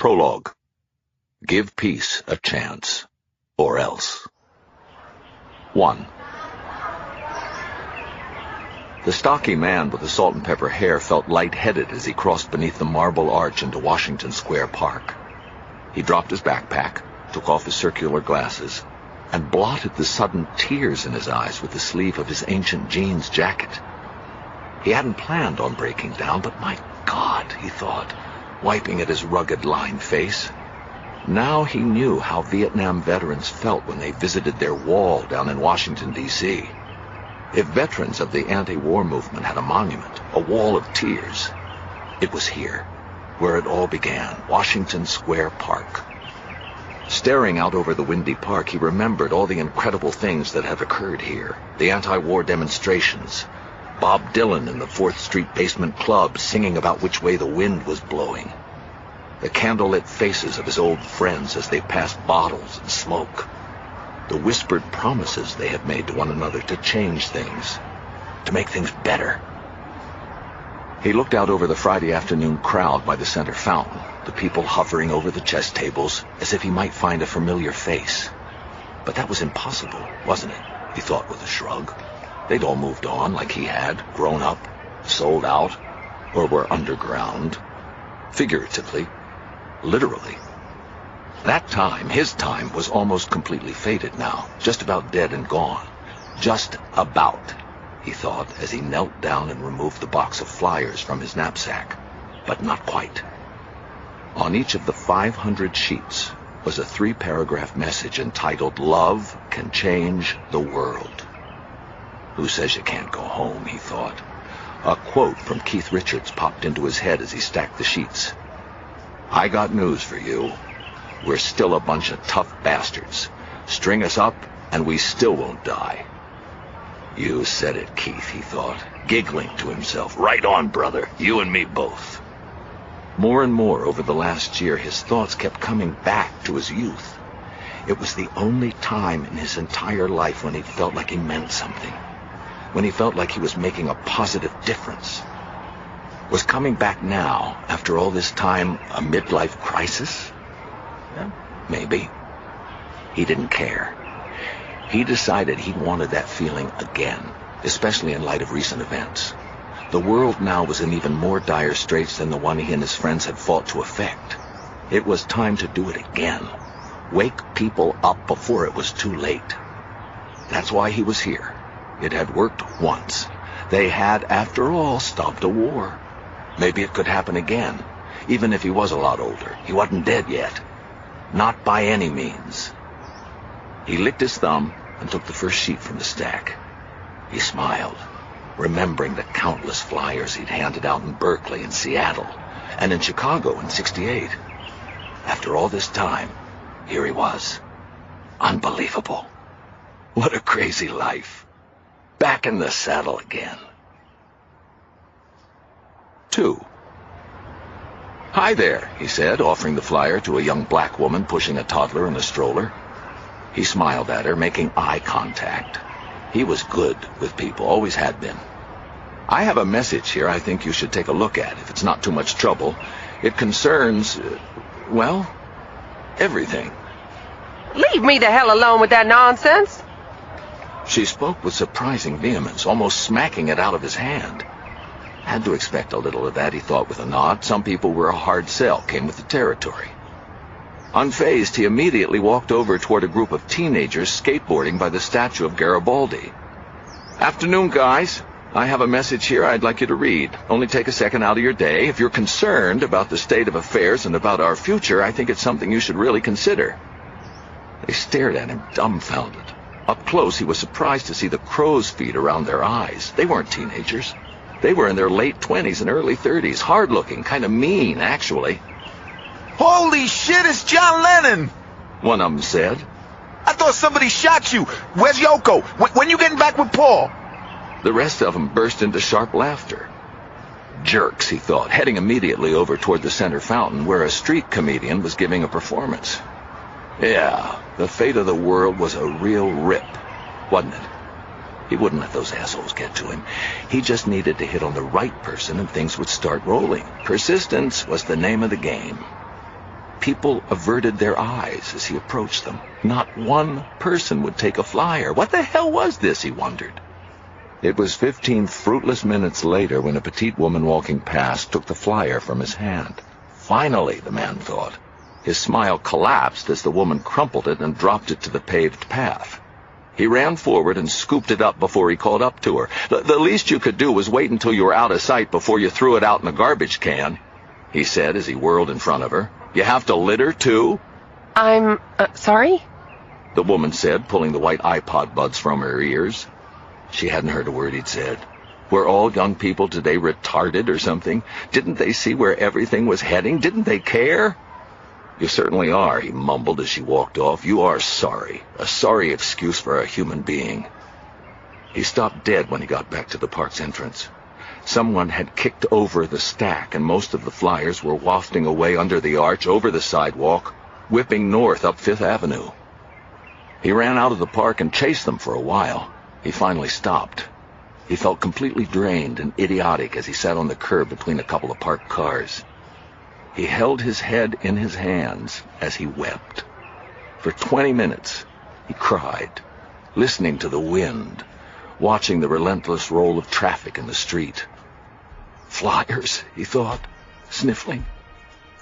Prologue. Give peace a chance, or else. 1. The stocky man with the salt and pepper hair felt lightheaded as he crossed beneath the marble arch into Washington Square Park. He dropped his backpack, took off his circular glasses, and blotted the sudden tears in his eyes with the sleeve of his ancient jeans jacket. He hadn't planned on breaking down, but my God, he thought, wiping at his rugged, lined face. Now he knew how Vietnam veterans felt when they visited their wall down in Washington, D.C. If veterans of the anti-war movement had a monument, a wall of tears, it was here, where it all began, Washington Square Park. Staring out over the windy park, he remembered all the incredible things that had occurred here. The anti-war demonstrations, Bob Dylan in the 4th Street Basement Club singing about which way the wind was blowing, the candlelit faces of his old friends as they passed bottles and smoke, the whispered promises they had made to one another to change things, to make things better. He looked out over the Friday afternoon crowd by the center fountain, the people hovering over the chess tables, as if he might find a familiar face. But that was impossible, wasn't it? He thought with a shrug. They'd all moved on like he had, grown up, sold out, or were underground. Figuratively, literally. That time, his time, was almost completely faded now, just about dead and gone. Just about, he thought, as he knelt down and removed the box of flyers from his knapsack. But not quite. On each of the 500 sheets was a 3-paragraph message entitled, "Love Can Change the World." Who says you can't go home, he thought. A quote from Keith Richards popped into his head as he stacked the sheets. "I got news for you. We're still a bunch of tough bastards. String us up, and we still won't die." You said it, Keith, he thought, giggling to himself. Right on, brother. You and me both. More and more over the last year, his thoughts kept coming back to his youth. It was the only time in his entire life when he felt like he meant something, when he felt like he was making a positive difference. Was coming back now, after all this time, a midlife crisis? Maybe. He didn't care. He decided he wanted that feeling again, especially in light of recent events. The world now was in even more dire straits than the one he and his friends had fought to effect. It was time to do it again. Wake people up before it was too late. That's why he was here. It had worked once. They had, after all, stopped a war. Maybe it could happen again, even if he was a lot older. He wasn't dead yet. Not by any means. He licked his thumb and took the first sheet from the stack. He smiled, remembering the countless flyers he'd handed out in Berkeley and Seattle, and in Chicago in '68. After all this time, here he was. Unbelievable. What a crazy life. Back in the saddle again. 2. "Hi there," he said, offering the flyer to a young black woman pushing a toddler in a stroller. He smiled at her, making eye contact. He was good with people, always had been. "I have a message here I think you should take a look at, if it's not too much trouble. It concerns, well, everything." "Leave me the hell alone with that nonsense." She spoke with surprising vehemence, almost smacking it out of his hand. Had to expect a little of that, he thought with a nod. Some people were a hard sell, came with the territory. Unfazed, he immediately walked over toward a group of teenagers skateboarding by the statue of Garibaldi. "Afternoon, guys. I have a message here I'd like you to read. Only take a second out of your day. If you're concerned about the state of affairs and about our future, I think it's something you should really consider." They stared at him, dumbfounded. Up close, he was surprised to see the crow's feet around their eyes. They weren't teenagers. They were in their late 20s and early 30s, hard-looking, kind of mean, actually. "Holy shit, it's John Lennon!" one of them said. "I thought somebody shot you. Where's Yoko? When you getting back with Paul?" The rest of them burst into sharp laughter. Jerks, he thought, heading immediately over toward the center fountain, where a street comedian was giving a performance. Yeah, the fate of the world was a real rip, wasn't it? He wouldn't let those assholes get to him. He just needed to hit on the right person and things would start rolling. Persistence was the name of the game. People averted their eyes as he approached them. Not one person would take a flyer. What the hell was this, he wondered. It was 15 fruitless minutes later when a petite woman walking past took the flyer from his hand. Finally, the man thought. His smile collapsed as the woman crumpled it and dropped it to the paved path. He ran forward and scooped it up before he caught up to her. The least you could do was wait until you were out of sight before you threw it out in a garbage can, he said as he whirled in front of her. You have to litter, too? I'm, sorry? The woman said, pulling the white iPod buds from her ears. She hadn't heard a word he'd said. Were all young people today retarded or something? Didn't they see where everything was heading? Didn't they care? You certainly are, he mumbled as she walked off. You are sorry. A sorry excuse for a human being. He stopped dead when he got back to the park's entrance. Someone had kicked over the stack, and most of the flyers were wafting away under the arch, over the sidewalk, whipping north up Fifth Avenue. He ran out of the park and chased them for a while. He finally stopped. He felt completely drained and idiotic as he sat on the curb between a couple of parked cars. He held his head in his hands as he wept. For 20 minutes, he cried, listening to the wind, watching the relentless roll of traffic in the street. Flyers, he thought, sniffling.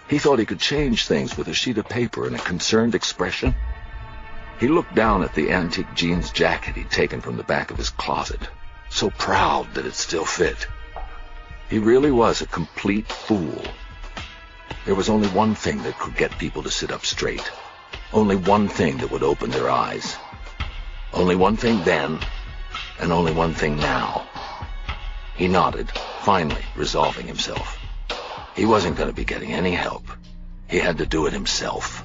He thought he could change things with a sheet of paper and a concerned expression. He looked down at the antique jeans jacket he'd taken from the back of his closet, so proud that it still fit. He really was a complete fool. There was only one thing that could get people to sit up straight. Only one thing that would open their eyes. Only one thing then, and only one thing now. He nodded, finally resolving himself. He wasn't going to be getting any help. He had to do it himself.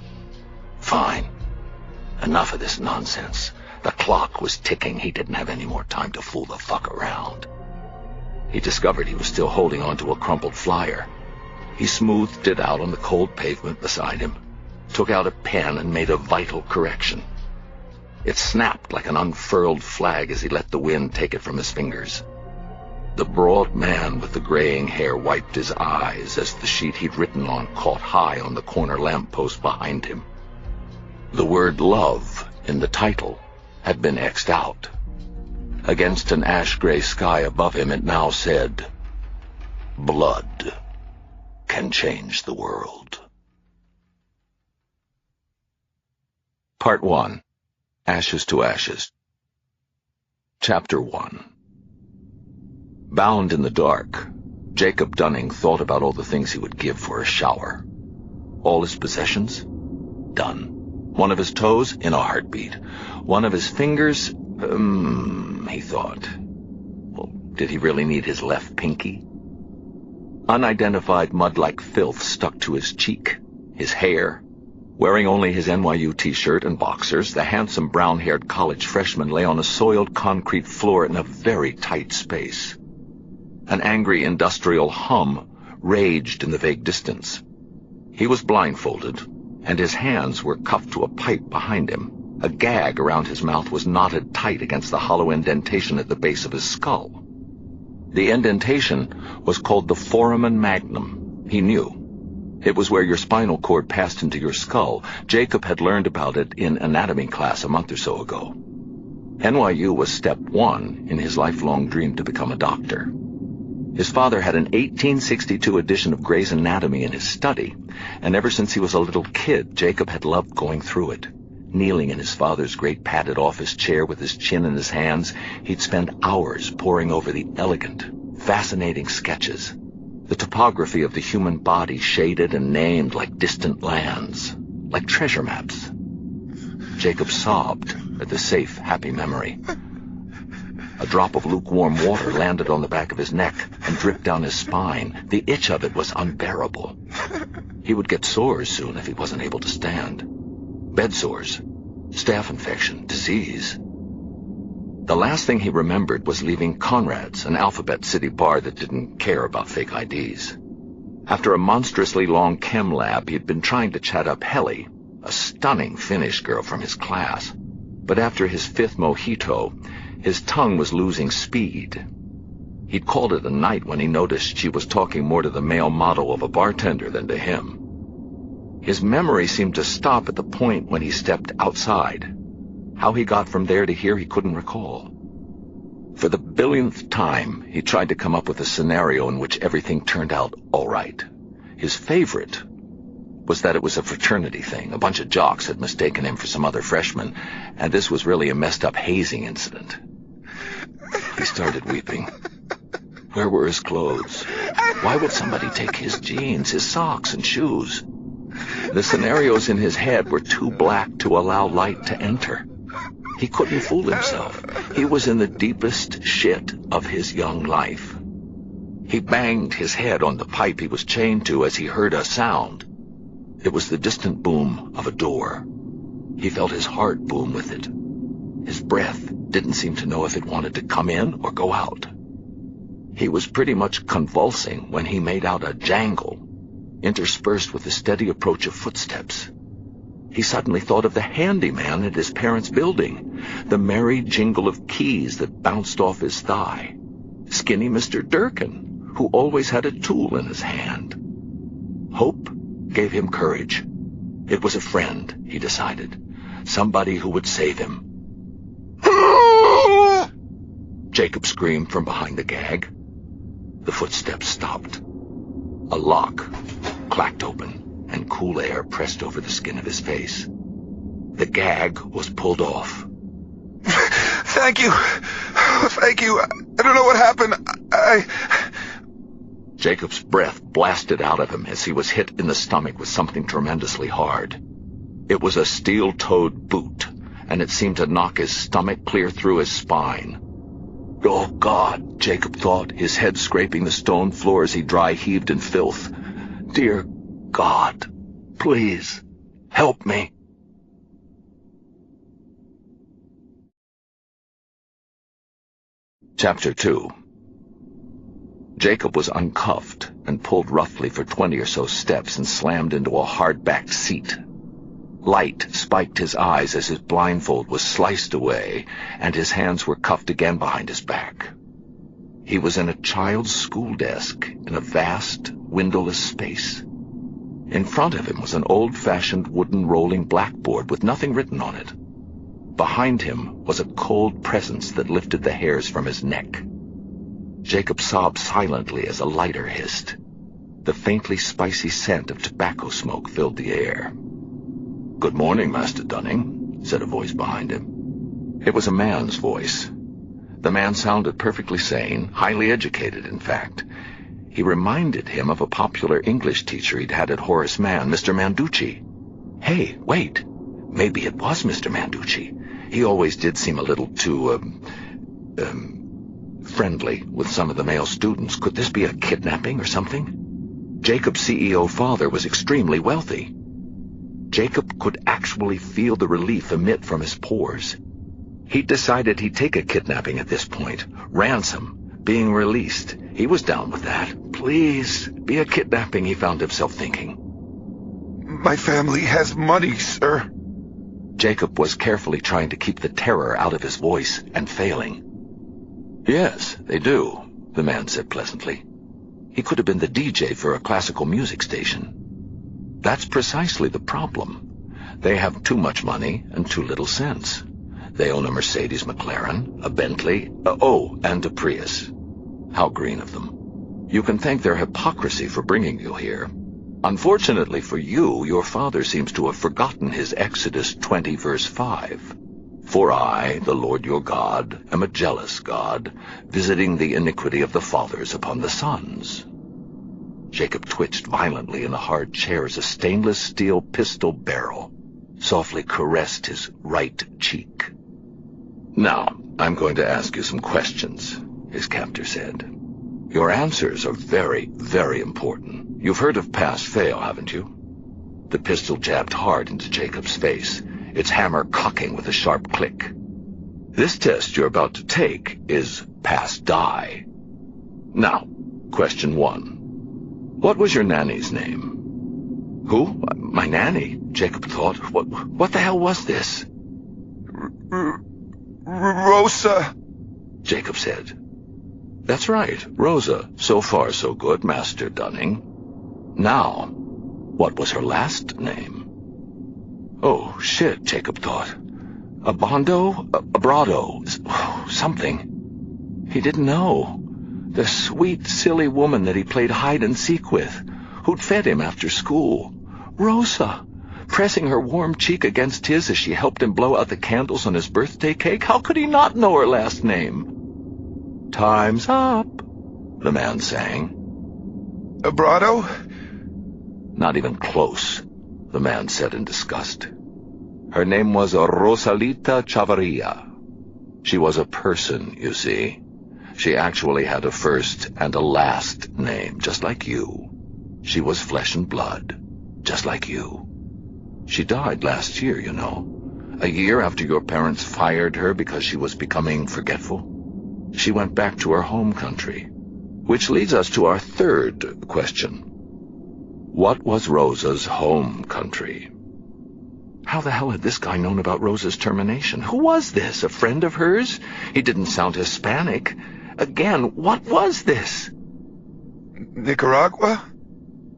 Fine. Enough of this nonsense. The clock was ticking. He didn't have any more time to fool the fuck around. He discovered he was still holding onto a crumpled flyer. He smoothed it out on the cold pavement beside him, took out a pen and made a vital correction. It snapped like an unfurled flag as he let the wind take it from his fingers. The broad man with the graying hair wiped his eyes as the sheet he'd written on caught high on the corner lamppost behind him. The word love in the title had been X'd out. Against an ash-gray sky above him it now said, Blood can change the world. Part 1. Ashes to Ashes. Chapter 1. Bound in the dark, Jacob Dunning thought about all the things he would give for a shower. All his possessions? Done. One of his toes? In a heartbeat. One of his fingers? He thought. Well, did he really need his left pinky? Unidentified mud-like filth stuck to his cheek, his hair. Wearing only his NYU t-shirt and boxers, the handsome brown-haired college freshman lay on a soiled concrete floor in a very tight space. An angry industrial hum raged in the vague distance. He was blindfolded, and his hands were cuffed to a pipe behind him. A gag around his mouth was knotted tight against the hollow indentation at the base of his skull. The indentation was called the foramen magnum. He knew. It was where your spinal cord passed into your skull. Jacob had learned about it in anatomy class a month or so ago. NYU was step 1 in his lifelong dream to become a doctor. His father had an 1862 edition of Gray's Anatomy in his study, and ever since he was a little kid, Jacob had loved going through it. Kneeling in his father's great padded office chair with his chin in his hands, he'd spend hours poring over the elegant, fascinating sketches, the topography of the human body shaded and named like distant lands, like treasure maps. Jacob sobbed at the safe, happy memory. A drop of lukewarm water landed on the back of his neck and dripped down his spine. The itch of it was unbearable. He would get sores soon if he wasn't able to stand. Bed sores, staph infection, disease. The last thing he remembered was leaving Conrad's, an Alphabet City bar that didn't care about fake IDs. After a monstrously long chem lab, he'd been trying to chat up Helly, a stunning Finnish girl from his class. But after his 5th mojito, his tongue was losing speed. He'd called it a night when he noticed she was talking more to the male model of a bartender than to him. His memory seemed to stop at the point when he stepped outside. How he got from there to here he couldn't recall. For the billionth time, he tried to come up with a scenario in which everything turned out all right. His favorite was that it was a fraternity thing. A bunch of jocks had mistaken him for some other freshman, and this was really a messed-up hazing incident. He started weeping. Where were his clothes? Why would somebody take his jeans, his socks, and shoes? The scenarios in his head were too black to allow light to enter. He couldn't fool himself. He was in the deepest shit of his young life. He banged his head on the pipe he was chained to as he heard a sound. It was the distant boom of a door. He felt his heart boom with it. His breath didn't seem to know if it wanted to come in or go out. He was pretty much convulsing when he made out a jangle, interspersed with the steady approach of footsteps. He suddenly thought of the handyman at his parents' building, the merry jingle of keys that bounced off his thigh. Skinny Mr. Durkin, who always had a tool in his hand. Hope gave him courage. It was a friend, he decided. Somebody who would save him. Jacob screamed from behind the gag. The footsteps stopped. A lock clacked open, and cool air pressed over the skin of his face. The gag was pulled off. Thank you. Thank you. I don't know what happened. Jacob's breath blasted out of him as he was hit in the stomach with something tremendously hard. It was a steel-toed boot, and it seemed to knock his stomach clear through his spine. Oh, God, Jacob thought, his head scraping the stone floor as he dry-heaved in filth. Dear God, please, help me. Chapter 2. Jacob was uncuffed and pulled roughly for 20 or so steps and slammed into a hard-backed seat. Light spiked his eyes as his blindfold was sliced away, and his hands were cuffed again behind his back. He was in a child's school desk in a vast, windowless space. In front of him was an old-fashioned wooden rolling blackboard with nothing written on it. Behind him was a cold presence that lifted the hairs from his neck. Jacob sobbed silently as a lighter hissed. The faintly spicy scent of tobacco smoke filled the air. "Good morning, Master Dunning," said a voice behind him. It was a man's voice. The man sounded perfectly sane, highly educated, in fact. He reminded him of a popular English teacher he'd had at Horace Mann, Mr. Manducci. Hey, wait. Maybe it was Mr. Manducci. He always did seem a little too, friendly with some of the male students. Could this be a kidnapping or something? Jacob's CEO father was extremely wealthy. Jacob could actually feel the relief emit from his pores. He'd decided he'd take a kidnapping at this point. Ransom. Being released. He was down with that. Please, be a kidnapping, he found himself thinking. My family has money, sir. Jacob was carefully trying to keep the terror out of his voice and failing. Yes, they do, the man said pleasantly. He could have been the DJ for a classical music station. That's precisely the problem. They have too much money and too little sense. They own a Mercedes McLaren, a Bentley, and a Prius. How green of them. You can thank their hypocrisy for bringing you here. Unfortunately for you, your father seems to have forgotten his Exodus 20 verse 5. For I, the Lord your God, am a jealous God, visiting the iniquity of the fathers upon the sons. Jacob twitched violently in the hard chair as a stainless steel pistol barrel softly caressed his right cheek. Now, I'm going to ask you some questions, his captor said. Your answers are very, very important. You've heard of pass-fail, haven't you? The pistol jabbed hard into Jacob's face, its hammer cocking with a sharp click. This test you're about to take is pass-die. Now, question 1. What was your nanny's name? Who? My nanny, Jacob thought. What the hell was this? Rosa, Jacob said. That's right, Rosa. So far, so good, Master Dunning. Now, What was her last name? Oh, shit, Jacob thought. Abondo? Abrado? Something. He didn't know. The sweet, silly woman that he played hide-and-seek with, who'd fed him after school. Rosa, pressing her warm cheek against his as she helped him blow out the candles on his birthday cake. How could he not know her last name? "Time's up," the man sang. Abrado? Not even close, the man said in disgust. Her name was Rosalita Chavarria. She was a person, you see. She actually had a first and a last name, just like you. She was flesh and blood, just like you. She died last year, you know. A year after your parents fired her because she was becoming forgetful. She went back to her home country. Which leads us to our third question. What was Rosa's home country? How the hell had this guy known about Rosa's termination? Who was this? A friend of hers? He didn't sound Hispanic. Again, what was this? Nicaragua?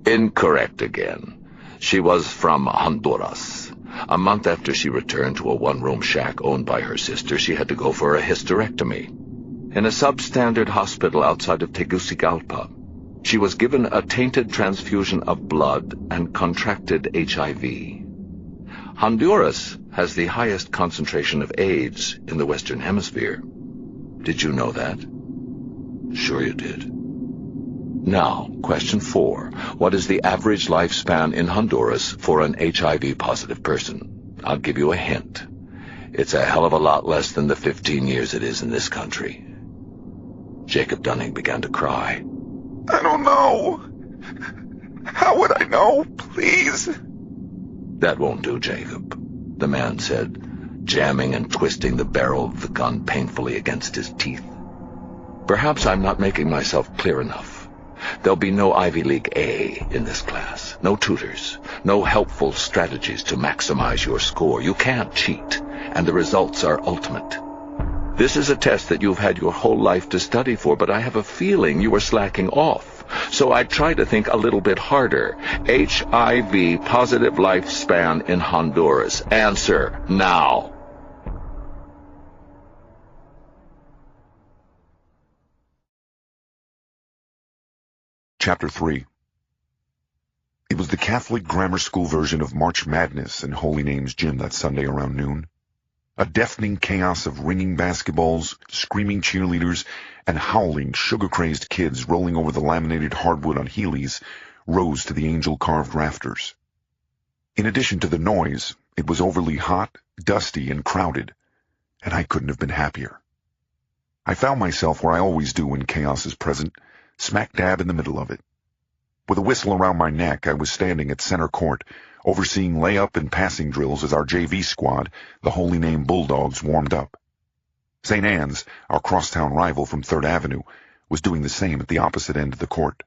Incorrect again. She was from Honduras. A month after she returned to a one-room shack owned by her sister, she had to go for a hysterectomy. In a substandard hospital outside of Tegucigalpa, she was given a tainted transfusion of blood and contracted HIV. Honduras has the highest concentration of AIDS in the Western Hemisphere. Did you know that? Sure you did. Now, question 4. What is the average lifespan in Honduras for an HIV-positive person? I'll give you a hint. It's a hell of a lot less than the 15 years it is in this country. Jacob Dunning began to cry. I don't know. How would I know? Please. That won't do, Jacob, the man said, jamming and twisting the barrel of the gun painfully against his teeth. Perhaps I'm not making myself clear enough. There'll be no Ivy League A in this class, no tutors, no helpful strategies to maximize your score. You can't cheat, and the results are ultimate. This is a test that you've had your whole life to study for, but I have a feeling you are slacking off. So I try to think a little bit harder. HIV positive lifespan in Honduras. Answer now. Chapter 3. It was the Catholic grammar school version of March Madness in Holy Names Gym that Sunday around noon. A deafening chaos of ringing basketballs, screaming cheerleaders, and howling, sugar-crazed kids rolling over the laminated hardwood on Heelys rose to the angel-carved rafters. In addition to the noise, it was overly hot, dusty, and crowded, and I couldn't have been happier. I found myself where I always do when chaos is present, smack dab in the middle of it. With a whistle around my neck, I was standing at center court, overseeing layup and passing drills as our JV squad, the Holy Name Bulldogs, warmed up. St. Anne's, our crosstown rival from 3rd Avenue, was doing the same at the opposite end of the court.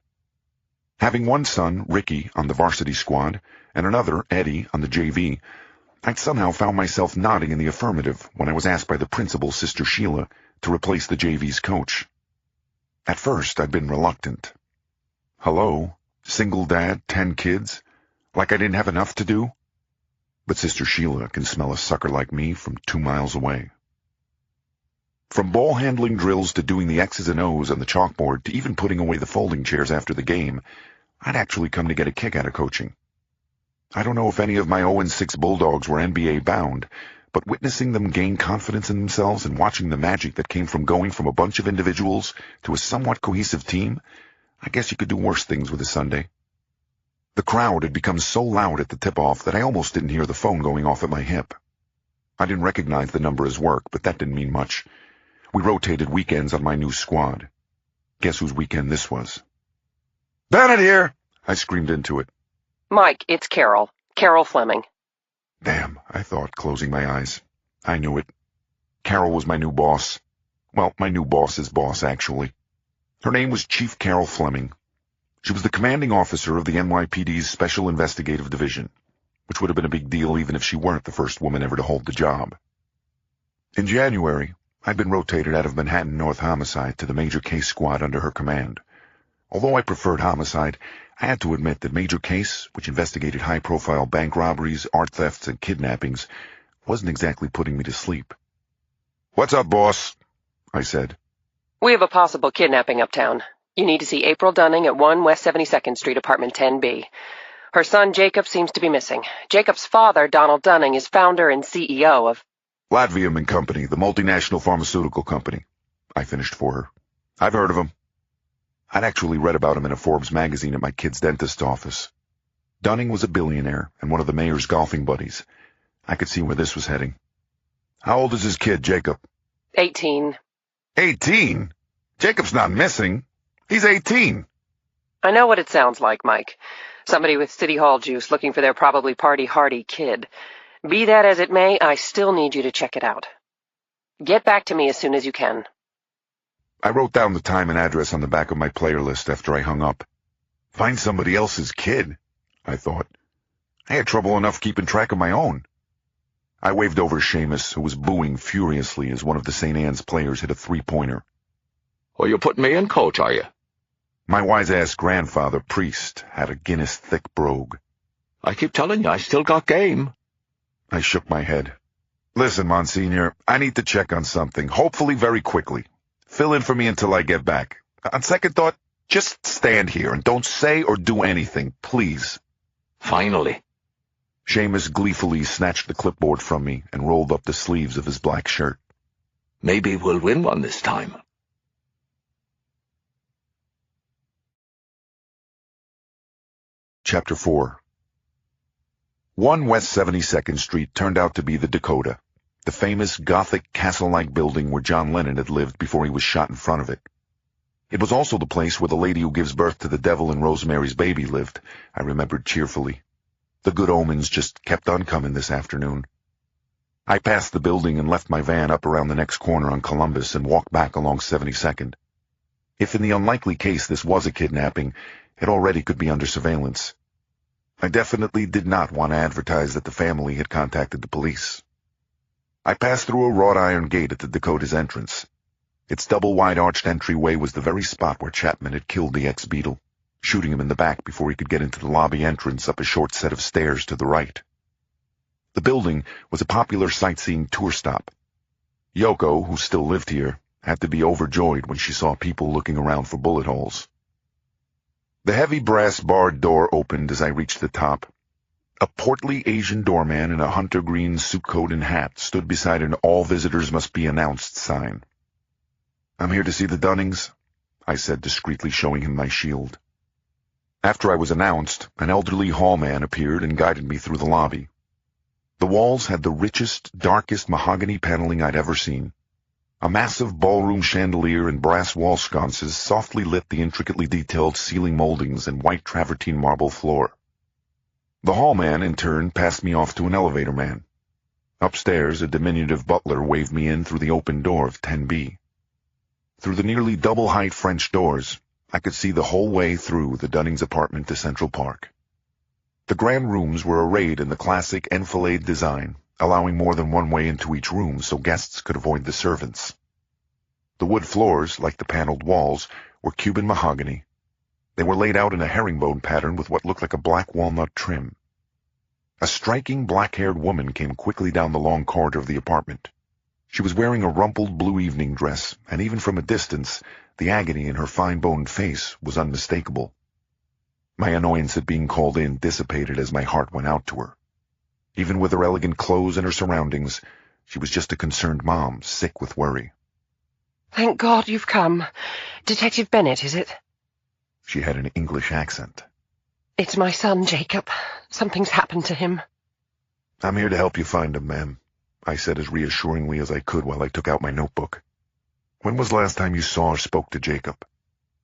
Having one son, Ricky, on the varsity squad, and another, Eddie, on the JV, I'd somehow found myself nodding in the affirmative when I was asked by the principal, Sister Sheila, to replace the JV's coach. At first, I'd been reluctant. Hello? Single dad, 10 kids? Like I didn't have enough to do? But Sister Sheila can smell a sucker like me from 2 miles away. From ball handling drills to doing the X's and O's on the chalkboard to even putting away the folding chairs after the game, I'd actually come to get a kick out of coaching. I don't know if any of my 0-6 Bulldogs were NBA bound, but witnessing them gain confidence in themselves and watching the magic that came from going from a bunch of individuals to a somewhat cohesive team, I guess you could do worse things with a Sunday. The crowd had become so loud at the tip-off that I almost didn't hear the phone going off at my hip. I didn't recognize the number as work, but that didn't mean much. We rotated weekends on my new squad. Guess whose weekend this was? Bennett here! I screamed into it. Mike, it's Carol. Carol Fleming. Damn, I thought, closing my eyes. I knew it. Carol was my new boss. Well, my new boss's boss, actually. Her name was Chief Carol Fleming. She was the commanding officer of the NYPD's Special Investigative Division, which would have been a big deal even if she weren't the first woman ever to hold the job. In January, I'd been rotated out of Manhattan North Homicide to the Major Case Squad under her command. Although I preferred Homicide, I had to admit that Major Case, which investigated high-profile bank robberies, art thefts, and kidnappings, wasn't exactly putting me to sleep. "What's up, boss?" I said. We have a possible kidnapping uptown. You need to see April Dunning at 1 West 72nd Street, apartment 10B. Her son, Jacob, seems to be missing. Jacob's father, Donald Dunning, is founder and CEO of Latvium and Company, the multinational pharmaceutical company. I finished for her. I've heard of him. I'd actually read about him in a Forbes magazine at my kid's dentist's office. Dunning was a billionaire and one of the mayor's golfing buddies. I could see where this was heading. How old is his kid, Jacob? 18. 18? Jacob's not missing. He's 18. I know what it sounds like, Mike. Somebody with City Hall juice looking for their probably party-hardy kid. Be that as it may, I still need you to check it out. Get back to me as soon as you can. I wrote down the time and address on the back of my player list after I hung up. Find somebody else's kid, I thought. I had trouble enough keeping track of my own. I waved over Seamus, who was booing furiously as one of the St. Anne's players hit a three-pointer. Well, you're putting me in, coach, are you? My wise-ass grandfather, Priest, had a Guinness-thick brogue. I keep telling you, I still got game. I shook my head. Listen, Monsignor, I need to check on something, hopefully very quickly. Fill in for me until I get back. On second thought, just stand here and don't say or do anything, please. Finally. Seamus gleefully snatched the clipboard from me and rolled up the sleeves of his black shirt. Maybe we'll win one this time. Chapter 4. 1 West 72nd Street turned out to be the Dakota, the famous Gothic castle-like building where John Lennon had lived before he was shot in front of it. It was also the place where the lady who gives birth to the devil in Rosemary's Baby lived, I remembered cheerfully. The good omens just kept on coming this afternoon. I passed the building and left my van up around the next corner on Columbus and walked back along 72nd. If in the unlikely case this was a kidnapping, it already could be under surveillance. I definitely did not want to advertise that the family had contacted the police. I passed through a wrought iron gate at the Dakota's entrance. Its double-wide arched entryway was the very spot where Chapman had killed the ex-Beatle, shooting him in the back before he could get into the lobby entrance up a short set of stairs to the right. The building was a popular sightseeing tour stop. Yoko, who still lived here, had to be overjoyed when she saw people looking around for bullet holes. The heavy brass barred door opened as I reached the top. A portly Asian doorman in a hunter green suit coat and hat stood beside an "All visitors must be announced" sign. "I'm here to see the Dunnings," I said, discreetly showing him my shield. After I was announced, an elderly hallman appeared and guided me through the lobby. The walls had the richest, darkest mahogany paneling I'd ever seen. A massive ballroom chandelier and brass wall sconces softly lit the intricately detailed ceiling moldings and white travertine marble floor. The hallman, in turn, passed me off to an elevator man. Upstairs, a diminutive butler waved me in through the open door of 10B. Through the nearly double-height French doors, I could see the whole way through the Dunnings' apartment to Central Park. The grand rooms were arrayed in the classic enfilade design, allowing more than one way into each room so guests could avoid the servants. The wood floors, like the paneled walls, were Cuban mahogany. They were laid out in a herringbone pattern with what looked like a black walnut trim. A striking black-haired woman came quickly down the long corridor of the apartment. She was wearing a rumpled blue evening dress, and even from a distance, the agony in her fine-boned face was unmistakable. My annoyance at being called in dissipated as my heart went out to her. Even with her elegant clothes and her surroundings, she was just a concerned mom, sick with worry. Thank God you've come. Detective Bennett, is it? She had an English accent. It's my son, Jacob. Something's happened to him. "I'm here to help you find him, ma'am," I said as reassuringly as I could while I took out my notebook. "When was the last time you saw or spoke to Jacob?"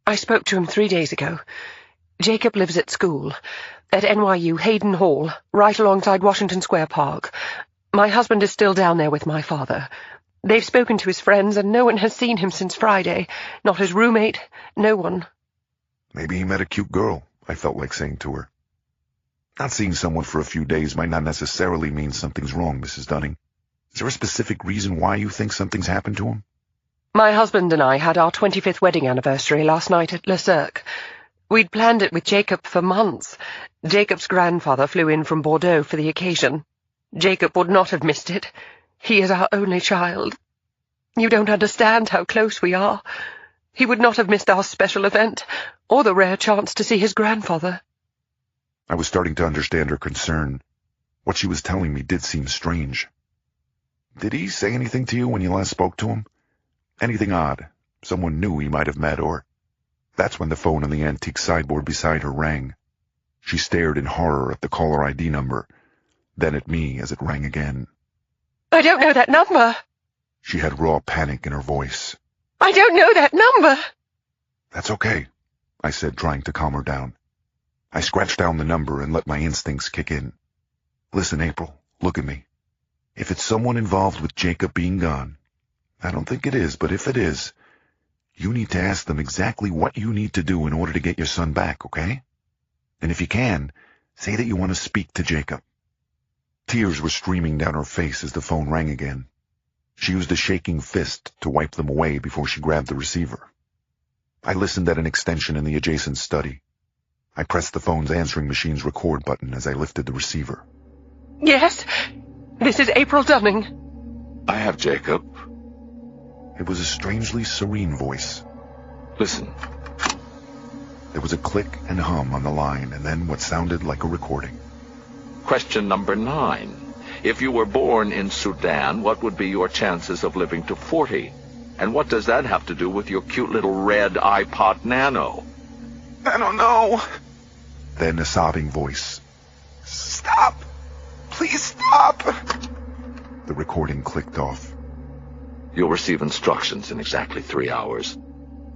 I spoke to him 3 days ago. Jacob lives at school, at NYU Hayden Hall, right alongside Washington Square Park. My husband is still down there with my father. They've spoken to his friends, and no one has seen him since Friday. Not his roommate, no one. "Maybe he met a cute girl," I felt like saying to her. "Not seeing someone for a few days might not necessarily mean something's wrong, Mrs. Dunning. Is there a specific reason why you think something's happened to him?" My husband and I had our 25th wedding anniversary last night at Le Cirque. We'd planned it with Jacob for months. Jacob's grandfather flew in from Bordeaux for the occasion. Jacob would not have missed it. He is our only child. You don't understand how close we are. He would not have missed our special event, or the rare chance to see his grandfather. I was starting to understand her concern. What she was telling me did seem strange. Did he say anything to you when you last spoke to him? Anything odd? Someone new he might have met, or... That's when the phone on the antique sideboard beside her rang. She stared in horror at the caller ID number, then at me as it rang again. I don't know that number. She had raw panic in her voice. I don't know that number. That's okay, I said, trying to calm her down. I scratched down the number and let my instincts kick in. Listen, April, look at me. If it's someone involved with Jacob being gone, I don't think it is, but if it is, you need to ask them exactly what you need to do in order to get your son back, okay? And if you can, say that you want to speak to Jacob. Tears were streaming down her face as the phone rang again. She used a shaking fist to wipe them away before she grabbed the receiver. I listened at an extension in the adjacent study. I pressed the phone's answering machine's record button as I lifted the receiver. Yes, this is April Dunning. I have Jacob. It was a strangely serene voice. Listen. There was a click and hum on the line, and then what sounded like a recording. Question number 9. If you were born in Sudan, what would be your chances of living to 40? And what does that have to do with your cute little red iPod Nano? I don't know. Then a sobbing voice. Stop. Please stop. The recording clicked off. You'll receive instructions in exactly 3 hours.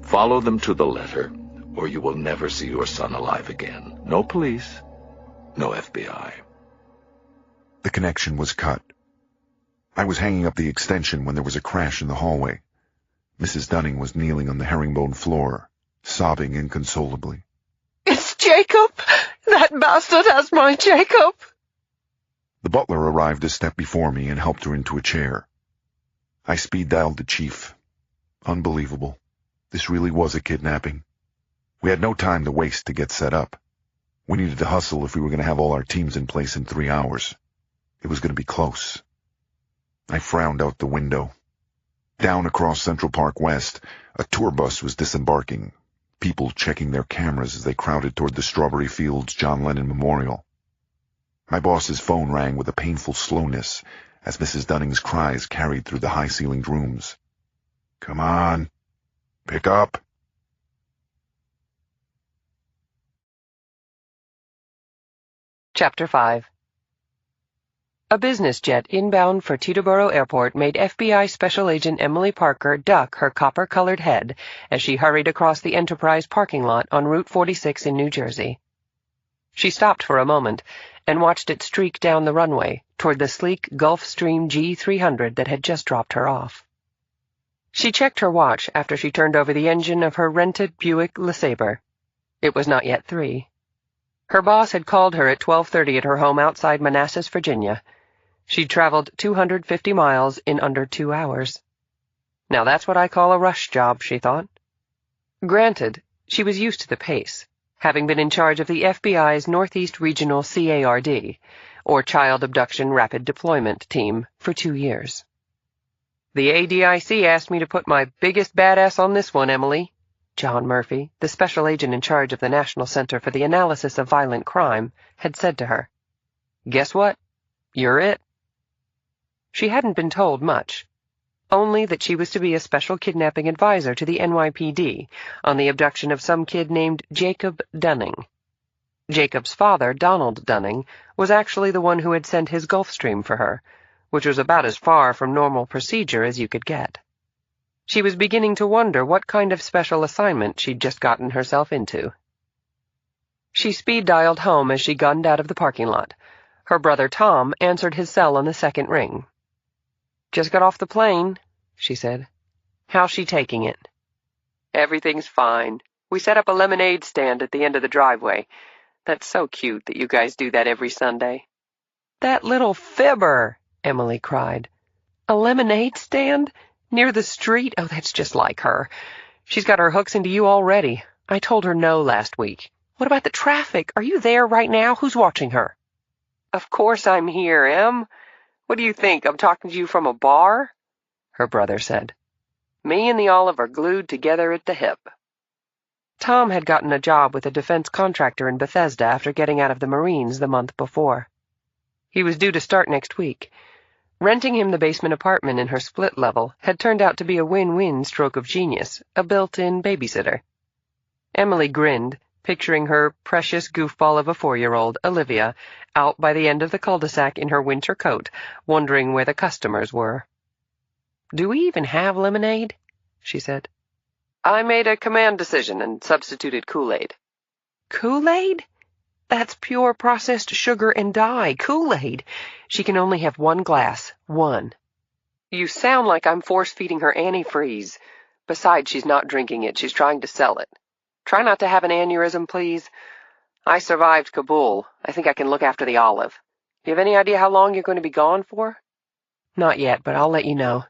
Follow them to the letter, or you will never see your son alive again. No police, no FBI. The connection was cut. I was hanging up the extension when there was a crash in the hallway. Mrs. Dunning was kneeling on the herringbone floor, sobbing inconsolably. It's Jacob! That bastard has my Jacob! The butler arrived a step before me and helped her into a chair. I speed-dialed the chief. Unbelievable. This really was a kidnapping. We had no time to waste to get set up. We needed to hustle if we were going to have all our teams in place in 3 hours. It was going to be close. I frowned out the window. Down across Central Park West, a tour bus was disembarking, people checking their cameras as they crowded toward the Strawberry Fields John Lennon Memorial. My boss's phone rang with a painful slowness as Mrs. Dunning's cries carried through the high-ceilinged rooms. Come on. Pick up. Chapter 5. A business jet inbound for Teterboro Airport made FBI Special Agent Emily Parker duck her copper-colored head as she hurried across the Enterprise parking lot on Route 46 in New Jersey. She stopped for a moment and watched it streak down the runway toward the sleek Gulfstream G300 that had just dropped her off. She checked her watch after she turned over the engine of her rented Buick LeSabre. It was not yet 3. Her boss had called her at 12:30 at her home outside Manassas, Virginia. She'd traveled 250 miles in under 2 hours. Now that's what I call a rush job, she thought. Granted, she was used to the pace, having been in charge of the FBI's Northeast Regional CARD, or Child Abduction Rapid Deployment Team, for 2 years. The ADIC asked me to put my biggest badass on this one, Emily, John Murphy, the special agent in charge of the National Center for the Analysis of Violent Crime, had said to her. Guess what? You're it. She hadn't been told much, only that she was to be a special kidnapping advisor to the NYPD on the abduction of some kid named Jacob Dunning. Jacob's father, Donald Dunning, was actually the one who had sent his Gulfstream for her, which was about as far from normal procedure as you could get. She was beginning to wonder what kind of special assignment she'd just gotten herself into. She speed-dialed home as she gunned out of the parking lot. Her brother Tom answered his cell on the second ring. Just got off the plane, she said. How's she taking it? Everything's fine. We set up a lemonade stand at the end of the driveway. That's so cute that you guys do that every Sunday. That little fibber, Emily cried. A lemonade stand? Near the street? Oh, that's just like her. She's got her hooks into you already. I told her no last week. What about the traffic? Are you there right now? Who's watching her? Of course I'm here, Em. What do you think, I'm talking to you from a bar? Her brother said. Me and the Olive are glued together at the hip. Tom had gotten a job with a defense contractor in Bethesda after getting out of the Marines the month before. He was due to start next week. Renting him the basement apartment in her split level had turned out to be a win-win stroke of genius, a built-in babysitter. Emily grinned, picturing her precious goofball of a 4-year-old, Olivia, out by the end of the cul-de-sac in her winter coat, wondering where the customers were. "Do we even have lemonade?" she said. "I made a command decision and substituted Kool-Aid." "Kool-Aid? That's pure processed sugar and dye. Kool-Aid. She can only have one glass. One." "You sound like I'm force-feeding her antifreeze. Besides, she's not drinking it. She's trying to sell it. Try not to have an aneurysm, please. I survived Kabul. I think I can look after the Olive. You have any idea how long you're going to be gone for?" "Not yet, but I'll let you know.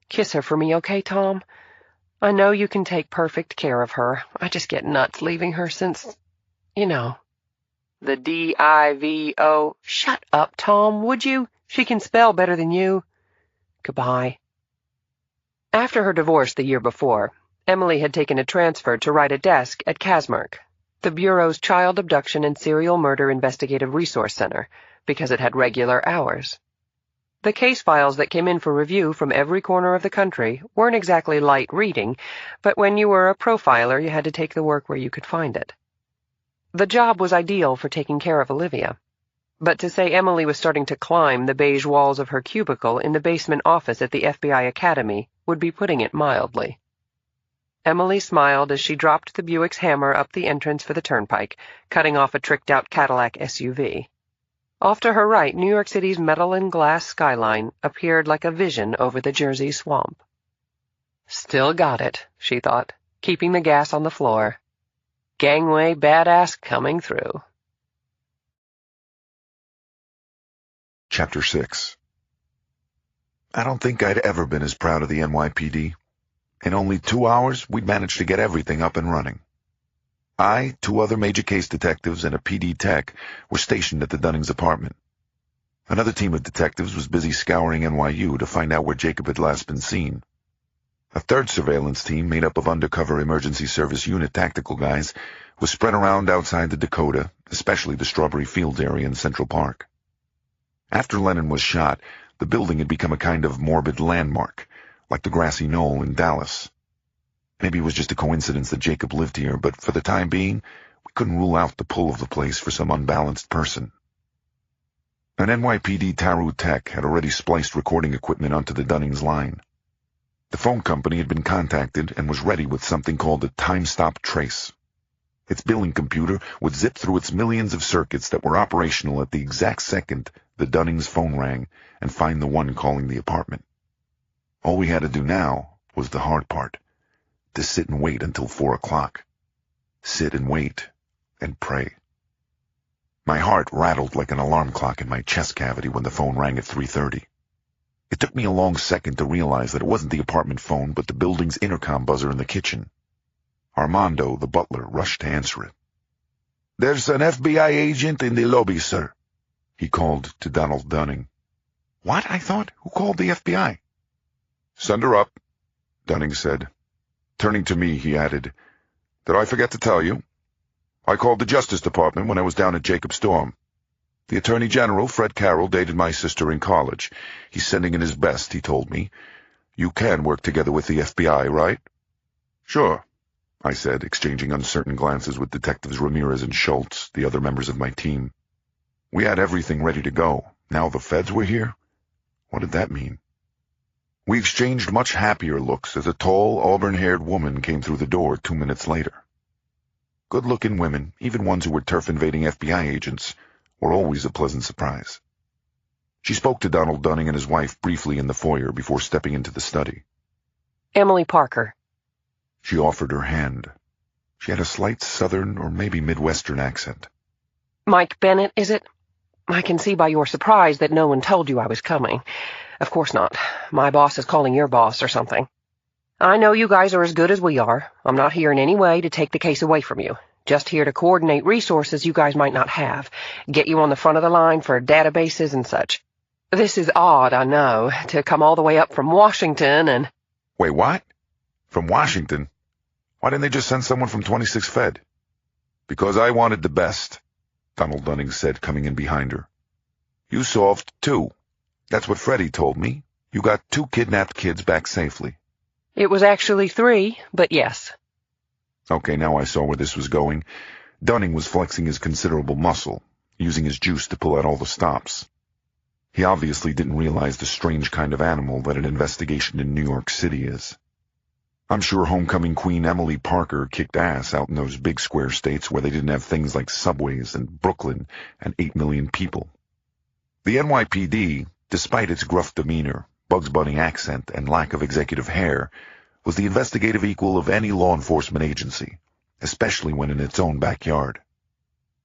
Kiss her for me, okay, Tom? I know you can take perfect care of her. I just get nuts leaving her since, you know." "The D-I-V-O. Shut up, Tom, would you? She can spell better than you. Goodbye." After her divorce the year before, Emily had taken a transfer to write a desk at CASMERC, the Bureau's Child Abduction and Serial Murder Investigative Resource Center, because it had regular hours. The case files that came in for review from every corner of the country weren't exactly light reading, but when you were a profiler, you had to take the work where you could find it. The job was ideal for taking care of Olivia, but to say Emily was starting to climb the beige walls of her cubicle in the basement office at the FBI Academy would be putting it mildly. Emily smiled as she dropped the Buick's hammer up the entrance for the turnpike, cutting off a tricked-out Cadillac SUV. Off to her right, New York City's metal and glass skyline appeared like a vision over the Jersey swamp. Still got it, she thought, keeping the gas on the floor. Gangway badass coming through. Chapter 6. I don't think I'd ever been as proud of the NYPD. In only 2 hours, we'd managed to get everything up and running. I, 2 other major case detectives, and a PD tech were stationed at the Dunnings' apartment. Another team of detectives was busy scouring NYU to find out where Jacob had last been seen. A third surveillance team, made up of undercover emergency service unit tactical guys, was spread around outside the Dakota, especially the Strawberry Fields area in Central Park. After Lennon was shot, the building had become a kind of morbid landmark, like the grassy knoll in Dallas. Maybe it was just a coincidence that Jacob lived here, but for the time being, we couldn't rule out the pull of the place for some unbalanced person. An NYPD Taru tech had already spliced recording equipment onto the Dunnings line. The phone company had been contacted and was ready with something called a time-stop trace. Its billing computer would zip through its millions of circuits that were operational at the exact second the Dunnings phone rang and find the one calling the apartment. All we had to do now was the hard part, to sit and wait until 4 o'clock. Sit and wait and pray. My heart rattled like an alarm clock in my chest cavity when the phone rang at 3:30. It took me a long second to realize that it wasn't the apartment phone, but the building's intercom buzzer in the kitchen. Armando, the butler, rushed to answer it. "There's an FBI agent in the lobby, sir," he called to Donald Dunning. "What?" I thought. "Who called the FBI?" "Send her up," Dunning said. Turning to me, he added, "Did I forget to tell you? I called the Justice Department when I was down at Jacob's dorm. The Attorney General, Fred Carroll, dated my sister in college. He's sending in his best, he told me. You can work together with the FBI, right?" "Sure," I said, exchanging uncertain glances with Detectives Ramirez and Schultz, the other members of my team. We had everything ready to go. Now the feds were here? What did that mean? We exchanged much happier looks as a tall, auburn-haired woman came through the door 2 minutes later. Good-looking women, even ones who were turf-invading FBI agents, were always a pleasant surprise. She spoke to Donald Dunning and his wife briefly in the foyer before stepping into the study. "Emily Parker." She offered her hand. She had a slight Southern or maybe Midwestern accent. "Mike Bennett, is it? I can see by your surprise that no one told you I was coming. Of course not. My boss is calling your boss or something. I know you guys are as good as we are. I'm not here in any way to take the case away from you. Just here to coordinate resources you guys might not have, get you on the front of the line for databases and such. This is odd, I know, to come all the way up from Washington and— Wait, what? From Washington? Why didn't they just send someone from 26 Fed? Because I wanted the best, Donald Dunning said, coming in behind her. You solved 2. That's what Freddie told me. You got 2 kidnapped kids back safely. It was actually 3, but yes. Okay, now I saw where this was going. Dunning was flexing his considerable muscle, using his juice to pull out all the stops. He obviously didn't realize the strange kind of animal that an investigation in New York City is. I'm sure homecoming Queen Emily Parker kicked ass out in those big square states where they didn't have things like subways and Brooklyn and 8 million people. The NYPD, despite its gruff demeanor, Bugs Bunny accent, and lack of executive hair, was the investigative equal of any law enforcement agency, especially when in its own backyard.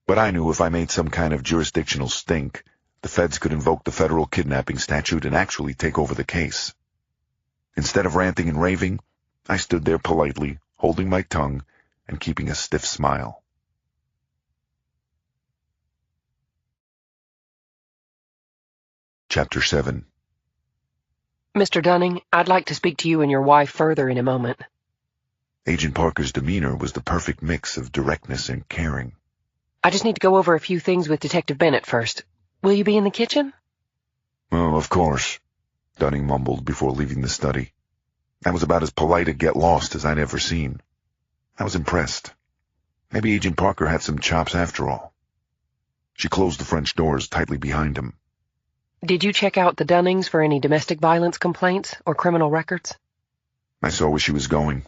But I knew if I made some kind of jurisdictional stink, the feds could invoke the federal kidnapping statute and actually take over the case. Instead of ranting and raving, I stood there politely, holding my tongue and keeping a stiff smile. Chapter 7. Mr. Dunning, I'd like to speak to you and your wife further in a moment. Agent Parker's demeanor was the perfect mix of directness and caring. I just need to go over a few things with Detective Bennett first. Will you be in the kitchen? Oh, of course, Dunning mumbled before leaving the study. That was about as polite a get lost as I'd ever seen. I was impressed. Maybe Agent Parker had some chops after all. She closed the French doors tightly behind him. Did you check out the Dunnings for any domestic violence complaints or criminal records? I saw where she was going.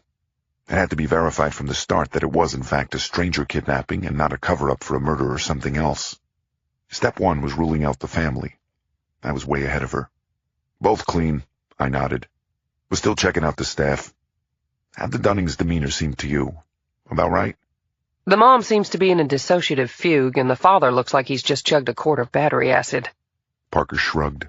It had to be verified from the start that it was in fact a stranger kidnapping and not a cover-up for a murder or something else. Step 1 was ruling out the family. I was way ahead of her. Both clean, I nodded. Was still checking out the staff. How'd the Dunning's demeanor seem to you? About right? The mom seems to be in a dissociative fugue, and the father looks like he's just chugged a quart of battery acid. Parker shrugged.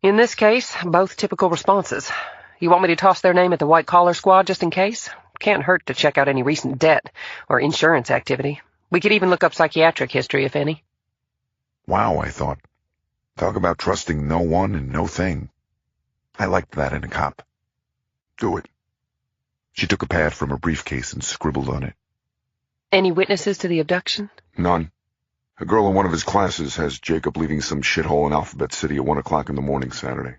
In this case, both typical responses. You want me to toss their name at the white-collar squad just in case? Can't hurt to check out any recent debt or insurance activity. We could even look up psychiatric history, if any. Wow, I thought. Talk about trusting no one and no thing. I liked that in a cop. Do it. She took a pad from her briefcase and scribbled on it. Any witnesses to the abduction? None. A girl in one of his classes has Jacob leaving some shithole in Alphabet City at 1 o'clock in the morning Saturday.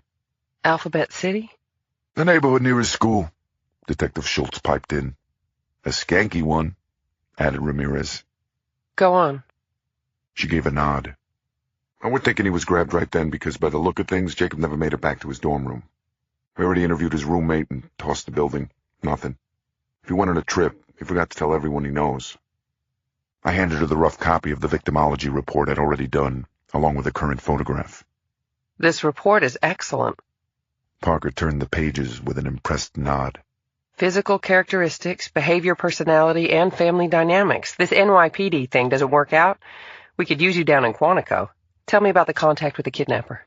Alphabet City? The neighborhood near his school, Detective Schultz piped in. A skanky one, added Ramirez. Go on. She gave a nod. We're thinking he was grabbed right then because by the look of things, Jacob never made it back to his dorm room. We already interviewed his roommate and tossed the building. Nothing. If he went on a trip, he forgot to tell everyone he knows. I handed her the rough copy of the victimology report I'd already done, along with a current photograph. This report is excellent. Parker turned the pages with an impressed nod. Physical characteristics, behavior, personality, and family dynamics. This NYPD thing doesn't work out. We could use you down in Quantico. Tell me about the contact with the kidnapper.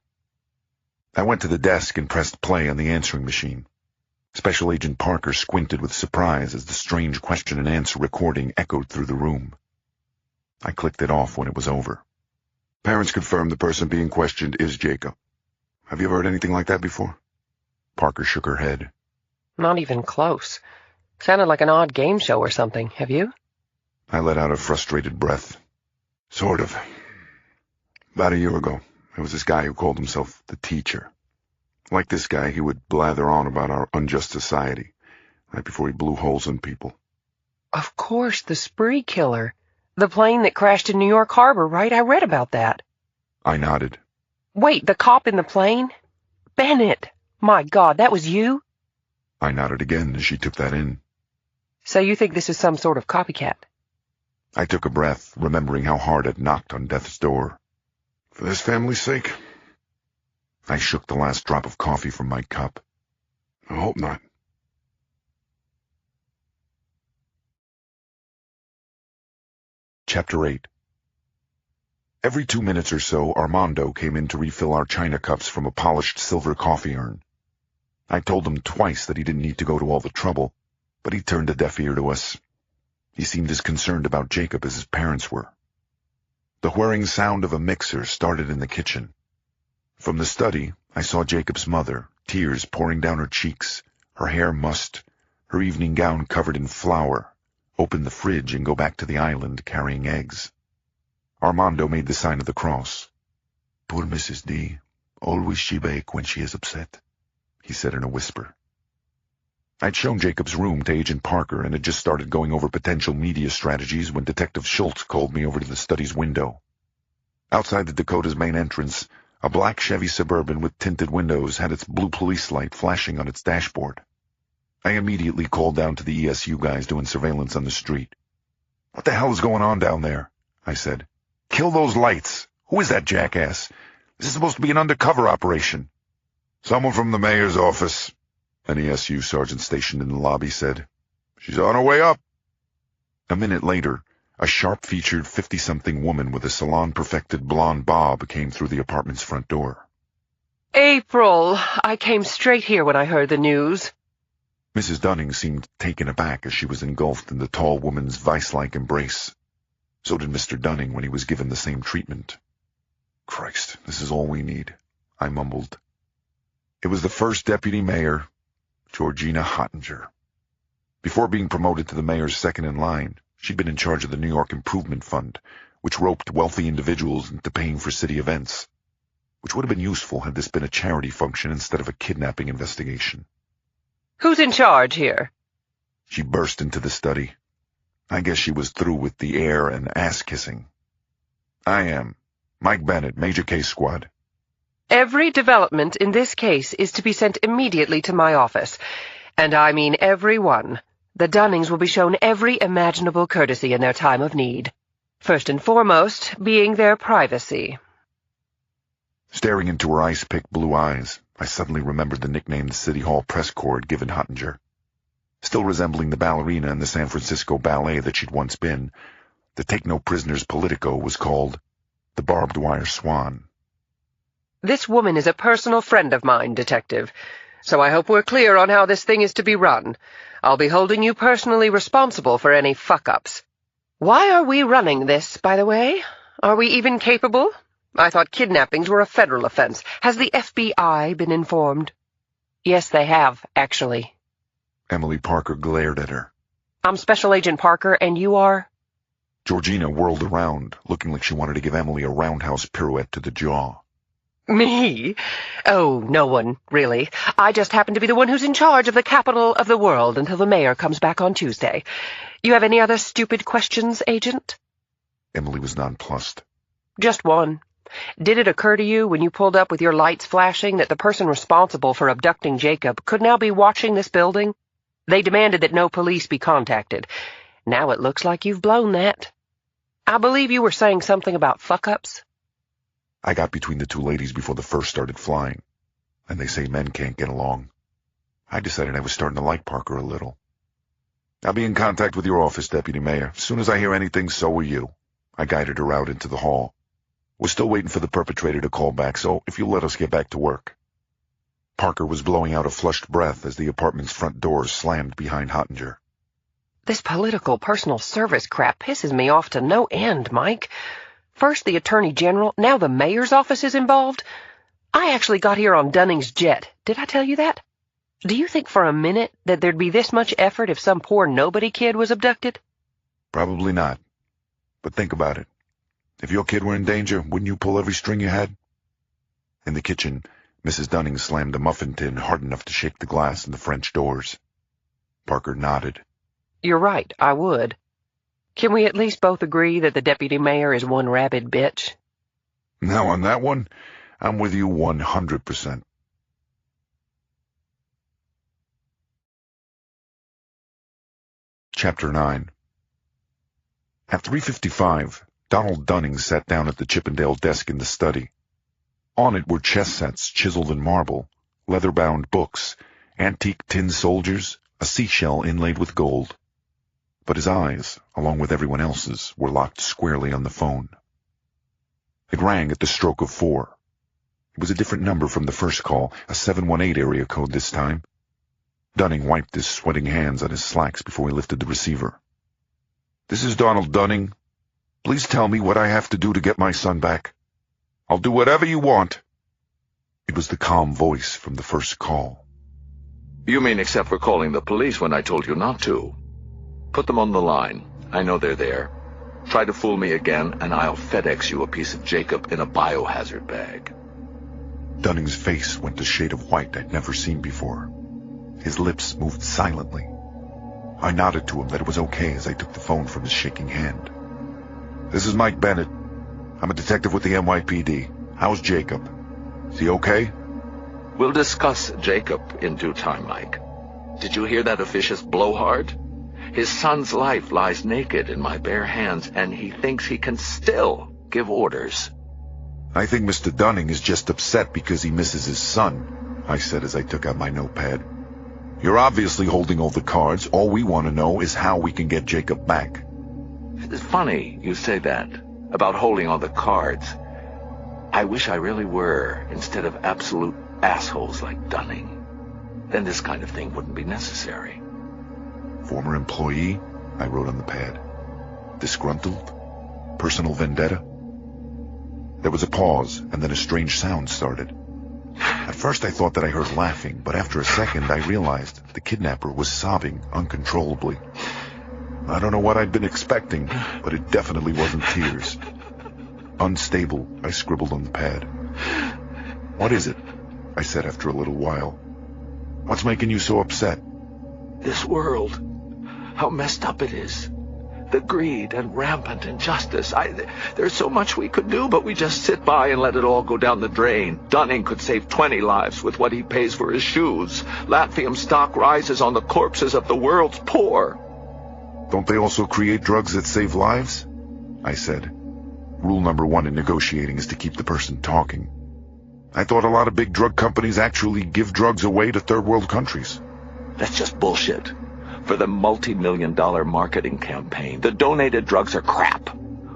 I went to the desk and pressed play on the answering machine. Special Agent Parker squinted with surprise as the strange question-and-answer recording echoed through the room. I clicked it off when it was over. Parents confirm the person being questioned is Jacob. Have you ever heard anything like that before? Parker shook her head. Not even close. Sounded like an odd game show or something. Have you? I let out a frustrated breath. Sort of. About a year ago, there was this guy who called himself the Teacher. Like this guy, he would blather on about our unjust society, right before he blew holes in people. Of course, the spree killer. The plane that crashed in New York Harbor, right? I read about that. I nodded. Wait, the cop in the plane? Bennett! My God, that was you? I nodded again as she took that in. So you think this is some sort of copycat? I took a breath, remembering how hard I'd knocked on death's door. For this family's sake? I shook the last drop of coffee from my cup. I hope not. Chapter 8. Every 2 minutes or so, Armando came in to refill our china cups from a polished silver coffee urn. I told him twice that he didn't need to go to all the trouble, but he turned a deaf ear to us. He seemed as concerned about Jacob as his parents were. The whirring sound of a mixer started in the kitchen. From the study, I saw Jacob's mother, tears pouring down her cheeks, her hair mussed, her evening gown covered in flour, open the fridge and go back to the island carrying eggs. Armando made the sign of the cross. "Poor Mrs. D. Always she bake when she is upset," he said in a whisper. I'd shown Jacob's room to Agent Parker and had just started going over potential media strategies when Detective Schultz called me over to the study's window. Outside the Dakota's main entrance, a black Chevy Suburban with tinted windows had its blue police light flashing on its dashboard. I immediately called down to the ESU guys doing surveillance on the street. "What the hell is going on down there?" I said. "Kill those lights. Who is that jackass? This is supposed to be an undercover operation." "Someone from the mayor's office," an ESU sergeant stationed in the lobby said. "She's on her way up." A minute later, a sharp-featured 50-something woman with a salon-perfected blonde bob came through the apartment's front door. "April, I came straight here when I heard the news." Mrs. Dunning seemed taken aback as she was engulfed in the tall woman's vice-like embrace. So did Mr. Dunning when he was given the same treatment. "Christ, this is all we need," I mumbled. It was the first deputy mayor, Georgina Hottinger. Before being promoted to the mayor's second in line, she'd been in charge of the New York Improvement Fund, which roped wealthy individuals into paying for city events, which would have been useful had this been a charity function instead of a kidnapping investigation. "Who's in charge here?" She burst into the study. I guess she was through with the air and ass-kissing. "I am. Mike Bennett, Major Case Squad." "Every development in this case is to be sent immediately to my office. And I mean every one. The Dunnings will be shown every imaginable courtesy in their time of need. First and foremost, being their privacy." Staring into her ice-picked blue eyes, I suddenly remembered the nickname the City Hall press corps had given Hottinger. Still resembling the ballerina in the San Francisco ballet that she'd once been, the take-no-prisoners politico was called the Barbed Wire Swan. "This woman is a personal friend of mine, Detective, so I hope we're clear on how this thing is to be run. I'll be holding you personally responsible for any fuck-ups. Why are we running this, by the way? Are we even capable? I thought kidnappings were a federal offense. Has the FBI been informed?" "Yes, they have, actually." Emily Parker glared at her. "I'm Special Agent Parker, and you are?" Georgina whirled around, looking like she wanted to give Emily a roundhouse pirouette to the jaw. "Me? Oh, no one, really. I just happen to be the one who's in charge of the capital of the world until the mayor comes back on Tuesday. You have any other stupid questions, Agent?" Emily was nonplussed. "Just one. Did it occur to you when you pulled up with your lights flashing that the person responsible for abducting Jacob could now be watching this building? They demanded that no police be contacted. Now it looks like you've blown that. I believe you were saying something about fuck-ups." I got between the two ladies before the first started flying, and they say men can't get along. I decided I was starting to like Parker a little. "I'll be in contact with your office, Deputy Mayor. As soon as I hear anything, so will you." I guided her out into the hall. "We're still waiting for the perpetrator to call back, so if you'll let us get back to work." Parker was blowing out a flushed breath as the apartment's front doors slammed behind Hottinger. "This political personal service crap pisses me off to no end, Mike. First the Attorney General, now the mayor's office is involved. I actually got here on Dunning's jet. Did I tell you that? Do you think for a minute that there'd be this much effort if some poor nobody kid was abducted?" Probably not. But think about it. If your kid were in danger, wouldn't you pull every string you had? In the kitchen, Mrs. Dunning slammed a muffin tin hard enough to shake the glass in the French doors. Parker nodded. "You're right, I would. Can we at least both agree that the deputy mayor is one rabid bitch?" Now on that one, I'm with you 100%. Chapter 9. At 3:55, Donald Dunning sat down at the Chippendale desk in the study. On it were chess sets chiseled in marble, leather-bound books, antique tin soldiers, a seashell inlaid with gold. But his eyes, along with everyone else's, were locked squarely on the phone. It rang at the stroke of 4. It was a different number from the first call, a 718 area code this time. Dunning wiped his sweating hands on his slacks before he lifted the receiver. "This is Donald Dunning. Please tell me what I have to do to get my son back. I'll do whatever you want." It was the calm voice from the first call. You mean except for calling the police when I told you not to? Put them on the line. I know they're there. Try to fool me again, and I'll FedEx you a piece of Jacob in a biohazard bag. Dunning's face went a shade of white I'd never seen before. His lips moved silently. I nodded to him that it was okay as I took the phone from his shaking hand. "This is Mike Bennett. I'm a detective with the NYPD. How's Jacob? Is he okay?" We'll discuss Jacob in due time, Mike. Did you hear that officious blowhard? His son's life lies naked in my bare hands, and he thinks he can still give orders. "I think Mr. Dunning is just upset because he misses his son," I said as I took out my notepad. "You're obviously holding all the cards. All we want to know is how we can get Jacob back." It's funny you say that, about holding all the cards. I wish I really were, instead of absolute assholes like Dunning. Then this kind of thing wouldn't be necessary. "Former employee," I wrote on the pad. "Disgruntled? Personal vendetta?" There was a pause, and then a strange sound started. At first I thought that I heard laughing, but after a second I realized the kidnapper was sobbing uncontrollably. I don't know what I'd been expecting, but it definitely wasn't tears. "Unstable," I scribbled on the pad. "What is it?" I said after a little while. "What's making you so upset?" This world, how messed up it is. The greed and rampant injustice. There's so much we could do, but we just sit by and let it all go down the drain. Dunning could save 20 lives with what he pays for his shoes. Latvium stock rises on the corpses of the world's poor. "Don't they also create drugs that save lives?" I said. "Rule number 1 in negotiating is to keep the person talking. I thought a lot of big drug companies actually give drugs away to third world countries." That's just bullshit. For the multi-million-dollar marketing campaign, the donated drugs are crap.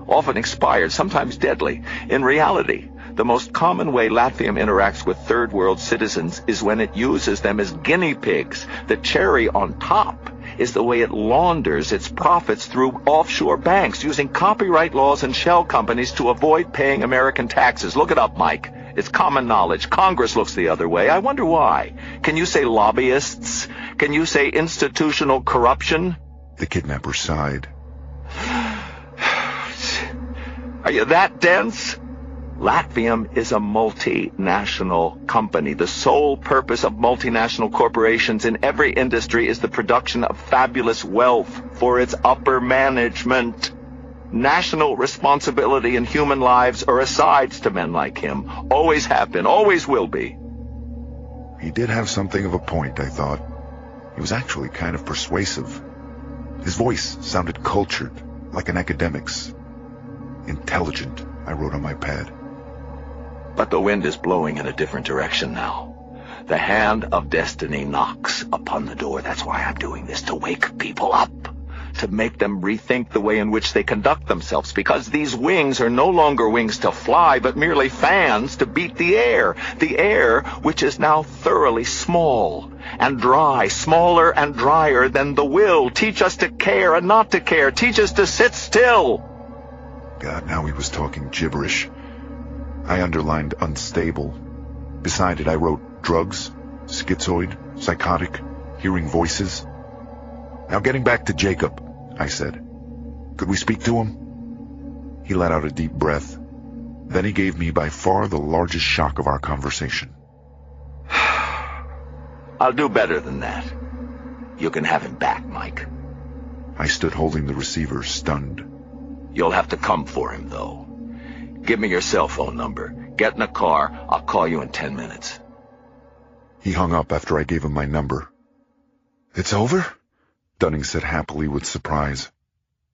Often expired, sometimes deadly. In reality, the most common way Latvium interacts with third world citizens is when it uses them as guinea pigs. The cherry on top is the way it launders its profits through offshore banks, using copyright laws and shell companies to avoid paying American taxes. Look it up, Mike. It's common knowledge. Congress looks the other way. I wonder why. Can you say lobbyists? Can you say institutional corruption? The kidnapper sighed. Are you that dense? Latvium is a multinational company. The sole purpose of multinational corporations in every industry is the production of fabulous wealth for its upper management. National responsibility and human lives are asides to men like him. Always have been, always will be. He did have something of a point, I thought. He was actually kind of persuasive. His voice sounded cultured, like an academic's. Intelligent, I wrote on my pad. But the wind is blowing in a different direction now. The hand of destiny knocks upon the door. That's why I'm doing this, to wake people up, to make them rethink the way in which they conduct themselves, because these wings are no longer wings to fly, but merely fans to beat the air which is now thoroughly small and dry, smaller and drier than the will. Teach us to care and not to care. Teach us to sit still. God, now he was talking gibberish. I underlined unstable. Beside it, I wrote drugs, schizoid, psychotic, hearing voices. "Now getting back to Jacob," I said. "Could we speak to him?" He let out a deep breath. Then he gave me by far the largest shock of our conversation. I'll do better than that. You can have him back, Mike. I stood holding the receiver, stunned. You'll have to come for him, though. Give me your cell phone number. Get in a car. I'll call you in 10 minutes. He hung up after I gave him my number. "It's over?" Dunning said happily with surprise.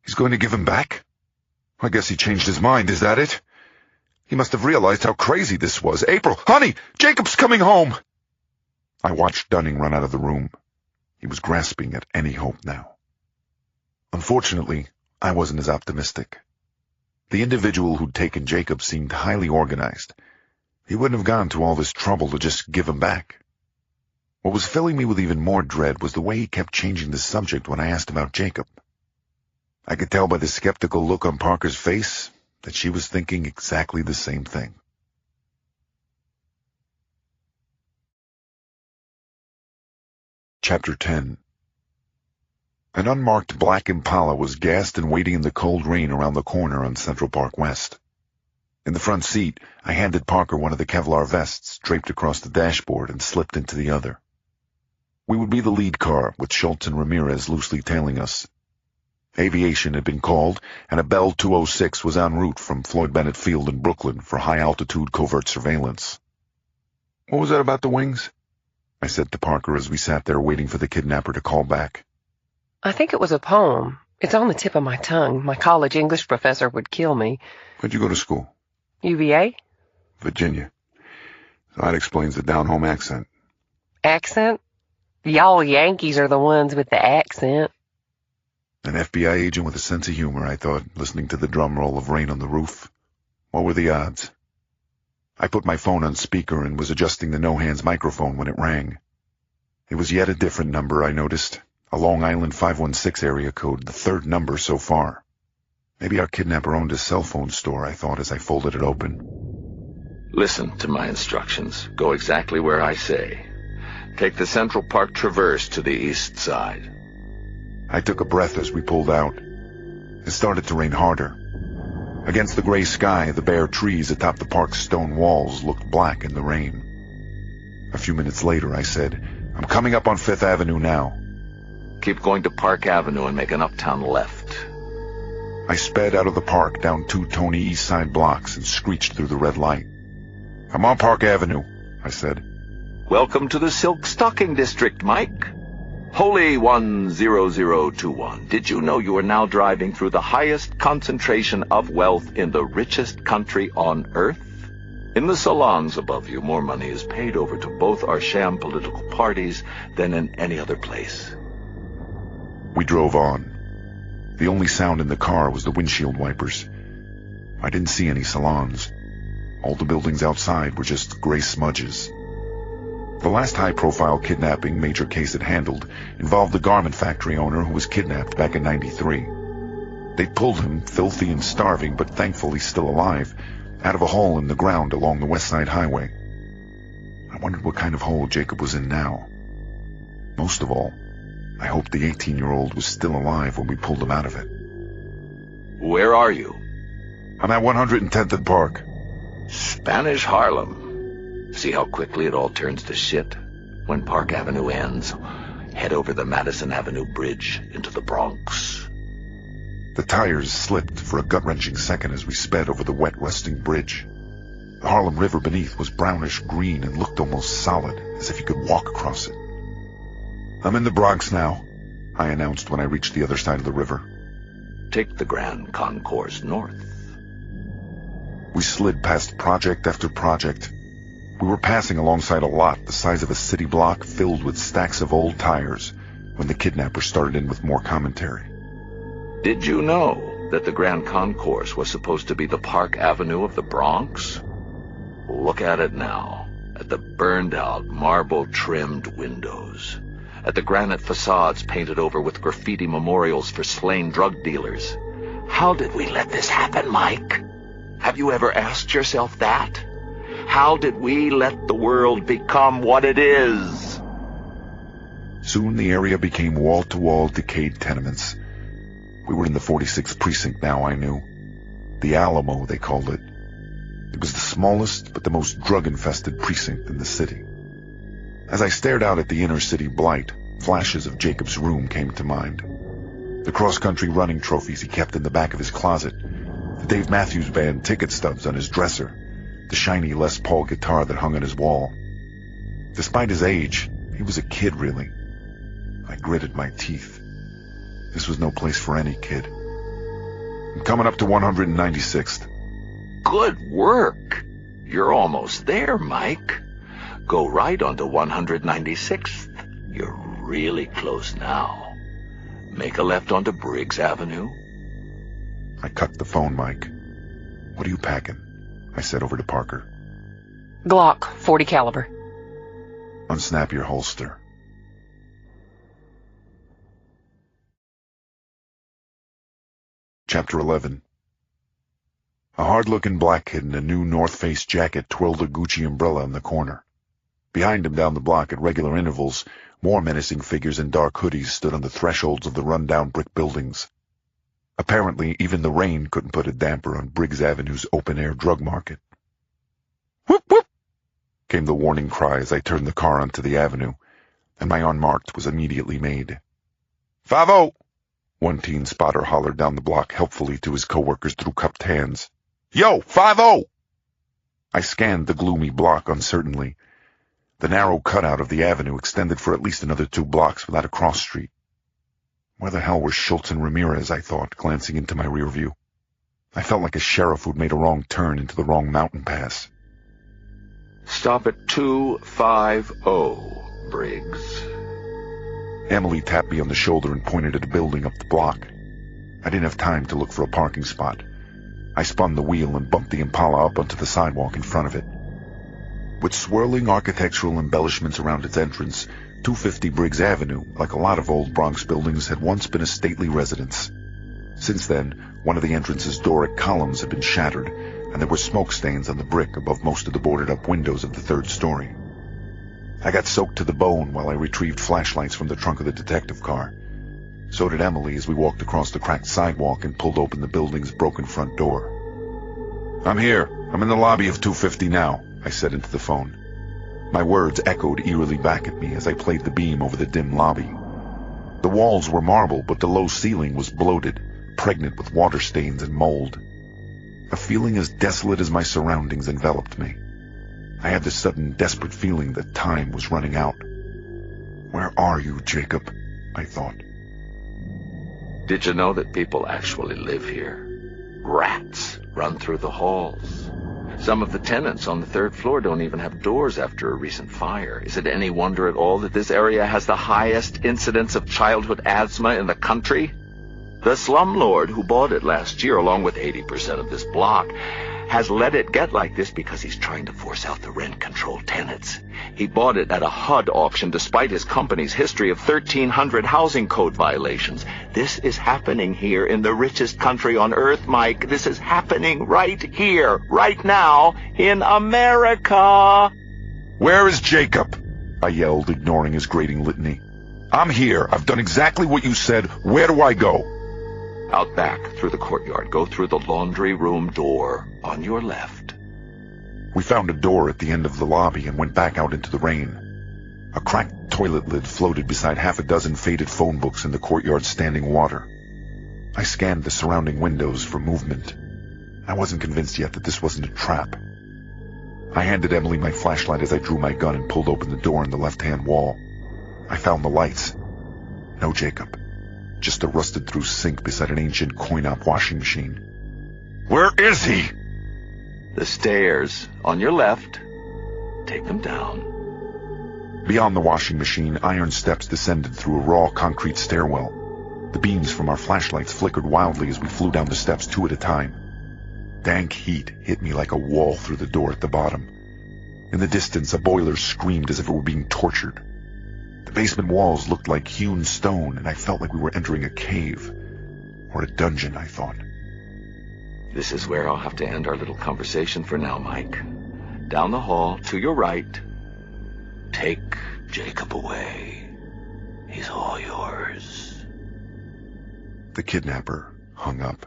"He's going to give him back? I guess he changed his mind, is that it? He must have realized how crazy this was. April, honey, Jacob's coming home!" I watched Dunning run out of the room. He was grasping at any hope now. Unfortunately, I wasn't as optimistic. The individual who'd taken Jacob seemed highly organized. He wouldn't have gone to all this trouble to just give him back. What was filling me with even more dread was the way he kept changing the subject when I asked about Jacob. I could tell by the skeptical look on Parker's face that she was thinking exactly the same thing. Chapter 10. An unmarked black Impala was gassed and waiting in the cold rain around the corner on Central Park West. In the front seat, I handed Parker one of the Kevlar vests draped across the dashboard and slipped into the other. We would be the lead car, with Schultz and Ramirez loosely tailing us. Aviation had been called, and a Bell 206 was en route from Floyd Bennett Field in Brooklyn for high-altitude covert surveillance. "What was that about the wings?" I said to Parker as we sat there waiting for the kidnapper to call back. I think it was a poem. It's on the tip of my tongue. My college English professor would kill me. Where'd you go to school? UVA? Virginia. So that explains the down-home accent. Accent? Y'all Yankees are the ones with the accent. An FBI agent with a sense of humor, I thought, listening to the drum roll of rain on the roof. What were the odds? I put my phone on speaker and was adjusting the no-hands microphone when it rang. It was yet a different number, I noticed. A Long Island 516 area code, the third number so far. Maybe our kidnapper owned a cell phone store, I thought as I folded it open. Listen to my instructions. Go exactly where I say. Take the Central Park Traverse to the east side. I took a breath as we pulled out. It started to rain harder. Against the gray sky, the bare trees atop the park's stone walls looked black in the rain. A few minutes later, I said, "I'm coming up on 5th Avenue now." Keep going to Park Avenue and make an uptown left. I sped out of the park down 2 Tony East Side blocks and screeched through the red light. "I'm on Park Avenue," I said. Welcome to the Silk Stocking District, Mike. Holy 10021. Did you know you are now driving through the highest concentration of wealth in the richest country on earth? In the salons above you, more money is paid over to both our sham political parties than in any other place. We drove on. The only sound in the car was the windshield wipers. I didn't see any salons. All the buildings outside were just gray smudges. The last high-profile kidnapping Major Case had handled involved a garment factory owner who was kidnapped back in '93. They pulled him, filthy and starving, but thankfully still alive, out of a hole in the ground along the West Side Highway. I wondered what kind of hole Jacob was in now. Most of all, I hoped the 18-year-old was still alive when we pulled him out of it. Where are you? I'm at 110th and Park. Spanish Harlem. See how quickly it all turns to shit? When Park Avenue ends, head over the Madison Avenue Bridge into the Bronx. The tires slipped for a gut-wrenching second as we sped over the wet, rusting bridge. The Harlem River beneath was brownish-green and looked almost solid, as if you could walk across it. "I'm in the Bronx now," I announced when I reached the other side of the river. Take the Grand Concourse north. We slid past project after project. We were passing alongside a lot the size of a city block filled with stacks of old tires when the kidnapper started in with more commentary. Did you know that the Grand Concourse was supposed to be the Park Avenue of the Bronx? Look at it now, at the burned-out, marble-trimmed windows, at the granite facades painted over with graffiti memorials for slain drug dealers. How did we let this happen, Mike? Have you ever asked yourself that? How did we let the world become what it is? Soon the area became wall-to-wall decayed tenements. We were in the 46th precinct now, I knew. The Alamo, they called it. It was the smallest but the most drug-infested precinct in the city. As I stared out at the inner-city blight, flashes of Jacob's room came to mind. The cross-country running trophies he kept in the back of his closet, the Dave Matthews Band ticket stubs on his dresser, the shiny Les Paul guitar that hung on his wall. Despite his age, he was a kid, really. I gritted my teeth. This was no place for any kid. I'm coming up to 196th. Good work. You're almost there, Mike. Go right onto 196th. You're really close now. Make a left onto Briggs Avenue. I cut the phone, Mike. "What are you packing?" I said over to Parker. Glock, .40 caliber. Unsnap your holster. Chapter 11. A hard-looking black kid in a new North Face jacket twirled a Gucci umbrella in the corner. Behind him down the block at regular intervals, more menacing figures in dark hoodies stood on the thresholds of the run-down brick buildings. Apparently, even the rain couldn't put a damper on Briggs Avenue's open-air drug market. Whoop, whoop! Came the warning cry as I turned the car onto the avenue, and my unmarked was immediately made. 5-0! One teen spotter hollered down the block helpfully to his coworkers through cupped hands. Yo, 5-0! I scanned the gloomy block uncertainly. The narrow cutout of the avenue extended for at least another 2 blocks without a cross street. Where the hell were Schultz and Ramirez, I thought, glancing into my rear view. I felt like a sheriff who'd made a wrong turn into the wrong mountain pass. Stop at 250, Briggs. Emily tapped me on the shoulder and pointed at a building up the block. I didn't have time to look for a parking spot. I spun the wheel and bumped the Impala up onto the sidewalk in front of it. With swirling architectural embellishments around its entrance, 250 Briggs Avenue, like a lot of old Bronx buildings, had once been a stately residence. Since then, one of the entrance's Doric columns had been shattered, and there were smoke stains on the brick above most of the boarded-up windows of the 3rd story. I got soaked to the bone while I retrieved flashlights from the trunk of the detective car. So did Emily as we walked across the cracked sidewalk and pulled open the building's broken front door. I'm here. I'm in the lobby of 250 now, I said into the phone. My words echoed eerily back at me as I played the beam over the dim lobby. The walls were marble, but the low ceiling was bloated, pregnant with water stains and mold. A feeling as desolate as my surroundings enveloped me. I had the sudden, desperate feeling that time was running out. Where are you, Jacob? I thought. Did you know that people actually live here? Rats run through the halls. Some of the tenants on the 3rd floor don't even have doors after a recent fire. Is it any wonder at all that this area has the highest incidence of childhood asthma in the country? The slumlord who bought it last year, along with 80% of this block, has let it get like this because he's trying to force out the rent-controlled tenants. He bought it at a HUD auction despite his company's history of 1,300 housing code violations. This is happening here in the richest country on earth, Mike. This is happening right here, right now, in America. Where is Jacob? I yelled, ignoring his grating litany. I'm here. I've done exactly what you said. Where do I go? Out back, through the courtyard. Go through the laundry room door on your left. We found a door at the end of the lobby and went back out into the rain. A cracked toilet lid floated beside half a dozen faded phone books in the courtyard's standing water. I scanned the surrounding windows for movement. I wasn't convinced yet that this wasn't a trap. I handed Emily my flashlight as I drew my gun and pulled open the door in the left-hand wall. I found the lights. No Jacob. Just a rusted-through sink beside an ancient coin-op washing machine. Where is he? The stairs on your left. Take them down. Beyond the washing machine, iron steps descended through a raw concrete stairwell. The beams from our flashlights flickered wildly as we flew down the steps 2 at a time. Dank heat hit me like a wall through the door at the bottom. In the distance, a boiler screamed as if it were being tortured. The basement walls looked like hewn stone, and I felt like we were entering a cave. Or a dungeon, I thought. This is where I'll have to end our little conversation for now, Mike. Down the hall, to your right. Take Jacob away. He's all yours. The kidnapper hung up.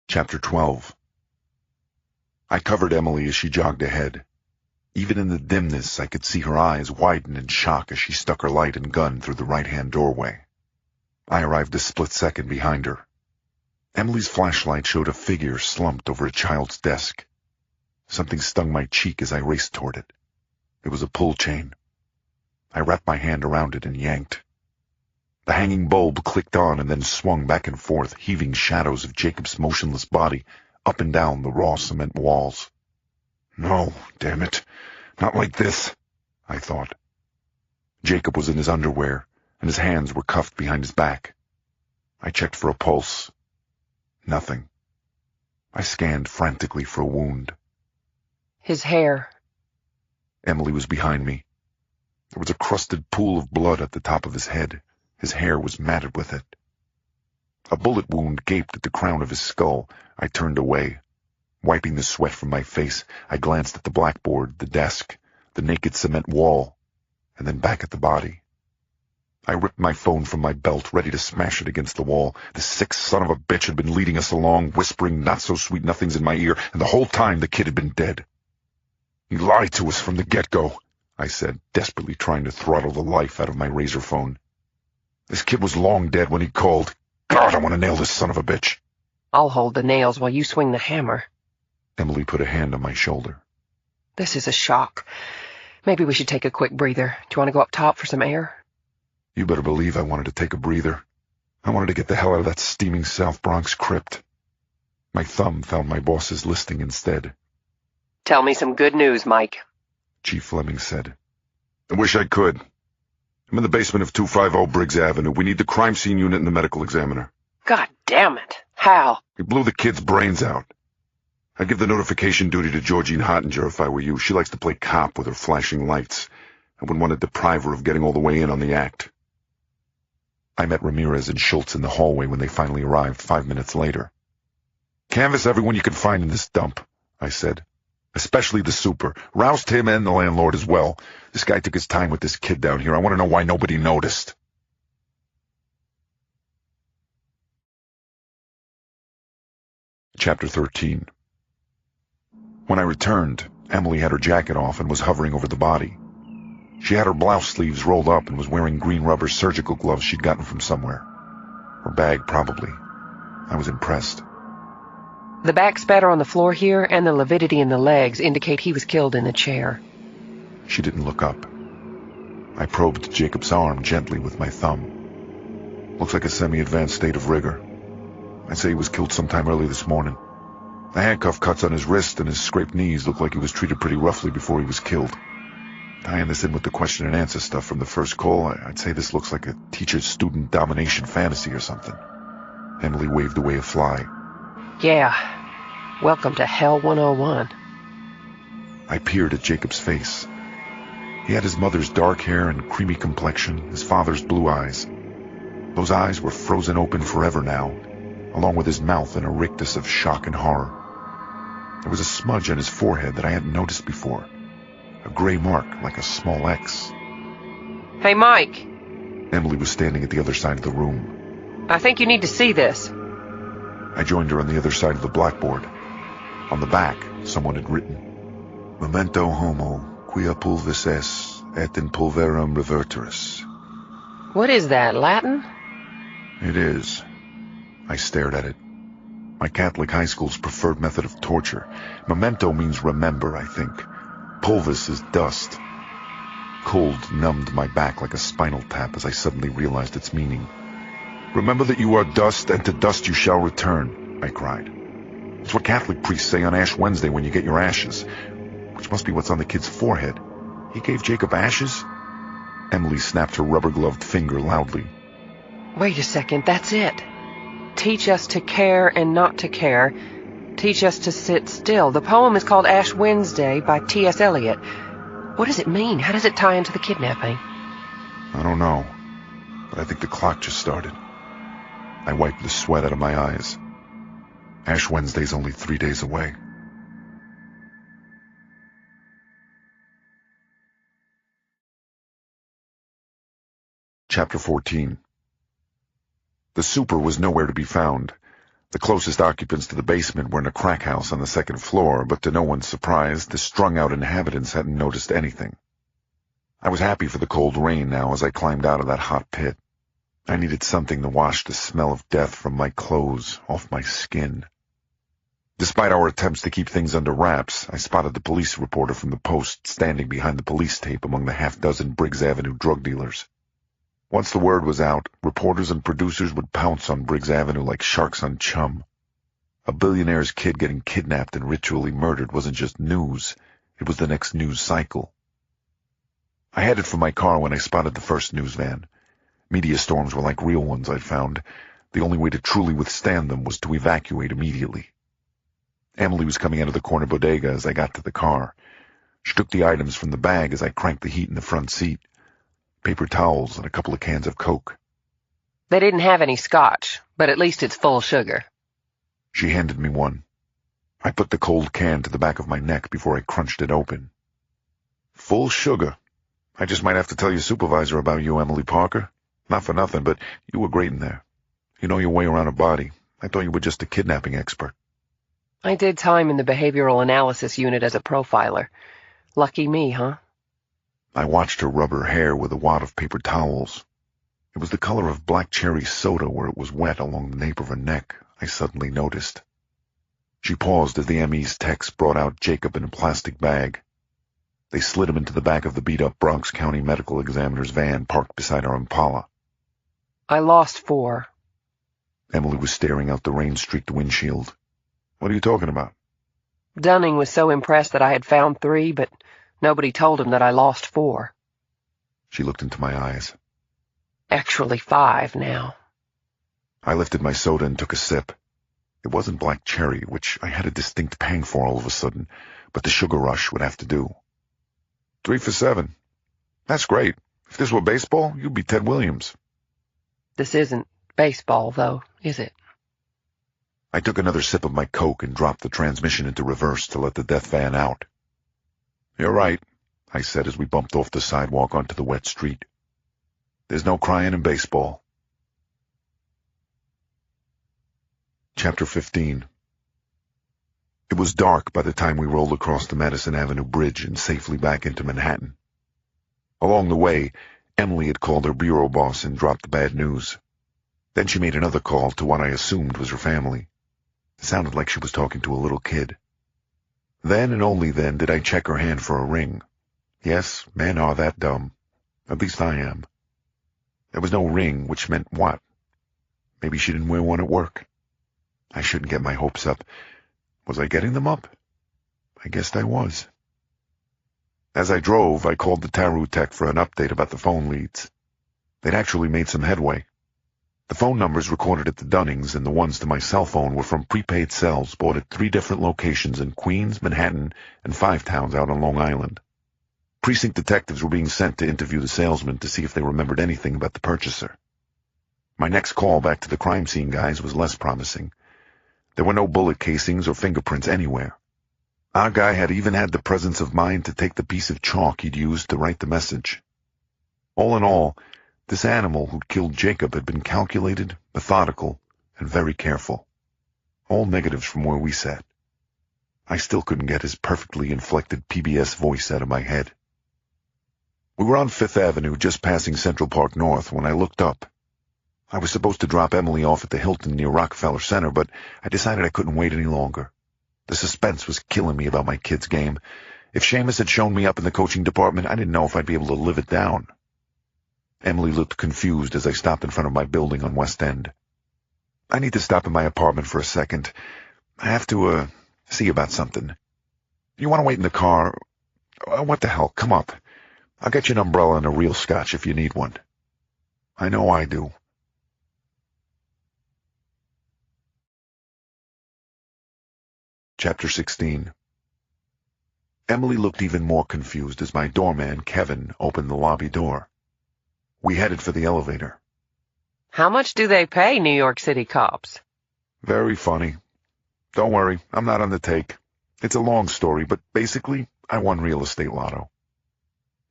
Chapter 12. I covered Emily as she jogged ahead. Even in the dimness, I could see her eyes widen in shock as she stuck her light and gun through the right-hand doorway. I arrived a split second behind her. Emily's flashlight showed a figure slumped over a child's desk. Something stung my cheek as I raced toward it. It was a pull chain. I wrapped my hand around it and yanked. The hanging bulb clicked on and then swung back and forth, heaving shadows of Jacob's motionless body up and down the raw cement walls. No, damn it. Not like this, I thought. Jacob was in his underwear, and his hands were cuffed behind his back. I checked for a pulse. Nothing. I scanned frantically for a wound. His hair. Emily was behind me. There was a crusted pool of blood at the top of his head. His hair was matted with it. A bullet wound gaped at the crown of his skull. I turned away. Wiping the sweat from my face, I glanced at the blackboard, the desk, the naked cement wall, and then back at the body. I ripped my phone from my belt, ready to smash it against the wall. The sick son of a bitch had been leading us along, whispering not-so-sweet nothings in my ear, and the whole time the kid had been dead. "He lied to us from the get-go," I said, desperately trying to throttle the life out of my razor phone. "This kid was long dead when he called. God, I want to nail this son of a bitch." I'll hold the nails while you swing the hammer. Emily put a hand on my shoulder. This is a shock. Maybe we should take a quick breather. Do you want to go up top for some air? You better believe I wanted to take a breather. I wanted to get the hell out of that steaming South Bronx crypt. My thumb found my boss's listing instead. Tell me some good news, Mike. Chief Fleming said. "I wish I could. I'm in the basement of 250 Briggs Avenue. We need the crime scene unit and the medical examiner." God damn it. How? He blew the kid's brains out. I'd give the notification duty to Georgine Hottinger if I were you. She likes to play cop with her flashing lights. I wouldn't want to deprive her of getting all the way in on the act. I met Ramirez and Schultz in the hallway when they finally arrived 5 minutes later. "Canvass everyone you can find in this dump," I said. "Especially the super. Roust him and the landlord as well. This guy took his time with this kid down here. I want to know why nobody noticed." Chapter 13. When I returned, Emily had her jacket off and was hovering over the body. She had her blouse sleeves rolled up and was wearing green rubber surgical gloves she'd gotten from somewhere. Her bag, probably. I was impressed. The back spatter on the floor here and the lividity in the legs indicate he was killed in a chair. She didn't look up. I probed Jacob's arm gently with my thumb. Looks like a semi-advanced state of rigor. I'd say he was killed sometime early this morning. The handcuff cuts on his wrist and his scraped knees look like he was treated pretty roughly before he was killed. Tying this in with the question and answer stuff from the first call, I'd say this looks like a teacher-student domination fantasy or something. Emily waved away a fly. Yeah. Welcome to Hell 101. I peered at Jacob's face. He had his mother's dark hair and creamy complexion, his father's blue eyes. Those eyes were frozen open forever now, along with his mouth in a rictus of shock and horror. There was a smudge on his forehead that I hadn't noticed before. A gray mark like a small X. Hey, Mike. Emily was standing at the other side of the room. I think you need to see this. I joined her on the other side of the blackboard. On the back, someone had written, "Memento homo, quia pulvis es, et in pulverum reverteris." What is that, Latin? It is. I stared at it. My Catholic high school's preferred method of torture. Memento means remember, I think. Pulvis is dust. Cold numbed my back like a spinal tap as I suddenly realized its meaning. "Remember that you are dust, and to dust you shall return," I cried. It's what Catholic priests say on Ash Wednesday when you get your ashes, which must be what's on the kid's forehead. He gave Jacob ashes? Emily snapped her rubber-gloved finger loudly. Wait a second, that's it. Teach us to care and not to care. Teach us to sit still. The poem is called Ash Wednesday by T.S. Eliot. What does it mean? How does it tie into the kidnapping? I don't know, but I think the clock just started. I wiped the sweat out of my eyes. Ash Wednesday's only 3 days away. Chapter 14. The super was nowhere to be found. The closest occupants to the basement were in a crack house on the second floor, but to no one's surprise, the strung-out inhabitants hadn't noticed anything. I was happy for the cold rain now as I climbed out of that hot pit. I needed something to wash the smell of death from my clothes, off my skin. Despite our attempts to keep things under wraps, I spotted the police reporter from the Post standing behind the police tape among the half-dozen Briggs Avenue drug dealers. Once the word was out, reporters and producers would pounce on Briggs Avenue like sharks on chum. A billionaire's kid getting kidnapped and ritually murdered wasn't just news, it was the next news cycle. I headed for my car when I spotted the first news van. Media storms were like real ones, I'd found. The only way to truly withstand them was to evacuate immediately. Emily was coming out of the corner bodega as I got to the car. She took the items from the bag as I cranked the heat in the front seat. Paper towels and a couple of cans of Coke. They didn't have any scotch, but at least it's full sugar. She handed me one. I put the cold can to the back of my neck before I crunched it open. Full sugar. I just might have to tell your supervisor about you, Emily Parker. Not for nothing, but you were great in there. You know your way around a body. I thought you were just a kidnapping expert. I did time in the behavioral analysis unit as a profiler. Lucky me, huh? I watched her rub her hair with a wad of paper towels. It was the color of black cherry soda where it was wet along the nape of her neck, I suddenly noticed. She paused as the ME's techs brought out Jacob in a plastic bag. They slid him into the back of the beat-up Bronx County Medical Examiner's van parked beside our Impala. I lost 4. Emily was staring out the rain-streaked windshield. What are you talking about? Dunning was so impressed that I had found 3, but nobody told him that I lost 4. She looked into my eyes. Actually 5 now. I lifted my soda and took a sip. It wasn't black cherry, which I had a distinct pang for all of a sudden, but the sugar rush would have to do. 3 for 7. That's great. If this were baseball, you'd be Ted Williams. This isn't baseball, though, is it? I took another sip of my Coke and dropped the transmission into reverse to let the death van out. You're right, I said as we bumped off the sidewalk onto the wet street. There's no crying in baseball. Chapter 15. It was dark by the time we rolled across the Madison Avenue Bridge and safely back into Manhattan. Along the way, Emily had called her bureau boss and dropped the bad news. Then she made another call to what I assumed was her family. It sounded like she was talking to a little kid. Then and only then did I check her hand for a ring. Yes, men are that dumb. At least I am. There was no ring, which meant what? Maybe she didn't wear one at work. I shouldn't get my hopes up. Was I getting them up? I guessed I was. As I drove, I called the Taru tech for an update about the phone leads. They'd actually made some headway. The phone numbers recorded at the Dunnings and the ones to my cell phone were from prepaid cells bought at 3 different locations in Queens, Manhattan, and 5 towns out on Long Island. Precinct detectives were being sent to interview the salesmen to see if they remembered anything about the purchaser. My next call back to the crime scene guys was less promising. There were no bullet casings or fingerprints anywhere. Our guy had even had the presence of mind to take the piece of chalk he'd used to write the message. All in all, this animal who'd killed Jacob had been calculated, methodical, and very careful. All negatives from where we sat. I still couldn't get his perfectly inflected PBS voice out of my head. We were on 5th Avenue, just passing Central Park North, when I looked up. I was supposed to drop Emily off at the Hilton near Rockefeller Center, but I decided I couldn't wait any longer. The suspense was killing me about my kid's game. If Seamus had shown me up in the coaching department, I didn't know if I'd be able to live it down. Emily looked confused as I stopped in front of my building on West End. I need to stop in my apartment for a second. I have to, see about something. You want to wait in the car? What the hell, come up. I'll get you an umbrella and a real scotch if you need one. I know I do. Chapter 16. Emily looked even more confused as my doorman, Kevin, opened the lobby door. We headed for the elevator. How much do they pay New York City cops? Very funny. Don't worry, I'm not on the take. It's a long story, but basically, I won real estate lotto.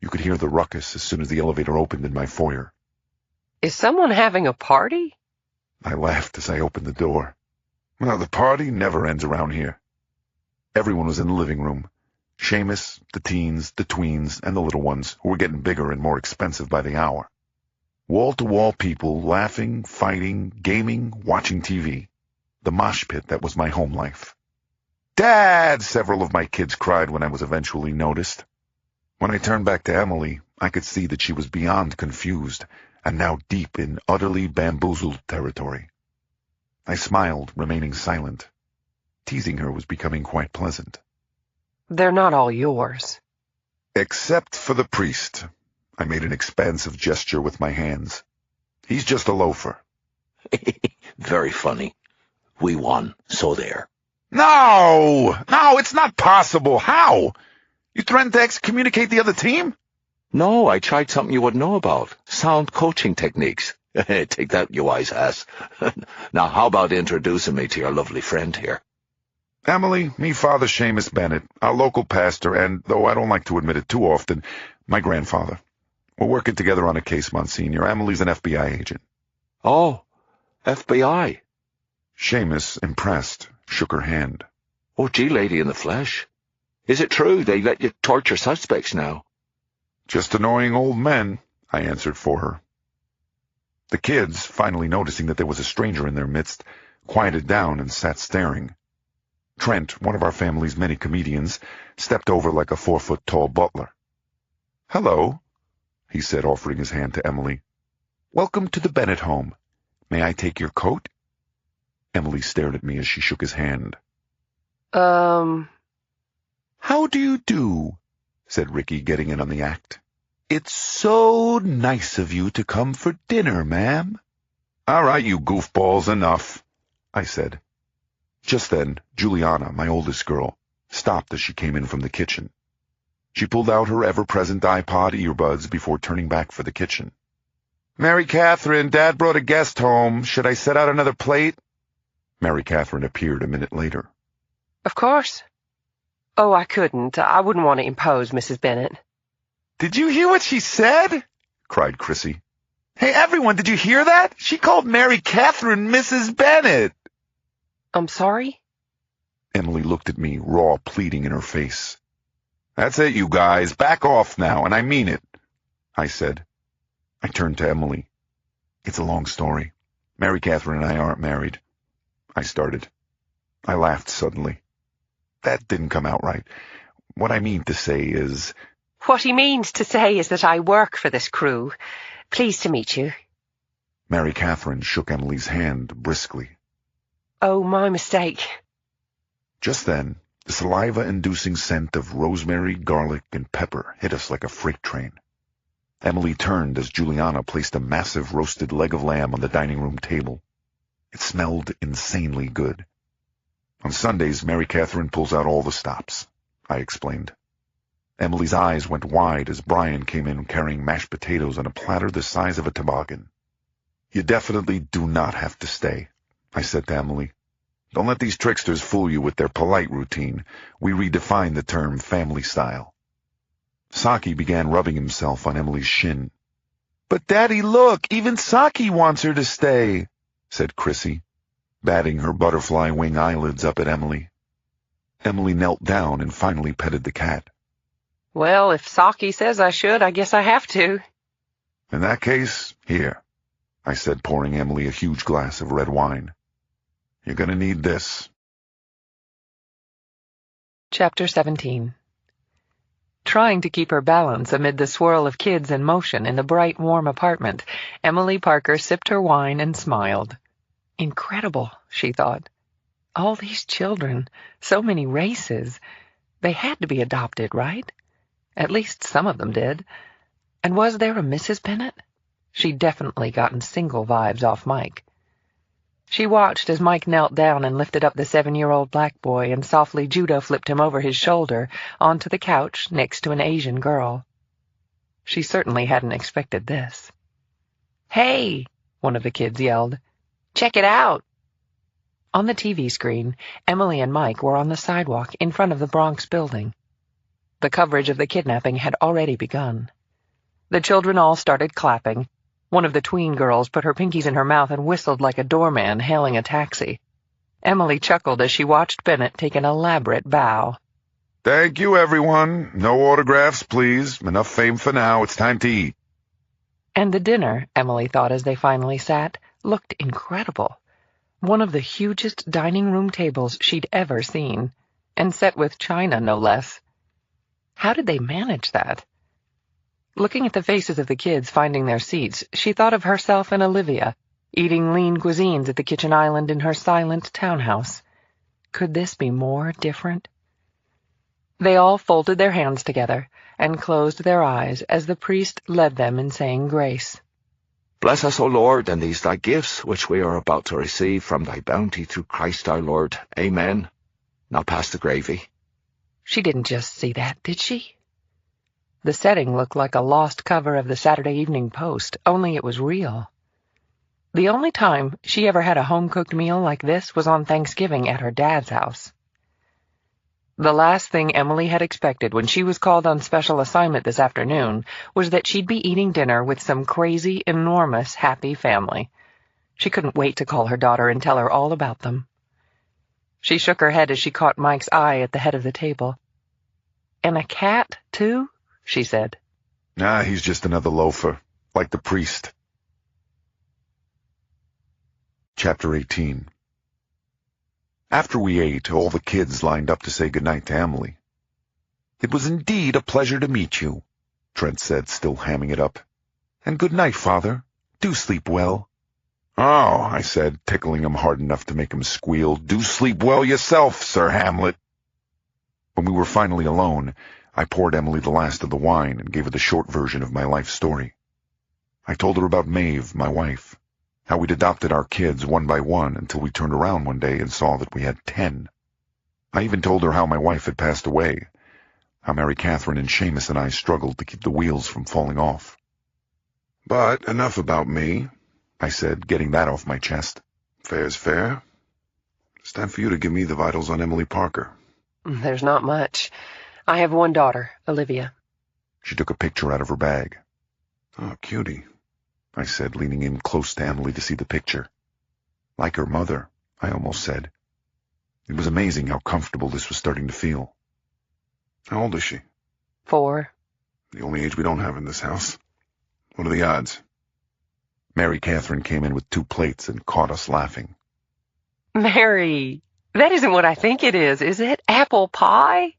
You could hear the ruckus as soon as the elevator opened in my foyer. Is someone having a party? I laughed as I opened the door. Well, the party never ends around here. Everyone was in the living room. Seamus, the teens, the tweens, and the little ones, who were getting bigger and more expensive by the hour. Wall-to-wall people laughing, fighting, gaming, watching TV. The mosh pit that was my home life. "Dad!" several of my kids cried when I was eventually noticed. When I turned back to Emily, I could see that she was beyond confused, and now deep in utterly bamboozled territory. I smiled, remaining silent. Teasing her was becoming quite pleasant. They're not all yours. Except for the priest. I made an expansive gesture with my hands. He's just a loafer. Very funny. We won, so there. No, it's not possible. How? You threatened to excommunicate the other team? No, I tried something you wouldn't know about. Sound coaching techniques. Take that, you wise ass. Now, how about introducing me to your lovely friend here? Emily, me Father Seamus Bennett, our local pastor, and, though I don't like to admit it too often, my grandfather. We're working together on a case, Monsignor. Emily's an FBI agent. Oh, FBI. Seamus, impressed, shook her hand. Oh, gee, lady in the flesh. Is it true they let you torture suspects now? Just annoying old men, I answered for her. The kids, finally noticing that there was a stranger in their midst, quieted down and sat staring. Trent, one of our family's many comedians, stepped over like a 4-foot-tall butler. "Hello," he said, offering his hand to Emily. "Welcome to the Bennett home. May I take your coat?" Emily stared at me as she shook his hand. How do you do?" said Ricky, getting in on the act. "It's so nice of you to come for dinner, ma'am." "All right, you goofballs, enough," I said. Just then, Juliana, my oldest girl, stopped as she came in from the kitchen. She pulled out her ever-present iPod earbuds before turning back for the kitchen. "Mary Catherine, Dad brought a guest home. Should I set out another plate?" Mary Catherine appeared a minute later. Of course. Oh, I couldn't. I wouldn't want to impose, Mrs. Bennett. "Did you hear what she said?" cried Chrissy. "Hey, everyone, did you hear that? She called Mary Catherine Mrs. Bennett." I'm sorry? Emily looked at me, raw pleading in her face. "That's it, you guys. Back off now, and I mean it," I said. I turned to Emily. "It's a long story. Mary Catherine and I aren't married." I started. I laughed suddenly. That didn't come out right. What I mean to say is... What he means to say is that I work for this crew. Pleased to meet you. Mary Catherine shook Emily's hand briskly. Oh, my mistake. Just then, the saliva-inducing scent of rosemary, garlic, and pepper hit us like a freight train. Emily turned as Juliana placed a massive roasted leg of lamb on the dining room table. It smelled insanely good. "On Sundays, Mary Catherine pulls out all the stops," I explained. Emily's eyes went wide as Brian came in carrying mashed potatoes on a platter the size of a toboggan. "You definitely do not have to stay," I said to Emily. "Don't let these tricksters fool you with their polite routine. We redefine the term family style." Saki began rubbing himself on Emily's shin. "But Daddy, look, even Saki wants her to stay," said Chrissy, batting her butterfly wing eyelids up at Emily. Emily knelt down and finally petted the cat. Well, if Saki says I should, I guess I have to. "In that case, here," I said, pouring Emily a huge glass of red wine. "You're going to need this." Chapter 17. Trying to keep her balance amid the swirl of kids in motion in the bright, warm apartment, Emily Parker sipped her wine and smiled. Incredible, she thought. All these children, so many races. They had to be adopted, right? At least some of them did. And was there a Mrs. Bennett? She'd definitely gotten single vibes off Mike. She watched as Mike knelt down and lifted up the 7-year-old black boy and softly judo flipped him over his shoulder onto the couch next to an Asian girl. She certainly hadn't expected this. "Hey!" one of the kids yelled. "Check it out!" On the TV screen, Emily and Mike were on the sidewalk in front of the Bronx building. The coverage of the kidnapping had already begun. The children all started clapping. One of the tween girls put her pinkies in her mouth and whistled like a doorman hailing a taxi. Emily chuckled as she watched Bennett take an elaborate bow. "Thank you, everyone. No autographs, please. Enough fame for now. It's time to eat." And the dinner, Emily thought as they finally sat, looked incredible. One of the hugest dining room tables she'd ever seen, and set with china, no less. How did they manage that? Looking at the faces of the kids finding their seats, she thought of herself and Olivia, eating lean cuisines at the kitchen island in her silent townhouse. Could this be more different? They all folded their hands together and closed their eyes as the priest led them in saying grace. Bless us, O Lord, and these thy gifts, which we are about to receive from thy bounty through Christ our Lord. Amen. Now pass the gravy. She didn't just see that, did she? The setting looked like a lost cover of the Saturday Evening Post, only it was real. The only time she ever had a home-cooked meal like this was on Thanksgiving at her dad's house. The last thing Emily had expected when she was called on special assignment this afternoon was that she'd be eating dinner with some crazy, enormous, happy family. She couldn't wait to call her daughter and tell her all about them. She shook her head as she caught Mike's eye at the head of the table. "And a cat, too?" she said. "Ah, he's just another loafer, like the priest." Chapter 18. After we ate, all the kids lined up to say goodnight to Emily. "It was indeed a pleasure to meet you," Trent said, still hamming it up. "And good night, Father. Do sleep well." "Oh," I said, tickling him hard enough to make him squeal, "do sleep well yourself, Sir Hamlet." When we were finally alone, I poured Emily the last of the wine and gave her the short version of my life story. I told her about Maeve, my wife, how we'd adopted our kids one by one until we turned around one day and saw that we had 10. I even told her how my wife had passed away, how Mary Catherine and Seamus and I struggled to keep the wheels from falling off. "But enough about me," I said, getting that off my chest. "Fair's fair. It's time for you to give me the vitals on Emily Parker." There's not much. I have one daughter, Olivia. She took a picture out of her bag. "Oh, cutie," I said, leaning in close to Emily to see the picture. "Like her mother," I almost said. It was amazing how comfortable this was starting to feel. "How old is she?" 4. "The only age we don't have in this house. What are the odds?" Mary Catherine came in with 2 plates and caught us laughing. Mary, that isn't what I think it is it? Apple pie?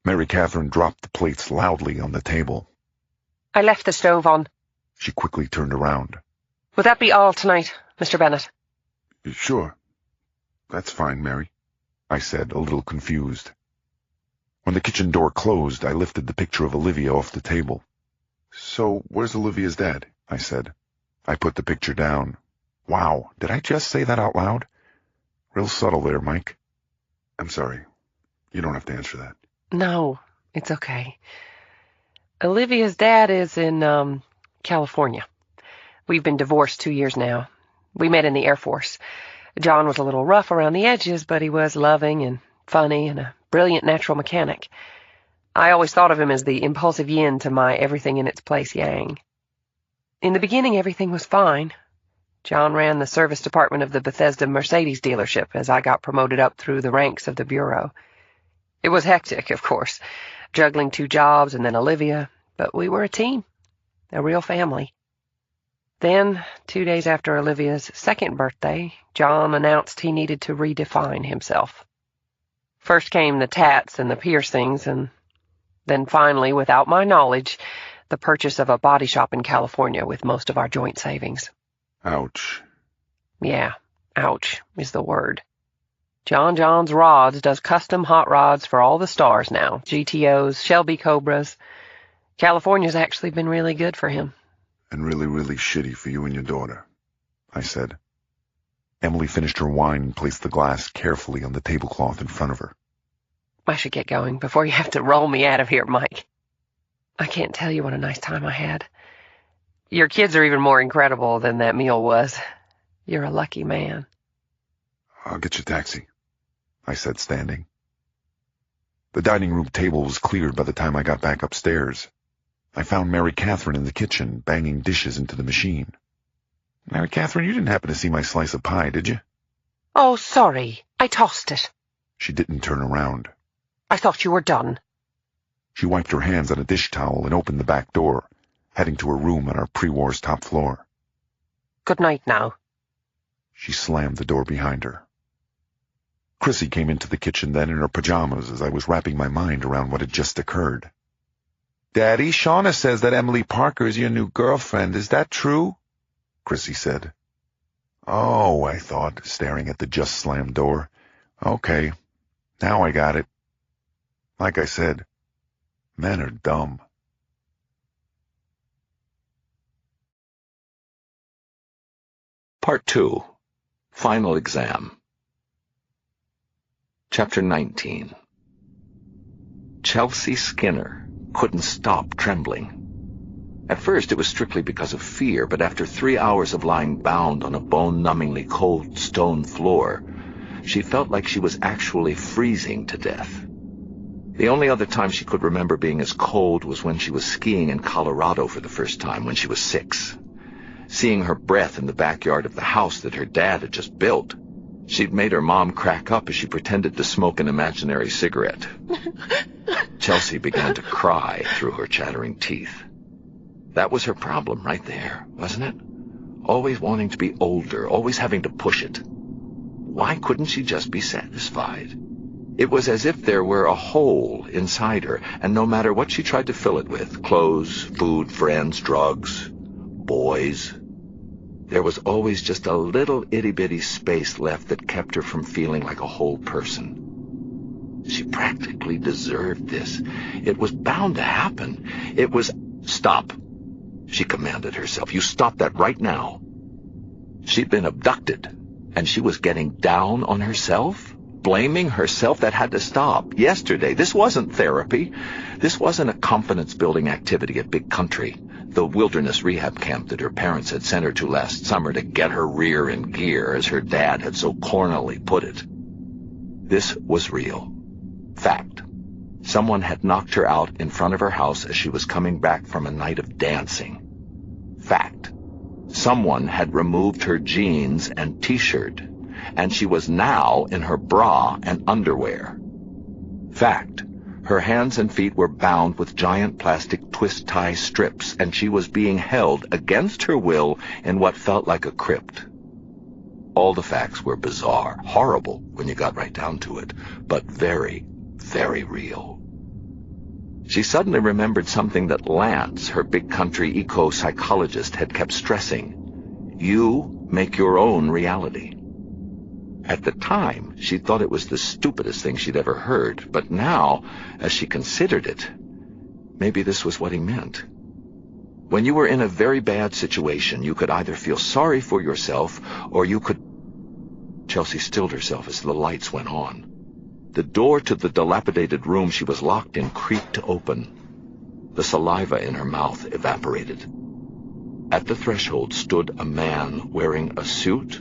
Mary Catherine dropped the plates loudly on the table. I left the stove on. She quickly turned around. Would that be all tonight, Mr. Bennet? "Sure. That's fine, Mary," I said, a little confused. When the kitchen door closed, I lifted the picture of Olivia off the table. "So, where's Olivia's dad?" I said. I put the picture down. Wow, did I just say that out loud? Real subtle there, Mike. I'm sorry. You don't have to answer that. No, it's okay. Olivia's dad is in, California. We've been divorced 2 years now. We met in the Air Force. John was a little rough around the edges, but he was loving and funny and a brilliant natural mechanic. I always thought of him as the impulsive yin to my everything in its place yang. In the beginning, everything was fine. John ran the service department of the Bethesda Mercedes dealership as I got promoted up through the ranks of the bureau. It was hectic, of course, juggling 2 jobs and then Olivia, but we were a team, a real family. Then, 2 days after Olivia's 2nd birthday, John announced he needed to redefine himself. First came the tats and the piercings, and then finally, without my knowledge, the purchase of a body shop in California with most of our joint savings. Ouch. Yeah, ouch is the word. John's Rods does custom hot rods for all the stars now, GTOs, Shelby Cobras. California's actually been really good for him. And really, really shitty for you and your daughter, I said. Emily finished her wine and placed the glass carefully on the tablecloth in front of her. I should get going before you have to roll me out of here, Mike. I can't tell you what a nice time I had. Your kids are even more incredible than that meal was. You're a lucky man. I'll get you a taxi, I said, standing. The dining room table was cleared by the time I got back upstairs. I found Mary Catherine in the kitchen, banging dishes into the machine. Mary Catherine, you didn't happen to see my slice of pie, did you? Oh, sorry. I tossed it. She didn't turn around. I thought you were done. She wiped her hands on a dish towel and opened the back door, heading to her room on our pre-war's top floor. Good night now. She slammed the door behind her. Chrissy came into the kitchen then in her pajamas as I was wrapping my mind around what had just occurred. Daddy, Shauna says that Emily Parker is your new girlfriend. Is that true? Chrissy said. Oh, I thought, staring at the just-slammed door. Okay, now I got it. Like I said, men are dumb. Part 2. Final Exam. Chapter 19. Chelsea Skinner couldn't stop trembling. At first it was strictly because of fear, but after 3 hours of lying bound on a bone-numbingly cold stone floor, she felt like she was actually freezing to death. The only other time she could remember being as cold was when she was skiing in Colorado for the first time when she was 6. Seeing her breath in the backyard of the house that her dad had just built, she'd made her mom crack up as she pretended to smoke an imaginary cigarette. Chelsea began to cry through her chattering teeth. That was her problem right there, wasn't it? Always wanting to be older, always having to push it. Why couldn't she just be satisfied? It was as if there were a hole inside her, and no matter what she tried to fill it with, clothes, food, friends, drugs, boys, there was always just a little itty-bitty space left that kept her from feeling like a whole person. She practically deserved this. It was bound to happen. It was... Stop, she commanded herself. You stop that right now. She'd been abducted, and she was getting down on herself, blaming herself. That had to stop. Yesterday, this wasn't therapy. This wasn't a confidence-building activity at Big Country, the wilderness rehab camp that her parents had sent her to last summer to get her rear in gear, as her dad had so cornily put it. This was real. Fact. Someone had knocked her out in front of her house as she was coming back from a night of dancing. Fact. Someone had removed her jeans and t-shirt, and she was now in her bra and underwear. Fact. Her hands and feet were bound with giant plastic twist-tie strips, and she was being held against her will in what felt like a crypt. All the facts were bizarre, horrible when you got right down to it, but very, very real. She suddenly remembered something that Lance, her Big Country eco-psychologist, had kept stressing. You make your own reality. At the time, she thought it was the stupidest thing she'd ever heard, but now, as she considered it, maybe this was what he meant. When you were in a very bad situation, you could either feel sorry for yourself, or you could... Chelsea stilled herself as the lights went on. The door to the dilapidated room she was locked in creaked open. The saliva in her mouth evaporated. At the threshold stood a man wearing a suit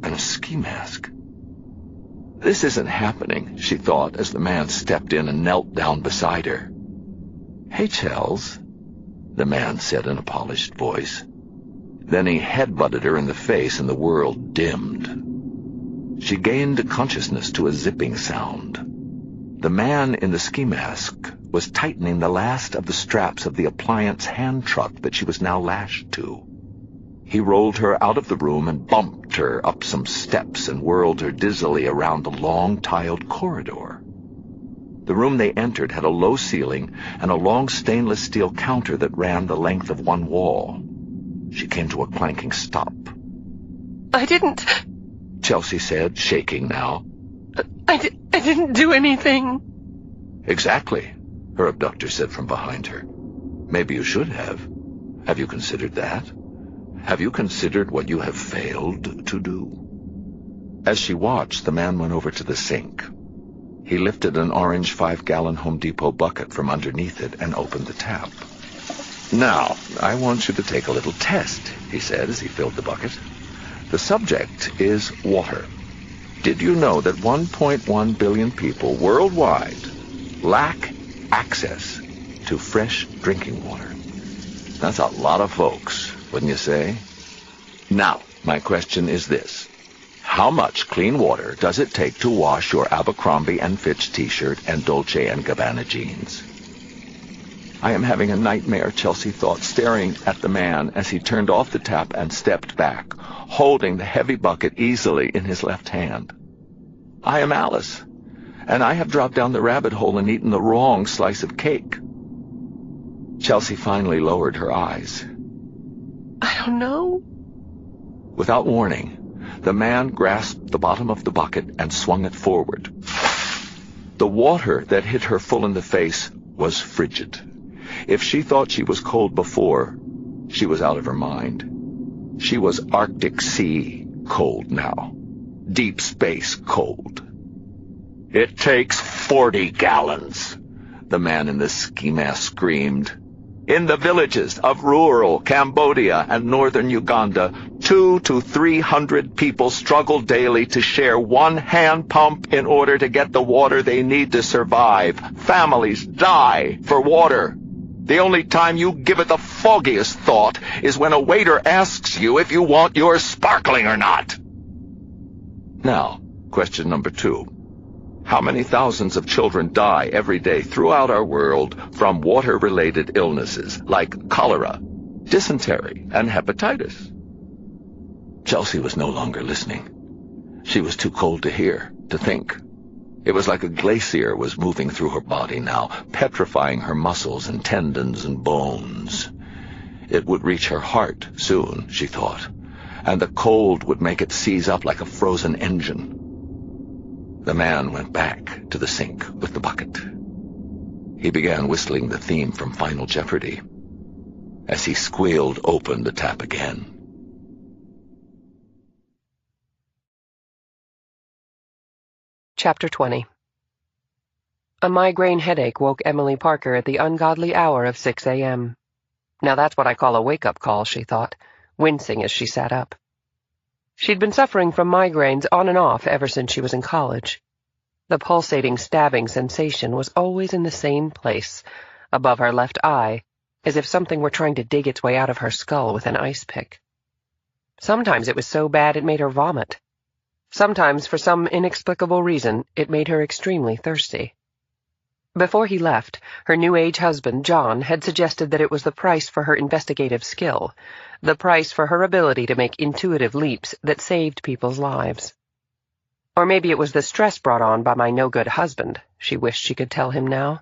and a ski mask. This isn't happening, she thought, as the man stepped in and knelt down beside her. Hey, Chels, the man said in a polished voice. Then he headbutted her in the face and the world dimmed. She gained consciousness to a zipping sound. The man in the ski mask was tightening the last of the straps of the appliance hand truck that she was now lashed to. He rolled her out of the room and bumped her up some steps and whirled her dizzily around a long tiled corridor. The room they entered had a low ceiling and a long stainless steel counter that ran the length of one wall. She came to a clanking stop. I didn't... Chelsea said, shaking now. I didn't do anything. Exactly, her abductor said from behind her. Maybe you should have. Have you considered that? Have you considered what you have failed to do? As she watched, the man went over to the sink. He lifted an orange 5-gallon Home Depot bucket from underneath it and opened the tap. Now, I want you to take a little test, he said as he filled the bucket. The subject is water. Did you know that 1.1 billion people worldwide lack access to fresh drinking water? That's a lot of folks, wouldn't you say? Now, my question is this. How much clean water does it take to wash your Abercrombie & Fitch t-shirt and Dolce & Gabbana jeans? I am having a nightmare, Chelsea thought, staring at the man as he turned off the tap and stepped back, holding the heavy bucket easily in his left hand. I am Alice, and I have dropped down the rabbit hole and eaten the wrong slice of cake. Chelsea finally lowered her eyes. I don't know. Without warning, the man grasped the bottom of the bucket and swung it forward. The water that hit her full in the face was frigid. If she thought she was cold before, she was out of her mind. She was Arctic Sea cold now. Deep space cold. "It takes 40 gallons," the man in the ski mask screamed. "In the villages of rural Cambodia and northern Uganda, 200 to 300 people struggle daily to share one hand pump in order to get the water they need to survive. Families die for water. The only time you give it the foggiest thought is when a waiter asks you if you want yours sparkling or not." Now, question number 2. How many thousands of children die every day throughout our world from water-related illnesses like cholera, dysentery, and hepatitis? Chelsea was no longer listening. She was too cold to hear, to think. It was like a glacier was moving through her body now, petrifying her muscles and tendons and bones. It would reach her heart soon, she thought, and the cold would make it seize up like a frozen engine. The man went back to the sink with the bucket. He began whistling the theme from Final Jeopardy as he squealed open the tap again. Chapter 20. A migraine headache woke Emily Parker at the ungodly hour of 6 a.m. Now that's what I call a wake-up call, she thought, wincing as she sat up. She'd been suffering from migraines on and off ever since she was in college. The pulsating, stabbing sensation was always in the same place, above her left eye, as if something were trying to dig its way out of her skull with an ice pick. Sometimes it was so bad it made her vomit. Sometimes, for some inexplicable reason, it made her extremely thirsty. Before he left, her new-age husband, John, had suggested that it was the price for her investigative skill, the price for her ability to make intuitive leaps that saved people's lives. Or maybe it was the stress brought on by my no-good husband, she wished she could tell him now.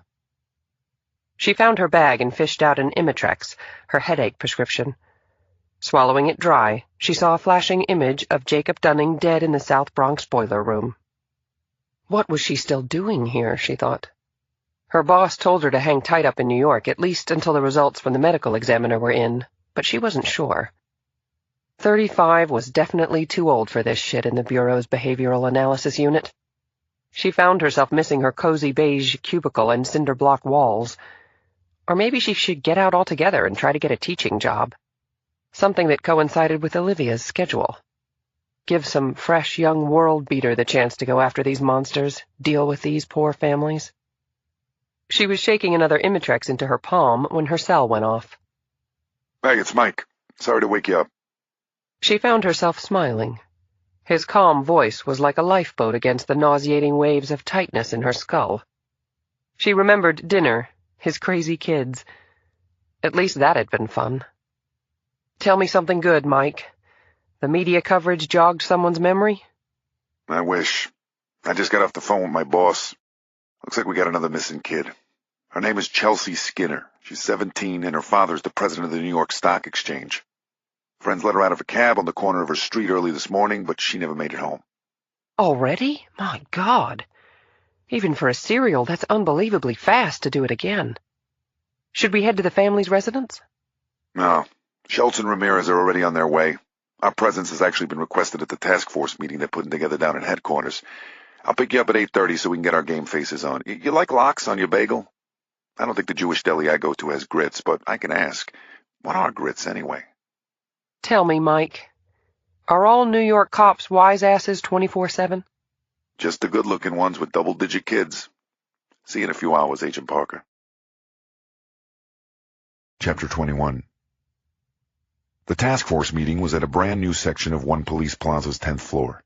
She found her bag and fished out an Imitrex, her headache prescription. Swallowing it dry, she saw a flashing image of Jacob Dunning dead in the South Bronx boiler room. What was she still doing here, she thought. Her boss told her to hang tight up in New York, at least until the results from the medical examiner were in, but she wasn't sure. 35 was definitely too old for this shit in the Bureau's behavioral analysis unit. She found herself missing her cozy beige cubicle and cinder block walls. Or maybe she should get out altogether and try to get a teaching job. Something that coincided with Olivia's schedule. Give some fresh young world beater the chance to go after these monsters, deal with these poor families. She was shaking another Imitrex into her palm when her cell went off. "Hey, it's Mike. Sorry to wake you up." She found herself smiling. His calm voice was like a lifeboat against the nauseating waves of tightness in her skull. She remembered dinner, his crazy kids. At least that had been fun. "Tell me something good, Mike. The media coverage jogged someone's memory?" "I wish. I just got off the phone with my boss. Looks like we got another missing kid. Her name is Chelsea Skinner. She's 17, and her father's the president of the New York Stock Exchange. Friends let her out of a cab on the corner of her street early this morning, but she never made it home." Already? My God. Even for a serial, that's unbelievably fast to do it again. Should we head to the family's residence? "No. Schultz and Ramirez are already on their way. Our presence has actually been requested at the task force meeting they're putting together down at headquarters. I'll pick you up at 8:30 so we can get our game faces on. You like lox on your bagel? I don't think the Jewish deli I go to has grits, but I can ask. What are grits, anyway?" Tell me, Mike, are all New York cops wise-asses 24/7? "Just the good-looking ones with double-digit kids. See you in a few hours, Agent Parker." Chapter 21. The task force meeting was at a brand-new section of One Police Plaza's 10th floor.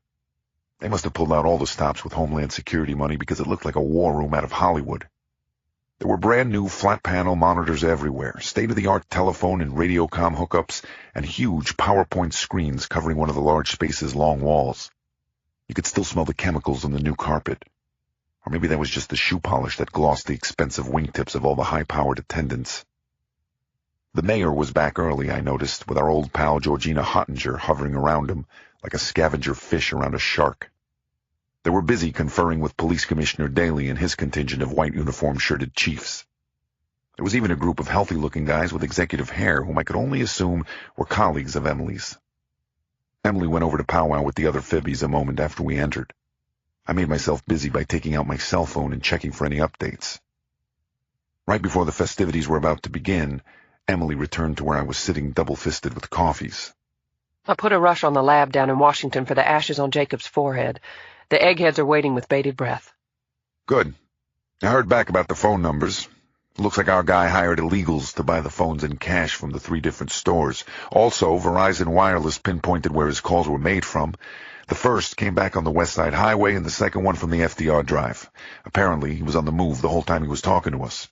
They must have pulled out all the stops with Homeland Security money because it looked like a war room out of Hollywood. There were brand-new flat-panel monitors everywhere, state-of-the-art telephone and radiocom hookups, and huge PowerPoint screens covering one of the large space's long walls. You could still smell the chemicals on the new carpet. Or maybe that was just the shoe polish that glossed the expensive wingtips of all the high-powered attendants. The mayor was back early, I noticed, with our old pal Georgina Hottinger hovering around him like a scavenger fish around a shark. They were busy conferring with Police Commissioner Daly and his contingent of white uniform-shirted chiefs. There was even a group of healthy-looking guys with executive hair whom I could only assume were colleagues of Emily's. Emily went over to powwow with the other Fibbies a moment after we entered. I made myself busy by taking out my cell phone and checking for any updates. Right before the festivities were about to begin, Emily returned to where I was sitting double-fisted with coffees. I put a rush on the lab down in Washington for the ashes on Jacob's forehead. The eggheads are waiting with bated breath. Good. I heard back about the phone numbers. Looks like our guy hired illegals to buy the phones in cash from the 3 different stores. Also, Verizon Wireless pinpointed where his calls were made from. The first came back on the West Side Highway and the second one from the FDR Drive. Apparently, he was on the move the whole time he was talking to us.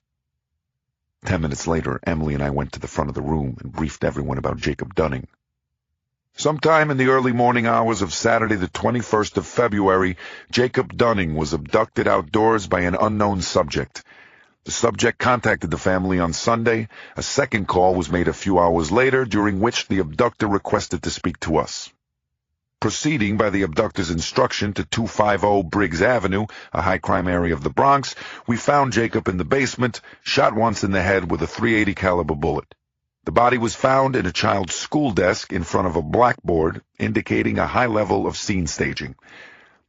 10 minutes later, Emily and I went to the front of the room and briefed everyone about Jacob Dunning. Sometime in the early morning hours of Saturday the 21st of February, Jacob Dunning was abducted outdoors by an unknown subject. The subject contacted the family on Sunday. A second call was made a few hours later, during which the abductor requested to speak to us. Proceeding by the abductor's instruction to 250 Briggs Avenue, a high-crime area of the Bronx, we found Jacob in the basement, shot once in the head with a .380 caliber bullet. The body was found in a child's school desk in front of a blackboard, indicating a high level of scene staging.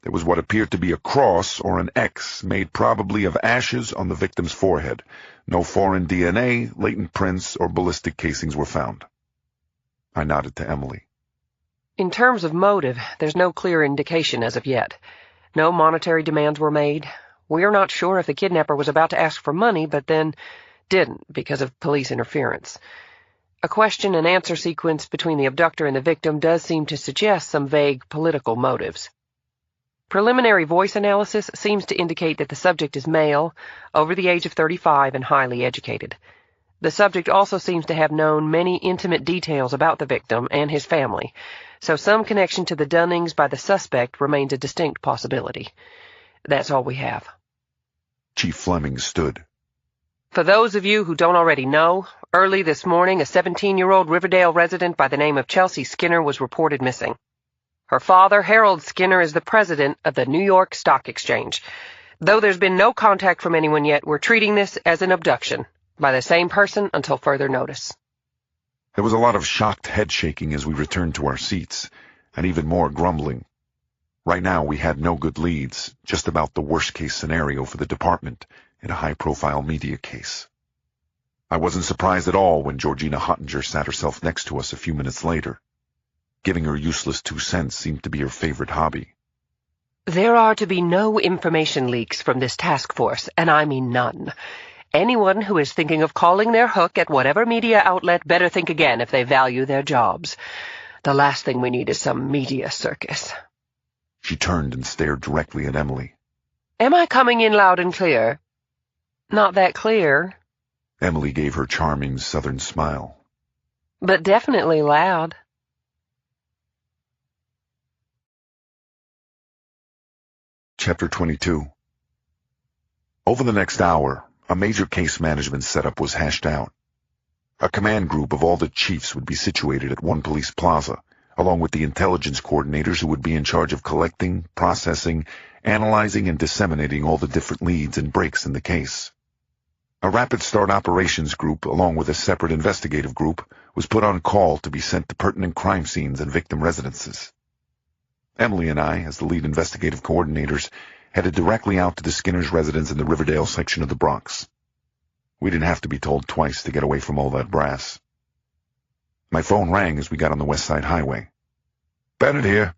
There was what appeared to be a cross or an X, made probably of ashes on the victim's forehead. No foreign DNA, latent prints, or ballistic casings were found. I nodded to Emily. In terms of motive, there's no clear indication as of yet. No monetary demands were made. We're not sure if the kidnapper was about to ask for money, but then didn't because of police interference. A question-and-answer sequence between the abductor and the victim does seem to suggest some vague political motives. Preliminary voice analysis seems to indicate that the subject is male, over the age of 35, and highly educated. The subject also seems to have known many intimate details about the victim and his family, so some connection to the Dunnings by the suspect remains a distinct possibility. That's all we have. Chief Fleming stood. For those of you who don't already know, early this morning a 17-year-old Riverdale resident by the name of Chelsea Skinner was reported missing. Her father, Harold Skinner, is the president of the New York Stock Exchange. Though there's been no contact from anyone yet, we're treating this as an abduction by the same person until further notice. There was a lot of shocked head-shaking as we returned to our seats, and even more grumbling. Right now we had no good leads, just about the worst-case scenario for the department in a high-profile media case. I wasn't surprised at all when Georgina Hottinger sat herself next to us a few minutes later. Giving her useless 2 cents seemed to be her favorite hobby. There are to be no information leaks from this task force, and I mean none. Anyone who is thinking of calling their hook at whatever media outlet better think again if they value their jobs. The last thing we need is some media circus. She turned and stared directly at Emily. Am I coming in loud and clear? Not that clear. Emily gave her charming southern smile. But definitely loud. Chapter 22. Over the next hour, a major case management setup was hashed out. A command group of all the chiefs would be situated at one police plaza, along with the intelligence coordinators who would be in charge of collecting, processing, analyzing, and disseminating all the different leads and breaks in the case. A rapid start operations group, along with a separate investigative group, was put on call to be sent to pertinent crime scenes and victim residences. Emily and I, as the lead investigative coordinators, headed directly out to the Skinner's residence in the Riverdale section of the Bronx. We didn't have to be told twice to get away from all that brass. My phone rang as we got on the West Side Highway. Bennett here.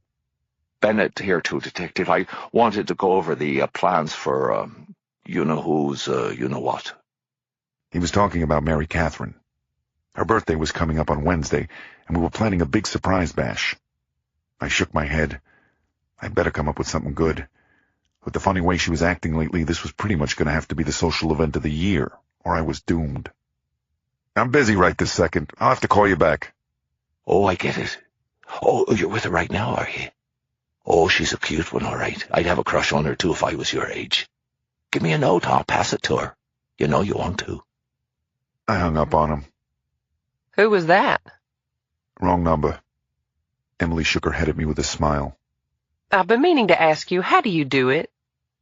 Bennett here too, Detective. I wanted to go over the plans for, you-know-who's, you-know-what. He was talking about Mary Catherine. Her birthday was coming up on Wednesday, and we were planning a big surprise bash. I shook my head. I'd better come up with something good. With the funny way she was acting lately, this was pretty much going to have to be the social event of the year, or I was doomed. I'm busy right this second. I'll have to call you back. Oh, I get it. Oh, you're with her right now, are you? Oh, she's a cute one, all right. I'd have a crush on her, too, if I was your age. Give me a note, I'll pass it to her. You know you want to. I hung up on him. Who was that? Wrong number. Emily shook her head at me with a smile. I've been meaning to ask you, how do you do it?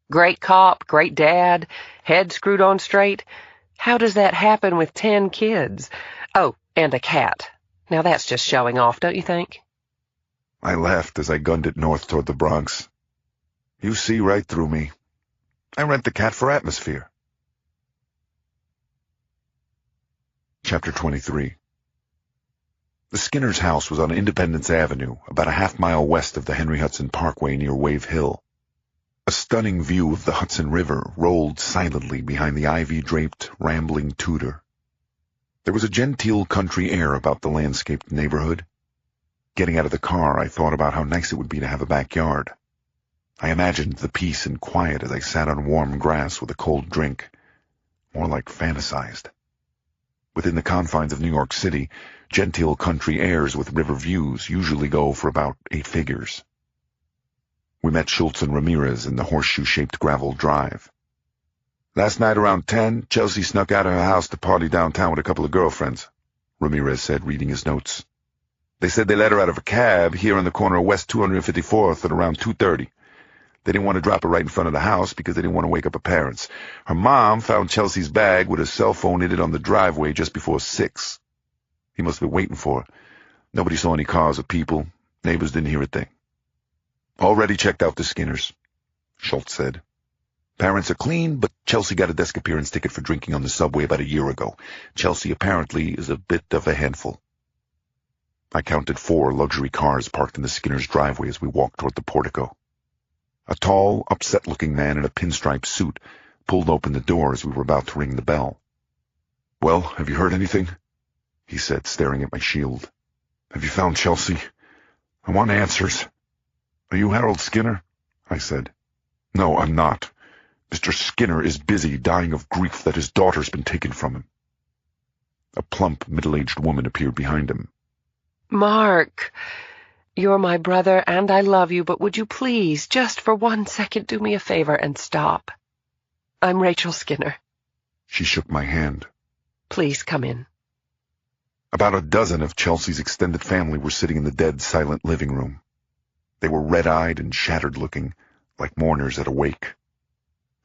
Great cop, great dad, head screwed on straight. How does that happen with 10 kids? Oh, and a cat. Now that's just showing off, don't you think? I laughed as I gunned it north toward the Bronx. You see right through me. I rent the cat for atmosphere. Chapter 23. The Skinner's house was on Independence Avenue, about a half-mile west of the Henry Hudson Parkway near Wave Hill. A stunning view of the Hudson River rolled silently behind the ivy-draped, rambling Tudor. There was a genteel country air about the landscaped neighborhood. Getting out of the car, I thought about how nice it would be to have a backyard. I imagined the peace and quiet as I sat on warm grass with a cold drink, more like fantasized. Within the confines of New York City, genteel country airs with river views usually go for about 8 figures. We met Schultz and Ramirez in the horseshoe-shaped gravel drive. Last night around 10, Chelsea snuck out of her house to party downtown with a couple of girlfriends, Ramirez said, reading his notes. They said they let her out of a cab here on the corner of West 254th at around 2:30. They didn't want to drop her right in front of the house because they didn't want to wake up her parents. Her mom found Chelsea's bag with her cell phone in it on the driveway just before 6. He must have been waiting for her. Nobody saw any cars or people. Neighbors didn't hear a thing. Already checked out the Skinners, Schultz said. Parents are clean, but Chelsea got a desk appearance ticket for drinking on the subway about a year ago. Chelsea apparently is a bit of a handful. I counted 4 luxury cars parked in the Skinners' driveway as we walked toward the portico. A tall, upset-looking man in a pinstripe suit pulled open the door as we were about to ring the bell. "Well, have you heard anything?" he said, staring at my shield. "Have you found Chelsea? I want answers." "Are you Harold Skinner?" I said. "No, I'm not. Mr. Skinner is busy dying of grief that his daughter's been taken from him." A plump, middle-aged woman appeared behind him. Mark, you're my brother and I love you, but would you please, just for 1 second, do me a favor and stop? I'm Rachel Skinner. She shook my hand. Please come in. About a dozen of Chelsea's extended family were sitting in the dead, silent living room. They were red-eyed and shattered-looking, like mourners at a wake.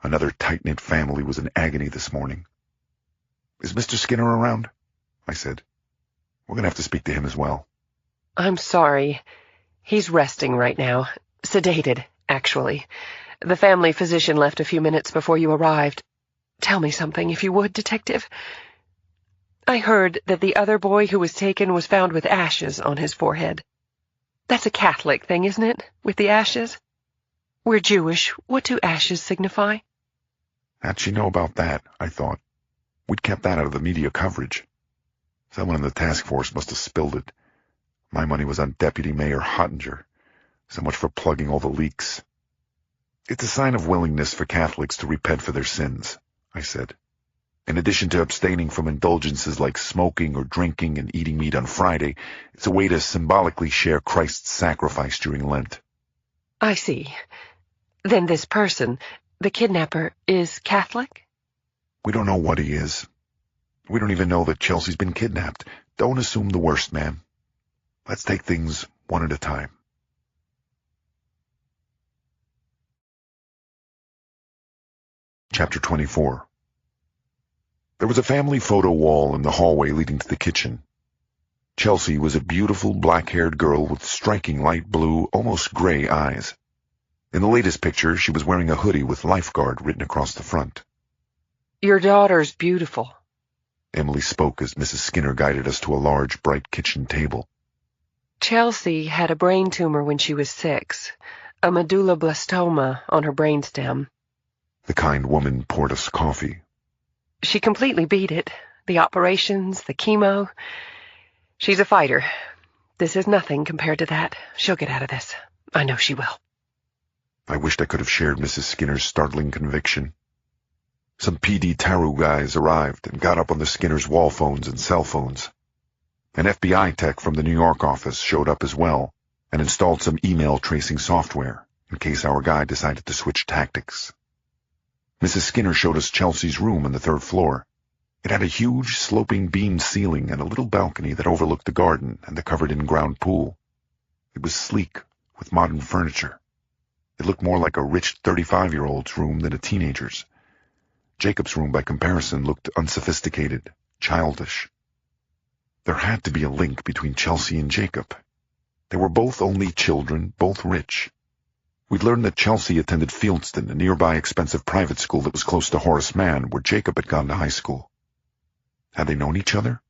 Another tight-knit family was in agony this morning. "Is Mr. Skinner around?" I said. "We're going to have to speak to him as well." I'm sorry. He's resting right now. Sedated, actually. The family physician left a few minutes before you arrived. Tell me something, if you would, Detective. I heard that the other boy who was taken was found with ashes on his forehead. That's a Catholic thing, isn't it, with the ashes? We're Jewish. What do ashes signify? How'd she know about that? I thought. We'd kept that out of the media coverage. Someone in the task force must have spilled it. My money was on Deputy Mayor Hottinger. So much for plugging all the leaks. "It's a sign of willingness for Catholics to repent for their sins," I said. "In addition to abstaining from indulgences like smoking or drinking and eating meat on Friday, it's a way to symbolically share Christ's sacrifice during Lent." I see. Then this person, the kidnapper, is Catholic? "We don't know what he is. We don't even know that Chelsea's been kidnapped. Don't assume the worst, ma'am. Let's take things one at a time." Chapter 24. There was a family photo wall in the hallway leading to the kitchen. Chelsea was a beautiful black-haired girl with striking light blue, almost gray eyes. In the latest picture, she was wearing a hoodie with lifeguard written across the front. Your daughter's beautiful. Emily spoke as Mrs. Skinner guided us to a large, bright kitchen table. Chelsea had a brain tumor when she was 6, a medulloblastoma on her brainstem. The kind woman poured us coffee. She completely beat it. The operations, the chemo. She's a fighter. This is nothing compared to that. She'll get out of this. I know she will. I wished I could have shared Mrs. Skinner's startling conviction. Some PD Taru guys arrived and got up on the Skinners' wall phones and cell phones. An FBI tech from the New York office showed up as well and installed some email tracing software in case our guy decided to switch tactics. Mrs. Skinner showed us Chelsea's room on the 3rd floor. It had a huge sloping beam ceiling and a little balcony that overlooked the garden and the covered-in-ground pool. It was sleek, with modern furniture. It looked more like a rich 35-year-old's room than a teenager's. Jacob's room, by comparison, looked unsophisticated, childish. There had to be a link between Chelsea and Jacob. They were both only children, both rich. We'd learned that Chelsea attended Fieldston, a nearby expensive private school that was close to Horace Mann, where Jacob had gone to high school. Had they known each other?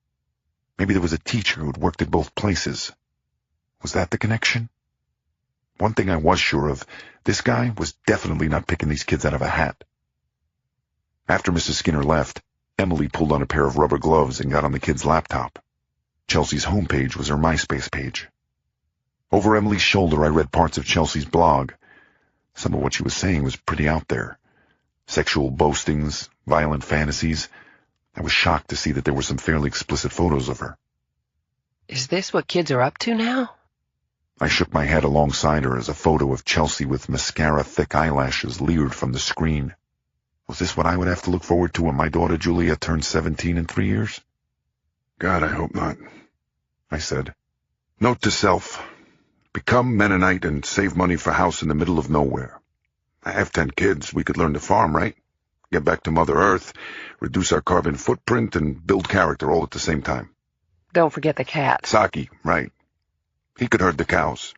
Maybe there was a teacher who had worked at both places. Was that the connection? One thing I was sure of, this guy was definitely not picking these kids out of a hat. After Mrs. Skinner left, Emily pulled on a pair of rubber gloves and got on the kid's laptop. Chelsea's homepage was her MySpace page. Over Emily's shoulder, I read parts of Chelsea's blog. Some of what she was saying was pretty out there. Sexual boastings, violent fantasies. I was shocked to see that there were some fairly explicit photos of her. Is this what kids are up to now? I shook my head alongside her as a photo of Chelsea with mascara-thick eyelashes leered from the screen. Was this what I would have to look forward to when my daughter Julia turned 17 in 3 years? God, I hope not, I said. Note to self. Become Mennonite and save money for house in the middle of nowhere. I have 10 kids. We could learn to farm, right? Get back to Mother Earth, reduce our carbon footprint, and build character all at the same time. Don't forget the cat. Saki, right. He could herd the cows.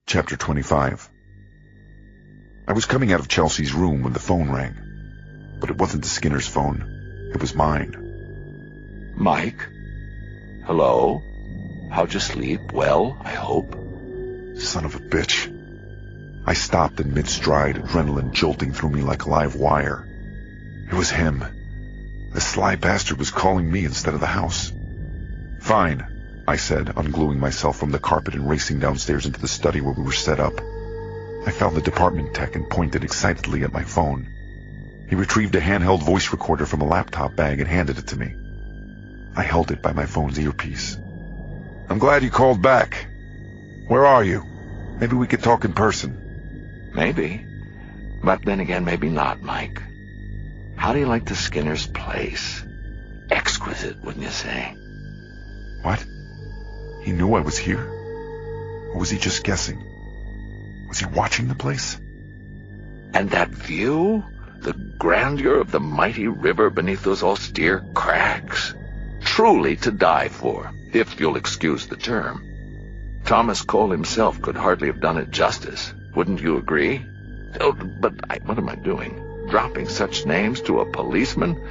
Chapter 25. I was coming out of Chelsea's room when the phone rang. But it wasn't the Skinner's phone. It was mine. Mike? Hello? How'd you sleep? Well, I hope. Son of a bitch. I stopped in mid-stride, adrenaline jolting through me like a live wire. It was him. The sly bastard was calling me instead of the house. Fine, I said, ungluing myself from the carpet and racing downstairs into the study where we were set up. I found the department tech and pointed excitedly at my phone. He retrieved a handheld voice recorder from a laptop bag and handed it to me. I held it by my phone's earpiece. I'm glad you called back. Where are you? Maybe we could talk in person. Maybe. But then again, maybe not, Mike. How do you like the Skinner's place? Exquisite, wouldn't you say? What? He knew I was here? Or was he just guessing? Was he watching the place? And that view? The grandeur of the mighty river beneath those austere cracks? Truly to die for, if you'll excuse the term. Thomas Cole himself could hardly have done it justice. Wouldn't you agree? Oh, but what am I doing? Dropping such names to a policeman?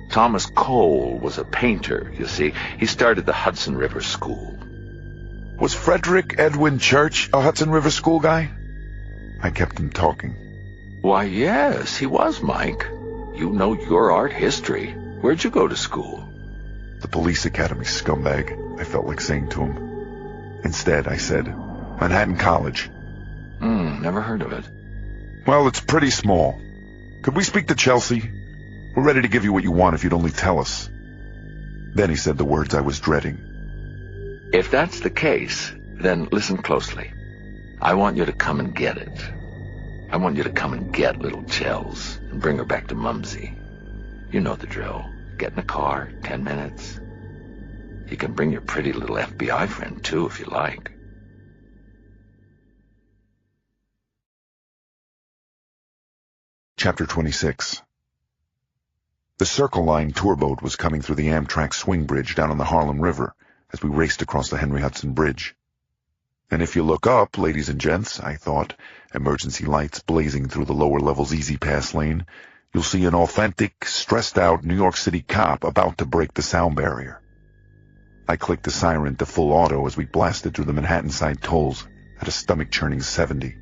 Thomas Cole was a painter, you see. He started the Hudson River School. Was Frederick Edwin Church a Hudson River School guy? I kept him talking. Why, yes, he was, Mike. You know your art history. Where'd you go to school? The police academy, scumbag, I felt like saying to him. Instead, I said, Manhattan College. Never heard of it. Well, it's pretty small. Could we speak to Chelsea? We're ready to give you what you want if you'd only tell us. Then he said the words I was dreading. If that's the case, then listen closely. I want you to come and get it. I want you to come and get little Chels and bring her back to Mumsy. You know the drill. Get in a car, 10 minutes. You can bring your pretty little FBI friend, too, if you like. Chapter 26. The Circle Line tour boat was coming through the Amtrak swing bridge down on the Harlem River as we raced across the Henry Hudson Bridge. And if you look up, ladies and gents, I thought, emergency lights blazing through the lower level's Easy Pass lane, you'll see an authentic, stressed-out New York City cop about to break the sound barrier. I clicked the siren to full auto as we blasted through the Manhattan side tolls at a stomach-churning 70.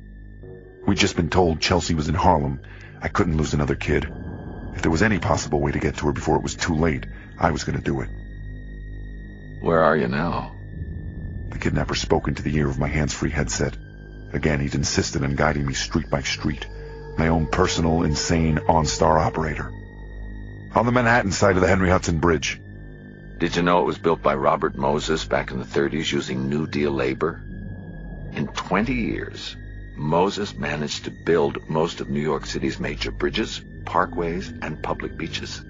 We'd just been told Chelsea was in Harlem. I couldn't lose another kid. If there was any possible way to get to her before it was too late, I was going to do it. Where are you now? The kidnapper spoke into the ear of my hands-free headset. Again, he'd insisted on guiding me street by street. My own personal, insane OnStar operator. On the Manhattan side of the Henry Hudson Bridge. Did you know it was built by Robert Moses back in the 30s using New Deal labor? In 20 years, Moses managed to build most of New York City's major bridges, parkways, and public beaches.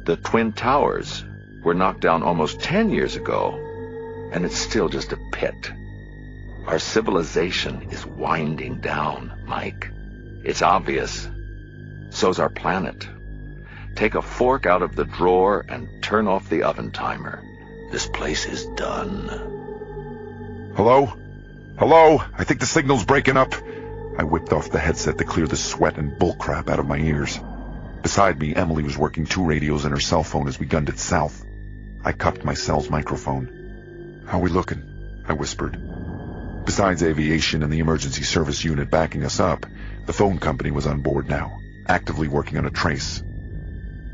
The Twin Towers were knocked down almost 10 years ago, and it's still just a pit. Our civilization is winding down, Mike. It's obvious. So's our planet. Take a fork out of the drawer and turn off the oven timer. This place is done. Hello? Hello? I think the signal's breaking up. I whipped off the headset to clear the sweat and bullcrap out of my ears. Beside me, Emily was working 2 radios and her cell phone as we gunned it south. I cupped my cell's microphone. "How we looking?" I whispered. Besides aviation and the emergency service unit backing us up, the phone company was on board now, actively working on a trace.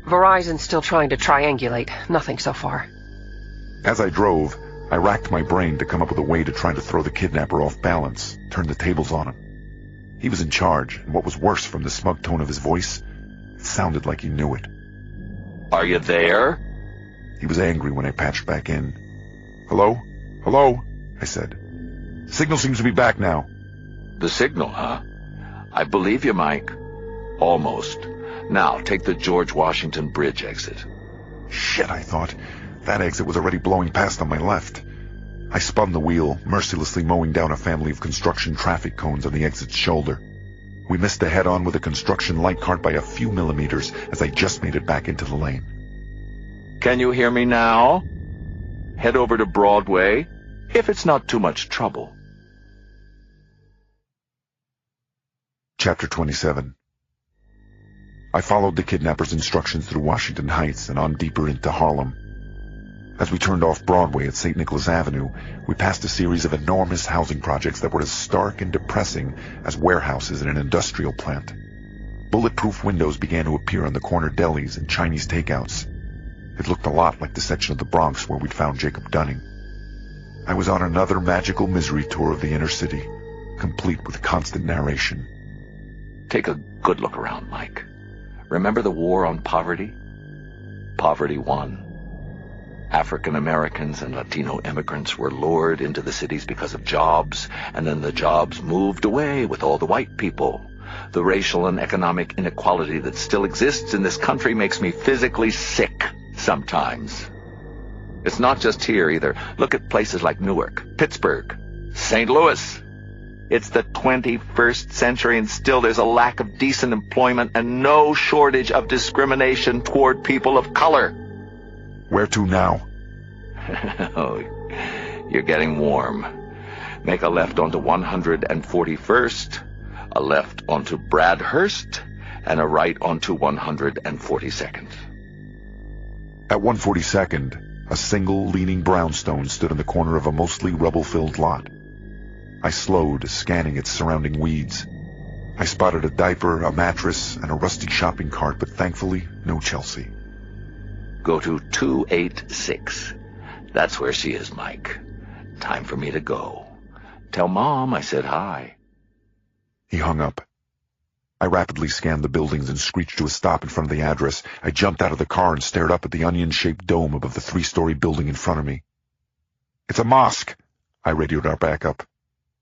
Verizon's still trying to triangulate. Nothing so far. As I drove, I racked my brain to come up with a way to try to throw the kidnapper off balance, turn the tables on him. He was in charge, and what was worse, from the smug tone of his voice, it sounded like he knew it. Are you there? He was angry when I patched back in. "Hello? Hello?" I said. "Signal seems to be back now." The signal, huh? I believe you, Mike. Almost. Now, take the George Washington Bridge exit. Shit, I thought. That exit was already blowing past on my left. I spun the wheel, mercilessly mowing down a family of construction traffic cones on the exit's shoulder. We missed the head-on with a construction light cart by a few millimeters as I just made it back into the lane. Can you hear me now? Head over to Broadway, if it's not too much trouble. Chapter 27. I followed the kidnapper's instructions through Washington Heights and on deeper into Harlem. As we turned off Broadway at St. Nicholas Avenue, we passed a series of enormous housing projects that were as stark and depressing as warehouses in an industrial plant. Bulletproof windows began to appear on the corner delis and Chinese takeouts. It looked a lot like the section of the Bronx where we'd found Jacob Dunning. I was on another magical misery tour of the inner city, complete with constant narration. Take a good look around, Mike. Remember the war on poverty? Poverty won. African Americans and Latino immigrants were lured into the cities because of jobs, and then the jobs moved away with all the white people. The racial and economic inequality that still exists in this country makes me physically sick sometimes. It's not just here either. Look at places like Newark, Pittsburgh, St. Louis. It's the 21st century and still there's a lack of decent employment and no shortage of discrimination toward people of color. Where to now? Oh, you're getting warm. Make a left onto 141st, a left onto Bradhurst, and a right onto 142nd. At 142nd, a single leaning brownstone stood in the corner of a mostly rubble-filled lot. I slowed, scanning its surrounding weeds. I spotted a diaper, a mattress, and a rusty shopping cart, but thankfully, no Chelsea. Go to 286. That's where she is, Mike. Time for me to go. Tell Mom I said hi. He hung up. I rapidly scanned the buildings and screeched to a stop in front of the address. I jumped out of the car and stared up at the onion-shaped dome above the 3-story building in front of me. "It's a mosque," I radioed our backup.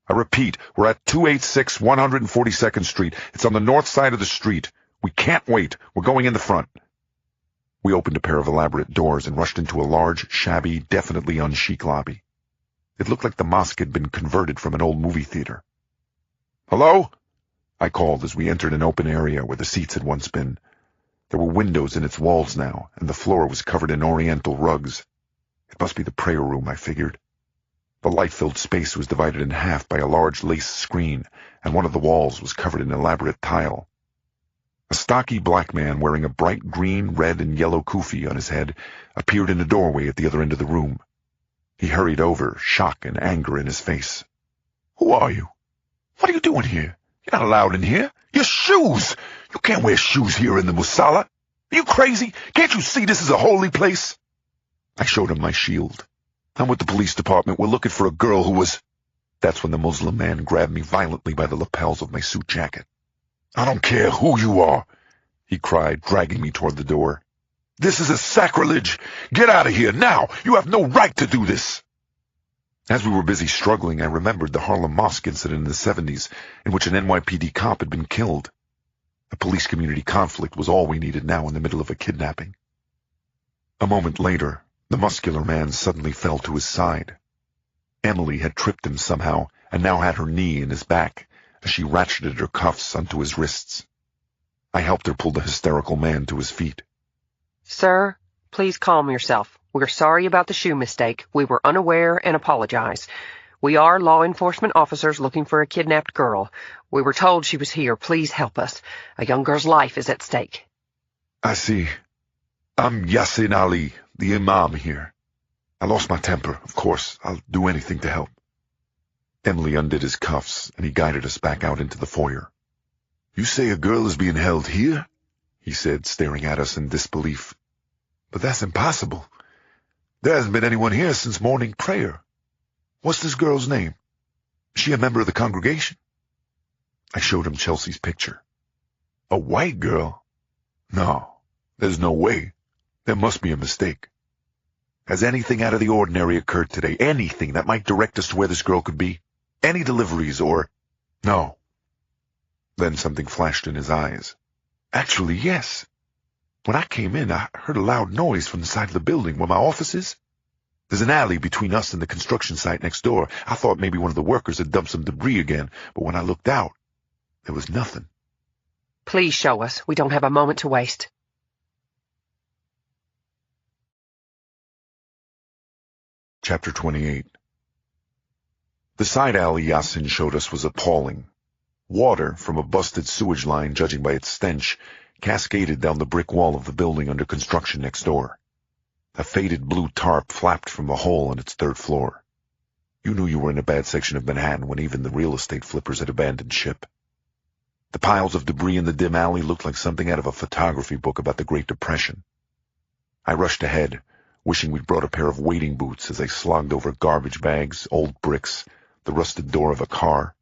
"I repeat, we're at 286 142nd Street. It's on the north side of the street. We can't wait. We're going in the front." We opened a pair of elaborate doors and rushed into a large, shabby, definitely unchic lobby. It looked like the mosque had been converted from an old movie theater. "Hello?" I called as we entered an open area where the seats had once been. There were windows in its walls now, and the floor was covered in oriental rugs. It must be the prayer room, I figured. The light-filled space was divided in half by a large lace screen, and one of the walls was covered in elaborate tile. A stocky black man wearing a bright green, red, and yellow kufi on his head appeared in a doorway at the other end of the room. He hurried over, shock and anger in his face. "Who are you? What are you doing here? You're not allowed in here. Your shoes! You can't wear shoes here in the Musalla. Are you crazy? Can't you see this is a holy place?" I showed him my shield. "I'm with the police department. We're looking for a girl who was—" That's when the Muslim man grabbed me violently by the lapels of my suit jacket. "I don't care who you are," he cried, dragging me toward the door. "This is a sacrilege! Get out of here now! You have no right to do this!" As we were busy struggling, I remembered the Harlem Mosque incident in the 70s, in which an NYPD cop had been killed. A police-community conflict was all we needed now in the middle of a kidnapping. A moment later, the muscular man suddenly fell to his side. Emily had tripped him somehow, and now had her knee in his back, as she ratcheted her cuffs onto his wrists. I helped her pull the hysterical man to his feet. Sir, please calm yourself. We're sorry about the shoe mistake. We were unaware and apologize. We are law enforcement officers looking for a kidnapped girl. We were told she was here. Please help us. A young girl's life is at stake. I see. I'm Yassin Ali, the imam here. I lost my temper, of course. I'll do anything to help. Emily undid his cuffs, and he guided us back out into the foyer. You say a girl is being held here? He said, staring at us in disbelief. But that's impossible. There hasn't been anyone here since morning prayer. What's this girl's name? Is she a member of the congregation? I showed him Chelsea's picture. A white girl? No, there's no way. There must be a mistake. Has anything out of the ordinary occurred today? Anything that might direct us to where this girl could be? Any deliveries or... No. Then something flashed in his eyes. Actually, yes. When I came in, I heard a loud noise from the side of the building where my office is. There's an alley between us and the construction site next door. I thought maybe one of the workers had dumped some debris again, but when I looked out, there was nothing. Please show us. We don't have a moment to waste. Chapter 28. The side alley Yasin showed us was appalling. Water from a busted sewage line, judging by its stench, cascaded down the brick wall of the building under construction next door. A faded blue tarp flapped from a hole on its third floor. You knew you were in a bad section of Manhattan when even the real estate flippers had abandoned ship. The piles of debris in the dim alley looked like something out of a photography book about the Great Depression. I rushed ahead, wishing we'd brought a pair of wading boots as I slogged over garbage bags, old bricks, the rusted door of a car.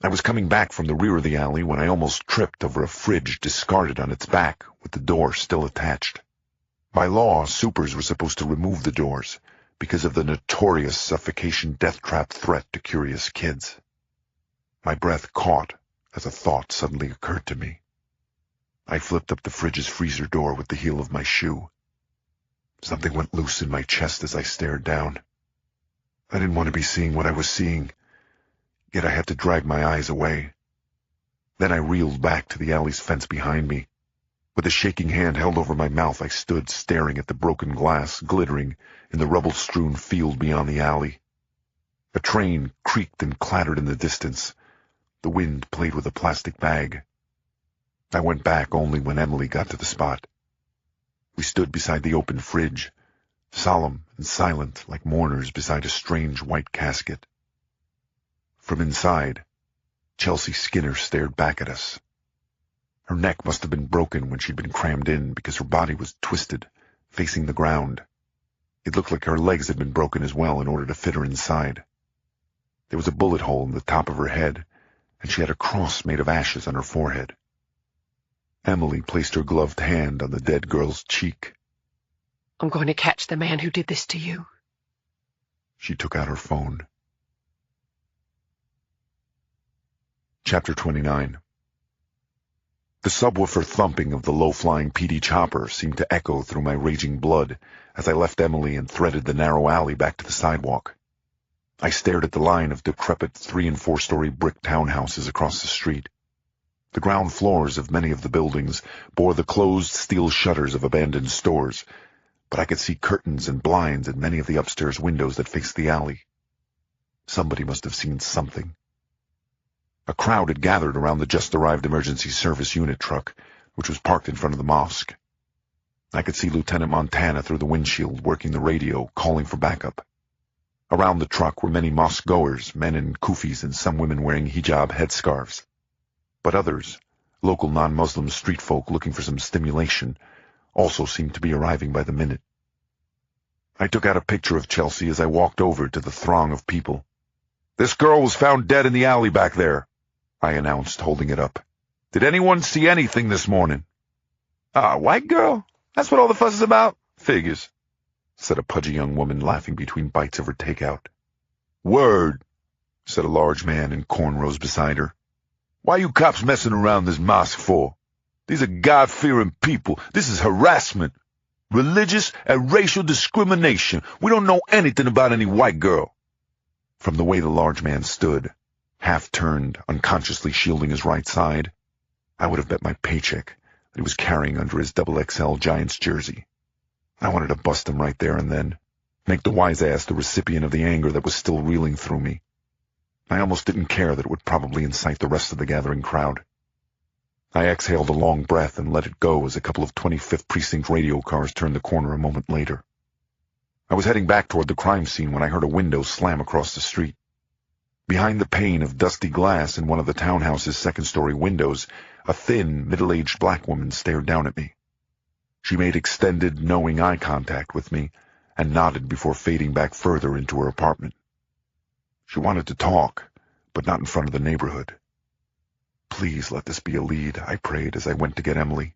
I was coming back from the rear of the alley when I almost tripped over a fridge discarded on its back with the door still attached. By law, supers were supposed to remove the doors because of the notorious suffocation death trap threat to curious kids. My breath caught as a thought suddenly occurred to me. I flipped up the fridge's freezer door with the heel of my shoe. Something went loose in my chest as I stared down. I didn't want to be seeing what I was seeing, yet I had to drag my eyes away. Then I reeled back to the alley's fence behind me. With a shaking hand held over my mouth, I stood staring at the broken glass glittering in the rubble-strewn field beyond the alley. A train creaked and clattered in the distance. The wind played with a plastic bag. I went back only when Emily got to the spot. We stood beside the open fridge, solemn and silent like mourners beside a strange white casket. From inside, Chelsea Skinner stared back at us. Her neck must have been broken when she'd been crammed in because her body was twisted, facing the ground. It looked like her legs had been broken as well in order to fit her inside. There was a bullet hole in the top of her head, and she had a cross made of ashes on her forehead. Emily placed her gloved hand on the dead girl's cheek. I'm going to catch the man who did this to you. She took out her phone. Chapter 29. The subwoofer thumping of the low-flying PD chopper seemed to echo through my raging blood as I left Emily and threaded the narrow alley back to the sidewalk. I stared at the line of decrepit 3- and 4-story brick townhouses across the street. The ground floors of many of the buildings bore the closed steel shutters of abandoned stores, but I could see curtains and blinds in many of the upstairs windows that faced the alley. Somebody must have seen something. A crowd had gathered around the just-arrived emergency service unit truck, which was parked in front of the mosque. I could see Lieutenant Montana through the windshield working the radio, calling for backup. Around the truck were many mosque-goers, men in kufis and some women wearing hijab headscarves. But others, local non-Muslim street folk looking for some stimulation, also seemed to be arriving by the minute. I took out a picture of Chelsea as I walked over to the throng of people. "This girl was found dead in the alley back there," I announced, holding it up. "Did anyone see anything this morning?" White girl? That's what all the fuss is about? Figures," said a pudgy young woman, laughing between bites of her takeout. "Word," said a large man in cornrows beside her. "Why you cops messing around this mosque for? These are God-fearing people. This is harassment. Religious and racial discrimination. We don't know anything about any white girl." From the way the large man stood, half-turned, unconsciously shielding his right side, I would have bet my paycheck that he was carrying under his XXL Giants jersey. I wanted to bust him right there and then, make the wise ass the recipient of the anger that was still reeling through me. I almost didn't care that it would probably incite the rest of the gathering crowd. I exhaled a long breath and let it go as a couple of 25th Precinct radio cars turned the corner a moment later. I was heading back toward the crime scene when I heard a window slam across the street. Behind the pane of dusty glass in one of the townhouse's second-story windows, a thin, middle-aged black woman stared down at me. She made extended, knowing eye contact with me and nodded before fading back further into her apartment. She wanted to talk, but not in front of the neighborhood. Please let this be a lead, I prayed as I went to get Emily.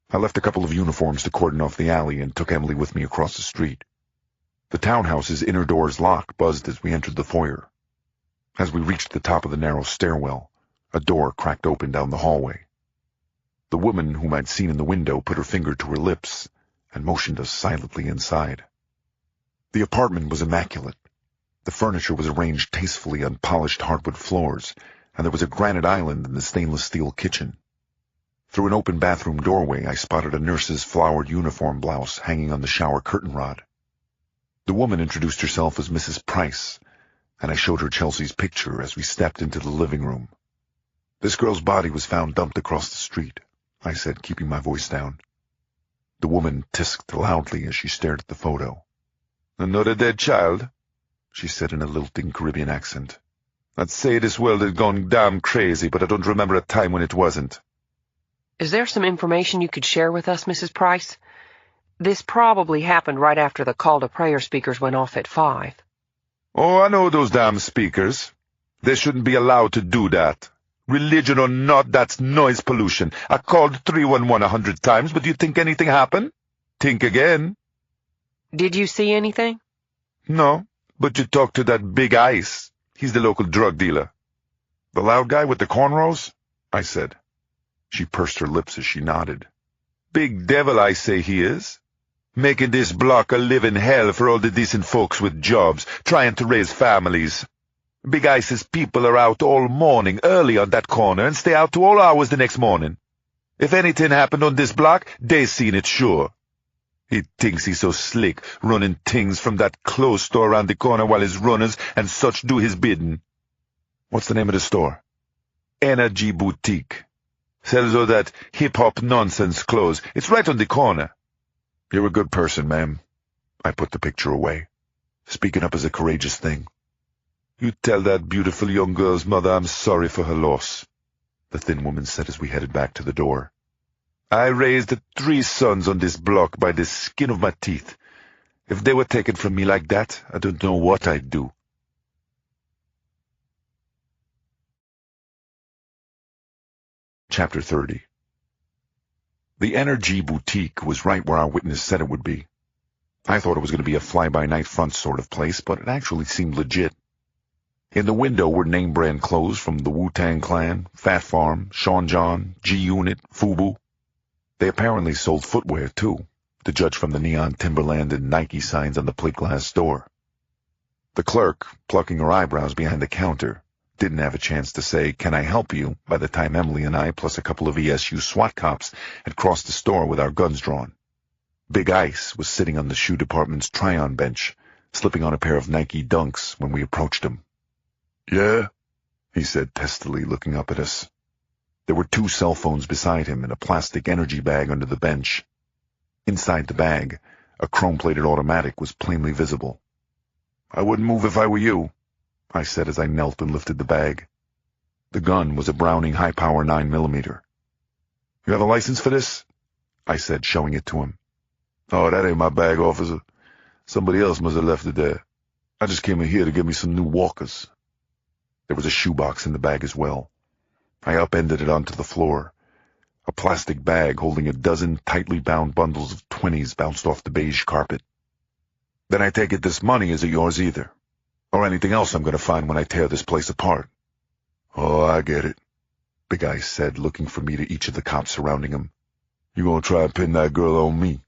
I left a couple of uniforms to cordon off the alley and took Emily with me across the street. The townhouse's inner door's lock buzzed as we entered the foyer. As we reached the top of the narrow stairwell, a door cracked open down the hallway. The woman whom I'd seen in the window put her finger to her lips and motioned us silently inside. The apartment was immaculate. The furniture was arranged tastefully on polished hardwood floors, and there was a granite island in the stainless steel kitchen. Through an open bathroom doorway, I spotted a nurse's flowered uniform blouse hanging on the shower curtain rod. The woman introduced herself as Mrs. Price, and I showed her Chelsea's picture as we stepped into the living room. This girl's body was found dumped across the street, I said, keeping my voice down. The woman tisked loudly as she stared at the photo. "Another dead child?" she said in a lilting Caribbean accent. "I'd say this world had gone damn crazy, but I don't remember a time when it wasn't." Is there some information you could share with us, Mrs. Price? This probably happened right after the call to prayer speakers went off at 5. Oh, I know those damn speakers. They shouldn't be allowed to do that. Religion or not, that's noise pollution. I called 311 100 times, but do you think anything happened? Think again. Did you see anything? No, but you talk to that Big Ice. He's the local drug dealer. The loud guy with the cornrows? I said. She pursed her lips as she nodded. Big devil, I say he is. Making this block a living hell for all the decent folks with jobs, trying to raise families. Big Ice's people are out all morning early on that corner and stay out to all hours the next morning. If anything happened on this block, they seen it sure. He thinks he's so slick, running things from that clothes store around the corner while his runners and such do his bidding. What's the name of the store? Energy Boutique. Sells all that hip-hop nonsense clothes. It's right on the corner. You're a good person, ma'am. I put the picture away. Speaking up is a courageous thing. You tell that beautiful young girl's mother I'm sorry for her loss, the thin woman said as we headed back to the door. I raised 3 sons on this block by the skin of my teeth. If they were taken from me like that, I don't know what I'd do. Chapter 30. The Energy Boutique was right where our witness said it would be. I thought it was going to be a fly-by-night front sort of place, but it actually seemed legit. In the window were name-brand clothes from the Wu-Tang Clan, Fat Farm, Sean John, G-Unit, FUBU. They apparently sold footwear, too, to judge from the neon Timberland and Nike signs on the plate glass door. The clerk, plucking her eyebrows behind the counter, didn't have a chance to say, "Can I help you?" by the time Emily and I, plus a couple of ESU SWAT cops, had crossed the store with our guns drawn. Big Ice was sitting on the shoe department's try-on bench, slipping on a pair of Nike Dunks when we approached him. "Yeah?" he said testily, looking up at us. There were 2 cell phones beside him and a plastic energy bag under the bench. Inside the bag, a chrome-plated automatic was plainly visible. "I wouldn't move if I were you," I said as I knelt and lifted the bag. The gun was a Browning high-power 9mm. "You have a license for this?" I said, showing it to him. "Oh, that ain't my bag, officer. Somebody else must have left it there. I just came in here to get me some new walkers." There was a shoebox in the bag as well. I upended it onto the floor. A plastic bag holding a dozen tightly bound bundles of 20s bounced off the beige carpet. "Then I take it this money isn't yours either. Or anything else I'm going to find when I tear this place apart." "Oh, I get it," Big Ice said, looking from me to each of the cops surrounding him. "You gonna try and pin that girl on me?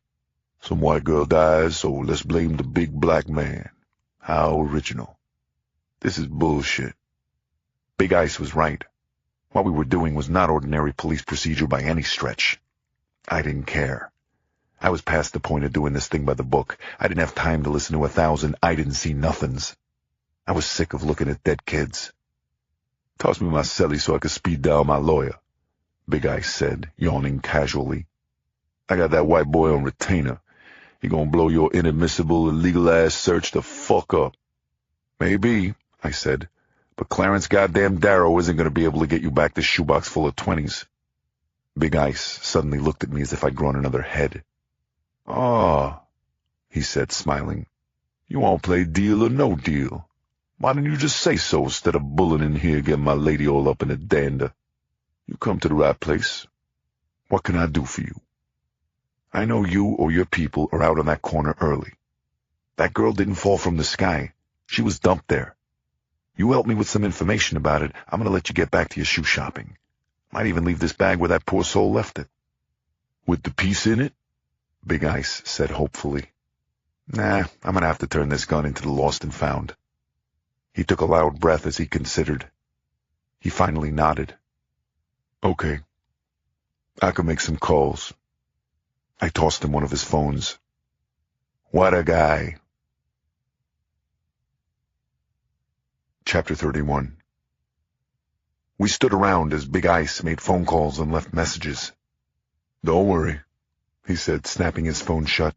Some white girl dies, so let's blame the big black man. How original. This is bullshit." Big Ice was right. What we were doing was not ordinary police procedure by any stretch. I didn't care. I was past the point of doing this thing by the book. I didn't have time to listen to 1,000 I didn't see nothings. I was sick of looking at dead kids. "Toss me my celly so I could speed dial my lawyer," Big Ice said, yawning casually. "I got that white boy on retainer. He gonna blow your inadmissible, illegal-ass search the fuck up." "Maybe," I said, "but Clarence goddamn Darrow isn't gonna be able to get you back this shoebox full of 20s. Big Ice suddenly looked at me as if I'd grown another head. "Ah," he said, smiling. "You won't play deal or no deal. Why didn't you just say so instead of bulling in here getting my lady all up in a dander? You come to the right place. What can I do for you? I know you or your people are out on that corner early. That girl didn't fall from the sky. She was dumped there. You help me with some information about it, I'm going to let you get back to your shoe shopping. Might even leave this bag where that poor soul left it." "With the piece in it?" Big Ice said hopefully. "Nah, I'm going to have to turn this gun into the lost and found." He took a loud breath as he considered. He finally nodded. "Okay. I can make some calls." I tossed him one of his phones. "What a guy." Chapter 31. We stood around as Big Ice made phone calls and left messages. "Don't worry," he said, snapping his phone shut.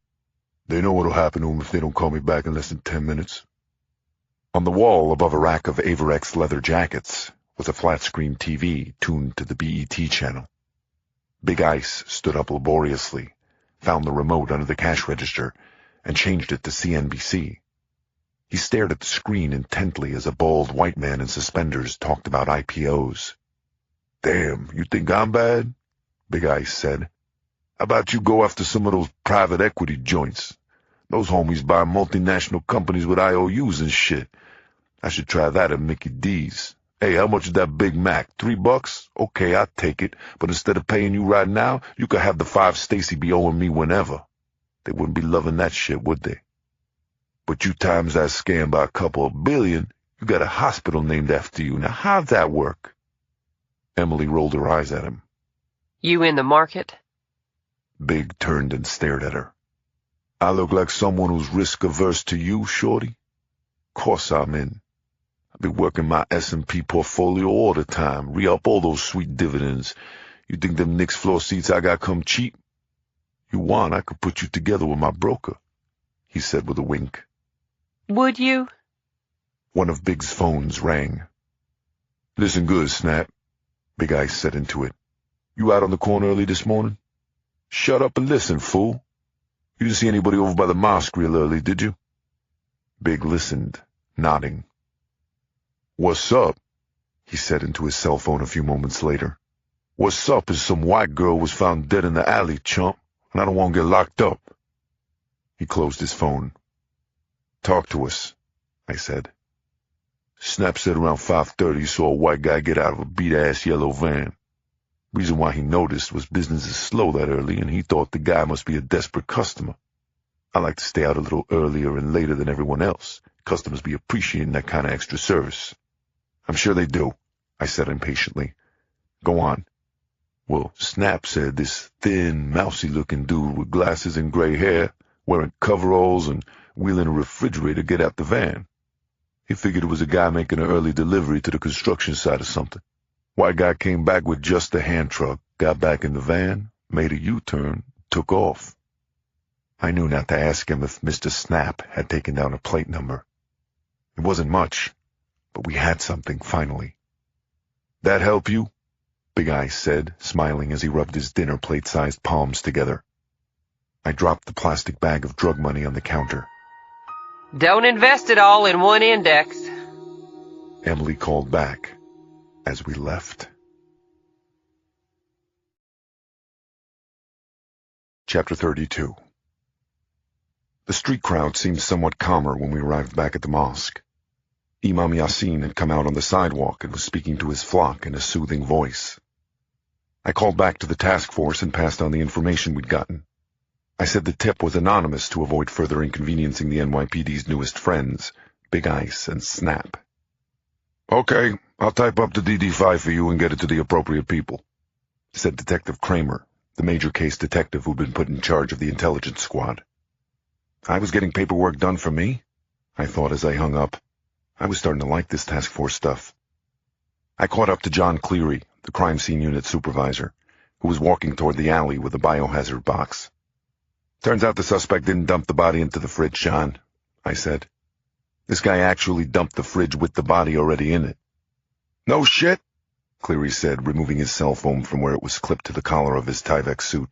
"They know what'll happen to him if they don't call me back in less than 10 minutes. On the wall above a rack of Averex leather jackets was a flat-screen TV tuned to the BET channel. Big Ice stood up laboriously, found the remote under the cash register, and changed it to CNBC. He stared at the screen intently as a bald white man in suspenders talked about IPOs. "Damn, you think I'm bad?" Big Ice said. "How about you go after some of those private equity joints? Those homies buy multinational companies with IOUs and shit. I should try that at Mickey D's. Hey, how much is that Big Mac? $3? Okay, I'll take it. But instead of paying you right now, you could have the 5 Stacy be owing me whenever. They wouldn't be loving that shit, would they? But you times that scam by a couple of billion, you got a hospital named after you. Now how'd that work?" Emily rolled her eyes at him. You in the market? Big turned and stared at her. "I look like someone who's risk-averse to you, shorty? Course I'm in. I've been working my S&P portfolio all the time, re-up all those sweet dividends. You think them Knicks floor seats I got come cheap? You want, I could put you together with my broker," he said with a wink. Would you? One of Big's phones rang. "Listen good, Snap," Big Ice said into it. "You out on the corner early this morning? Shut up and listen, fool. You didn't see anybody over by the mosque real early, did you?" Big listened, nodding. "What's up?" he said into his cell phone a few moments later. "What's up is some white girl was found dead in the alley, chump, and I don't want to get locked up." He closed his phone. "Talk to us," I said. "Snap said around 5:30 he saw a white guy get out of a beat-ass yellow van. Reason why he noticed was business is slow that early, and he thought the guy must be a desperate customer. I like to stay out a little earlier and later than everyone else. Customers be appreciating that kind of extra service." "I'm sure they do," I said impatiently. "Go on." "Well, Snap said this thin, mousy-looking dude with glasses and gray hair, wearing coveralls and wheeling a refrigerator get out the van. He figured it was a guy making an early delivery to the construction site or something. White guy came back with just a hand truck, got back in the van, made a U-turn, took off." I knew not to ask him if Mr. Snap had taken down a plate number. It wasn't much, but we had something finally. "That help you?" Big Ice said, smiling as he rubbed his dinner plate-sized palms together. I dropped the plastic bag of drug money on the counter. Don't invest it all in one index. Emily called back as we left. Chapter 32. The street crowd seemed somewhat calmer when we arrived back at the mosque. Imam Yassin had come out on the sidewalk and was speaking to his flock in a soothing voice. I called back to the task force and passed on the information we'd gotten. I said the tip was anonymous to avoid further inconveniencing the NYPD's newest friends, Big Ice and Snap. "Okay, I'll type up the DD-5 for you and get it to the appropriate people," said Detective Kramer, the major case detective who'd been put in charge of the intelligence squad. I was getting paperwork done for me? I thought as I hung up. I was starting to like this task force stuff. I caught up to John Cleary, the crime scene unit supervisor, who was walking toward the alley with a biohazard box. Turns out the suspect didn't dump the body into the fridge, John, I said. This guy actually dumped the fridge with the body already in it. No shit, Cleary said, removing his cell phone from where it was clipped to the collar of his Tyvek suit.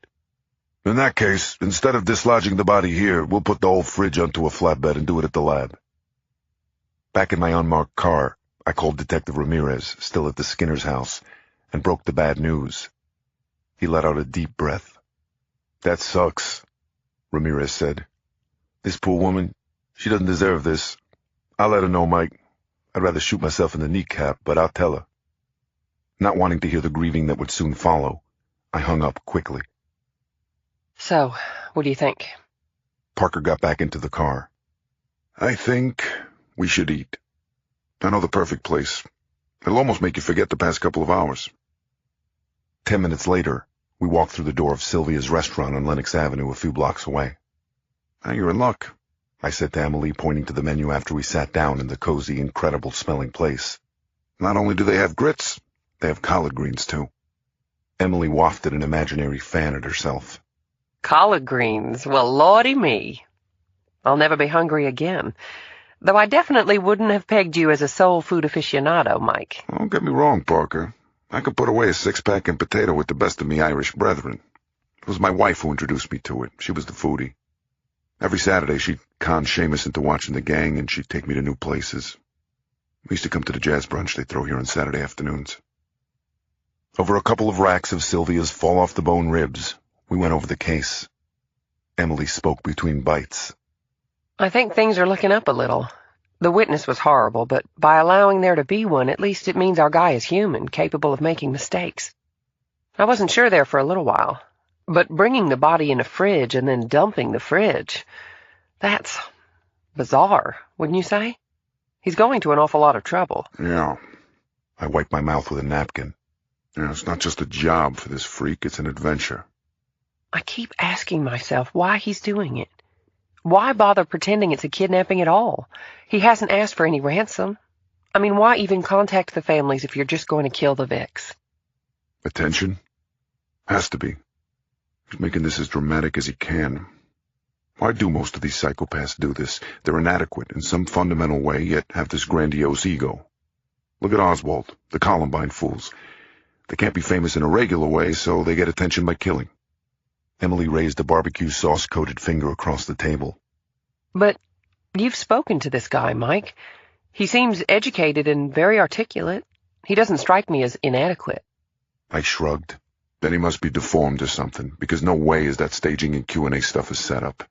In that case, instead of dislodging the body here, we'll put the whole fridge onto a flatbed and do it at the lab. Back in my unmarked car, I called Detective Ramirez, still at the Skinner's house, and broke the bad news. He let out a deep breath. That sucks, Ramirez said. This poor woman, she doesn't deserve this. I'll let her know, Mike. I'd rather shoot myself in the kneecap, but I'll tell her. Not wanting to hear the grieving that would soon follow, I hung up quickly. So, what do you think? Parker got back into the car. I think we should eat. I know the perfect place. It'll almost make you forget the past couple of hours. 10 minutes later, we walked through the door of Sylvia's restaurant on Lenox Avenue a few blocks away. Now you're in luck, I said to Emily, pointing to the menu after we sat down in the cozy, incredible-smelling place. Not only do they have grits, they have collard greens, too. Emily wafted an imaginary fan at herself. Collard greens? Well, lordy me. I'll never be hungry again. Though I definitely wouldn't have pegged you as a soul food aficionado, Mike. Don't get me wrong, Parker. I could put away a six-pack and potato with the best of me Irish brethren. It was my wife who introduced me to it. She was the foodie. Every Saturday she'd con Seamus into watching the gang, and she'd take me to new places. We used to come to the jazz brunch they throw here on Saturday afternoons. Over a couple of racks of Sylvia's fall-off-the-bone ribs, we went over the case. Emily spoke between bites. I think things are looking up a little. The witness was horrible, but by allowing there to be one, at least it means our guy is human, capable of making mistakes. I wasn't sure there for a little while, but bringing the body in a fridge and then dumping the fridge, that's bizarre, wouldn't you say? He's going to an awful lot of trouble. Yeah. I wiped my mouth with a napkin. Yeah, it's not just a job for this freak, it's an adventure. I keep asking myself why he's doing it. Why bother pretending it's a kidnapping at all? He hasn't asked for any ransom. I mean, why even contact the families if you're just going to kill the Vicks? Attention? Has to be. He's making this as dramatic as he can. Why do most of these psychopaths do this? They're inadequate in some fundamental way, yet have this grandiose ego. Look at Oswald, the Columbine fools. They can't be famous in a regular way, so they get attention by killing. Emily raised a barbecue sauce-coated finger across the table. But you've spoken to this guy, Mike. He seems educated and very articulate. He doesn't strike me as inadequate. I shrugged. Then he must be deformed or something, because no way is that staging and Q&A stuff is set up.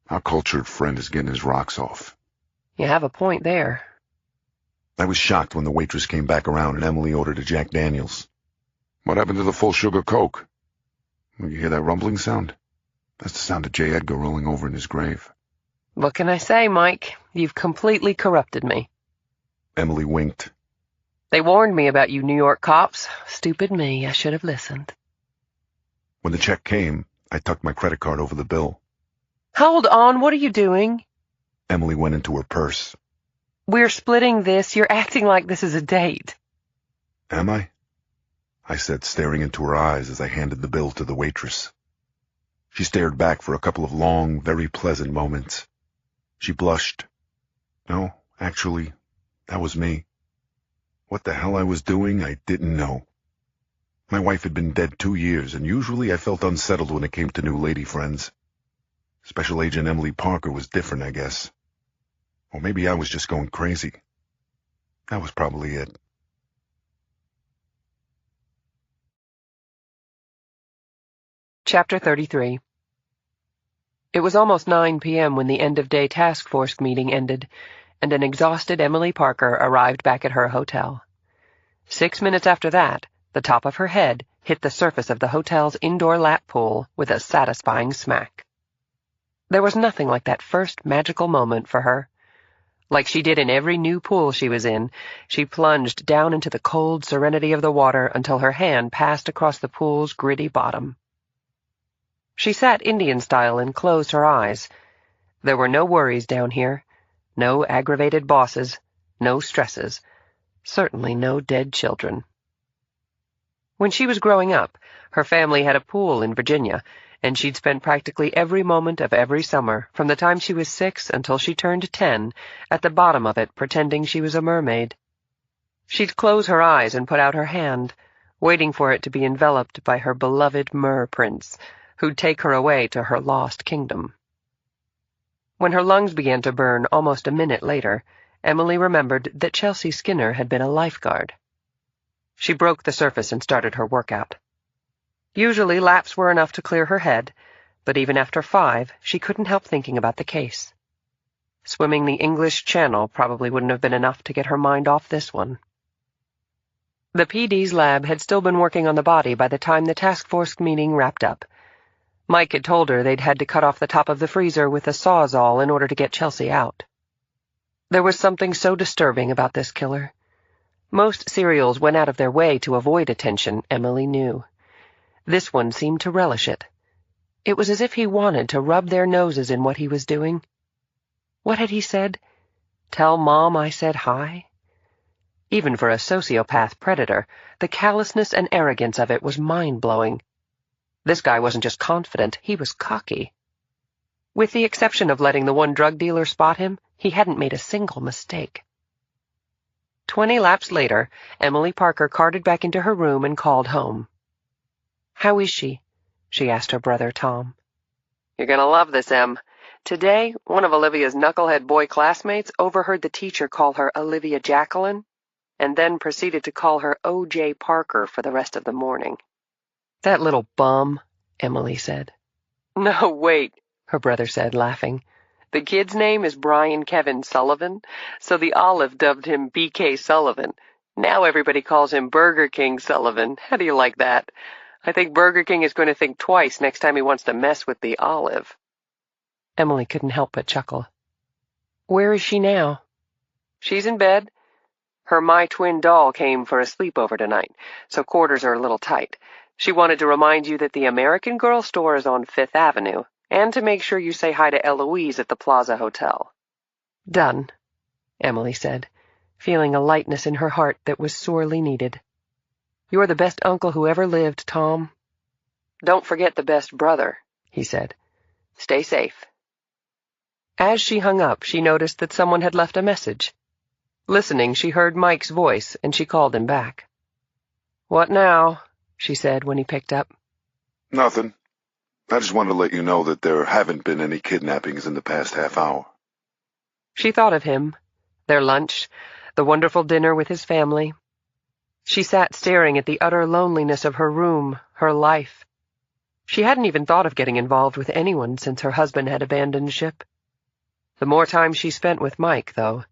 Our cultured friend is getting his rocks off. You have a point there. I was shocked when the waitress came back around and Emily ordered a Jack Daniels. What happened to the full sugar Coke? You hear that rumbling sound? That's the sound of J. Edgar rolling over in his grave. What can I say, Mike? You've completely corrupted me. Emily winked. They warned me about you New York cops. Stupid me, I should have listened. When the check came, I tucked my credit card over the bill. Hold on, what are you doing? Emily went into her purse. We're splitting this. You're acting like this is a date. Am I? I said, staring into her eyes as I handed the bill to the waitress. She stared back for a couple of long, very pleasant moments. She blushed. No, actually, that was me. What the hell I was doing, I didn't know. My wife had been dead 2 years, and usually I felt unsettled when it came to new lady friends. Special Agent Emily Parker was different, I guess. Or maybe I was just going crazy. That was probably it. Chapter 33. It was almost 9 p.m. when the end-of-day task force meeting ended, and an exhausted Emily Parker arrived back at her hotel. 6 minutes after that, the top of her head hit the surface of the hotel's indoor lap pool with a satisfying smack. There was nothing like that first magical moment for her. Like she did in every new pool she was in, she plunged down into the cold serenity of the water until her hand passed across the pool's gritty bottom. She sat Indian style and closed her eyes. There were no worries down here, no aggravated bosses, no stresses, certainly no dead children. When she was growing up, her family had a pool in Virginia, and she'd spent practically every moment of every summer, from the time she was 6 until she turned 10, at the bottom of it pretending she was a mermaid. She'd close her eyes and put out her hand, waiting for it to be enveloped by her beloved mer prince, who'd take her away to her lost kingdom. When her lungs began to burn almost a minute later, Emily remembered that Chelsea Skinner had been a lifeguard. She broke the surface and started her workout. Usually laps were enough to clear her head, but even after 5, she couldn't help thinking about the case. Swimming the English Channel probably wouldn't have been enough to get her mind off this one. The PD's lab had still been working on the body by the time the task force meeting wrapped up. Mike had told her they'd had to cut off the top of the freezer with a sawzall in order to get Chelsea out. There was something so disturbing about this killer. Most serials went out of their way to avoid attention, Emily knew. This one seemed to relish it. It was as if he wanted to rub their noses in what he was doing. What had he said? "Tell Mom I said hi?" Even for a sociopath predator, the callousness and arrogance of it was mind-blowing. This guy wasn't just confident, he was cocky. With the exception of letting the one drug dealer spot him, he hadn't made a single mistake. 20 laps later, Emily Parker carted back into her room and called home. "How is she?" she asked her brother Tom. "You're going to love this, Em. Today, one of Olivia's knucklehead boy classmates overheard the teacher call her Olivia Jacqueline, and then proceeded to call her O.J. Parker for the rest of the morning." "That little bum," Emily said. "No, wait," her brother said, laughing. "The kid's name is Brian Kevin Sullivan, so the Olive dubbed him B.K. Sullivan. Now everybody calls him Burger King Sullivan. How do you like that? I think Burger King is going to think twice next time he wants to mess with the Olive." Emily couldn't help but chuckle. "Where is she now?" "She's in bed. Her My Twin doll came for a sleepover tonight, so quarters are a little tight. She wanted to remind you that the American Girl store is on 5th Avenue, and to make sure you say hi to Eloise at the Plaza Hotel." "Done," Emily said, feeling a lightness in her heart that was sorely needed. "You're the best uncle who ever lived, Tom." "Don't forget the best brother," he said. "Stay safe." As she hung up, she noticed that someone had left a message. Listening, she heard Mike's voice, and she called him back. "What now?" she said when he picked up. Nothing. I just wanted to let you know that there haven't been any kidnappings in the past half hour. She thought of him, their lunch, the wonderful dinner with his family. She sat staring at the utter loneliness of her room, her life. She hadn't even thought of getting involved with anyone since her husband had abandoned ship. The more time she spent with Mike, though,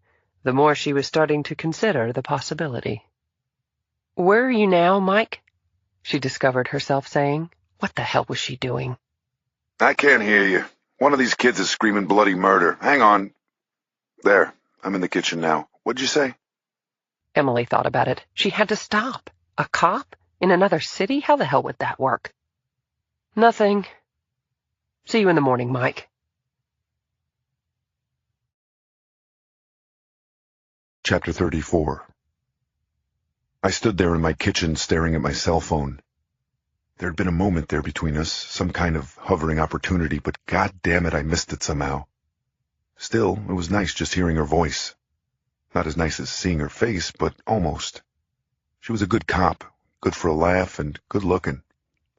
the more she was starting to consider the possibility. "Where are you now, Mike?" she discovered herself saying. What the hell was she doing? I can't hear you. One of these kids is screaming bloody murder. Hang on. There, I'm in the kitchen now. What'd you say? Emily thought about it. She had to stop. A cop? In another city? How the hell would that work? "Nothing. See you in the morning, Mike." Chapter 34. I stood there in my kitchen staring at my cell phone. There had been a moment there between us, some kind of hovering opportunity, but God damn it, I missed it somehow. Still, it was nice just hearing her voice. Not as nice as seeing her face, but almost. She was a good cop, good for a laugh, and good looking.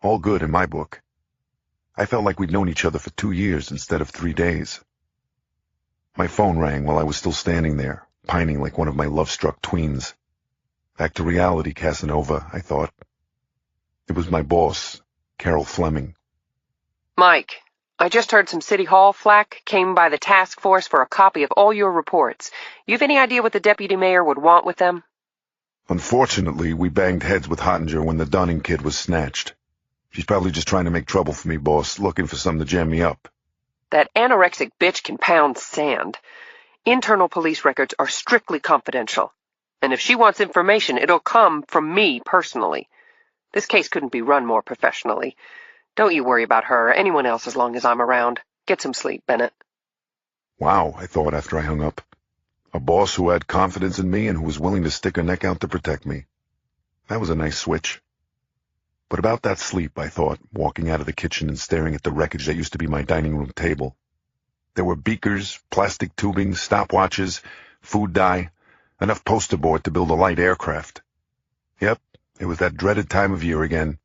All good in my book. I felt like we'd known each other for 2 years instead of 3 days. My phone rang while I was still standing there, pining like one of my love-struck tweens. Back to reality, Casanova, I thought. It was my boss, Carol Fleming. "Mike, I just heard some City Hall flack came by the task force for a copy of all your reports. You have any idea what the deputy mayor would want with them?" Unfortunately, we banged heads with Hottinger when the Dunning kid was snatched. She's probably just trying to make trouble for me, boss, looking for something to jam me up. "That anorexic bitch can pound sand. Internal police records are strictly confidential. And if she wants information, it'll come from me personally. This case couldn't be run more professionally. Don't you worry about her or anyone else as long as I'm around. Get some sleep, Bennett. Wow, I thought after I hung up. A boss who had confidence in me and who was willing to stick her neck out to protect me. That was a nice switch. But about that sleep, I thought, walking out of the kitchen and staring at the wreckage that used to be my dining room table. There were beakers, plastic tubing, stopwatches, food dye, enough poster board to build a light aircraft. Yep, it was that dreaded time of year again.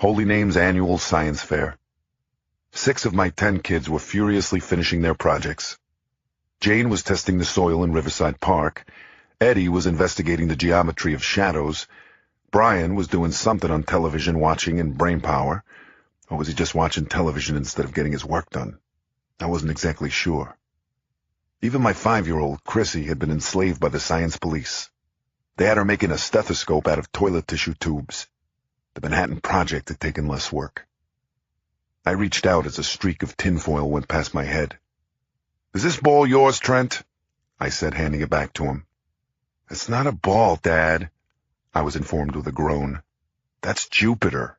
Holy Name's annual science fair. 6 of my 10 kids were furiously finishing their projects. Jane was testing the soil in Riverside Park. Eddie was investigating the geometry of shadows. Brian was doing something on television, watching in brainpower. Or was he just watching television instead of getting his work done? I wasn't exactly sure. Even my 5-year-old, Chrissy, had been enslaved by the science police. They had her making a stethoscope out of toilet tissue tubes. The Manhattan Project had taken less work. I reached out as a streak of tinfoil went past my head. "Is this ball yours, Trent?" I said, handing it back to him. "It's not a ball, Dad," I was informed with a groan. "That's Jupiter."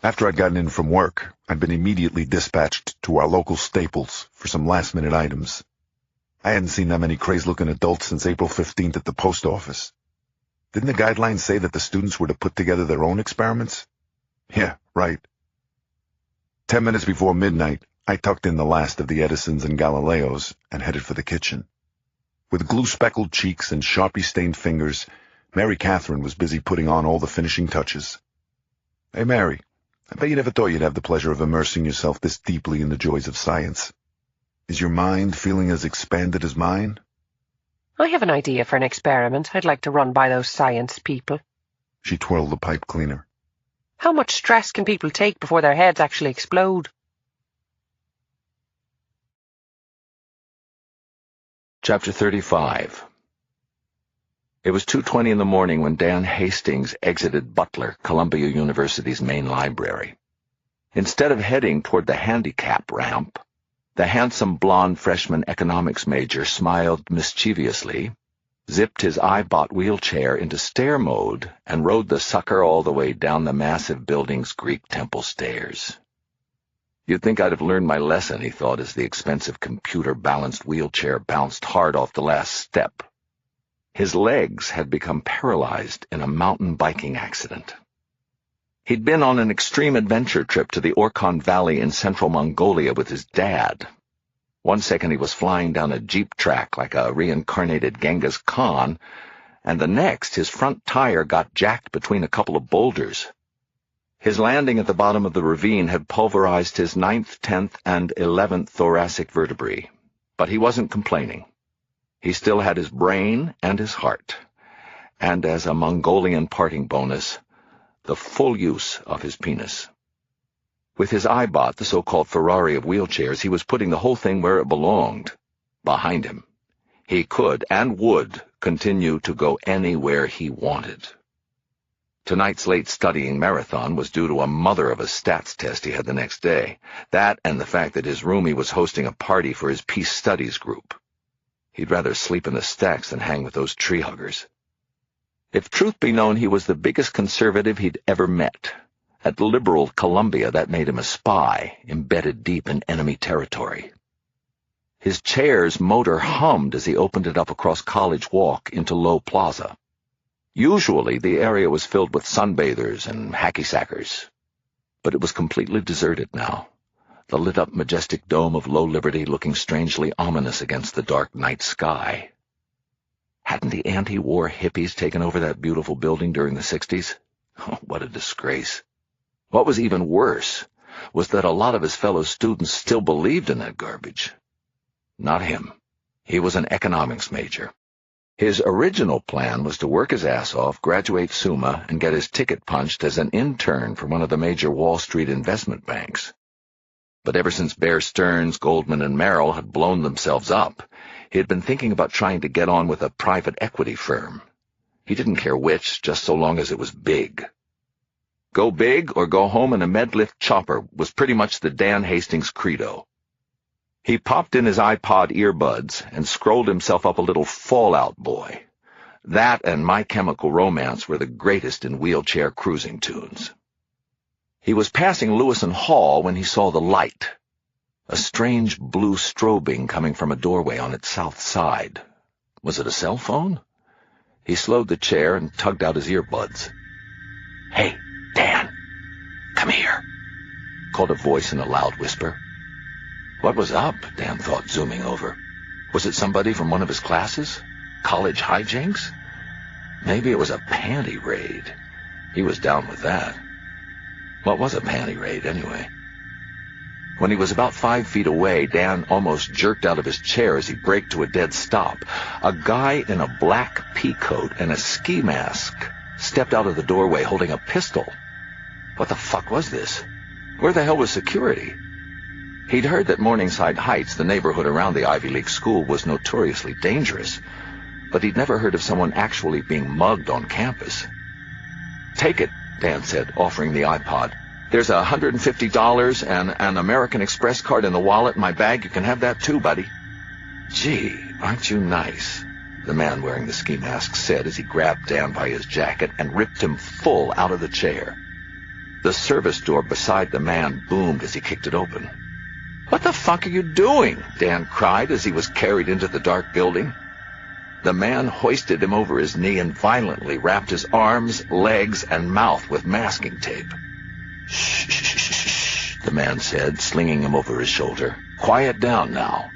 After I'd gotten in from work, I'd been immediately dispatched to our local Staples for some last-minute items. I hadn't seen that many crazed-looking adults since April 15th at the post office. Didn't the guidelines say that the students were to put together their own experiments? Yeah, right. 10 minutes before midnight, I tucked in the last of the Edisons and Galileos and headed for the kitchen. With glue-speckled cheeks and Sharpie-stained fingers, Mary Catherine was busy putting on all the finishing touches. "Hey, Mary, I bet you never thought you'd have the pleasure of immersing yourself this deeply in the joys of science. Is your mind feeling as expanded as mine?" I have an idea for an experiment I'd like to run by those science people. She twirled the pipe cleaner. How much stress can people take before their heads actually explode? Chapter 35. It was 2:20 in the morning when Dan Hastings exited Butler, Columbia University's main library. Instead of heading toward the handicap ramp, the handsome blonde freshman economics major smiled mischievously, zipped his I-Bot wheelchair into stair mode, and rode the sucker all the way down the massive building's Greek temple stairs. You'd think I'd have learned my lesson, he thought, as the expensive computer-balanced wheelchair bounced hard off the last step. His legs had become paralyzed in a mountain biking accident. He'd been on an extreme adventure trip to the Orkhon Valley in central Mongolia with his dad. One second he was flying down a jeep track like a reincarnated Genghis Khan, and the next his front tire got jacked between a couple of boulders. His landing at the bottom of the ravine had pulverized his 9th, 10th, and 11th thoracic vertebrae, but he wasn't complaining. He still had his brain and his heart, and as a Mongolian parting bonus, the full use of his penis. With his I-Bot, the so-called Ferrari of wheelchairs, he was putting the whole thing where it belonged, behind him. He could and would continue to go anywhere he wanted. Tonight's late studying marathon was due to a mother of a stats test he had the next day. That and the fact that his roomie was hosting a party for his peace studies group. He'd rather sleep in the stacks than hang with those tree huggers. If truth be known, he was the biggest conservative he'd ever met. At liberal Columbia, that made him a spy, embedded deep in enemy territory. His chair's motor hummed as he opened it up across College Walk into Low Plaza. Usually, the area was filled with sunbathers and hacky-sackers. But it was completely deserted now, the lit-up majestic dome of Low Liberty looking strangely ominous against the dark night sky. Hadn't the anti-war hippies taken over that beautiful building during the 60s? Oh, what a disgrace. What was even worse was that a lot of his fellow students still believed in that garbage. Not him. He was an economics major. His original plan was to work his ass off, graduate summa, and get his ticket punched as an intern for one of the major Wall Street investment banks. But ever since Bear Stearns, Goldman, and Merrill had blown themselves up, he had been thinking about trying to get on with a private equity firm. He didn't care which, just so long as it was big. Go big or go home in a med-lift chopper was pretty much the Dan Hastings credo. He popped in his iPod earbuds and scrolled himself up a little Fallout Boy. That and My Chemical Romance were the greatest in wheelchair cruising tunes. He was passing Lewison Hall when he saw the light, a strange blue strobing coming from a doorway on its south side. Was it a cell phone? He slowed the chair and tugged out his earbuds. "Hey, Dan, come here," called a voice in a loud whisper. What was up? Dan thought, zooming over. Was it somebody from one of his classes? College hijinks? Maybe it was a panty raid. He was down with that. What was a panty raid, anyway? When he was about 5 feet away, Dan almost jerked out of his chair as he braked to a dead stop. A guy in a black pea coat and a ski mask stepped out of the doorway holding a pistol. What the fuck was this? Where the hell was security? He'd heard that Morningside Heights, the neighborhood around the Ivy League school, was notoriously dangerous, but he'd never heard of someone actually being mugged on campus. "Take it," Dan said, offering the iPod. "There's $150 and an American Express card in the wallet in my bag. You can have that too, buddy." "Gee, aren't you nice?" the man wearing the ski mask said as he grabbed Dan by his jacket and ripped him full out of the chair. The service door beside the man boomed as he kicked it open. "What the fuck are you doing?" Dan cried as he was carried into the dark building. The man hoisted him over his knee and violently wrapped his arms, legs, and mouth with masking tape. "Shh, shh, shh, shh, shh," the man said, slinging him over his shoulder. "Quiet down now.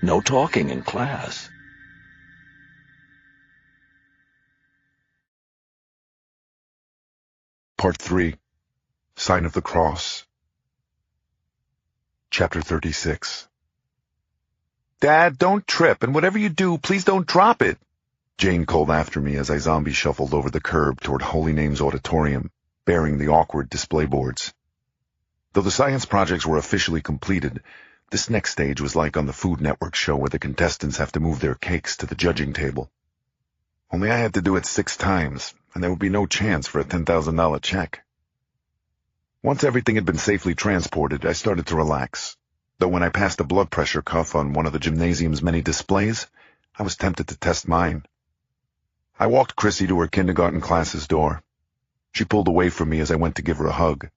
No talking in class." Part 3. Sign of the Cross. Chapter 36. "Dad, don't trip, and whatever you do, please don't drop it," Jane called after me as I zombie shuffled over the curb toward Holy Name's auditorium, bearing the awkward display boards. Though the science projects were officially completed, this next stage was like on the Food Network show where the contestants have to move their cakes to the judging table. Only I had to do it 6 times, and there would be no chance for a $10,000 check. Once everything had been safely transported, I started to relax, though when I passed a blood pressure cuff on one of the gymnasium's many displays, I was tempted to test mine. I walked Chrissy to her kindergarten class's door. She pulled away from me as I went to give her a hug.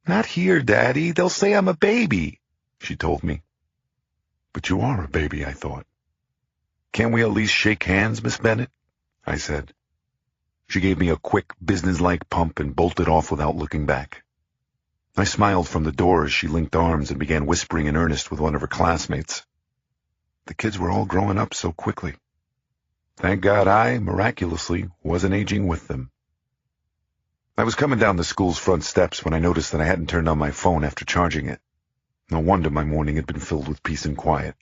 "Not here, Daddy. They'll say I'm a baby," she told me. "But you are a baby," I thought. "Can't we at least shake hands, Miss Bennett?" I said. She gave me a quick, businesslike pump and bolted off without looking back. I smiled from the door as she linked arms and began whispering in earnest with one of her classmates. The kids were all growing up so quickly. Thank God I, miraculously, wasn't aging with them. I was coming down the school's front steps when I noticed that I hadn't turned on my phone after charging it. No wonder my morning had been filled with peace and quiet.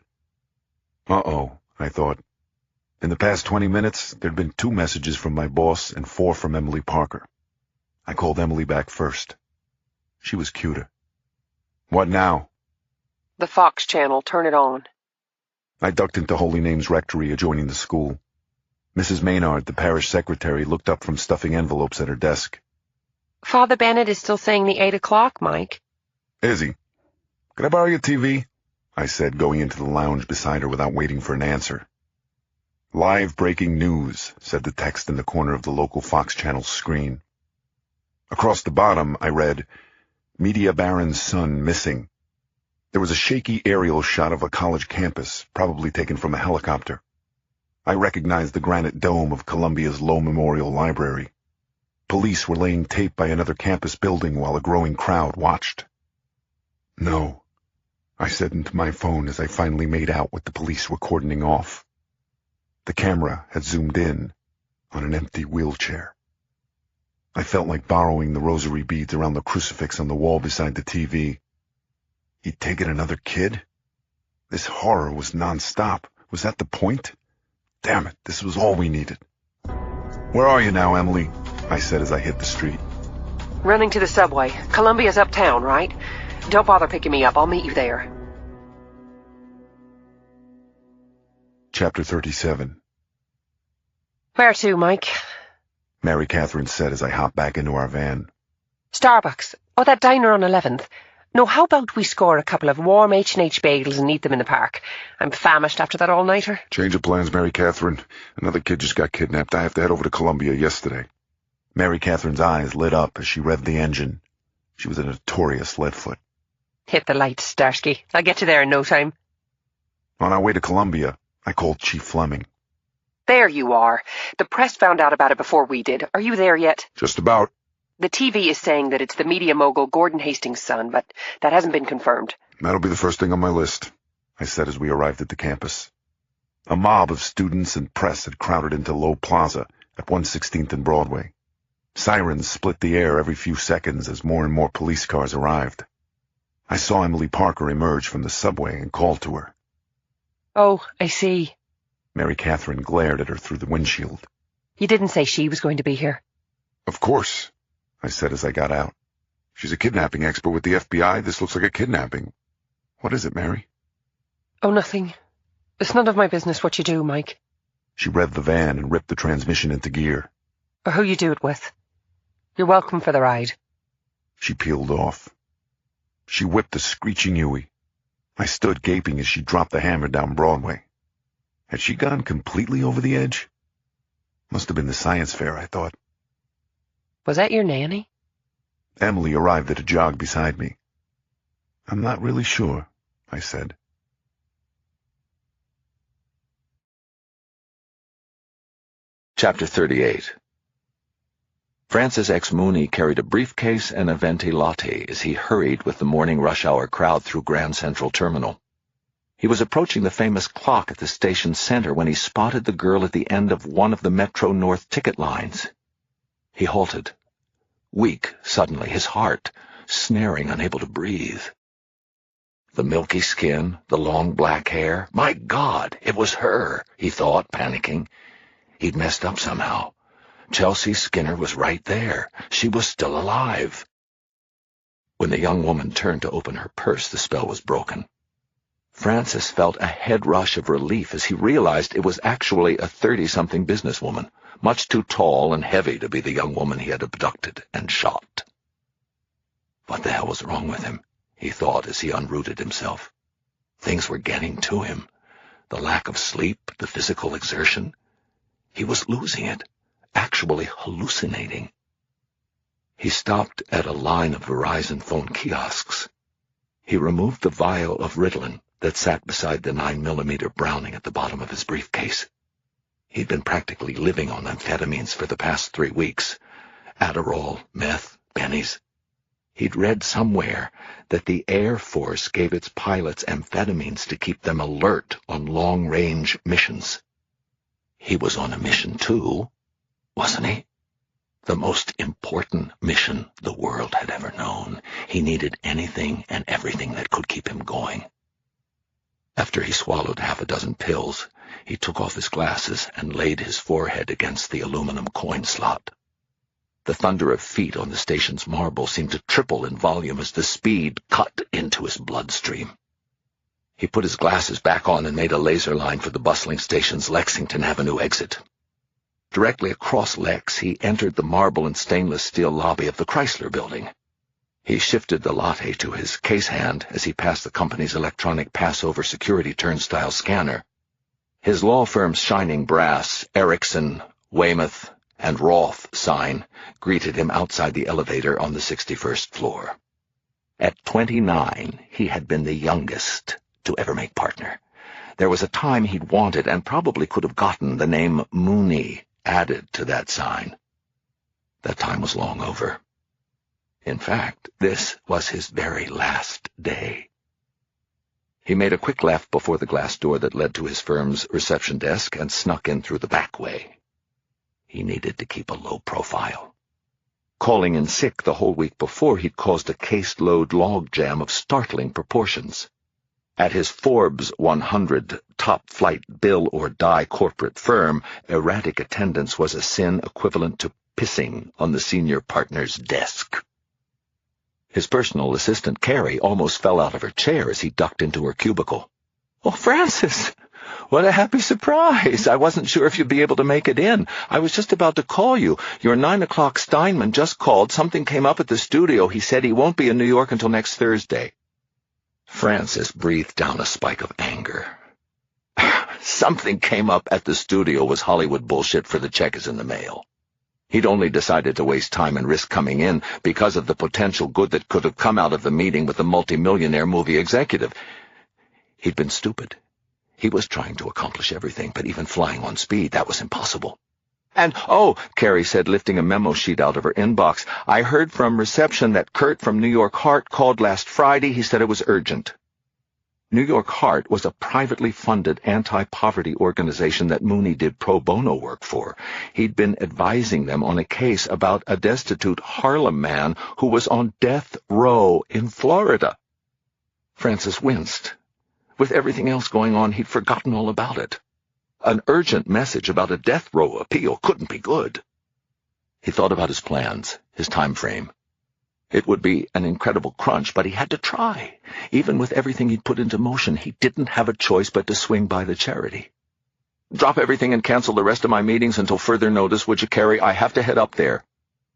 Uh-oh, I thought. In the past 20 minutes, there'd been 2 messages from my boss and 4 from Emily Parker. I called Emily back first. She was cuter. "What now?" "The Fox channel. Turn it on." I ducked into Holy Name's rectory adjoining the school. Mrs. Maynard, the parish secretary, looked up from stuffing envelopes at her desk. "Father Bennett is still saying the 8 o'clock, Mike." "Is he? Can I borrow your TV?" I said, going into the lounge beside her without waiting for an answer. "Live breaking news," said the text in the corner of the local Fox channel's screen. Across the bottom, I read, "Media Baron's son missing." There was a shaky aerial shot of a college campus, probably taken from a helicopter. I recognized the granite dome of Columbia's Low Memorial Library. Police were laying tape by another campus building while a growing crowd watched. "No," I said into my phone as I finally made out what the police were cordoning off. The camera had zoomed in on an empty wheelchair. I felt like borrowing the rosary beads around the crucifix on the wall beside the TV. He'd taken another kid? This horror was nonstop. Was that the point? Damn it, this was all we needed. "Where are you now, Emily?" I said as I hit the street. "Running to the subway. Columbia's uptown, right? Don't bother picking me up. I'll meet you there." Chapter 37. "Where to, Mike?" Mary Catherine said as I hopped back into our van. "Starbucks. Oh, that diner on 11th. No, how about we score a couple of warm H&H bagels and eat them in the park? I'm famished after that all-nighter." Change of plans, Mary Catherine. Another kid just got kidnapped. I have to head over to Columbia yesterday. Mary Catherine's eyes lit up as she revved the engine. She was a notorious leadfoot. Hit the lights, Starsky. I'll get you there in no time. On our way to Columbia, I called Chief Fleming. There you are. The press found out about it before we did. Are you there yet? Just about. The TV is saying that it's the media mogul Gordon Hastings' son, but that hasn't been confirmed. That'll be the first thing on my list, I said as we arrived at the campus. A mob of students and press had crowded into Low Plaza at 116th and Broadway. Sirens split the air every few seconds as more and more police cars arrived. I saw Emily Parker emerge from the subway and called to her. Oh, I see. Mary Catherine glared at her through the windshield. You didn't say she was going to be here. Of course, I said as I got out. She's a kidnapping expert with the FBI. This looks like a kidnapping. What is it, Mary? Oh, nothing. It's none of my business what you do, Mike. She revved the van and ripped the transmission into gear. Or who you do it with. You're welcome for the ride. She peeled off. She whipped a screeching Huey. I stood gaping as she dropped the hammer down Broadway. Had she gone completely over the edge? Must have been the science fair, I thought. Was that your nanny? Emily arrived at a jog beside me. I'm not really sure, I said. Chapter 38. Francis X. Mooney carried a briefcase and a venti latte as he hurried with the morning rush-hour crowd through Grand Central Terminal. He was approaching the famous clock at the station center when he spotted the girl at the end of one of the Metro North ticket lines. He halted, weak suddenly, his heart snaring, unable to breathe. The milky skin, the long black hair. My God, it was her, he thought, panicking. He'd messed up somehow. Chelsea Skinner was right there. She was still alive. When the young woman turned to open her purse, the spell was broken. Francis felt a head rush of relief as he realized it was actually a 30-something businesswoman, much too tall and heavy to be the young woman he had abducted and shot. What the hell was wrong with him? He thought as he unrooted himself. Things were getting to him. The lack of sleep, the physical exertion. He was losing it, actually hallucinating. He stopped at a line of Verizon phone kiosks. He removed the vial of Ritalin that sat beside the 9mm Browning at the bottom of his briefcase. He'd been practically living on amphetamines for the past 3 weeks. Adderall, meth, bennies. He'd read somewhere that the Air Force gave its pilots amphetamines to keep them alert on long-range missions. He was on a mission too, wasn't he? The most important mission the world had ever known. He needed anything and everything that could keep him going. After he swallowed 6 pills, he took off his glasses and laid his forehead against the aluminum coin slot. The thunder of feet on the station's marble seemed to triple in volume as the speed cut into his bloodstream. He put his glasses back on and made a laser line for the bustling station's Lexington Avenue exit. Directly across Lex, he entered the marble and stainless steel lobby of the Chrysler Building. He shifted the latte to his case hand as he passed the company's electronic Passover security turnstile scanner. His law firm's shining brass, Erickson, Weymouth, and Roth sign greeted him outside the elevator on the 61st floor. At 29, he had been the youngest to ever make partner. There was a time he'd wanted and probably could have gotten the name Mooney added to that sign. That time was long over. In fact, this was his very last day. He made a quick left before the glass door that led to his firm's reception desk and snuck in through the back way. He needed to keep a low profile. Calling in sick the whole week before, he'd caused a case-load logjam of startling proportions. At his Forbes 100 top-flight bill-or-die corporate firm, erratic attendance was a sin equivalent to pissing on the senior partner's desk. His personal assistant, Carrie, almost fell out of her chair as he ducked into her cubicle. "Oh, Francis! What a happy surprise! I wasn't sure if you'd be able to make it in. I was just about to call you. Your 9 o'clock Steinman just called. Something came up at the studio. He said he won't be in New York until next Thursday." Francis breathed down a spike of anger. Something came up at the studio was Hollywood bullshit for the check is in the mail. He'd only decided to waste time and risk coming in because of the potential good that could have come out of the meeting with the multimillionaire movie executive. He'd been stupid. He was trying to accomplish everything, but even flying on speed, that was impossible. And, oh, Carrie said, lifting a memo sheet out of her inbox, I heard from reception that Kurt from New York Heart called last Friday. He said it was urgent. New York Heart was a privately funded anti-poverty organization that Mooney did pro bono work for. He'd been advising them on a case about a destitute Harlem man who was on death row in Florida. Francis winced. With everything else going on, he'd forgotten all about it. An urgent message about a death row appeal couldn't be good. He thought about his plans, his time frame. It would be an incredible crunch, but he had to try. Even with everything he'd put into motion, he didn't have a choice but to swing by the charity. Drop everything and cancel the rest of my meetings until further notice, would you, Carrie? I have to head up there.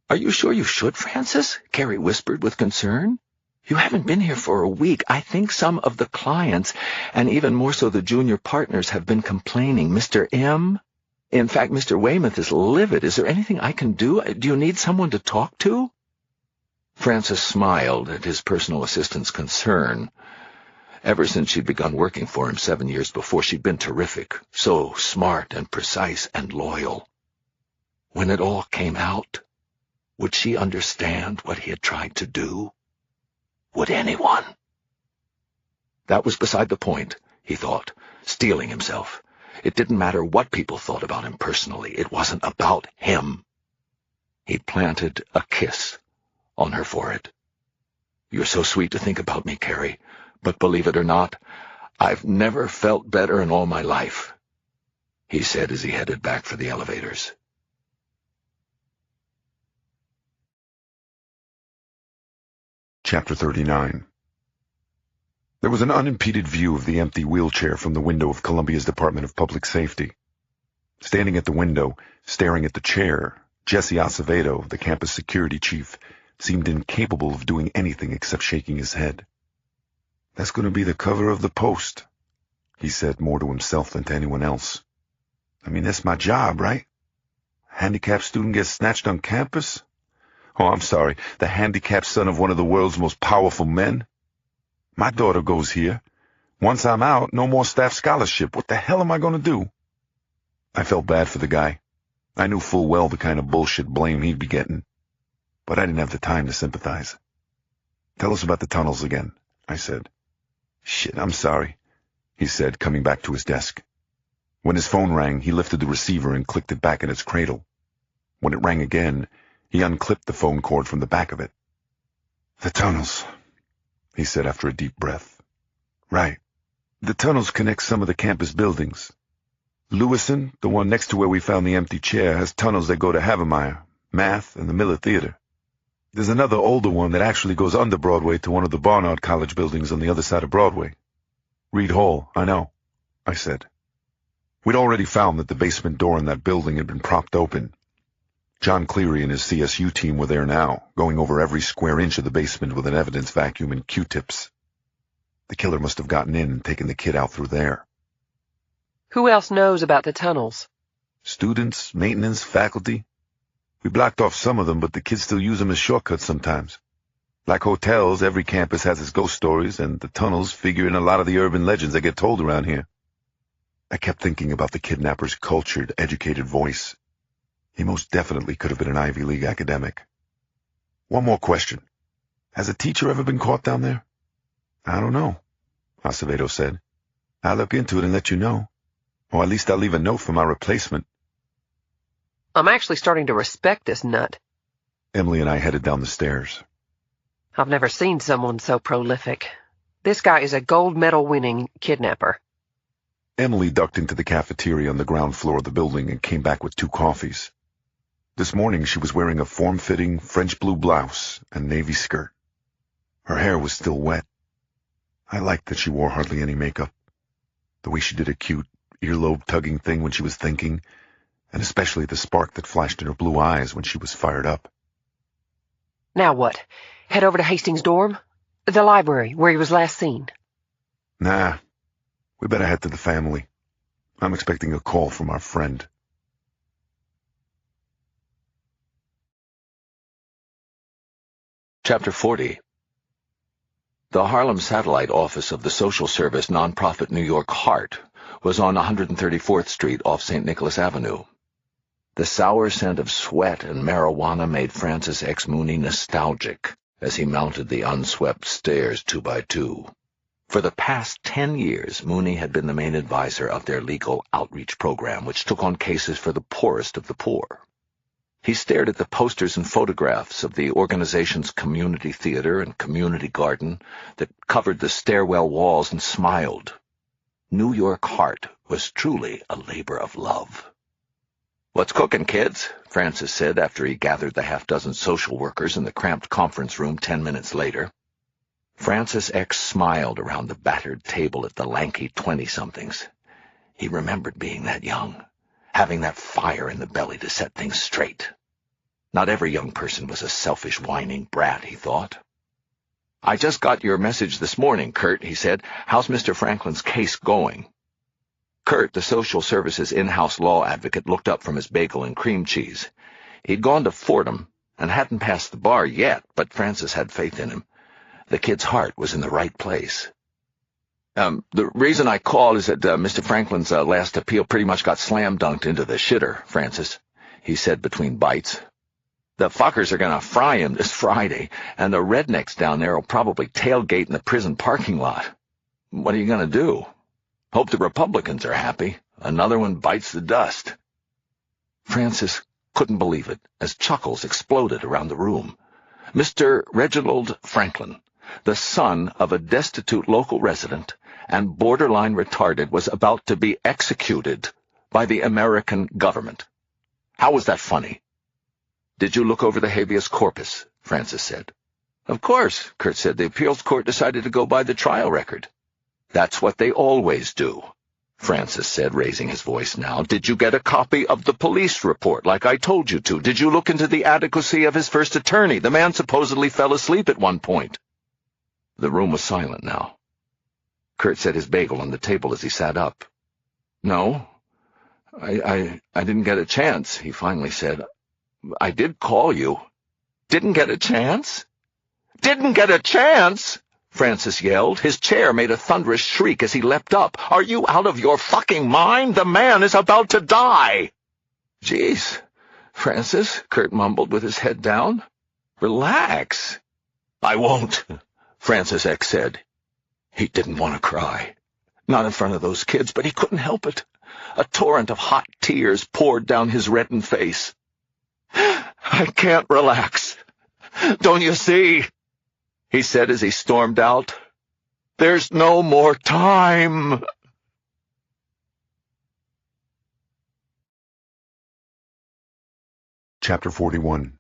Are you sure you should, Francis? Carrie whispered with concern. You haven't been here for a week. I think some of the clients, and even more so the junior partners, have been complaining. Mr. M? In fact, Mr. Weymouth is livid. Is there anything I can do? Do you need someone to talk to? Francis smiled at his personal assistant's concern. Ever since she'd begun working for him 7 years before, she'd been terrific, so smart and precise and loyal. When it all came out, would she understand what he had tried to do? Would anyone? That was beside the point, he thought, steeling himself. It didn't matter what people thought about him personally. It wasn't about him. He planted a kiss on her forehead. You're so sweet to think about me, Carrie, but believe it or not, I've never felt better in all my life, he said as he headed back for the elevators. Chapter 39. There was an unimpeded view of the empty wheelchair from the window of Columbia's Department of Public Safety. Standing at the window, staring at the chair, Jesse Acevedo, the campus security chief, seemed incapable of doing anything except shaking his head. That's going to be the cover of the Post, he said more to himself than to anyone else. I mean, that's my job, right? Handicapped student gets snatched on campus? Oh, I'm sorry, the handicapped son of one of the world's most powerful men? My daughter goes here. Once I'm out, no more staff scholarship. What the hell am I going to do? I felt bad for the guy. I knew full well the kind of bullshit blame he'd be getting. But I didn't have the time to sympathize. Tell us about the tunnels again, I said. Shit, I'm sorry, he said, coming back to his desk. When his phone rang, he lifted the receiver and clicked it back in its cradle. When it rang again, he unclipped the phone cord from the back of it. The tunnels, he said after a deep breath. Right. The tunnels connect some of the campus buildings. Lewison, the one next to where we found the empty chair, has tunnels that go to Havemeyer, Math, and the Miller Theater. There's another older one that actually goes under Broadway to one of the Barnard College buildings on the other side of Broadway. Reed Hall, I know, I said. We'd already found that the basement door in that building had been propped open. John Cleary and his CSU team were there now, going over every square inch of the basement with an evidence vacuum and Q-tips. The killer must have gotten in and taken the kid out through there. Who else knows about the tunnels? Students, maintenance, faculty. We blocked off some of them, but the kids still use them as shortcuts sometimes. Like hotels, every campus has its ghost stories, and the tunnels figure in a lot of the urban legends that get told around here. I kept thinking about the kidnapper's cultured, educated voice. He most definitely could have been an Ivy League academic. One more question. Has a teacher ever been caught down there? I don't know, Acevedo said. I'll look into it and let you know. Or at least I'll leave a note for my replacement. I'm actually starting to respect this nut. Emily and I headed down the stairs. I've never seen someone so prolific. This guy is a gold medal-winning kidnapper. Emily ducked into the cafeteria on the ground floor of the building and came back with 2 coffees. This morning she was wearing a form-fitting French blue blouse and navy skirt. Her hair was still wet. I liked that she wore hardly any makeup. The way she did a cute, earlobe-tugging thing when she was thinking, and especially the spark that flashed in her blue eyes when she was fired up. Now what? Head over to Hastings' dorm? The library, where he was last seen? Nah. We better head to the family. I'm expecting a call from our friend. Chapter 40. The Harlem satellite office of the social service nonprofit New York Heart was on 134th Street off St. Nicholas Avenue. The sour scent of sweat and marijuana made Francis X. Mooney nostalgic as he mounted the unswept stairs 2 by 2. For the past 10 years, Mooney had been the main advisor of their legal outreach program, which took on cases for the poorest of the poor. He stared at the posters and photographs of the organization's community theater and community garden that covered the stairwell walls and smiled. New York Heart was truly a labor of love. "What's cooking, kids?" Francis said after he gathered the half-dozen social workers in the cramped conference room 10 minutes later. Francis X. smiled around the battered table at the lanky 20-somethings. He remembered being that young, having that fire in the belly to set things straight. Not every young person was a selfish, whining brat, he thought. "I just got your message this morning, Kurt," he said. "How's Mr. Franklin's case going?" Kurt, the social services in-house law advocate, looked up from his bagel and cream cheese. He'd gone to Fordham and hadn't passed the bar yet, but Francis had faith in him. The kid's heart was in the right place. The reason I called is that Mr. Franklin's last appeal pretty much got slam-dunked into the shitter, Francis," he said between bites. "The fuckers are going to fry him this Friday, and the rednecks down there will probably tailgate in the prison parking lot. What are you going to do? Hope the Republicans are happy. Another one bites the dust." Francis couldn't believe it as chuckles exploded around the room. Mr. Reginald Franklin, the son of a destitute local resident and borderline retarded, was about to be executed by the American government. How was that funny? "Did you look over the habeas corpus?" Francis said. "Of course," Kurt said. "The appeals court decided to go by the trial record." "That's what they always do," Francis said, raising his voice now. "Did you get a copy of the police report, like I told you to? Did you look into the adequacy of his first attorney? The man supposedly fell asleep at one point." The room was silent now. Kurt set his bagel on the table as he sat up. "No, I didn't get a chance," he finally said. "I did call you." "Didn't get a chance? Didn't get a chance?" Francis yelled. His chair made a thunderous shriek as he leapt up. "Are you out of your fucking mind? The man is about to die!" "Jeez, Francis," Kurt mumbled with his head down. "Relax." "I won't," Francis X. said. He didn't want to cry. Not in front of those kids, but he couldn't help it. A torrent of hot tears poured down his reddened face. "I can't relax. Don't you see?" he said as he stormed out. "There's no more time." Chapter 41.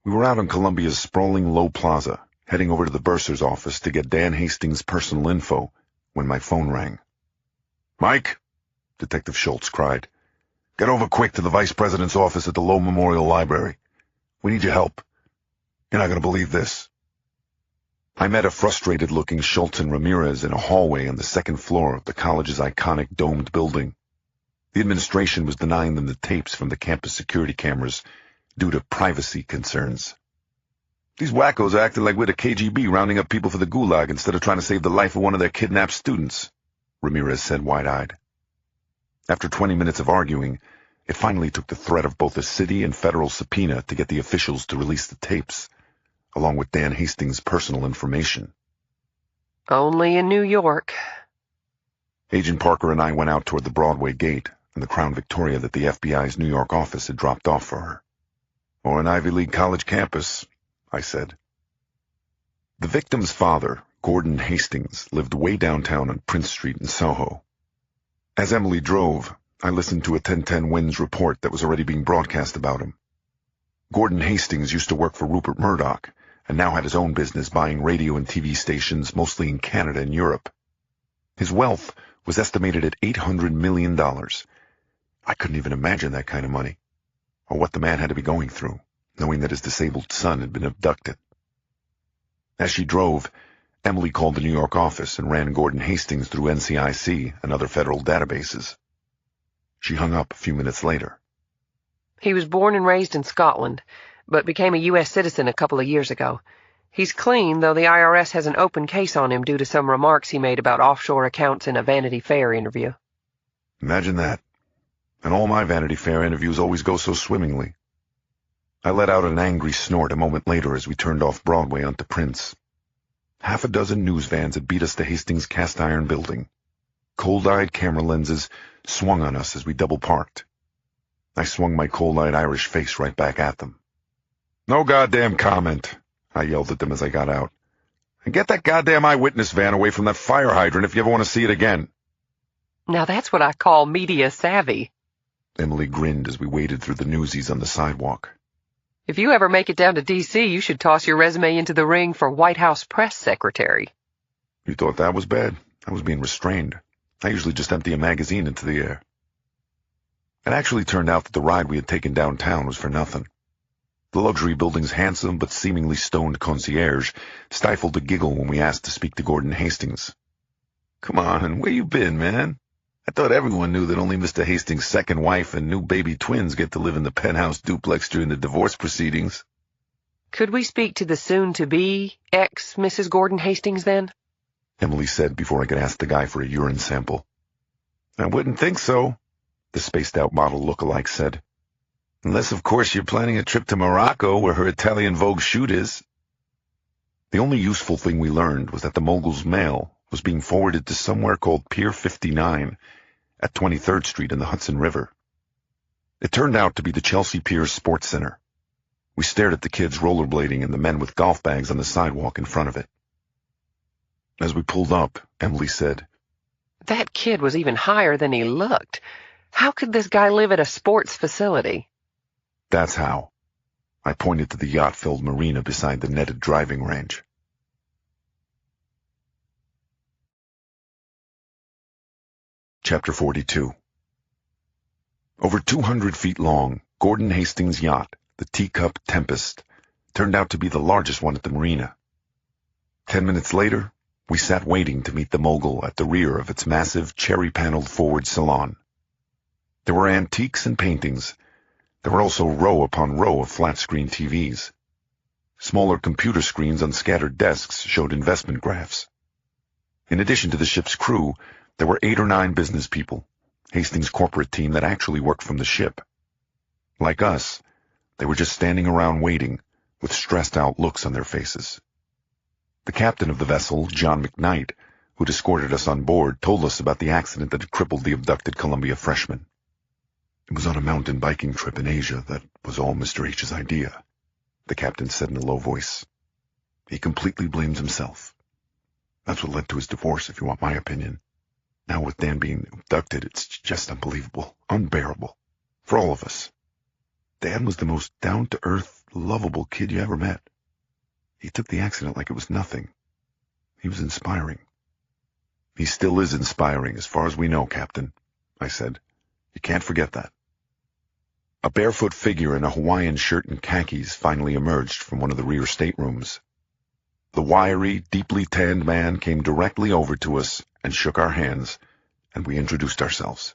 We were out on Columbia's sprawling low plaza, heading over to the bursar's office to get Dan Hastings' personal info, when my phone rang. "Mike," Detective Schultz cried, "get over quick to the vice president's office at the Low Memorial Library. We need your help. You're not going to believe this." I met a frustrated-looking Schultz and Ramirez in a hallway on the second floor of the college's iconic domed building. The administration was denying them the tapes from the campus security cameras due to privacy concerns. "These wackos are acting like we're the KGB rounding up people for the Gulag instead of trying to save the life of one of their kidnapped students," Ramirez said wide-eyed. After 20 minutes of arguing, it finally took the threat of both a city and federal subpoena to get the officials to release the tapes, along with Dan Hastings' personal information. Only in New York. Agent Parker and I went out toward the Broadway gate and the Crown Victoria that the FBI's New York office had dropped off for her. "Or an Ivy League college campus," I said. The victim's father, Gordon Hastings, lived way downtown on Prince Street in Soho. As Emily drove, I listened to a 1010 Winds report that was already being broadcast about him. Gordon Hastings used to work for Rupert Murdoch, and now had his own business buying radio and TV stations, mostly in Canada and Europe. His wealth was estimated at $800 million. I couldn't even imagine that kind of money, or what the man had to be going through, knowing that his disabled son had been abducted. As she drove, Emily called the New York office and ran Gordon Hastings through NCIC and other federal databases. She hung up a few minutes later. He was born and raised in Scotland. but became a U.S. citizen a couple of years ago. He's clean, though the IRS has an open case on him due to some remarks he made about offshore accounts in a Vanity Fair interview. Imagine that. And all my Vanity Fair interviews always go so swimmingly. I let out an angry snort a moment later as we turned off Broadway onto Prince. Half a dozen news vans had beat us to Hastings' cast-iron building. Cold-eyed camera lenses swung on us as we double-parked. I swung my cold-eyed Irish face right back at them. "No goddamn comment," I yelled at them as I got out. "And get that goddamn eyewitness van away from that fire hydrant if you ever want to see it again." Now that's what I call media savvy. Emily grinned as we waded through the newsies on the sidewalk. If you ever make it down to D.C., you should toss your resume into the ring for White House press secretary. You thought that was bad? I was being restrained. I usually just empty a magazine into the air. It actually turned out that the ride we had taken downtown was for nothing. The luxury building's handsome but seemingly stoned concierge stifled a giggle when we asked to speak to Gordon Hastings. "Come on, where you been, man? I thought everyone knew that only Mr. Hastings' second wife and new baby twins get to live in the penthouse duplex during the divorce proceedings." Could we speak to the soon-to-be ex-Mrs. Gordon Hastings, then? Emily said before I could ask the guy for a urine sample. "I wouldn't think so," the spaced-out model look-alike said. "Unless, of course, you're planning a trip to Morocco where her Italian Vogue shoot is." The only useful thing we learned was that the mogul's mail was being forwarded to somewhere called Pier 59 at 23rd Street in the Hudson River. It turned out to be the Chelsea Piers Sports Center. We stared at the kids rollerblading and the men with golf bags on the sidewalk in front of it. As we pulled up, Emily said, That kid was even higher than he looked. How could this guy live at a sports facility? "That's how." I pointed to the yacht-filled marina beside the netted driving range. Chapter 42. Over 200 feet long, Gordon Hastings' yacht, the Teacup Tempest, turned out to be the largest one at the marina. 10 minutes later, we sat waiting to meet the mogul at the rear of its massive, cherry-paneled forward salon. There were antiques and paintings. There were also row upon row of flat-screen TVs. Smaller computer screens on scattered desks showed investment graphs. In addition to the ship's crew, there were 8 or 9 business people, Hastings' corporate team that actually worked from the ship. Like us, they were just standing around waiting, with stressed-out looks on their faces. The captain of the vessel, John McKnight, who'd escorted us on board, told us about the accident that had crippled the abducted Columbia freshman. "It was on a mountain biking trip in Asia that was all Mr. H's idea," the captain said in a low voice. "He completely blames himself. That's what led to his divorce, if you want my opinion. Now with Dan being abducted, it's just unbelievable, unbearable, for all of us. Dan was the most down-to-earth, lovable kid you ever met. He took the accident like it was nothing. He was inspiring." "He still is inspiring, as far as we know, Captain," I said. "You can't forget that." A barefoot figure in a Hawaiian shirt and khakis finally emerged from one of the rear staterooms. The wiry, deeply tanned man came directly over to us and shook our hands, and we introduced ourselves.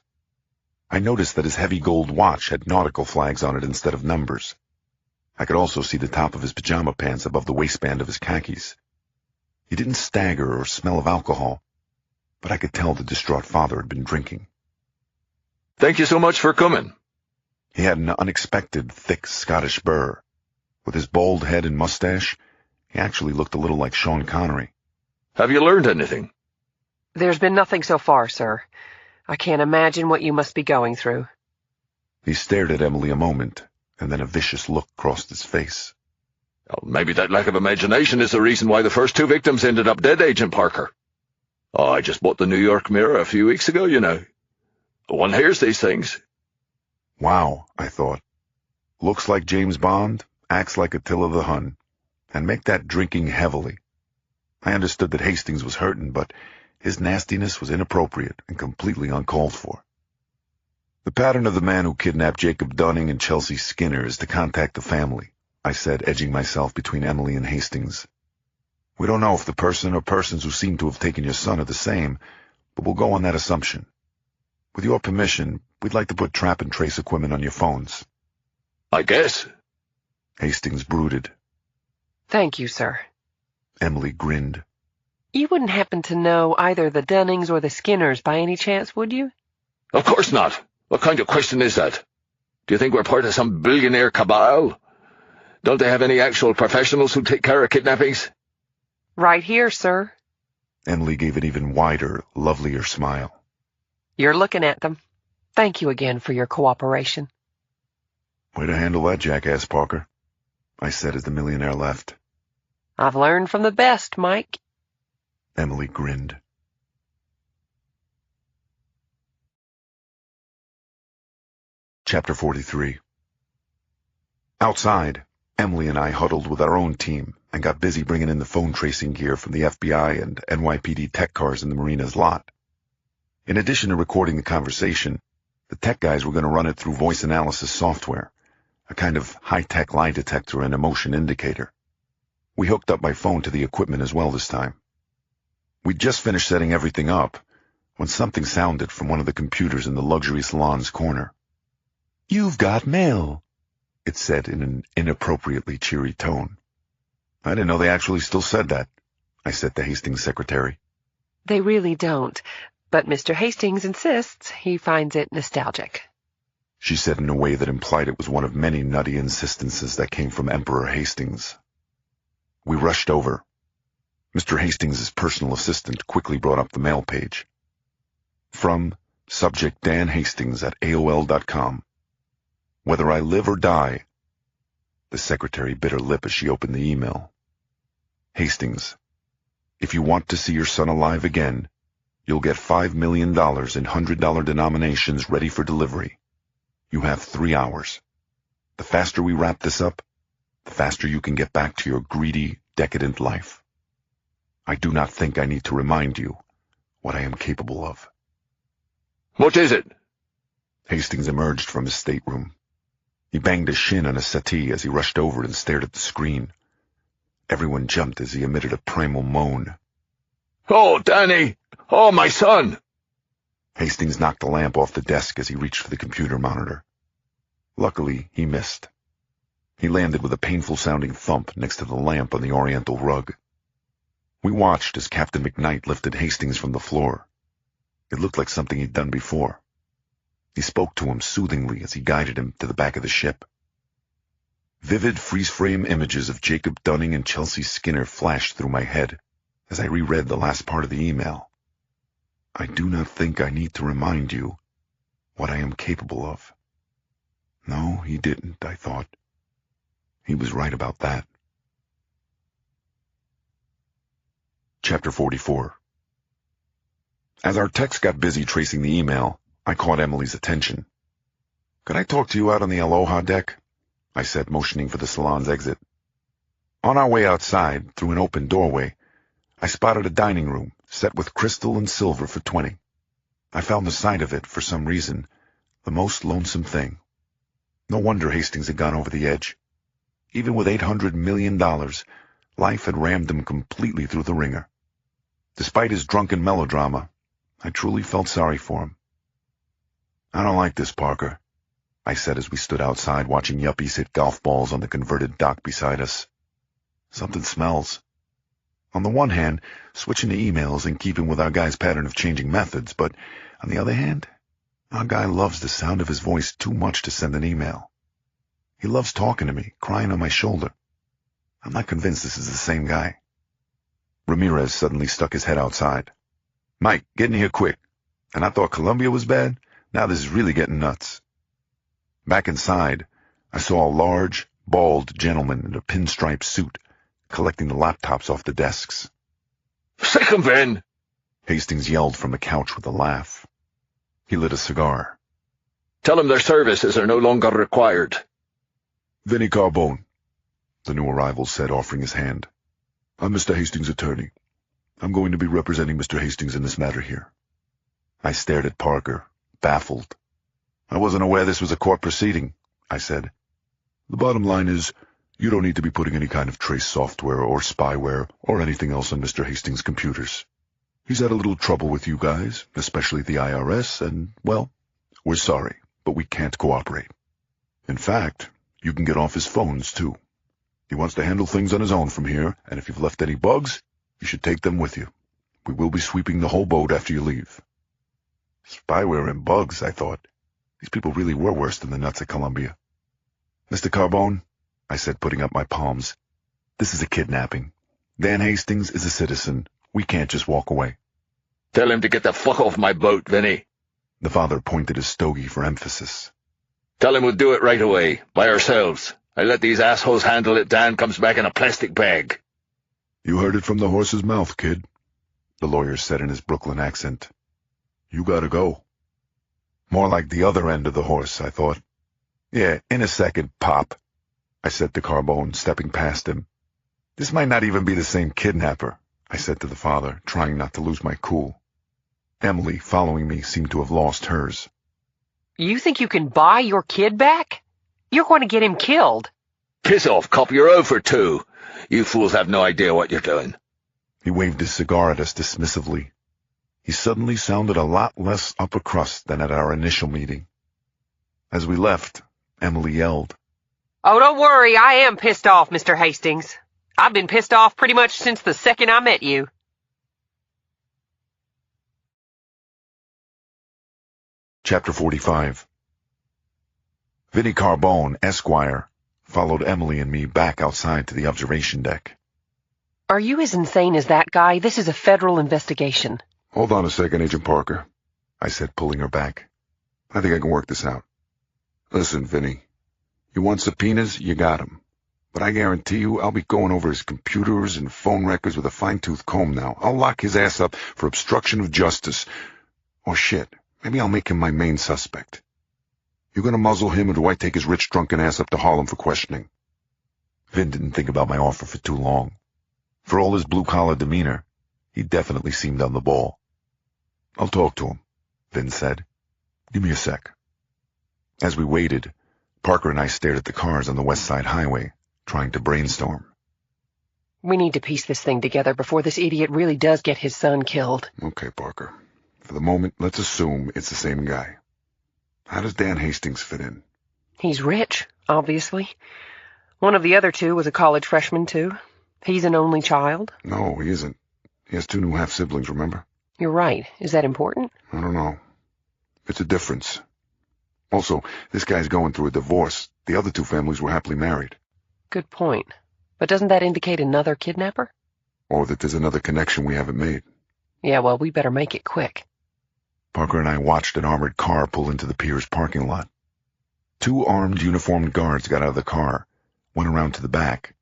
I noticed that his heavy gold watch had nautical flags on it instead of numbers. I could also see the top of his pajama pants above the waistband of his khakis. He didn't stagger or smell of alcohol, but I could tell the distraught father had been drinking. "Thank you so much for coming." He had an unexpected, thick Scottish burr. With his bald head and mustache, he actually looked a little like Sean Connery. "Have you learned anything?" There's been nothing so far, sir. I can't imagine what you must be going through. He stared at Emily a moment, and then a vicious look crossed his face. "Oh, maybe that lack of imagination is the reason why the first 2 victims ended up dead, Agent Parker. Oh, I just bought the New York Mirror a few weeks ago, you know. One hears these things." Wow, I thought. Looks like James Bond, acts like Attila the Hun, and make that drinking heavily. I understood that Hastings was hurting, but his nastiness was inappropriate and completely uncalled for. "The pattern of the man who kidnapped Jacob Dunning and Chelsea Skinner is to contact the family," I said, edging myself between Emily and Hastings. "We don't know if the person or persons who seem to have taken your son are the same, but we'll go on that assumption. With your permission, we'd like to put trap and trace equipment on your phones." "I guess." Hastings brooded. Thank you, sir. Emily grinned. You wouldn't happen to know either the Dunnings or the Skinners by any chance, would you? Of course not. What kind of question is that? Do you think we're part of some billionaire cabal? Don't they have any actual professionals who take care of kidnappings? Right here, sir. Emily gave an even wider, lovelier smile. You're looking at them. Thank you again for your cooperation. Way to handle that, jackass, Parker, I said as the millionaire left. I've learned from the best, Mike. Emily grinned. Chapter 43. Outside, Emily and I huddled with our own team and got busy bringing in the phone tracing gear from the FBI and NYPD tech cars in the marina's lot. In addition to recording the conversation, the tech guys were going to run it through voice analysis software, a kind of high-tech lie detector and emotion indicator. We hooked up my phone to the equipment as well this time. We'd just finished setting everything up when something sounded from one of the computers in the luxury salon's corner. "You've got mail," it said in an inappropriately cheery tone. I didn't know they actually still said that, I said to Hastings' secretary. They really don't, but Mr. Hastings insists he finds it nostalgic. She said in a way that implied it was one of many nutty insistences that came from Emperor Hastings. We rushed over. Mr. Hastings' personal assistant quickly brought up the mail page. From subject Dan Hastings at AOL.com. Whether I live or die. The secretary bit her lip as she opened the email. Hastings, if you want to see your son alive again, you'll get $5 million in $100 denominations ready for delivery. You have 3 hours. The faster we wrap this up, the faster you can get back to your greedy, decadent life. I do not think I need to remind you what I am capable of. What is it? Hastings emerged from his stateroom. He banged a shin on a settee as he rushed over and stared at the screen. Everyone jumped as he emitted a primal moan. Oh, Danny! Oh, my son! Hastings knocked the lamp off the desk as he reached for the computer monitor. Luckily, he missed. He landed with a painful-sounding thump next to the lamp on the oriental rug. We watched as Captain McKnight lifted Hastings from the floor. It looked like something he'd done before. He spoke to him soothingly as he guided him to the back of the ship. Vivid freeze-frame images of Jacob Dunning and Chelsea Skinner flashed through my head as I reread the last part of the email. I do not think I need to remind you what I am capable of. No, he didn't, I thought. He was right about that. Chapter 44. As our techs got busy tracing the email, I caught Emily's attention. "Could I talk to you out on the Aloha deck?" I said, motioning for the salon's exit. On our way outside, through an open doorway, I spotted a dining room set with crystal and silver for 20. I found the sight of it, for some reason, the most lonesome thing. No wonder Hastings had gone over the edge. Even with $800 million, life had rammed him completely through the ringer. Despite his drunken melodrama, I truly felt sorry for him. "I don't like this, Parker," I said as we stood outside watching yuppies hit golf balls on the converted dock beside us. "Something smells. On the one hand, switching to emails in keeping with our guy's pattern of changing methods, but on the other hand, our guy loves the sound of his voice too much to send an email. He loves talking to me, crying on my shoulder. I'm not convinced this is the same guy." Ramirez suddenly stuck his head outside. "Mike, get in here quick. And I thought Colombia was bad. Now this is really getting nuts." Back inside, I saw a large, bald gentleman in a pinstripe suit collecting the laptops off the desks. "Sick 'em, then!" Hastings yelled from the couch with a laugh. He lit a cigar. "Tell them their services are no longer required." "Vinny Carbone," the new arrival said, offering his hand. "I'm Mr. Hastings' attorney. I'm going to be representing Mr. Hastings in this matter here." I stared at Parker, baffled. "I wasn't aware this was a court proceeding," I said. "The bottom line is, you don't need to be putting any kind of trace software or spyware or anything else on Mr. Hastings' computers. He's had a little trouble with you guys, especially the IRS, and, well, we're sorry, but we can't cooperate. In fact, you can get off his phones, too, He wants to handle things on his own from here, and if you've left any bugs, you should take them with you. We will be sweeping the whole boat after you leave. Spyware and bugs, I thought. These people really were worse than the nuts at Columbia. Mr. Carbone, I said, putting up my palms, this is a kidnapping. Dan Hastings is a citizen. We can't just walk away. Tell him to get the fuck off my boat, Vinny. The father pointed his stogie for emphasis. Tell him we'll do it right away, by ourselves. I let these assholes handle it. Dan comes back in a plastic bag. You heard it from the horse's mouth, kid, the lawyer said in his Brooklyn accent. You gotta go. More like the other end of the horse, I thought. Yeah, in a second, Pop, I said to Carbone, stepping past him. This might not even be the same kidnapper, I said to the father, trying not to lose my cool. Emily, following me, seemed to have lost hers. You think you can buy your kid back? You're going to get him killed. Piss off, cop, you're 0 for 2. You fools have no idea what you're doing. He waved his cigar at us dismissively. He suddenly sounded a lot less upper crust than at our initial meeting. As we left, Emily yelled, Oh, don't worry, I am pissed off, Mr. Hastings. I've been pissed off pretty much since the second I met you. Chapter 45. Vinnie Carbone, Esquire, followed Emily and me back outside to the observation deck. Are you as insane as that guy? This is a federal investigation. Hold on a second, Agent Parker, I said, pulling her back. I think I can work this out. Listen, Vinnie, you want subpoenas? You got 'em. But I guarantee you I'll be going over his computers and phone records with a fine-tooth comb now. I'll lock his ass up for obstruction of justice. Or shit, maybe I'll make him my main suspect. You gonna muzzle him, or do I take his rich, drunken ass up to Harlem for questioning? Vin didn't think about my offer for too long. For all his blue-collar demeanor, he definitely seemed on the ball. I'll talk to him, Vin said. Give me a sec. As we waited, Parker and I stared at the cars on the West Side Highway, trying to brainstorm. We need to piece this thing together before this idiot really does get his son killed. Okay, Parker. For the moment, let's assume it's the same guy. How does Dan Hastings fit in? He's rich, obviously. One of the other two was a college freshman, too. He's an only child. No, he isn't. He has 2 new half-siblings, remember? You're right. Is that important? I don't know. It's a difference. Also, this guy's going through a divorce. The other 2 families were happily married. Good point. But doesn't that indicate another kidnapper? Or that there's another connection we haven't made. Yeah, well, we better make it quick. Parker and I watched an armored car pull into the pier's parking lot. 2 armed, uniformed guards got out of the car, went around to the back,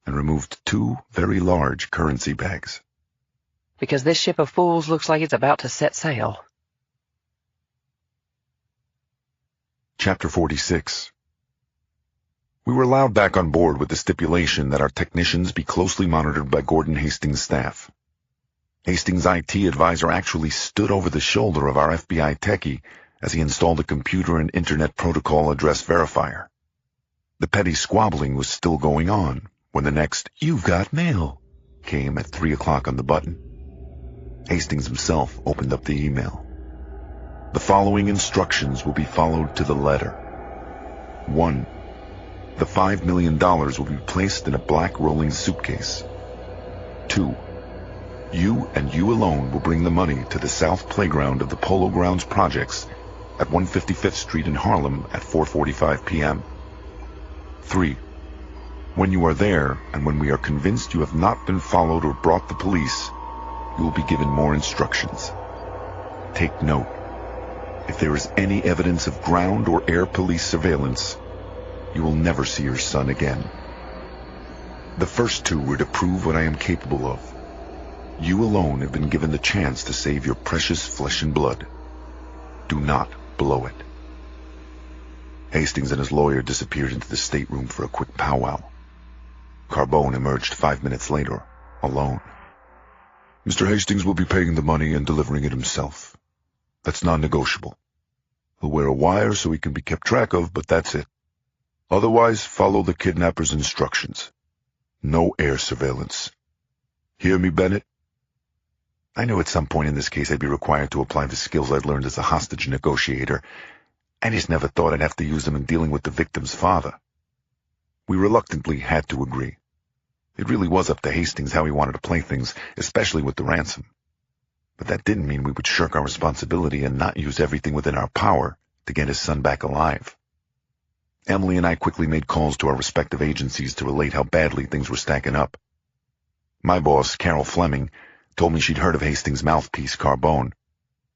and removed 2 very large currency bags. Because this ship of fools looks like it's about to set sail. Chapter 46. We were allowed back on board with the stipulation that our technicians be closely monitored by Gordon Hastings' staff. Hastings' IT advisor actually stood over the shoulder of our FBI techie as he installed a computer and Internet Protocol address verifier. The petty squabbling was still going on when the next "You've got mail" came at 3 o'clock on the button. Hastings himself opened up the email. The following instructions will be followed to the letter. 1. The $5 million will be placed in a black rolling suitcase. 2. You and you alone will bring the money to the south playground of the Polo Grounds Projects at 155th Street in Harlem at 4:45 p.m. 3. When you are there, and when we are convinced you have not been followed or brought the police, you will be given more instructions. Take note. If there is any evidence of ground or air police surveillance, you will never see your son again. The first 2 were to prove what I am capable of. You alone have been given the chance to save your precious flesh and blood. Do not blow it. Hastings and his lawyer disappeared into the stateroom for a quick powwow. Carbone emerged 5 minutes later, alone. Mr. Hastings will be paying the money and delivering it himself. That's non-negotiable. He'll wear a wire so he can be kept track of, but that's it. Otherwise, follow the kidnapper's instructions. No air surveillance. Hear me, Bennett? I knew at some point in this case I'd be required to apply the skills I'd learned as a hostage negotiator. I just never thought I'd have to use them in dealing with the victim's father. We reluctantly had to agree. It really was up to Hastings how he wanted to play things, especially with the ransom. But that didn't mean we would shirk our responsibility and not use everything within our power to get his son back alive. Emily and I quickly made calls to our respective agencies to relate how badly things were stacking up. My boss, Carol Fleming, told me she'd heard of Hastings' mouthpiece, Carbone.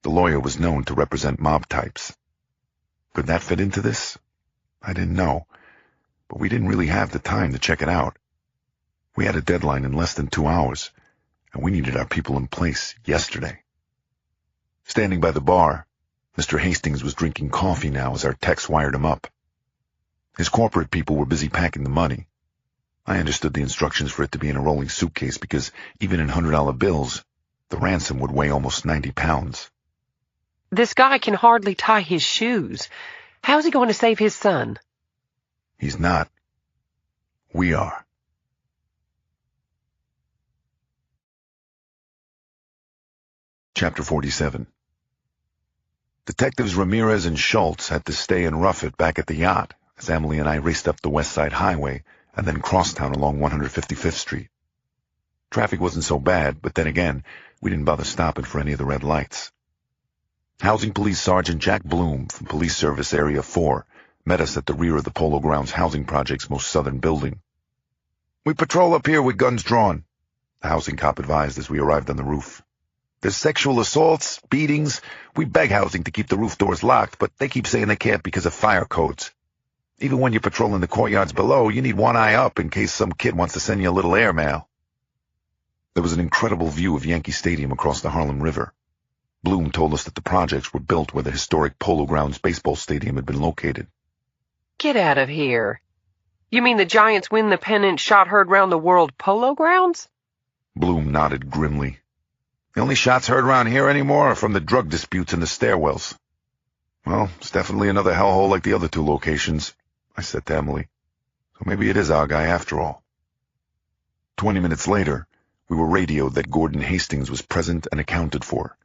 The lawyer was known to represent mob types. Could that fit into this? I didn't know, but we didn't really have the time to check it out. We had a deadline in less than 2 hours, and we needed our people in place yesterday. Standing by the bar, Mr. Hastings was drinking coffee now as our techs wired him up. His corporate people were busy packing the money. I understood the instructions for it to be in a rolling suitcase because even in $100 bills, the ransom would weigh almost 90 pounds. This guy can hardly tie his shoes. How's he going to save his son? He's not. We are. Chapter 47. Detectives Ramirez and Schultz had to stay and rough it back at the yacht as Emily and I raced up the West Side Highway and then crossed town along 155th Street. Traffic wasn't so bad, but then again, we didn't bother stopping for any of the red lights. Housing Police Sergeant Jack Bloom from Police Service Area 4 met us at the rear of the Polo Grounds housing project's most southern building. "We patrol up here with guns drawn," the housing cop advised as we arrived on the roof. "There's sexual assaults, beatings. We beg housing to keep the roof doors locked, but they keep saying they can't because of fire codes. Even when you're patrolling the courtyards below, you need one eye up in case some kid wants to send you a little airmail." There was an incredible view of Yankee Stadium across the Harlem River. Bloom told us that the projects were built where the historic Polo Grounds baseball stadium had been located. Get out of here. You mean the Giants win the pennant shot heard round the world Polo Grounds? Bloom nodded grimly. "The only shots heard around here anymore are from the drug disputes in the stairwells." "Well, it's definitely another hellhole like the other two locations," I said to Emily. "So maybe it is our guy after all." 20 minutes later, we were radioed that Gordon Hastings was present and accounted for,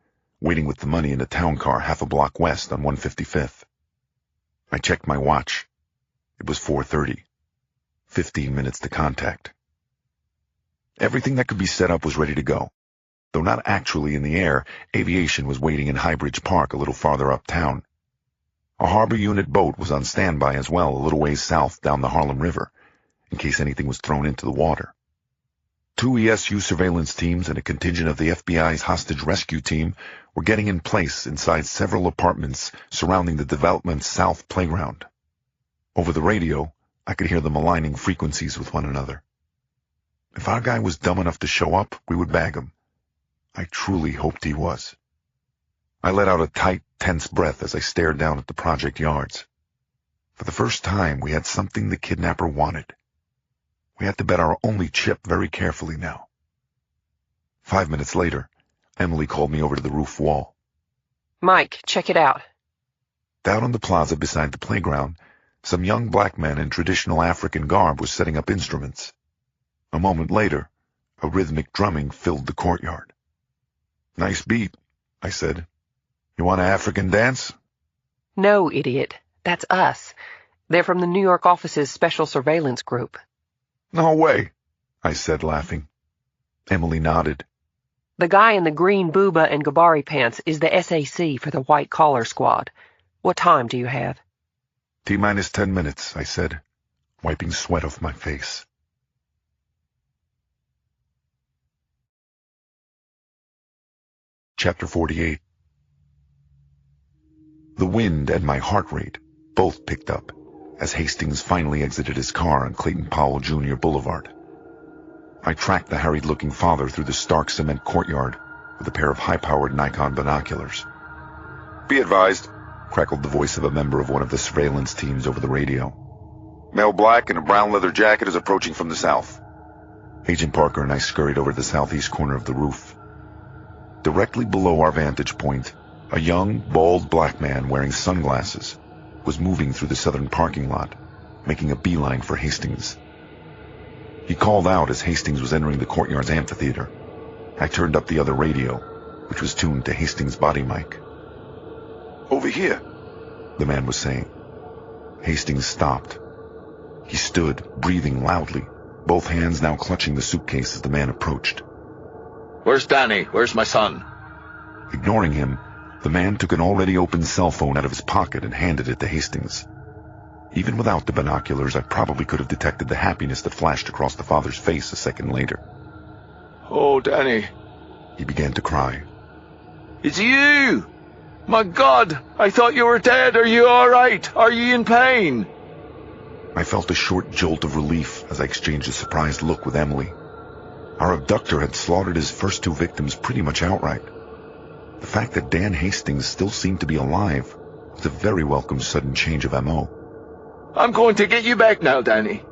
waiting with the money in a town car half a block west on 155th. I checked my watch. It was 4:30. 15 minutes to contact. Everything that could be set up was ready to go. Though not actually in the air, aviation was waiting in Highbridge Park a little farther uptown. A harbor unit boat was on standby as well a little ways south down the Harlem River, in case anything was thrown into the water. 2 ESU surveillance teams and a contingent of the FBI's hostage rescue team were getting in place inside several apartments surrounding the development's south playground. Over the radio, I could hear them aligning frequencies with one another. If our guy was dumb enough to show up, we would bag him. I truly hoped he was. I let out a tight, tense breath as I stared down at the project yards. For the first time, we had something the kidnapper wanted. We had to bet our only chip very carefully now. 5 minutes later, Emily called me over to the roof wall. "Mike, check it out." Down on the plaza beside the playground, some young black men in traditional African garb were setting up instruments. A moment later, a rhythmic drumming filled the courtyard. "Nice beat," I said. "You want an African dance?" "No, idiot. That's us. They're from the New York office's special surveillance group." "No way," I said, laughing. Emily nodded. "The guy in the green booba and Gabari pants is the SAC for the white collar squad. What time do you have?" "T-minus 10 minutes, I said, wiping sweat off my face. Chapter 48. The wind and my heart rate both picked up as Hastings finally exited his car on Clayton Powell Jr. Boulevard. I tracked the harried-looking father through the stark cement courtyard with a pair of high-powered Nikon binoculars. "Be advised," crackled the voice of a member of one of the surveillance teams over the radio. "Male black in a brown leather jacket is approaching from the south." Agent Parker and I scurried over to the southeast corner of the roof. Directly below our vantage point, a young, bald black man wearing sunglasses was moving through the southern parking lot, making a beeline for Hastings. He called out as Hastings was entering the courtyard's amphitheater. I turned up the other radio, which was tuned to Hastings' body mic. "Over here," the man was saying. Hastings stopped. He stood, breathing loudly, both hands now clutching the suitcase as the man approached. Where's Danny? Where's my son? Ignoring him, the man took an already opened cell phone out of his pocket and handed it to Hastings. Even without the binoculars, I probably could have detected the happiness that flashed across the father's face a second later. Oh, Danny. He began to cry. It's you! My God! I thought you were dead. Are you all right? Are you in pain? I felt a short jolt of relief as I exchanged a surprised look with Emily. Our abductor had slaughtered his first two victims pretty much outright. The fact that Dan Hastings still seemed to be alive was a very welcome sudden change of M.O. I'm going to get you back now, Danny.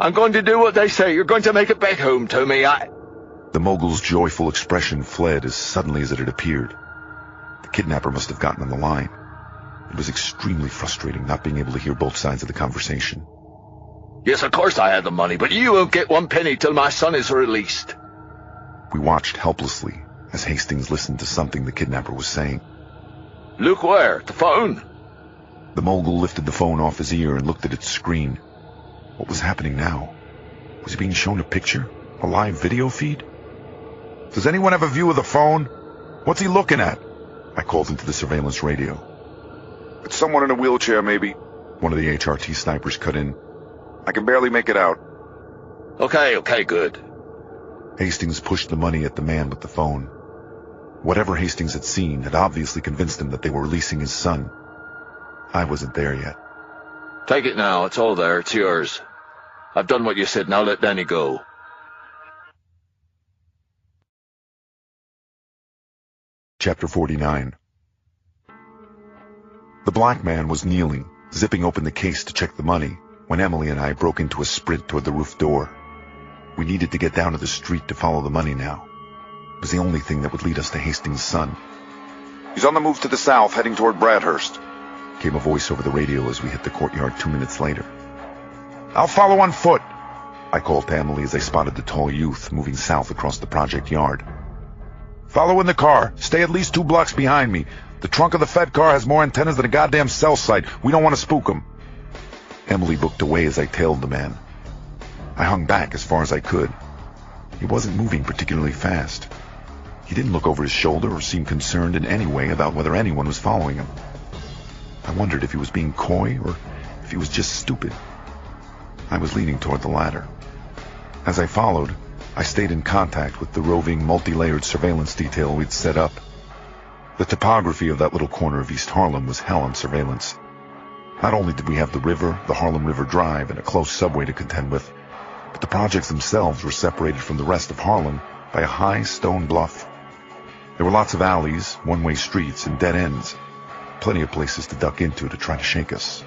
I'm going to do what they say. You're going to make it back home to me. The mogul's joyful expression fled as suddenly as it had appeared. The kidnapper must have gotten on the line. It was extremely frustrating not being able to hear both sides of the conversation. Yes, of course I had the money, but you won't get one penny till my son is released. We watched helplessly as Hastings listened to something the kidnapper was saying. Look where? The phone? The mogul lifted the phone off his ear and looked at its screen. What was happening now? Was he being shown a picture? A live video feed? Does anyone have a view of the phone? What's he looking at? I called into the surveillance radio. It's someone in a wheelchair, maybe. One of the HRT snipers cut in. I can barely make it out. Okay, good. Hastings pushed the money at the man with the phone. Whatever Hastings had seen had obviously convinced him that they were releasing his son. I wasn't there yet. Take it now. It's all there. It's yours. I've done what you said. Now let Danny go. Chapter 49. The black man was kneeling, zipping open the case to check the money, when Emily and I broke into a sprint toward the roof door. We needed to get down to the street to follow the money now. It was the only thing that would lead us to Hastings' son. He's on the move to the south, heading toward Bradhurst, came a voice over the radio as we hit the courtyard 2 minutes later. I'll follow on foot, I called to Emily as I spotted the tall youth moving south across the project yard. Follow in the car. Stay at least 2 blocks behind me. The trunk of the Fed car has more antennas than a goddamn cell site. We don't want to spook him. Emily booked away as I tailed the man. I hung back as far as I could. He wasn't moving particularly fast. He didn't look over his shoulder or seem concerned in any way about whether anyone was following him. I wondered if he was being coy or if he was just stupid. I was leaning toward the latter. As I followed, I stayed in contact with the roving, multi-layered surveillance detail we'd set up. The topography of that little corner of East Harlem was hell on surveillance. Not only did we have the river, the Harlem River Drive, and a close subway to contend with, but the projects themselves were separated from the rest of Harlem by a high stone bluff. There were lots of alleys, one-way streets, and dead ends. Plenty of places to duck into to try to shake us.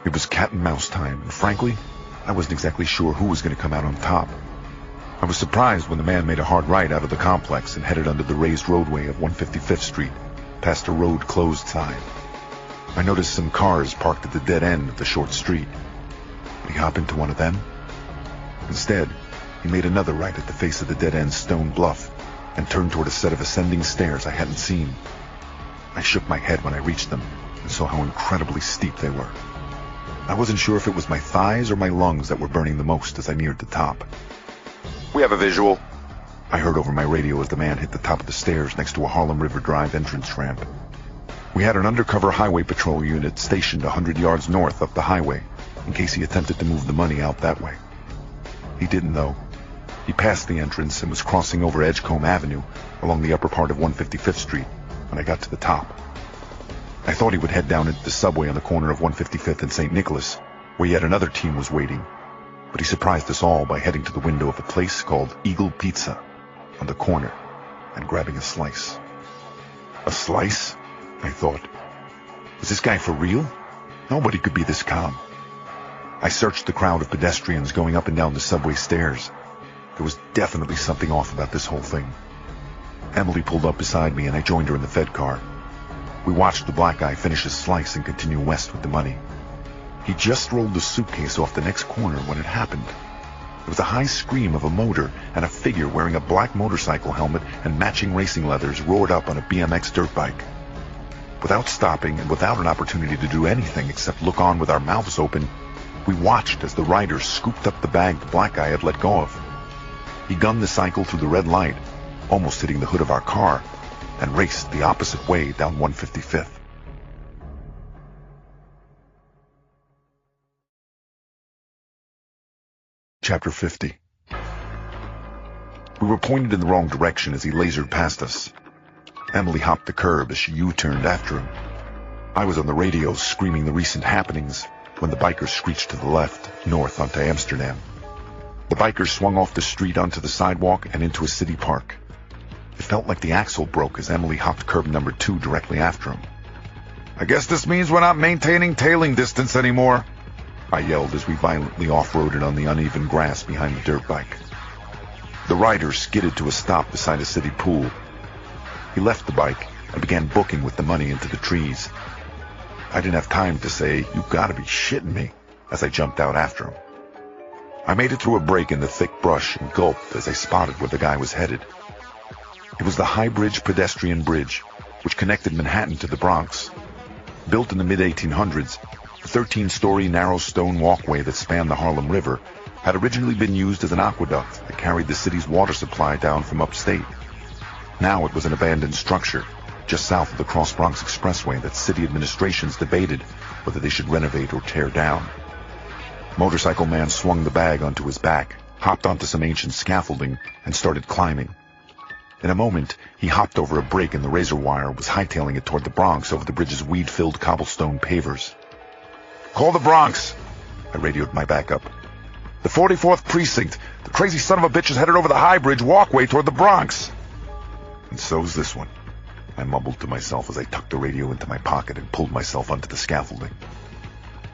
It was cat and mouse time, and frankly, I wasn't exactly sure who was going to come out on top. I was surprised when the man made a hard right out of the complex and headed under the raised roadway of 155th Street, past a road closed sign. I noticed some cars parked at the dead end of the short street. Would he hop into one of them? Instead, he made another right at the face of the dead-end stone bluff and turned toward a set of ascending stairs I hadn't seen. I shook my head when I reached them and saw how incredibly steep they were. I wasn't sure if it was my thighs or my lungs that were burning the most as I neared the top. We have a visual, I heard over my radio as the man hit the top of the stairs next to a Harlem River Drive entrance ramp. We had an undercover highway patrol unit stationed 100 yards north up the highway in case he attempted to move the money out that way. He didn't, though. He passed the entrance and was crossing over Edgecombe Avenue along the upper part of 155th Street when I got to the top. I thought he would head down into the subway on the corner of 155th and St. Nicholas, where yet another team was waiting, but he surprised us all by heading to the window of a place called Eagle Pizza on the corner and grabbing a slice. A slice? I thought. Was this guy for real? Nobody could be this calm. I searched the crowd of pedestrians going up and down the subway stairs. There was definitely something off about this whole thing. Emily pulled up beside me and I joined her in the Fed car. We watched the black guy finish his slice and continue west with the money. He just rolled the suitcase off the next corner when it happened. There was a high scream of a motor, and a figure wearing a black motorcycle helmet and matching racing leathers roared up on a BMX dirt bike. Without stopping and without an opportunity to do anything except look on with our mouths open, We watched as the rider scooped up the bag the black guy had let go of. He gunned the cycle through the red light, almost hitting the hood of our car, and raced the opposite way down 155th. Chapter 50. We were pointed in the wrong direction as he lasered past us. Emily hopped the curb as she U-turned after him. I was on the radio screaming the recent happenings when the biker screeched to the left, north onto Amsterdam. The biker swung off the street onto the sidewalk and into a city park. It felt like the axle broke as Emily hopped curb number 2 directly after him. I guess this means we're not maintaining tailing distance anymore, I yelled as we violently off-roaded on the uneven grass behind the dirt bike. The rider skidded to a stop beside a city pool. He left the bike and began booking with the money into the trees. I didn't have time to say, "You gotta be shitting me," as I jumped out after him. I made it through a break in the thick brush and gulped as I spotted where the guy was headed. It was the High Bridge pedestrian bridge, which connected Manhattan to the Bronx. Built in the mid-1800s, the 13-story narrow stone walkway that spanned the Harlem River had originally been used as an aqueduct that carried the city's water supply down from upstate. Now it was an abandoned structure, just south of the Cross Bronx Expressway that city administrations debated whether they should renovate or tear down. Motorcycle Man swung the bag onto his back, hopped onto some ancient scaffolding, and started climbing. In a moment, he hopped over a break in the razor wire and was hightailing it toward the Bronx over the bridge's weed-filled cobblestone pavers. Call the Bronx, I radioed my backup. The 44th Precinct. The crazy son of a bitch is headed over the High Bridge walkway toward the Bronx. And so's this one, I mumbled to myself as I tucked the radio into my pocket and pulled myself onto the scaffolding.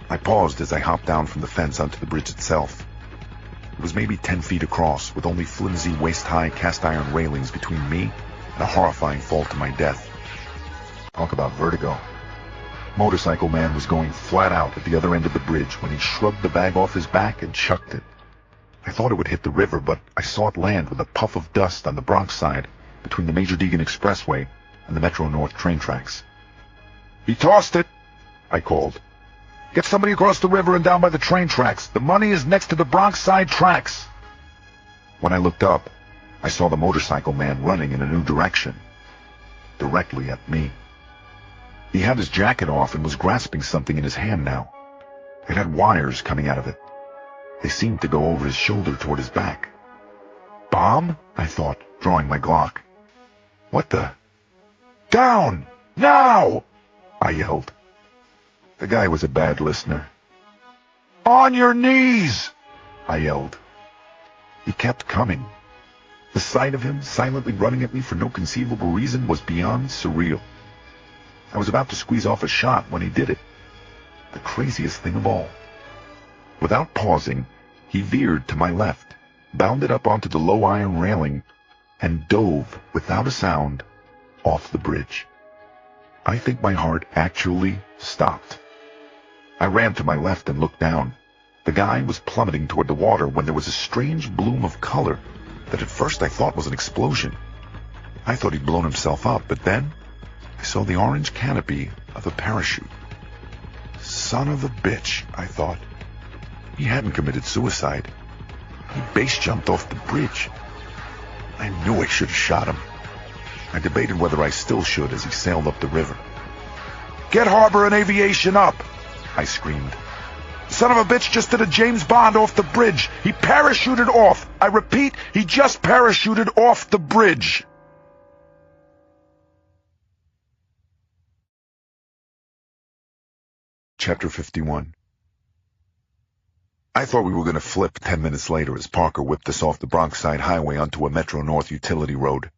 I paused as I hopped down from the fence onto the bridge itself. It was maybe 10 feet across, with only flimsy waist-high cast-iron railings between me and a horrifying fall to my death. Talk about vertigo. Motorcycle Man was going flat out at the other end of the bridge when he shrugged the bag off his back and chucked it. I thought it would hit the river, but I saw it land with a puff of dust on the Bronx side between the Major Deegan Expressway and the Metro North train tracks. He tossed it, I called. Get somebody across the river and down by the train tracks. The money is next to the Bronx side tracks. When I looked up, I saw the Motorcycle Man running in a new direction, directly at me. He had his jacket off and was grasping something in his hand now. It had wires coming out of it. They seemed to go over his shoulder toward his back. Bomb? I thought, drawing my Glock. What the? Down! Now! I yelled. The guy was a bad listener. On your knees! I yelled. He kept coming. The sight of him silently running at me for no conceivable reason was beyond surreal. I was about to squeeze off a shot when he did it. The craziest thing of all. Without pausing, he veered to my left, bounded up onto the low iron railing, and dove, without a sound, off the bridge. I think my heart actually stopped. I ran to my left and looked down. The guy was plummeting toward the water when there was a strange bloom of color that at first I thought was an explosion. I thought he'd blown himself up, but then I saw the orange canopy of a parachute. Son of a bitch, I thought. He hadn't committed suicide. He base jumped off the bridge. I knew I should have shot him. I debated whether I still should as he sailed up the river. Get Harbor and Aviation up, I screamed. Son of a bitch just did a James Bond off the bridge. He parachuted off. I repeat, he just parachuted off the bridge. Chapter 51. I thought we were going to flip 10 minutes later as Parker whipped us off the Bronx side highway onto a Metro North utility road.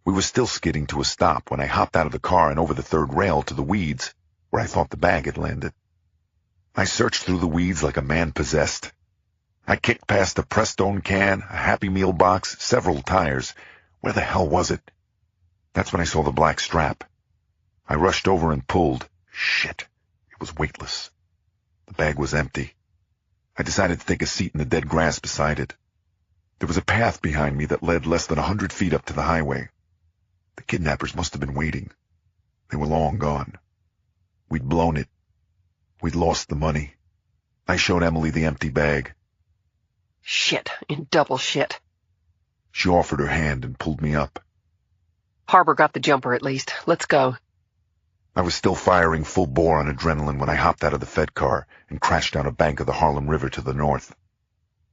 We were still skidding to a stop when I hopped out of the car and over the third rail to the weeds, where I thought the bag had landed. I searched through the weeds like a man possessed. I kicked past a Prestone can, a Happy Meal box, several tires. Where the hell was it? That's when I saw the black strap. I rushed over and pulled. Shit. It was weightless. The bag was empty. I decided to take a seat in the dead grass beside it. There was a path behind me that led less than 100 feet up to the highway. The kidnappers must have been waiting. They were long gone. We'd blown it. We'd lost the money. I showed Emily the empty bag. Shit, in double shit. She offered her hand and pulled me up. Harbor got the jumper at least. Let's go. I was still firing full bore on adrenaline when I hopped out of the Fed car and crashed down a bank of the Harlem River to the north.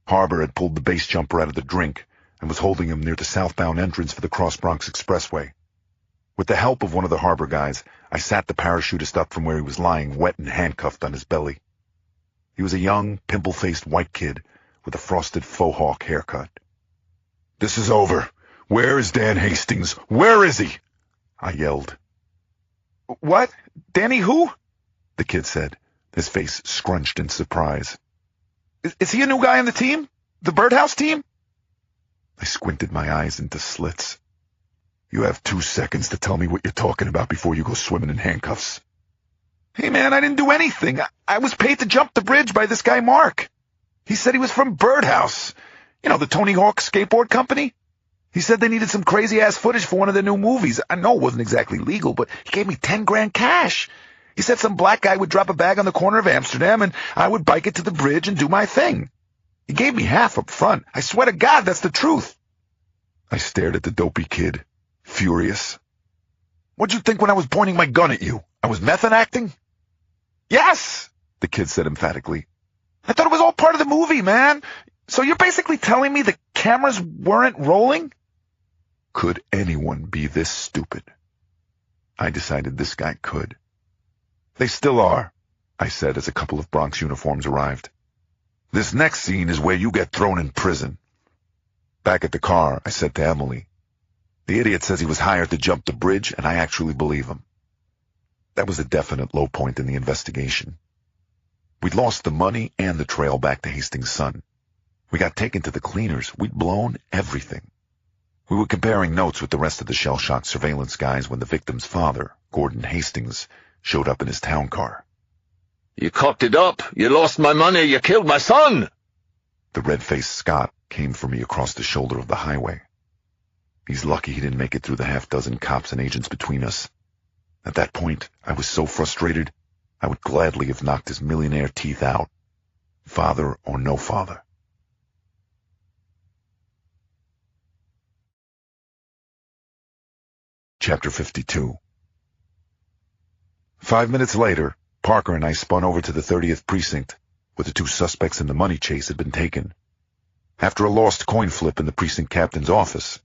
Harbor had pulled the base jumper out of the drink and was holding him near the southbound entrance for the Cross Bronx Expressway. With the help of one of the harbor guys, I sat the parachutist up from where he was lying wet and handcuffed on his belly. He was a young, pimple-faced white kid with a frosted faux hawk haircut. "This is over. Where is Dan Hastings? Where is he?" I yelled. What? Danny who? The kid said, his face scrunched in surprise. Is he a new guy on the team? The Birdhouse team? I squinted my eyes into slits. "You have 2 seconds to tell me what you're talking about before you go swimming in handcuffs." Hey man, I didn't do anything. I was paid to jump the bridge by this guy Mark. He said he was from Birdhouse. You know, the Tony Hawk skateboard company? He said they needed some crazy-ass footage for one of their new movies. I know it wasn't exactly legal, but he gave me 10 grand cash. He said some black guy would drop a bag on the corner of Amsterdam, and I would bike it to the bridge and do my thing. He gave me half up front. I swear to God, that's the truth. I stared at the dopey kid, furious. What'd you think when I was pointing my gun at you? I was method acting? Yes, the kid said emphatically. I thought it was all part of the movie, man. So you're basically telling me the cameras weren't rolling? Could anyone be this stupid? I decided this guy could. They still are, I said as a couple of Bronx uniforms arrived. This next scene is where you get thrown in prison. Back at the car, I said to Emily, "The idiot says he was hired to jump the bridge, and I actually believe him." That was a definite low point in the investigation. We'd lost the money and the trail back to Hastings' son. We got taken to the cleaners. We'd blown everything. We were comparing notes with the rest of the shell-shocked surveillance guys when the victim's father, Gordon Hastings, showed up in his town car. "You cocked it up. You lost my money. You killed my son." The red-faced Scot came for me across the shoulder of the highway. He's lucky he didn't make it through the half-dozen cops and agents between us. At that point, I was so frustrated, I would gladly have knocked his millionaire teeth out, father or no father. Chapter 52. 5 minutes later, Parker and I spun over to the 30th precinct, where the 2 suspects in the money chase had been taken. After a lost coin flip in the precinct captain's office,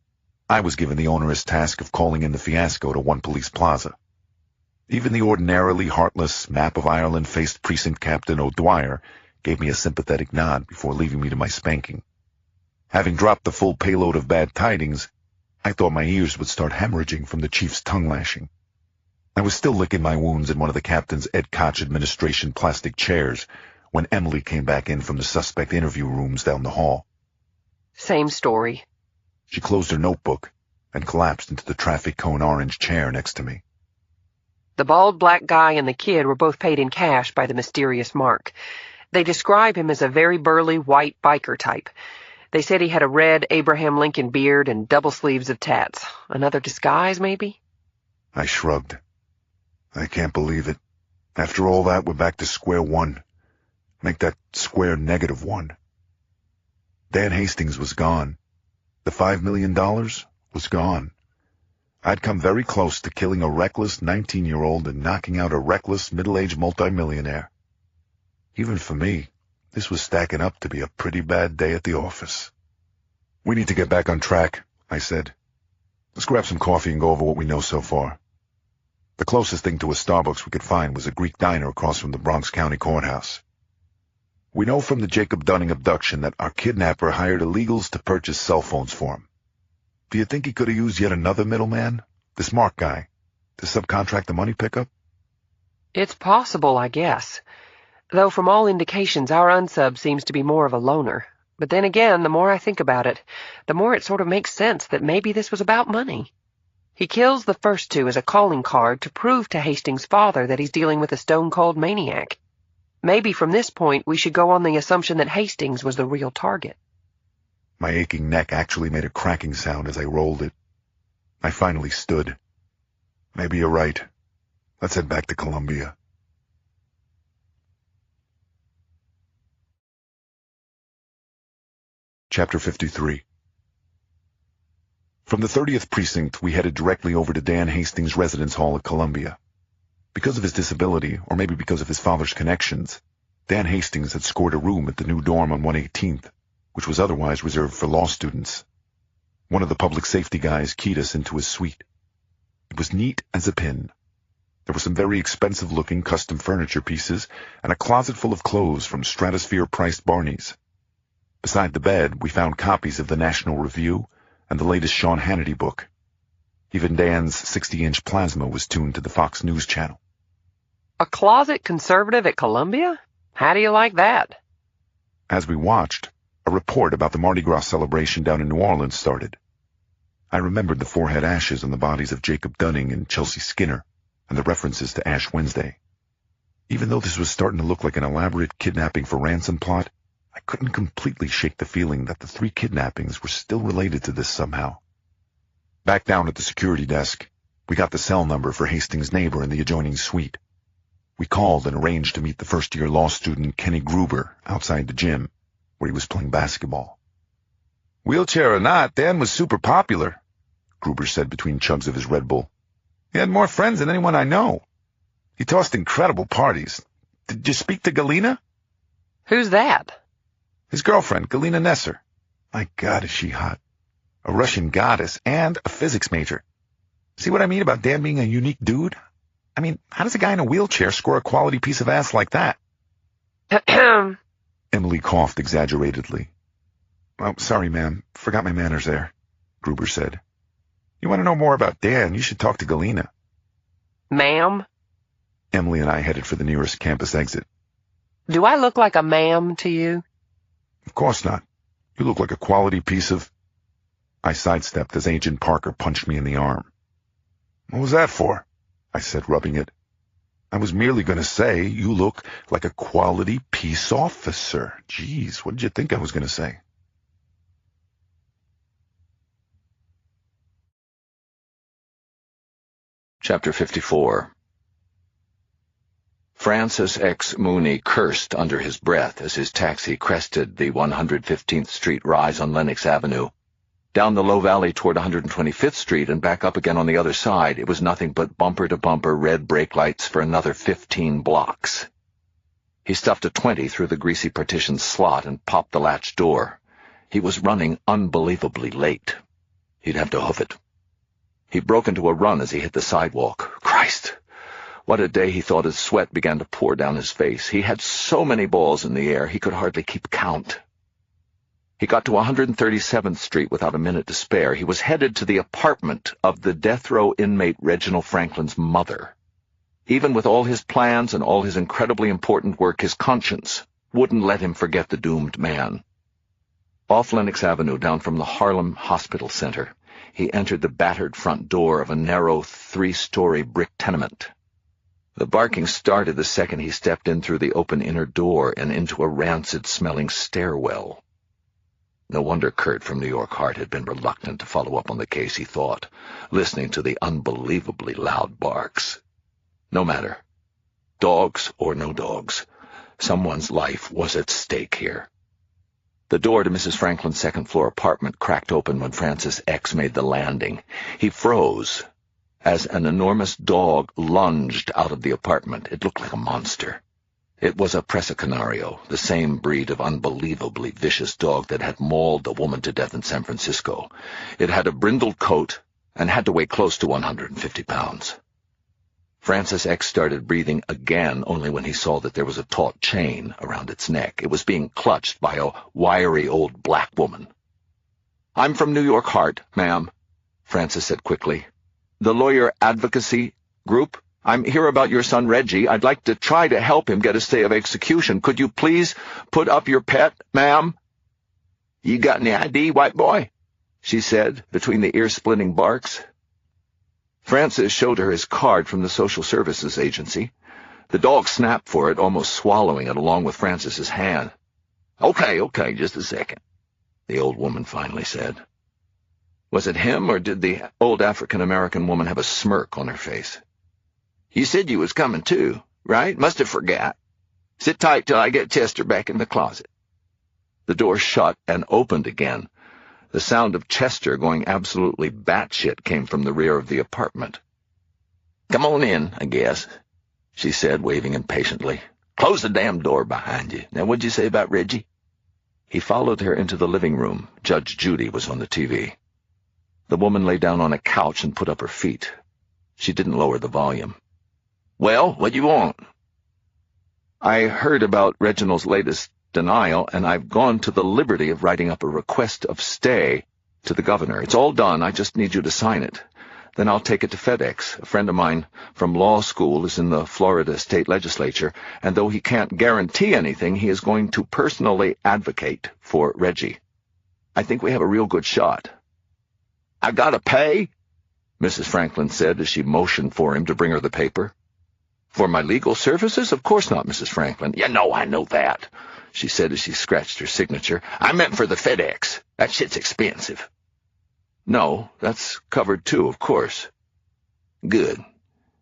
I was given the onerous task of calling in the fiasco to One Police Plaza. Even the ordinarily heartless, Map of Ireland-faced precinct captain O'Dwyer gave me a sympathetic nod before leaving me to my spanking. Having dropped the full payload of bad tidings, I thought my ears would start hemorrhaging from the chief's tongue-lashing. I was still licking my wounds in one of the captain's Ed Koch administration plastic chairs when Emily came back in from the suspect interview rooms down the hall. Same story. She closed her notebook and collapsed into the traffic cone orange chair next to me. The bald black guy and the kid were both paid in cash by the mysterious Mark. They describe him as a very burly white biker type. They said he had a red Abraham Lincoln beard and double sleeves of tats. Another disguise, maybe? I shrugged. I can't believe it. After all that, we're back to square one. Make that square -1. Dan Hastings was gone. The $5 million was gone. I'd come very close to killing a reckless 19-year-old and knocking out a reckless middle-aged multimillionaire. Even for me, this was stacking up to be a pretty bad day at the office. "We need to get back on track," I said. "Let's grab some coffee and go over what we know so far." The closest thing to a Starbucks we could find was a Greek diner across from the Bronx County Courthouse. "We know from the Jacob Dunning abduction that our kidnapper hired illegals to purchase cell phones for him. Do you think he could have used yet another middleman, this Mark guy, to subcontract the money pickup?" It's possible, I guess. Though from all indications, our unsub seems to be more of a loner. But then again, the more I think about it, the more it sort of makes sense that maybe this was about money. He kills the first 2 as a calling card to prove to Hastings' father that he's dealing with a stone-cold maniac. Maybe from this point we should go on the assumption that Hastings was the real target. My aching neck actually made a cracking sound as I rolled it. I finally stood. "Maybe you're right. Let's head back to Columbia." Chapter 53. From the 30th Precinct, we headed directly over to Dan Hastings' residence hall at Columbia. Because of his disability, or maybe because of his father's connections, Dan Hastings had scored a room at the new dorm on 118th, which was otherwise reserved for law students. One of the public safety guys keyed us into his suite. It was neat as a pin. There were some very expensive-looking custom furniture pieces and a closet full of clothes from stratosphere-priced Barneys. Beside the bed, we found copies of the National Review and the latest Sean Hannity book. Even Dan's 60-inch plasma was tuned to the Fox News channel. A closet conservative at Columbia? How do you like that? As we watched, a report about the Mardi Gras celebration down in New Orleans started. I remembered the forehead ashes on the bodies of Jacob Dunning and Chelsea Skinner, and the references to Ash Wednesday. Even though this was starting to look like an elaborate kidnapping for ransom plot, I couldn't completely shake the feeling that the 3 kidnappings were still related to this somehow. Back down at the security desk, we got the cell number for Hastings' neighbor in the adjoining suite. We called and arranged to meet the first-year law student Kenny Gruber outside the gym, where he was playing basketball. Wheelchair or not, Dan was super popular, Gruber said between chugs of his Red Bull. He had more friends than anyone I know. He tossed incredible parties. Did you speak to Galina? Who's that? His girlfriend, Galina Nesser. My God, is she hot. A Russian goddess and a physics major. See what I mean about Dan being a unique dude? I mean, how does a guy in a wheelchair score a quality piece of ass like that? Emily coughed exaggeratedly. Oh, sorry, ma'am. Forgot my manners there, Gruber said. You want to know more about Dan, you should talk to Galina. Ma'am? Emily and I headed for the nearest campus exit. Do I look like a ma'am to you? Of course not. You look like a quality piece of... I sidestepped as Agent Parker punched me in the arm. What was that for? I said, rubbing it. I was merely going to say you look like a quality peace officer. Jeez, what did you think I was going to say? Chapter 54. Francis X. Mooney cursed under his breath as his taxi crested the 115th Street rise on Lenox Avenue. Down the low valley toward 125th Street and back up again on the other side, it was nothing but bumper-to-bumper red brake lights for another 15 blocks. He stuffed a 20 through the greasy partition slot and popped the latch door. He was running unbelievably late. He'd have to hoof it. He broke into a run as he hit the sidewalk. Christ! What a day, he thought as sweat began to pour down his face. He had so many balls in the air, he could hardly keep count. He got to 137th Street without a minute to spare. He was headed to the apartment of the death row inmate Reginald Franklin's mother. Even with all his plans and all his incredibly important work, his conscience wouldn't let him forget the doomed man. Off Lenox Avenue, down from the Harlem Hospital Center, he entered the battered front door of a narrow 3-story brick tenement. The barking started the second he stepped in through the open inner door and into a rancid-smelling stairwell. No wonder Kurt from New York Heart had been reluctant to follow up on the case, he thought, listening to the unbelievably loud barks. No matter. Dogs or no dogs, someone's life was at stake here. The door to Mrs. Franklin's second-floor apartment cracked open when Francis X. made the landing. He froze as an enormous dog lunged out of the apartment. It looked like a monster. It was a Presa Canario, the same breed of unbelievably vicious dog that had mauled a woman to death in San Francisco. It had a brindled coat and had to weigh close to 150 pounds. Francis X. started breathing again only when he saw that there was a taut chain around its neck. It was being clutched by a wiry old black woman. "I'm from New York Heart, ma'am," Francis said quickly. "The lawyer advocacy group. I'm here about your son Reggie. I'd like to try to help him get a stay of execution. Could you please put up your pet, ma'am?" "You got any ID, white boy?" she said, between the ear-splitting barks. Francis showed her his card from the social services agency. The dog snapped for it, almost swallowing it along with Francis's hand. Okay, just a second," the old woman finally said. Was it him, or did the old African-American woman have a smirk on her face? "You said you was coming too, right? Must have forgot. Sit tight till I get Chester back in the closet." The door shut and opened again. The sound of Chester going absolutely batshit came from the rear of the apartment. "Come on in, I guess," she said, waving impatiently. "Close the damn door behind you. Now, what'd you say about Reggie?" He followed her into the living room. Judge Judy was on the TV. The woman lay down on a couch and put up her feet. She didn't lower the volume. "Well, what do you want?" "I heard about Reginald's latest denial, and I've gone to the liberty of writing up a request of stay to the governor. It's all done. I just need you to sign it. Then I'll take it to FedEx. A friend of mine from law school is in the Florida state legislature, and though he can't guarantee anything, he is going to personally advocate for Reggie. I think we have a real good shot." "I gotta pay?" Mrs. Franklin said as she motioned for him to bring her the paper. "For my legal services? Of course not, Mrs. Franklin." "Yeah, no, I know that," she said as she scratched her signature. "I meant for the FedEx. That shit's expensive." "No, that's covered too, of course." "Good,"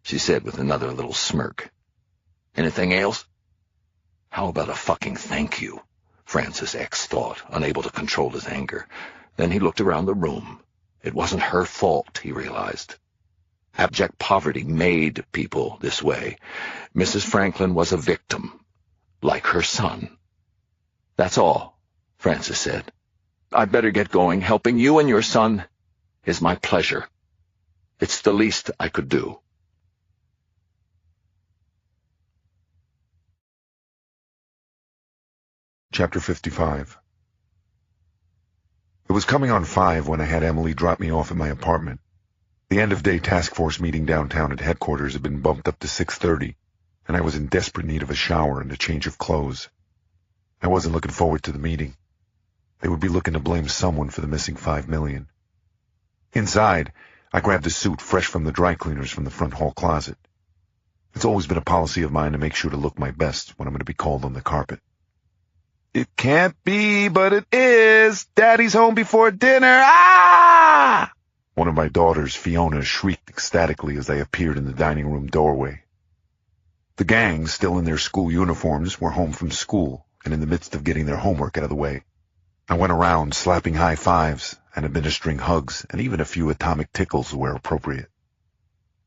she said with another little smirk. "Anything else?" How about a fucking thank you? Francis X thought, unable to control his anger. Then he looked around the room. It wasn't her fault, he realized. Abject poverty made people this way. Mrs. Franklin was a victim, like her son. "That's all," Francis said. "I'd better get going. Helping you and your son is my pleasure. It's the least I could do." Chapter 55. It was coming on 5 when I had Emily drop me off at my apartment. The end-of-day task force meeting downtown at headquarters had been bumped up to 6:30, and I was in desperate need of a shower and a change of clothes. I wasn't looking forward to the meeting. They would be looking to blame someone for the missing $5 million. Inside, I grabbed a suit fresh from the dry cleaners from the front hall closet. It's always been a policy of mine to make sure to look my best when I'm going to be called on the carpet. "It can't be, but it is. Daddy's home before dinner. Ah!" One of my daughters, Fiona, shrieked ecstatically as I appeared in the dining room doorway. The gang, still in their school uniforms, were home from school and in the midst of getting their homework out of the way. I went around slapping high fives and administering hugs and even a few atomic tickles where appropriate.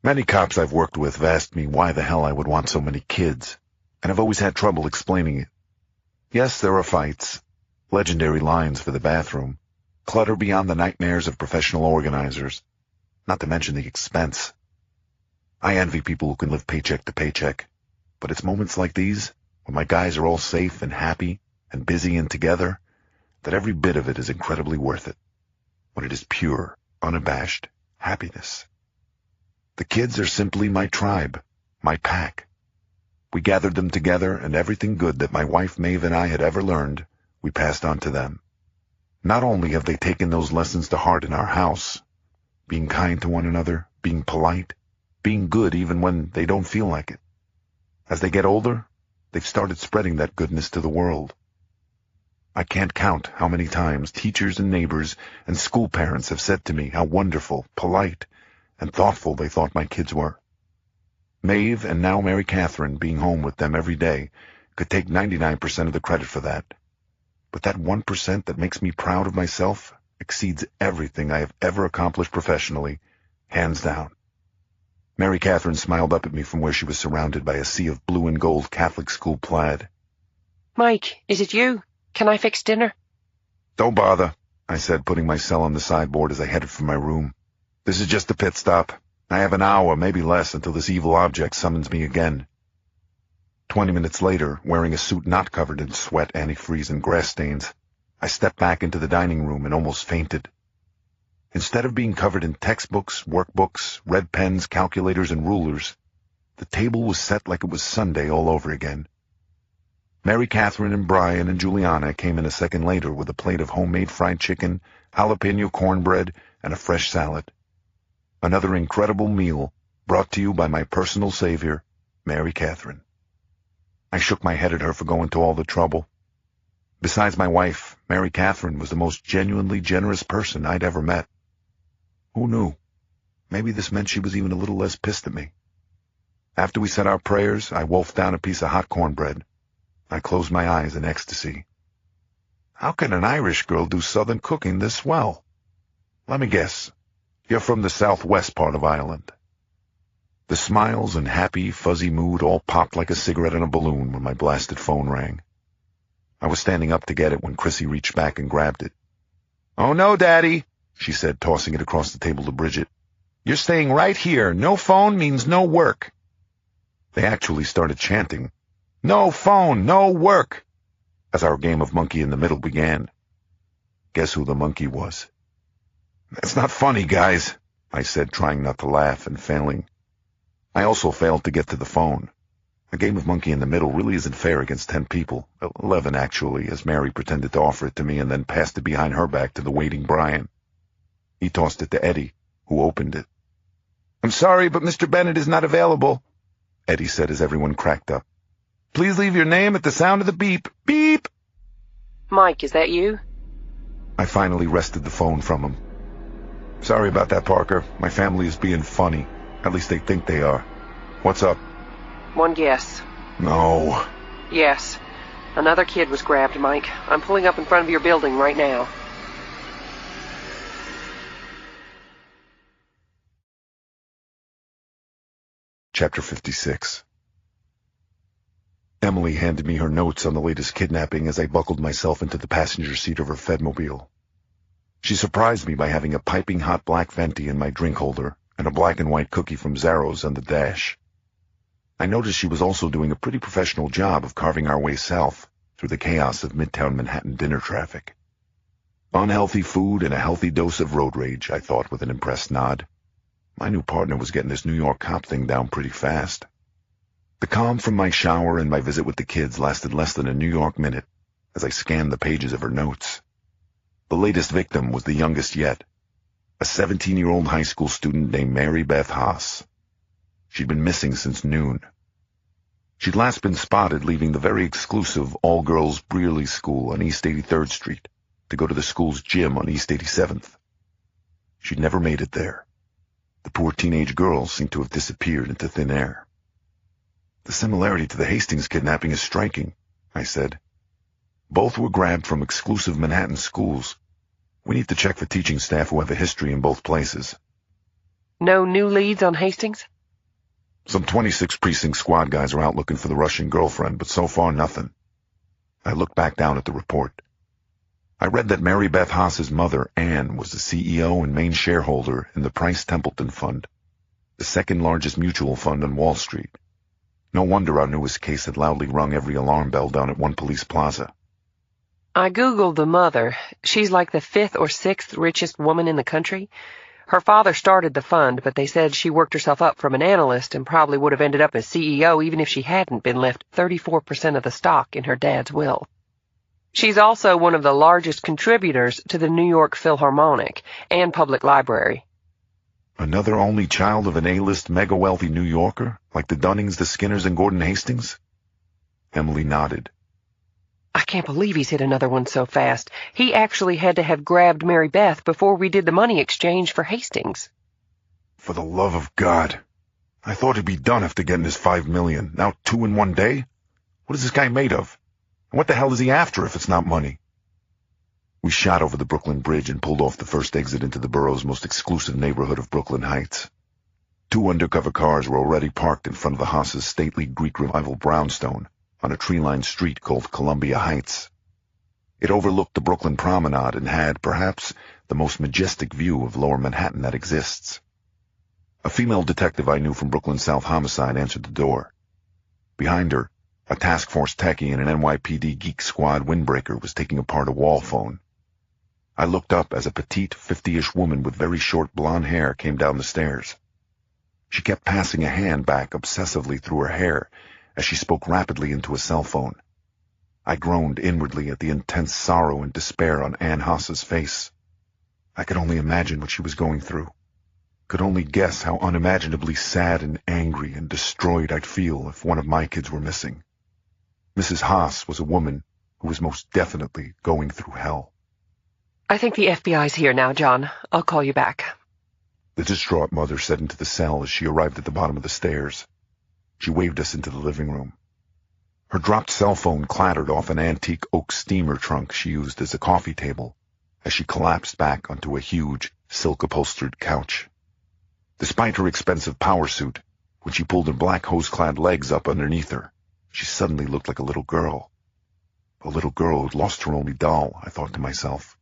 Many cops I've worked with have asked me why the hell I would want so many kids, and I've always had trouble explaining it. Yes, there are fights, legendary lines for the bathroom, clutter beyond the nightmares of professional organizers, not to mention the expense. I envy people who can live paycheck to paycheck, but it's moments like these, when my guys are all safe and happy and busy and together, that every bit of it is incredibly worth it, when it is pure, unabashed happiness. The kids are simply my tribe, my pack. We gathered them together, and everything good that my wife Maeve and I had ever learned, we passed on to them. Not only have they taken those lessons to heart in our house, being kind to one another, being polite, being good even when they don't feel like it. As they get older, they've started spreading that goodness to the world. I can't count how many times teachers and neighbors and school parents have said to me how wonderful, polite, and thoughtful they thought my kids were. Maeve and now Mary Catherine, being home with them every day, could take 99% of the credit for that. But that 1% that makes me proud of myself exceeds everything I have ever accomplished professionally, hands down. Mary Catherine smiled up at me from where she was surrounded by a sea of blue and gold Catholic school plaid. "Mike, is it you? Can I fix dinner?" "Don't bother," I said, putting my cell on the sideboard as I headed for my room. "This is just a pit stop. I have an hour, maybe less, until this evil object summons me again." 20 minutes later, wearing a suit not covered in sweat, antifreeze, and grass stains, I stepped back into the dining room and almost fainted. Instead of being covered in textbooks, workbooks, red pens, calculators, and rulers, the table was set like it was Sunday all over again. Mary Catherine and Brian and Juliana came in a second later with a plate of homemade fried chicken, jalapeno cornbread, and a fresh salad. Another incredible meal brought to you by my personal savior, Mary Catherine. I shook my head at her for going to all the trouble. Besides my wife, Mary Catherine was the most genuinely generous person I'd ever met. Who knew? Maybe this meant she was even a little less pissed at me. After we said our prayers, I wolfed down a piece of hot cornbread. I closed my eyes in ecstasy. How can an Irish girl do Southern cooking this well? Let me guess. You're from the southwest part of Ireland. The smiles and happy, fuzzy mood all popped like a cigarette in a balloon when my blasted phone rang. I was standing up to get it when Chrissy reached back and grabbed it. "Oh, no, Daddy," she said, tossing it across the table to Bridget. "You're staying right here. No phone means no work." They actually started chanting, "No phone, no work," as our game of monkey in the middle began. Guess who the monkey was? "That's not funny, guys," I said, trying not to laugh and failing. I also failed to get to the phone. A game of monkey in the middle really isn't fair against 10 people. 11, actually, as Mary pretended to offer it to me and then passed it behind her back to the waiting Brian. He tossed it to Eddie, who opened it. "I'm sorry, but Mr. Bennett is not available," Eddie said as everyone cracked up. "Please leave your name at the sound of the beep. Beep!" Mike, is that you? I finally wrested the phone from him. "Sorry about that, Parker. My family is being funny. At least they think they are. What's up?" One guess. No. Yes. Another kid was grabbed, Mike. I'm pulling up in front of your building right now. Chapter 56. Emily handed me her notes on the latest kidnapping as I buckled myself into the passenger seat of her Fedmobile. She surprised me by having a piping hot black venti in my drink holder and a black and white cookie from Zaro's on the dash. I noticed she was also doing a pretty professional job of carving our way south through the chaos of midtown Manhattan dinner traffic. Unhealthy food and a healthy dose of road rage, I thought with an impressed nod. My new partner was getting this New York cop thing down pretty fast. The calm from my shower and my visit with the kids lasted less than a New York minute as I scanned the pages of her notes. The latest victim was the youngest yet, a 17-year-old high school student named Mary Beth Haas. She'd been missing since noon. She'd last been spotted leaving the very exclusive all-girls Brearley School on East 83rd Street to go to the school's gym on East 87th. She'd never made it there. The poor teenage girl seemed to have disappeared into thin air. "The similarity to the Hastings kidnapping is striking," I said. "Both were grabbed from exclusive Manhattan schools. We need to check for teaching staff who have a history in both places." No new leads on Hastings? Some 26 precinct squad guys are out looking for the Russian girlfriend, but so far nothing. I looked back down at the report. I read that Mary Beth Haas's mother, Anne, was the CEO and main shareholder in the Price Templeton Fund, the second largest mutual fund on Wall Street. No wonder our newest case had loudly rung every alarm bell down at One Police Plaza. I Googled the mother. She's like the 5th or 6th richest woman in the country. Her father started the fund, but they said she worked herself up from an analyst and probably would have ended up as CEO even if she hadn't been left 34% of the stock in her dad's will. She's also one of the largest contributors to the New York Philharmonic and Public Library. Another only child of an A-list mega-wealthy New Yorker, like the Dunnings, the Skinners, and Gordon Hastings? Emily nodded. I can't believe he's hit another one so fast. He actually had to have grabbed Mary Beth before we did the money exchange for Hastings. For the love of God. I thought he'd be done after getting his $5 million. Now 2 in one day? What is this guy made of? And what the hell is he after if it's not money? We shot over the Brooklyn Bridge and pulled off the first exit into the borough's most exclusive neighborhood of Brooklyn Heights. 2 undercover cars were already parked in front of the Haas's stately Greek Revival brownstone on a tree-lined street called Columbia Heights. It overlooked the Brooklyn Promenade and had, perhaps, the most majestic view of lower Manhattan that exists. A female detective I knew from Brooklyn South Homicide answered the door. Behind her, a task force techie in an NYPD Geek Squad windbreaker was taking apart a wall phone. I looked up as a petite, 50-ish woman with very short blonde hair came down the stairs. She kept passing a hand back obsessively through her hair as she spoke rapidly into a cell phone. I groaned inwardly at the intense sorrow and despair on Anne Haas's face. I could only imagine what she was going through. Could only guess how unimaginably sad and angry and destroyed I'd feel if one of my kids were missing. Mrs. Haas was a woman who was most definitely going through hell. I think the FBI's here now, John. I'll call you back. The distraught mother said into the cell as she arrived at the bottom of the stairs. She waved us into the living room. Her dropped cell phone clattered off an antique oak steamer trunk she used as a coffee table as she collapsed back onto a huge, silk-upholstered couch. Despite her expensive power suit, when she pulled her black hose-clad legs up underneath her, she suddenly looked like a little girl. A little girl who'd lost her only doll, I thought to myself.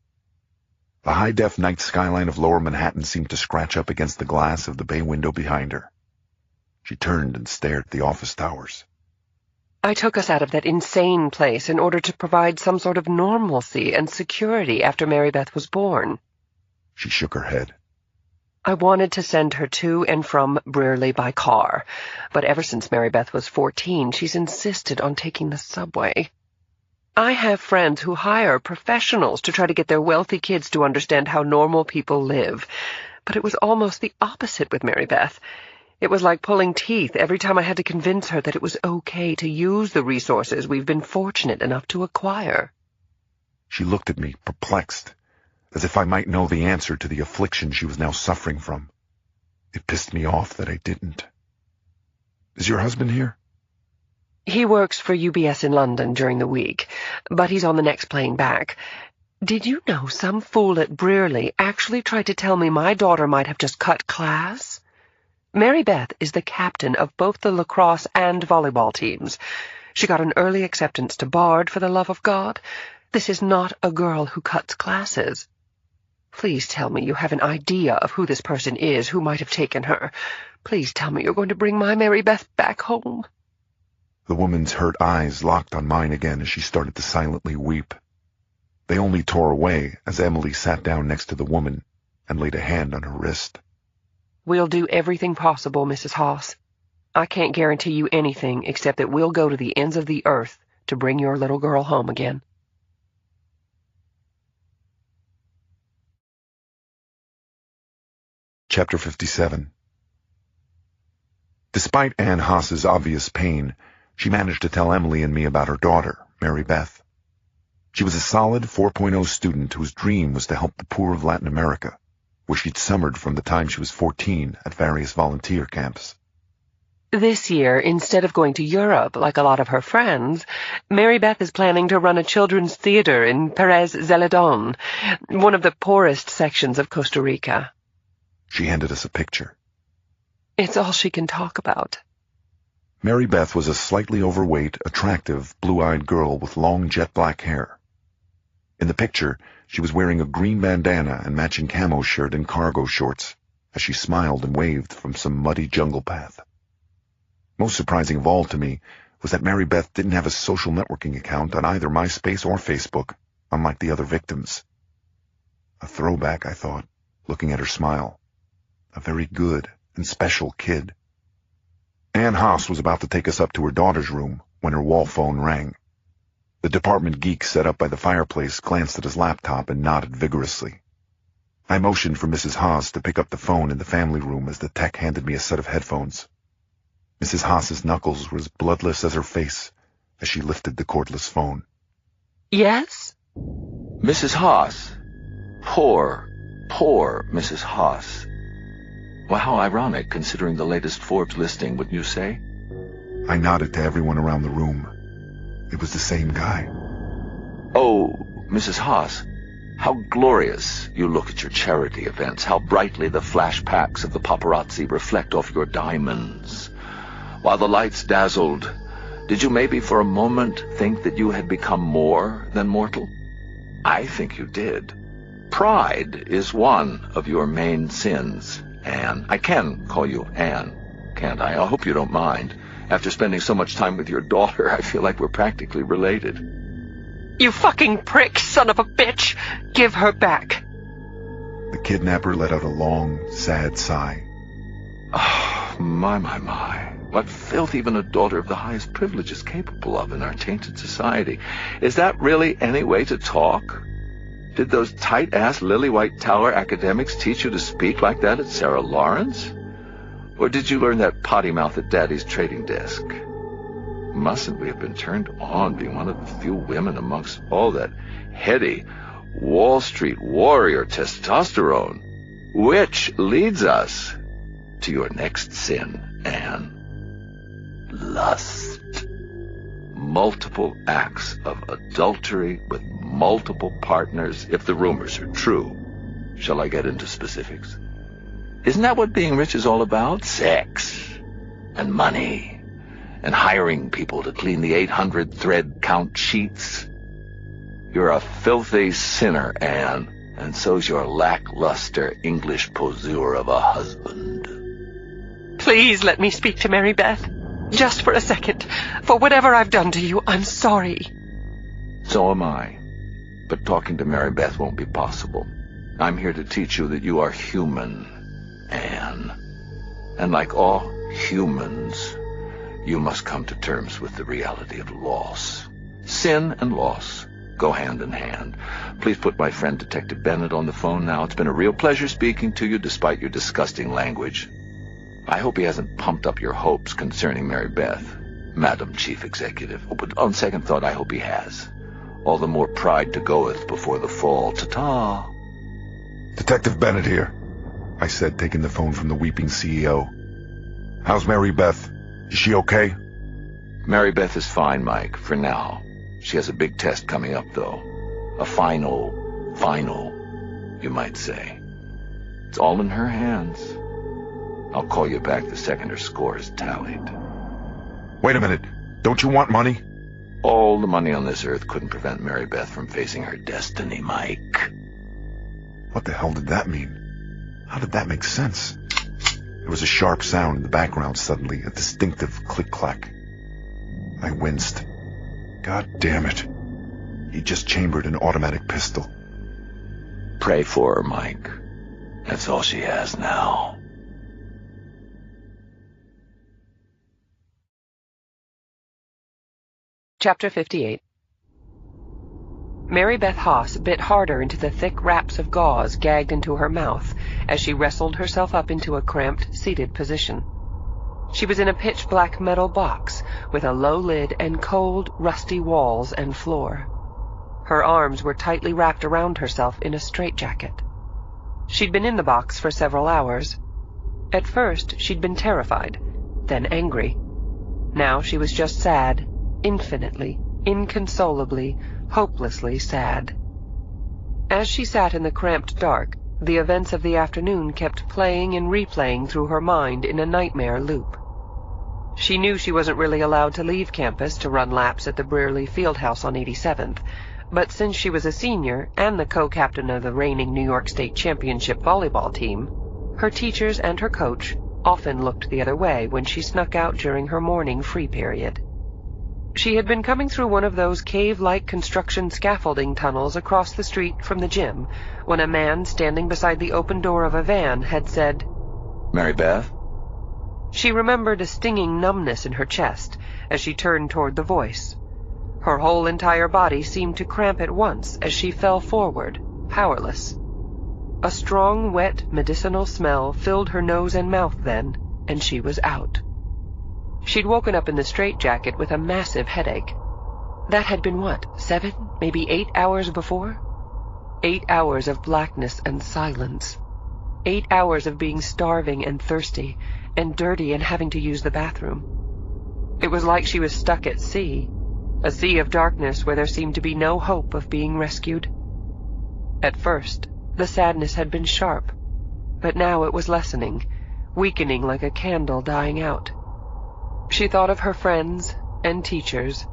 The high-def night skyline of lower Manhattan seemed to scratch up against the glass of the bay window behind her. She turned and stared at the office towers. I took us out of that insane place in order to provide some sort of normalcy and security after Mary Beth was born. She shook her head. I wanted to send her to and from Brearley by car, but ever since Mary Beth was 14, she's insisted on taking the subway. I have friends who hire professionals to try to get their wealthy kids to understand how normal people live, but it was almost the opposite with Mary Beth. It was like pulling teeth every time I had to convince her that it was okay to use the resources we've been fortunate enough to acquire. She looked at me, perplexed, as if I might know the answer to the affliction she was now suffering from. It pissed me off that I didn't. Is your husband here? He works for UBS in London during the week, but he's on the next plane back. Did you know some fool at Brearley actually tried to tell me my daughter might have just cut class? Mary Beth is the captain of both the lacrosse and volleyball teams. She got an early acceptance to Bard, for the love of God. This is not a girl who cuts classes. Please tell me you have an idea of who this person is who might have taken her. Please tell me you're going to bring my Mary Beth back home. The woman's hurt eyes locked on mine again as she started to silently weep. They only tore away as Emily sat down next to the woman and laid a hand on her wrist. We'll do everything possible, Mrs. Haas. I can't guarantee you anything except that we'll go to the ends of the earth to bring your little girl home again. Chapter 57. Despite Anne Haas's obvious pain, she managed to tell Emily and me about her daughter, Mary Beth. She was a solid 4.0 student whose dream was to help the poor of Latin America, where she'd summered from the time she was 14 at various volunteer camps. This year, instead of going to Europe like a lot of her friends, Mary Beth is planning to run a children's theater in Perez Zeledon, one of the poorest sections of Costa Rica. She handed us a picture. It's all she can talk about. Mary Beth was a slightly overweight, attractive, blue-eyed girl with long jet-black hair. In the picture, she was wearing a green bandana and matching camo shirt and cargo shorts, as she smiled and waved from some muddy jungle path. Most surprising of all to me was that Mary Beth didn't have a social networking account on either MySpace or Facebook, unlike the other victims. A throwback, I thought, looking at her smile. A very good and special kid. Anne Haas was about to take us up to her daughter's room when her wall phone rang. The department geek set up by the fireplace glanced at his laptop and nodded vigorously. I motioned for Mrs. Haas to pick up the phone in the family room as the tech handed me a set of headphones. Mrs. Haas's knuckles were as bloodless as her face as she lifted the cordless phone. Yes? Mrs. Haas. Poor Mrs. Haas. Well, how ironic, considering the latest Forbes listing, wouldn't you say? I nodded to everyone around the room. It was the same guy. Oh, Mrs. Haas, how glorious you look at your charity events, how brightly the flash packs of the paparazzi reflect off your diamonds. While the lights dazzled, did you maybe for a moment think that you had become more than mortal? I think you did. Pride is one of your main sins, Anne. I can call you Anne, can't I? I hope you don't mind. After spending so much time with your daughter, I feel like we're practically related. You fucking prick, son of a bitch! Give her back! The kidnapper let out a long, sad sigh. Oh, my. What filth even a daughter of the highest privilege is capable of in our tainted society. Is that really any way to talk? Did those tight-ass lily-white tower academics teach you to speak like that at Sarah Lawrence? Or did you learn that potty mouth at Daddy's trading desk? Mustn't we have been turned on being one of the few women amongst all that heady Wall Street warrior testosterone? Which leads us to your next sin, Anne. Lust. multiple acts of adultery with multiple partners, if the rumors are true. Shall I get into specifics? Isn't that what being rich is all about? Sex and money and hiring people to clean the 800 thread count sheets. You're a filthy sinner, Anne, and so's your lackluster English poseur of a husband. Please let me speak to Mary Beth. Just for a second. For whatever I've done to you, I'm sorry. So am I. But talking to Mary Beth won't be possible. I'm here to teach you that you are human, Anne. And like all humans, you must come to terms with the reality of loss. Sin and loss go hand in hand. Please put my friend Detective Bennett on the phone now. It's been a real pleasure speaking to you despite your disgusting language. I hope he hasn't pumped up your hopes concerning Mary Beth, Madam Chief Executive. But on second thought, I hope he has. All the more pride to goeth before the fall. Ta-ta. Detective Bennett here, I said, taking the phone from the weeping CEO. How's Mary Beth? Is she okay? Mary Beth is fine, Mike, for now. She has a big test coming up, though. A final, you might say. It's all in her hands. I'll call you back the second her score is tallied. Wait a minute. Don't you want money? All the money on this earth couldn't prevent Mary Beth from facing her destiny, Mike. What the hell did that mean? How did that make sense? There was a sharp sound in the background suddenly, a distinctive click-clack. I winced. God damn it. He just chambered an automatic pistol. Pray for her, Mike. That's all she has now. Chapter 58. Mary Beth Haas bit harder into the thick wraps of gauze gagged into her mouth as she wrestled herself up into a cramped, seated position. She was in a pitch-black metal box with a low lid and cold, rusty walls and floor. Her arms were tightly wrapped around herself in a straitjacket. She'd been in the box for several hours. At first, she'd been terrified, then angry. Now she was just sad. Infinitely, inconsolably, hopelessly sad. As she sat in the cramped dark, the events of the afternoon kept playing and replaying through her mind in a nightmare loop. She knew she wasn't really allowed to leave campus to run laps at the Brearley Fieldhouse on 87th, but since she was a senior and the co-captain of the reigning New York State Championship volleyball team, her teachers and her coach often looked the other way when she snuck out during her morning free period. She had been coming through one of those cave-like construction scaffolding tunnels across the street from the gym when a man standing beside the open door of a van had said, Mary Beth? She remembered a stinging numbness in her chest as she turned toward the voice. Her whole entire body seemed to cramp at once as she fell forward, powerless. A strong, wet, medicinal smell filled her nose and mouth then, and she was out. She'd woken up in the straitjacket with a massive headache. That had been 7, maybe 8 hours before? 8 hours of blackness and silence. 8 hours of being starving and thirsty, and dirty and having to use the bathroom. It was like she was stuck at sea, a sea of darkness where there seemed to be no hope of being rescued. At first, the sadness had been sharp, but now it was lessening, weakening like a candle dying out. She thought of her friends and teachers,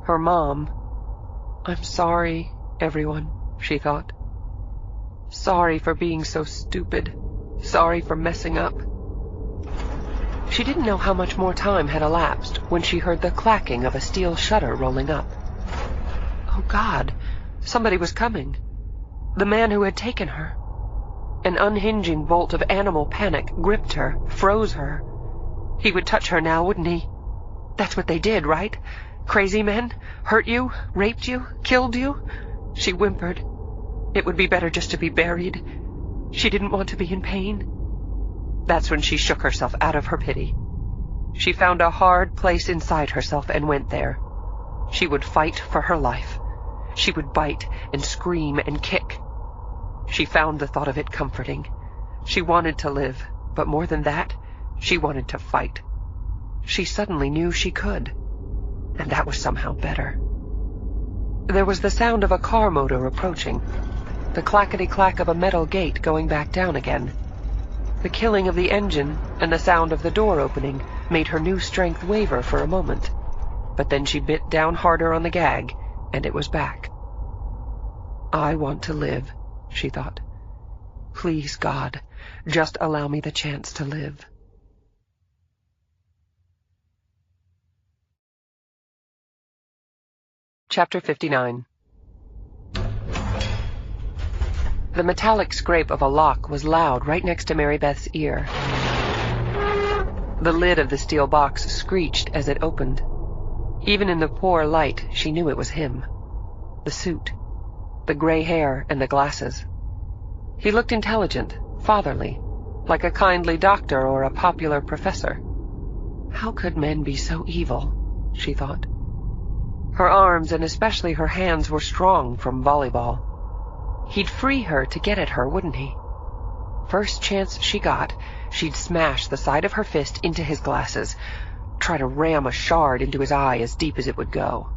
her mom. I'm sorry, everyone, she thought. Sorry for being so stupid. Sorry for messing up. She didn't know how much more time had elapsed when she heard the clacking of a steel shutter rolling up. Oh, God, somebody was coming. The man who had taken her. An unhinging bolt of animal panic gripped her, froze her. He would touch her now, wouldn't he? That's what they did, right? Crazy men? Hurt you? Raped you? Killed you? She whimpered. It would be better just to be buried. She didn't want to be in pain. That's when she shook herself out of her pity. She found a hard place inside herself and went there. She would fight for her life. She would bite and scream and kick. She found the thought of it comforting. She wanted to live, but more than that, she wanted to fight. She suddenly knew she could. and that was somehow better. There was the sound of a car motor approaching, the clackety-clack of a metal gate going back down again. The killing of the engine and the sound of the door opening made her new strength waver for a moment, but then she bit down harder on the gag, and it was back. I want to live, she thought. Please, God, just allow me the chance to live. Chapter 59. The metallic scrape of a lock was loud right next to Mary Beth's ear. The lid of the steel box screeched as it opened. Even in the poor light, she knew it was him. The suit, the gray hair, and the glasses. He looked intelligent, fatherly, like a kindly doctor or a popular professor. How could men be so evil, she thought. Her arms, and especially her hands, were strong from volleyball. He'd free her to get at her, wouldn't he? First chance she got, she'd smash the side of her fist into his glasses, try to ram a shard into his eye as deep as it would go.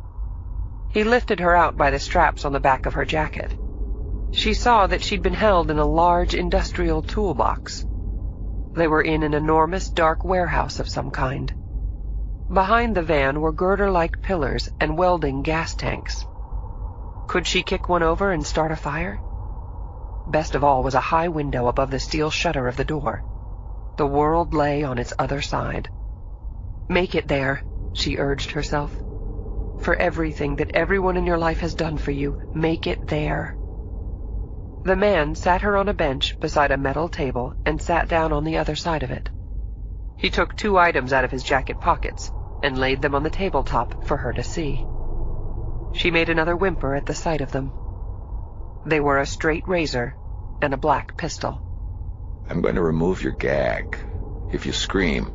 He lifted her out by the straps on the back of her jacket. She saw that she'd been held in a large industrial toolbox. They were in an enormous dark warehouse of some kind. Behind the van were girder-like pillars and welding gas tanks. Could she kick one over and start a fire? Best of all was a high window above the steel shutter of the door. The world lay on its other side. Make it there, she urged herself. For everything that everyone in your life has done for you, make it there. The man sat her on a bench beside a metal table and sat down on the other side of it. He took 2 items out of his jacket pockets and laid them on the tabletop for her to see. She made another whimper at the sight of them. They were a straight razor and a black pistol. I'm going to remove your gag. If you scream,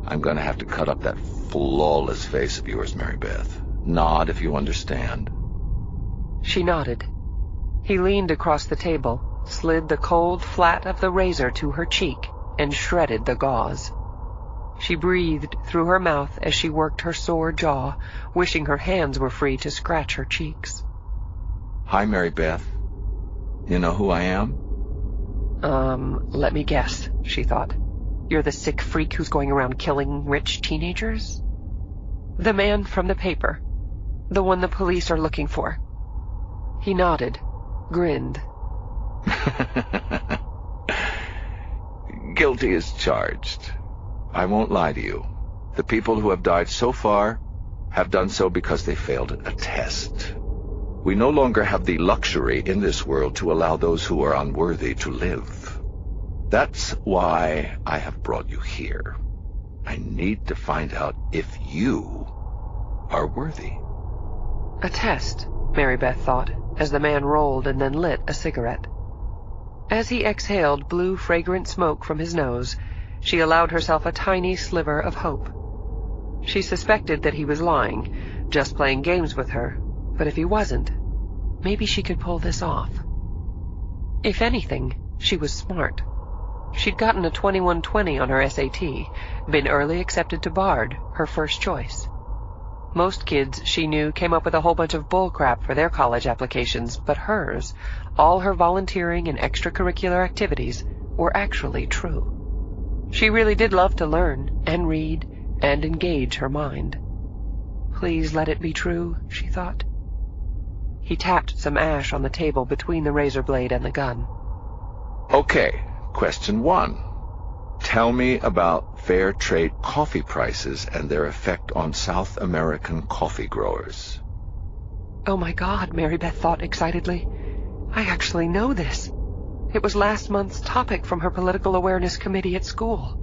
I'm going to have to cut up that flawless face of yours, Mary Beth. Nod if you understand. She nodded. He leaned across the table, slid the cold flat of the razor to her cheek, and shredded the gauze. She breathed through her mouth as she worked her sore jaw, wishing her hands were free to scratch her cheeks. Hi, Mary Beth. You know who I am? Let me guess, she thought. You're the sick freak who's going around killing rich teenagers? The man from the paper. The one the police are looking for. He nodded, grinned. Guilty as charged. I won't lie to you. The people who have died so far have done so because they failed a test. We no longer have the luxury in this world to allow those who are unworthy to live. That's why I have brought you here. I need to find out if you are worthy. A test, Mary Beth thought, as the man rolled and then lit a cigarette. As he exhaled blue, fragrant smoke from his nose, she allowed herself a tiny sliver of hope. She suspected that he was lying, just playing games with her, but if he wasn't, maybe she could pull this off. If anything, she was smart. She'd gotten a 2120 on her SAT, been early accepted to Bard, her first choice. Most kids, she knew, came up with a whole bunch of bullcrap for their college applications, but hers, all her volunteering and extracurricular activities, were actually true. She really did love to learn and read and engage her mind. Please let it be true, she thought. He tapped some ash on the table between the razor blade and the gun. Okay, question 1. Tell me about fair trade coffee prices and their effect on South American coffee growers. Oh my God, Mary Beth thought excitedly. I actually know this. It was last month's topic from her political awareness committee at school.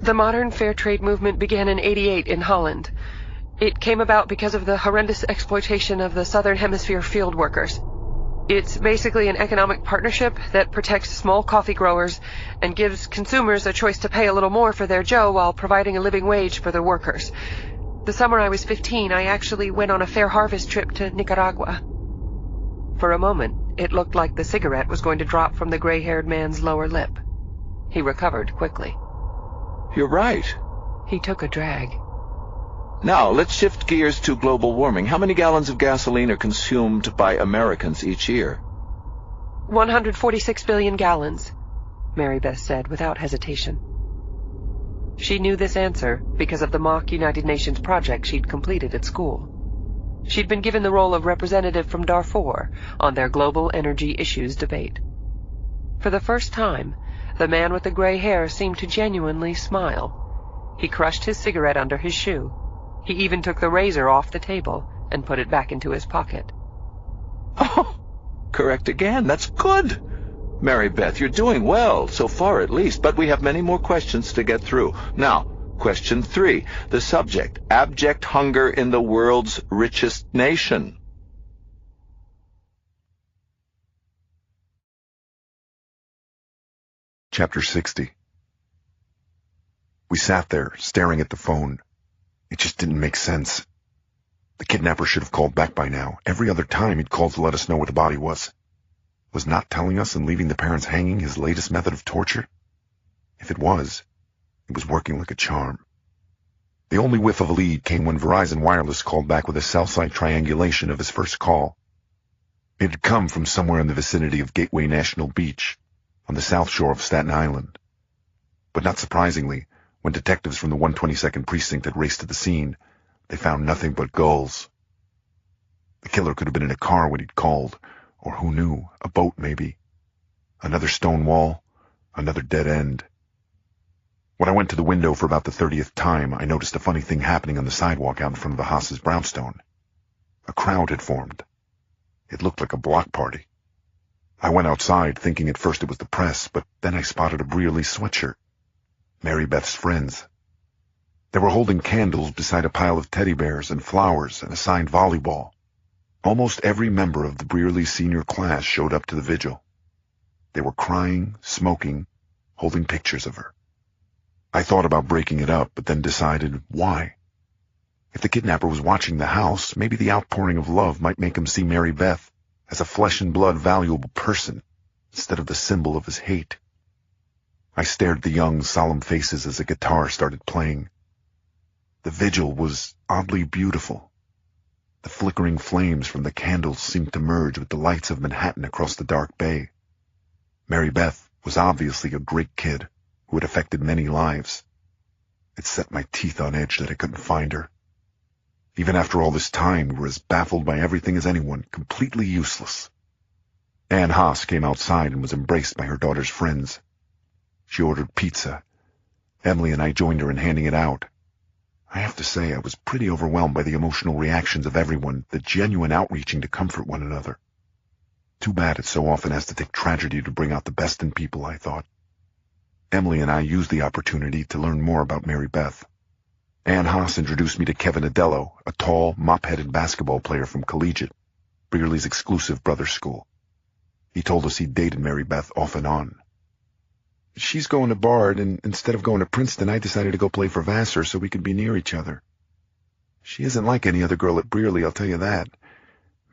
The modern fair trade movement began in '88 in Holland. It came about because of the horrendous exploitation of the Southern Hemisphere field workers. It's basically an economic partnership that protects small coffee growers and gives consumers a choice to pay a little more for their joe while providing a living wage for the workers. The summer I was 15, I actually went on a fair harvest trip to Nicaragua. For a moment, it looked like the cigarette was going to drop from the gray-haired man's lower lip. He recovered quickly. You're right. He took a drag. Now, let's shift gears to global warming. How many gallons of gasoline are consumed by Americans each year? 146 billion gallons, Mary Beth said without hesitation. She knew this answer because of the mock United Nations project she'd completed at school. She'd been given the role of representative from Darfur on their global energy issues debate. For the first time, the man with the gray hair seemed to genuinely smile. He crushed his cigarette under his shoe. He even took the razor off the table and put it back into his pocket. Oh, correct again. That's good. Mary Beth, you're doing well, so far at least, but we have many more questions to get through. Now, question 3. The subject, abject hunger in the world's richest nation. Chapter 60. We sat there, staring at the phone. It just didn't make sense. The kidnapper should have called back by now. Every other time he'd called to let us know where the body was. Was not telling us and leaving the parents hanging his latest method of torture? If it was working like a charm. The only whiff of a lead came when Verizon Wireless called back with a cell site triangulation of his first call. It had come from somewhere in the vicinity of Gateway National Beach, on the south shore of Staten Island. But not surprisingly, when detectives from the 122nd Precinct had raced to the scene, they found nothing but gulls. The killer could have been in a car when he'd called, or who knew, a boat maybe. Another stone wall, another dead end. When I went to the window for about the 30th time, I noticed a funny thing happening on the sidewalk out in front of the Haas's brownstone. A crowd had formed. It looked like a block party. I went outside, thinking at first it was the press, but then I spotted a Brearley sweatshirt. Mary Beth's friends. They were holding candles beside a pile of teddy bears and flowers and a signed volleyball. Almost every member of the Brearley senior class showed up to the vigil. They were crying, smoking, holding pictures of her. I thought about breaking it up, but then decided, why? If the kidnapper was watching the house, maybe the outpouring of love might make him see Mary Beth as a flesh-and-blood valuable person, instead of the symbol of his hate. I stared at the young, solemn faces as a guitar started playing. The vigil was oddly beautiful. The flickering flames from the candles seemed to merge with the lights of Manhattan across the dark bay. Mary Beth was obviously a great kid who had affected many lives. It set my teeth on edge that I couldn't find her. Even after all this time, we were as baffled by everything as anyone, completely useless. Ann Haas came outside and was embraced by her daughter's friends. She ordered pizza. Emily and I joined her in handing it out. I have to say, I was pretty overwhelmed by the emotional reactions of everyone, the genuine outreaching to comfort one another. Too bad it so often has to take tragedy to bring out the best in people, I thought. Emily and I used the opportunity to learn more about Mary Beth. Ann Haas introduced me to Kevin Adello, a tall, mop-headed basketball player from Collegiate, Brearley's exclusive brother school. He told us he'd dated Mary Beth off and on. She's going to Bard, and instead of going to Princeton, I decided to go play for Vassar so we could be near each other. She isn't like any other girl at Brearley, I'll tell you that.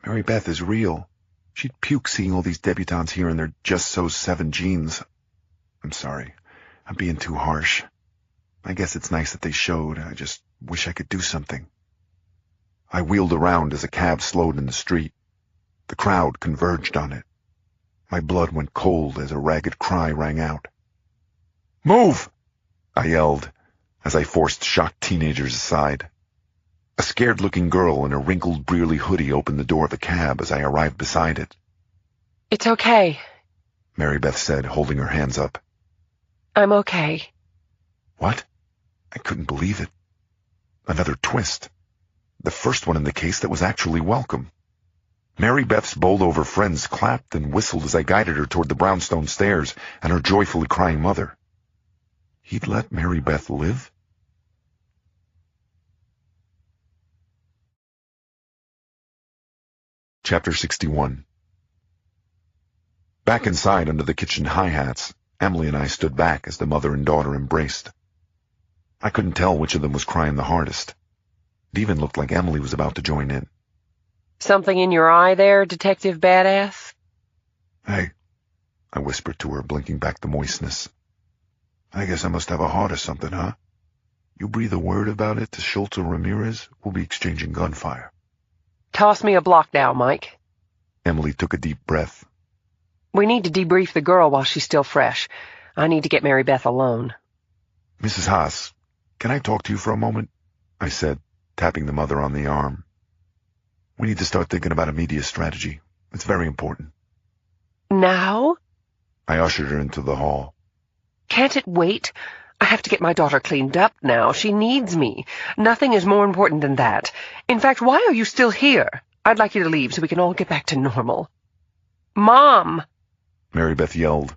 Mary Beth is real. She'd puke seeing all these debutantes here in their just-so-7 jeans. I'm sorry. I'm being too harsh. I guess it's nice that they showed. I just wish I could do something. I wheeled around as a cab slowed in the street. The crowd converged on it. My blood went cold as a ragged cry rang out. "Move!" I yelled, as I forced shocked teenagers aside. A scared-looking girl in a wrinkled Brearley hoodie opened the door of the cab as I arrived beside it. "It's okay," Mary Beth said, holding her hands up. "I'm okay." What? I couldn't believe it. Another twist. The first one in the case that was actually welcome. Mary Beth's bowled-over friends clapped and whistled as I guided her toward the brownstone stairs and her joyfully crying mother. He'd let Mary Beth live? Chapter 61. Back inside under the kitchen hi-hats, Emily and I stood back as the mother and daughter embraced. I couldn't tell which of them was crying the hardest. It even looked like Emily was about to join in. "Something in your eye there, Detective Badass?" "Hey," I whispered to her, blinking back the moistness. "I guess I must have a heart or something, huh?" You breathe a word about it to Schultz or Ramirez, we'll be exchanging gunfire. Toss me a block now, Mike. Emily took a deep breath. We need to debrief the girl while she's still fresh. I need to get Mary Beth alone. Mrs. Haas, can I talk to you for a moment? I said, tapping the mother on the arm. We need to start thinking about a media strategy. It's very important. Now? I ushered her into the hall. Can't it wait? I have to get my daughter cleaned up now. She needs me. Nothing is more important than that. In fact, why are you still here? I'd like you to leave so we can all get back to normal. Mom! Mary Beth yelled.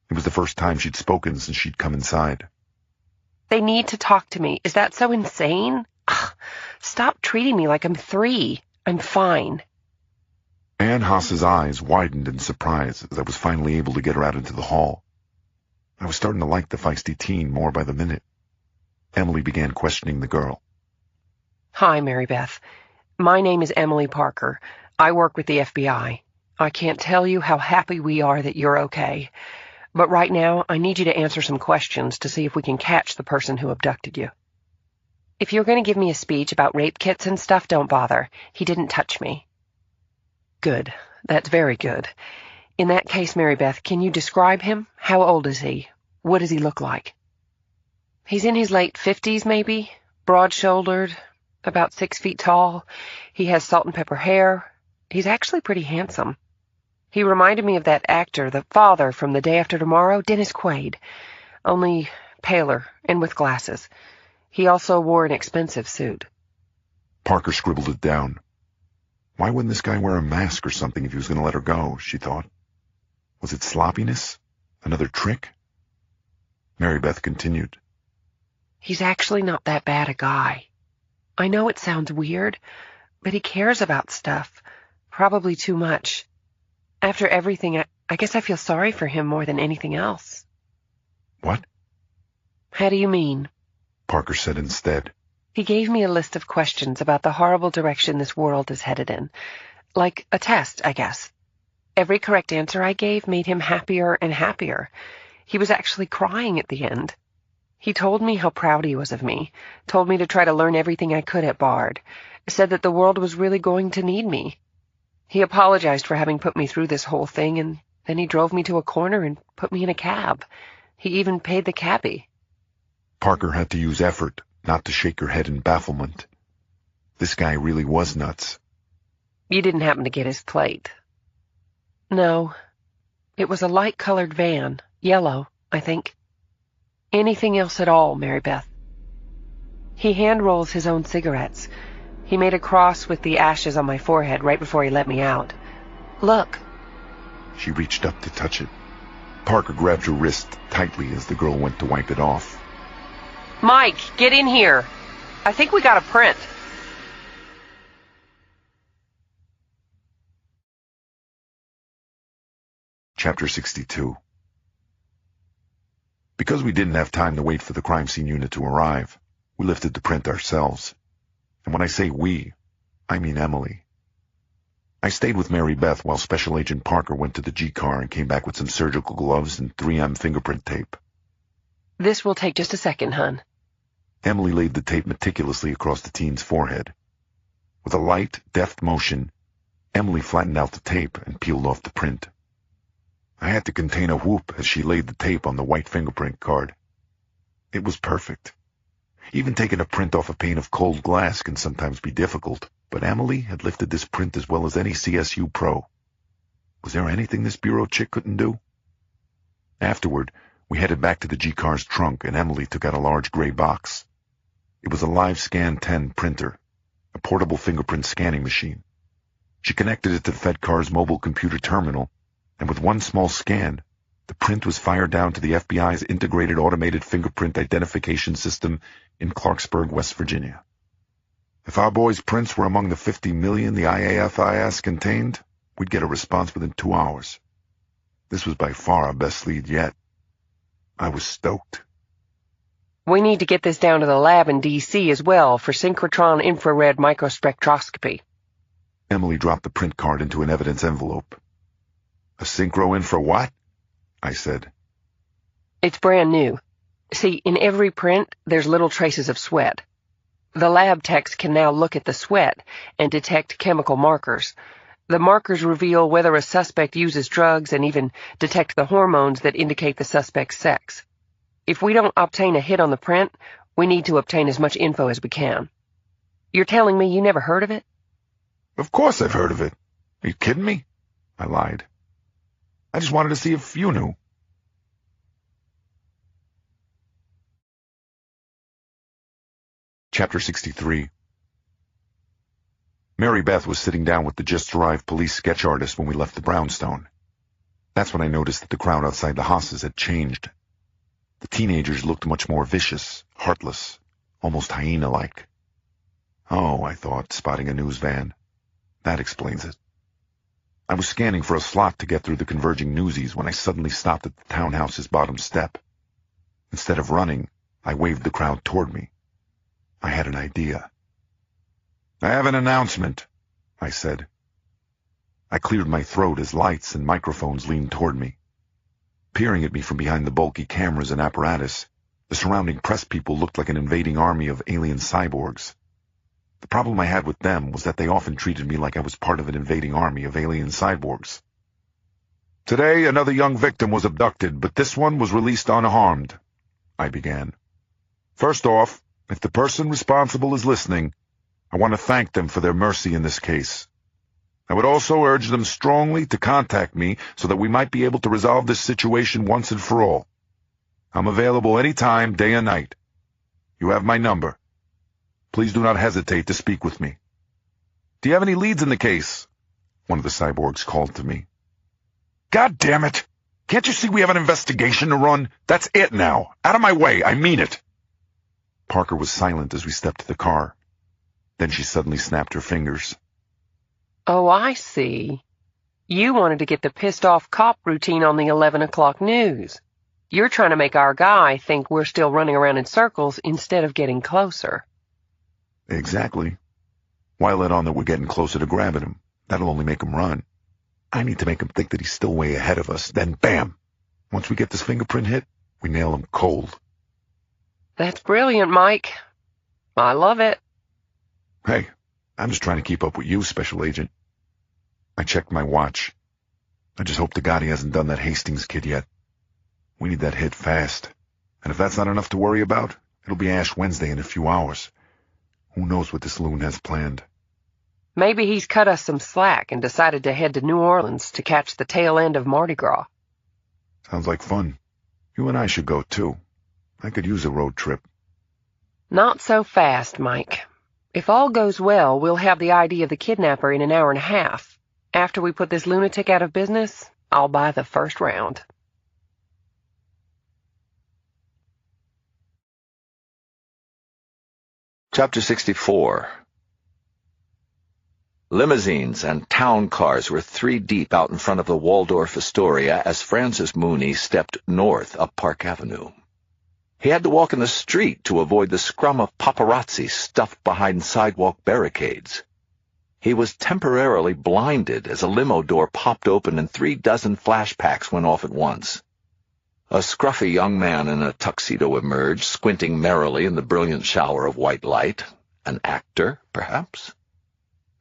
It was the first time she'd spoken since she'd come inside. They need to talk to me. Is that so insane? Ugh, stop treating me like I'm 3. I'm fine. Ann Haas's eyes widened in surprise as I was finally able to get her out into the hall. I was starting to like the feisty teen more by the minute. Emily began questioning the girl. Hi, Mary Beth. My name is Emily Parker. I work with the FBI. I can't tell you how happy we are that you're okay. But right now, I need you to answer some questions to see if we can catch the person who abducted you. If you're going to give me a speech about rape kits and stuff, don't bother. He didn't touch me. Good. That's very good. In that case, Mary Beth, can you describe him? How old is he? What does he look like? He's in his late 50s, maybe. Broad-shouldered, about 6 feet tall. He has salt and pepper hair. He's actually pretty handsome. He reminded me of that actor, the father from The Day After Tomorrow, Dennis Quaid, only paler and with glasses. He also wore an expensive suit. Parker scribbled it down. Why wouldn't this guy wear a mask or something if he was going to let her go, she thought. Was it sloppiness? Another trick? Mary Beth continued. He's actually not that bad a guy. I know it sounds weird, but he cares about stuff. Probably too much. After everything, I guess I feel sorry for him more than anything else. What? How do you mean? Parker said instead. He gave me a list of questions about the horrible direction this world is headed in. Like a test, I guess. Every correct answer I gave made him happier and happier. He was actually crying at the end. He told me how proud he was of me, told me to try to learn everything I could at Bard, said that the world was really going to need me. He apologized for having put me through this whole thing, and then he drove me to a corner and put me in a cab. He even paid the cabbie. Parker had to use effort not to shake her head in bafflement. This guy really was nuts. You didn't happen to get his plate? No. It was a light-colored van, yellow, I think. Anything else at all, Mary Beth? He hand-rolls his own cigarettes. He made a cross with the ashes on my forehead right before he let me out. Look. She reached up to touch it. Parker grabbed her wrist tightly as the girl went to wipe it off. Mike, get in here. I think we got a print. Chapter 62. Because we didn't have time to wait for the crime scene unit to arrive, we lifted the print ourselves. And when I say we, I mean Emily. I stayed with Mary Beth while Special Agent Parker went to the G-car and came back with some surgical gloves and 3M fingerprint tape. This will take just a second, hon. Emily laid the tape meticulously across the teen's forehead. With a light, deft motion, Emily flattened out the tape and peeled off the print. I had to contain a whoop as she laid the tape on the white fingerprint card. It was perfect. Even taking a print off a pane of cold glass can sometimes be difficult, but Emily had lifted this print as well as any CSU pro. Was there anything this bureau chick couldn't do? Afterward, we headed back to the G-car's trunk, and Emily took out a large gray box. It was a LiveScan 10 printer, a portable fingerprint scanning machine. She connected it to the Fed car's mobile computer terminal, and with one small scan, the print was fired down to the FBI's Integrated Automated Fingerprint Identification System in Clarksburg, West Virginia. If our boys' prints were among the 50 million the IAFIS contained, we'd get a response within 2 hours. This was by far our best lead yet. I was stoked. We need to get this down to the lab in D.C. as well for synchrotron infrared microspectroscopy. Emily dropped the print card into an evidence envelope. A synchro infra what? I said. It's brand new. See, in every print, there's little traces of sweat. The lab techs can now look at the sweat and detect chemical markers. The markers reveal whether a suspect uses drugs and even detect the hormones that indicate the suspect's sex. If we don't obtain a hit on the print, we need to obtain as much info as we can. You're telling me you never heard of it? Of course I've heard of it. Are you kidding me? I lied. I just wanted to see if you knew. Chapter 63. Mary Beth was sitting down with the just-arrived police sketch artist when we left the brownstone. That's when I noticed that the crowd outside the hosses had changed. The teenagers looked much more vicious, heartless, almost hyena-like. Oh, I thought, spotting a news van. That explains it. I was scanning for a slot to get through the converging newsies when I suddenly stopped at the townhouse's bottom step. Instead of running, I waved the crowd toward me. I had an idea. I have an announcement, I said. I cleared my throat as lights and microphones leaned toward me. Peering at me from behind the bulky cameras and apparatus, the surrounding press people looked like an invading army of alien cyborgs. The problem I had with them was that they often treated me like I was part of an invading army of alien cyborgs. Today, another young victim was abducted, but this one was released unharmed, I began. First off, if the person responsible is listening, I want to thank them for their mercy in this case. I would also urge them strongly to contact me so that we might be able to resolve this situation once and for all. I'm available any time, day and night. You have my number. Please do not hesitate to speak with me. Do you have any leads in the case? One of the cyborgs called to me. God damn it! Can't you see we have an investigation to run? That's it now. Out of my way, I mean it. Parker was silent as we stepped to the car. Then she suddenly snapped her fingers. Oh, I see. You wanted to get the pissed-off cop routine on the 11 o'clock news. You're trying to make our guy think we're still running around in circles instead of getting closer. Exactly. Why let on that we're getting closer to grabbing him? That'll only make him run. I need to make him think that he's still way ahead of us. Then, bam! Once we get this fingerprint hit, we nail him cold. That's brilliant, Mike. I love it. Hey, I'm just trying to keep up with you, Special Agent. I checked my watch. I just hope to God he hasn't done that Hastings kid yet. We need that hit fast. And if that's not enough to worry about, it'll be Ash Wednesday in a few hours. Who knows what this loon has planned? Maybe he's cut us some slack and decided to head to New Orleans to catch the tail end of Mardi Gras. Sounds like fun. You and I should go, too. I could use a road trip. Not so fast, Mike. If all goes well, we'll have the ID of the kidnapper in an hour and a half. After we put this lunatic out of business, I'll buy the first round. Chapter 64. Limousines and town cars were 3 deep out in front of the Waldorf Astoria as Francis Mooney stepped north up Park Avenue. He had to walk in the street to avoid the scrum of paparazzi stuffed behind sidewalk barricades. He was temporarily blinded as a limo door popped open and 3 dozen flashbacks went off at once. A scruffy young man in a tuxedo emerged, squinting merrily in the brilliant shower of white light. An actor, perhaps?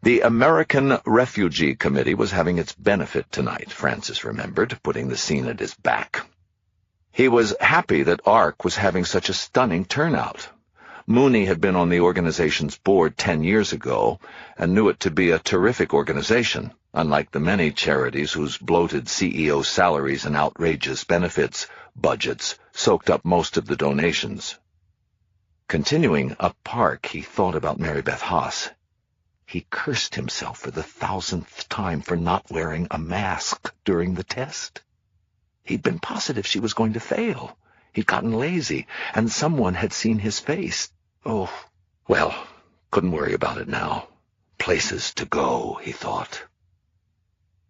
The American Refugee Committee was having its benefit tonight, Francis remembered, putting the scene at his back. He was happy that ARC was having such a stunning turnout. Mooney had been on the organization's board 10 years ago and knew it to be a terrific organization, unlike the many charities whose bloated CEO salaries and outrageous benefits budgets soaked up most of the donations. Continuing up Park, he thought about Mary Beth Haas. He cursed himself for the 1000th time for not wearing a mask during the test. He'd been positive she was going to fail. He'd gotten lazy, and someone had seen his face. Oh, well, couldn't worry about it now. Places to go, he thought.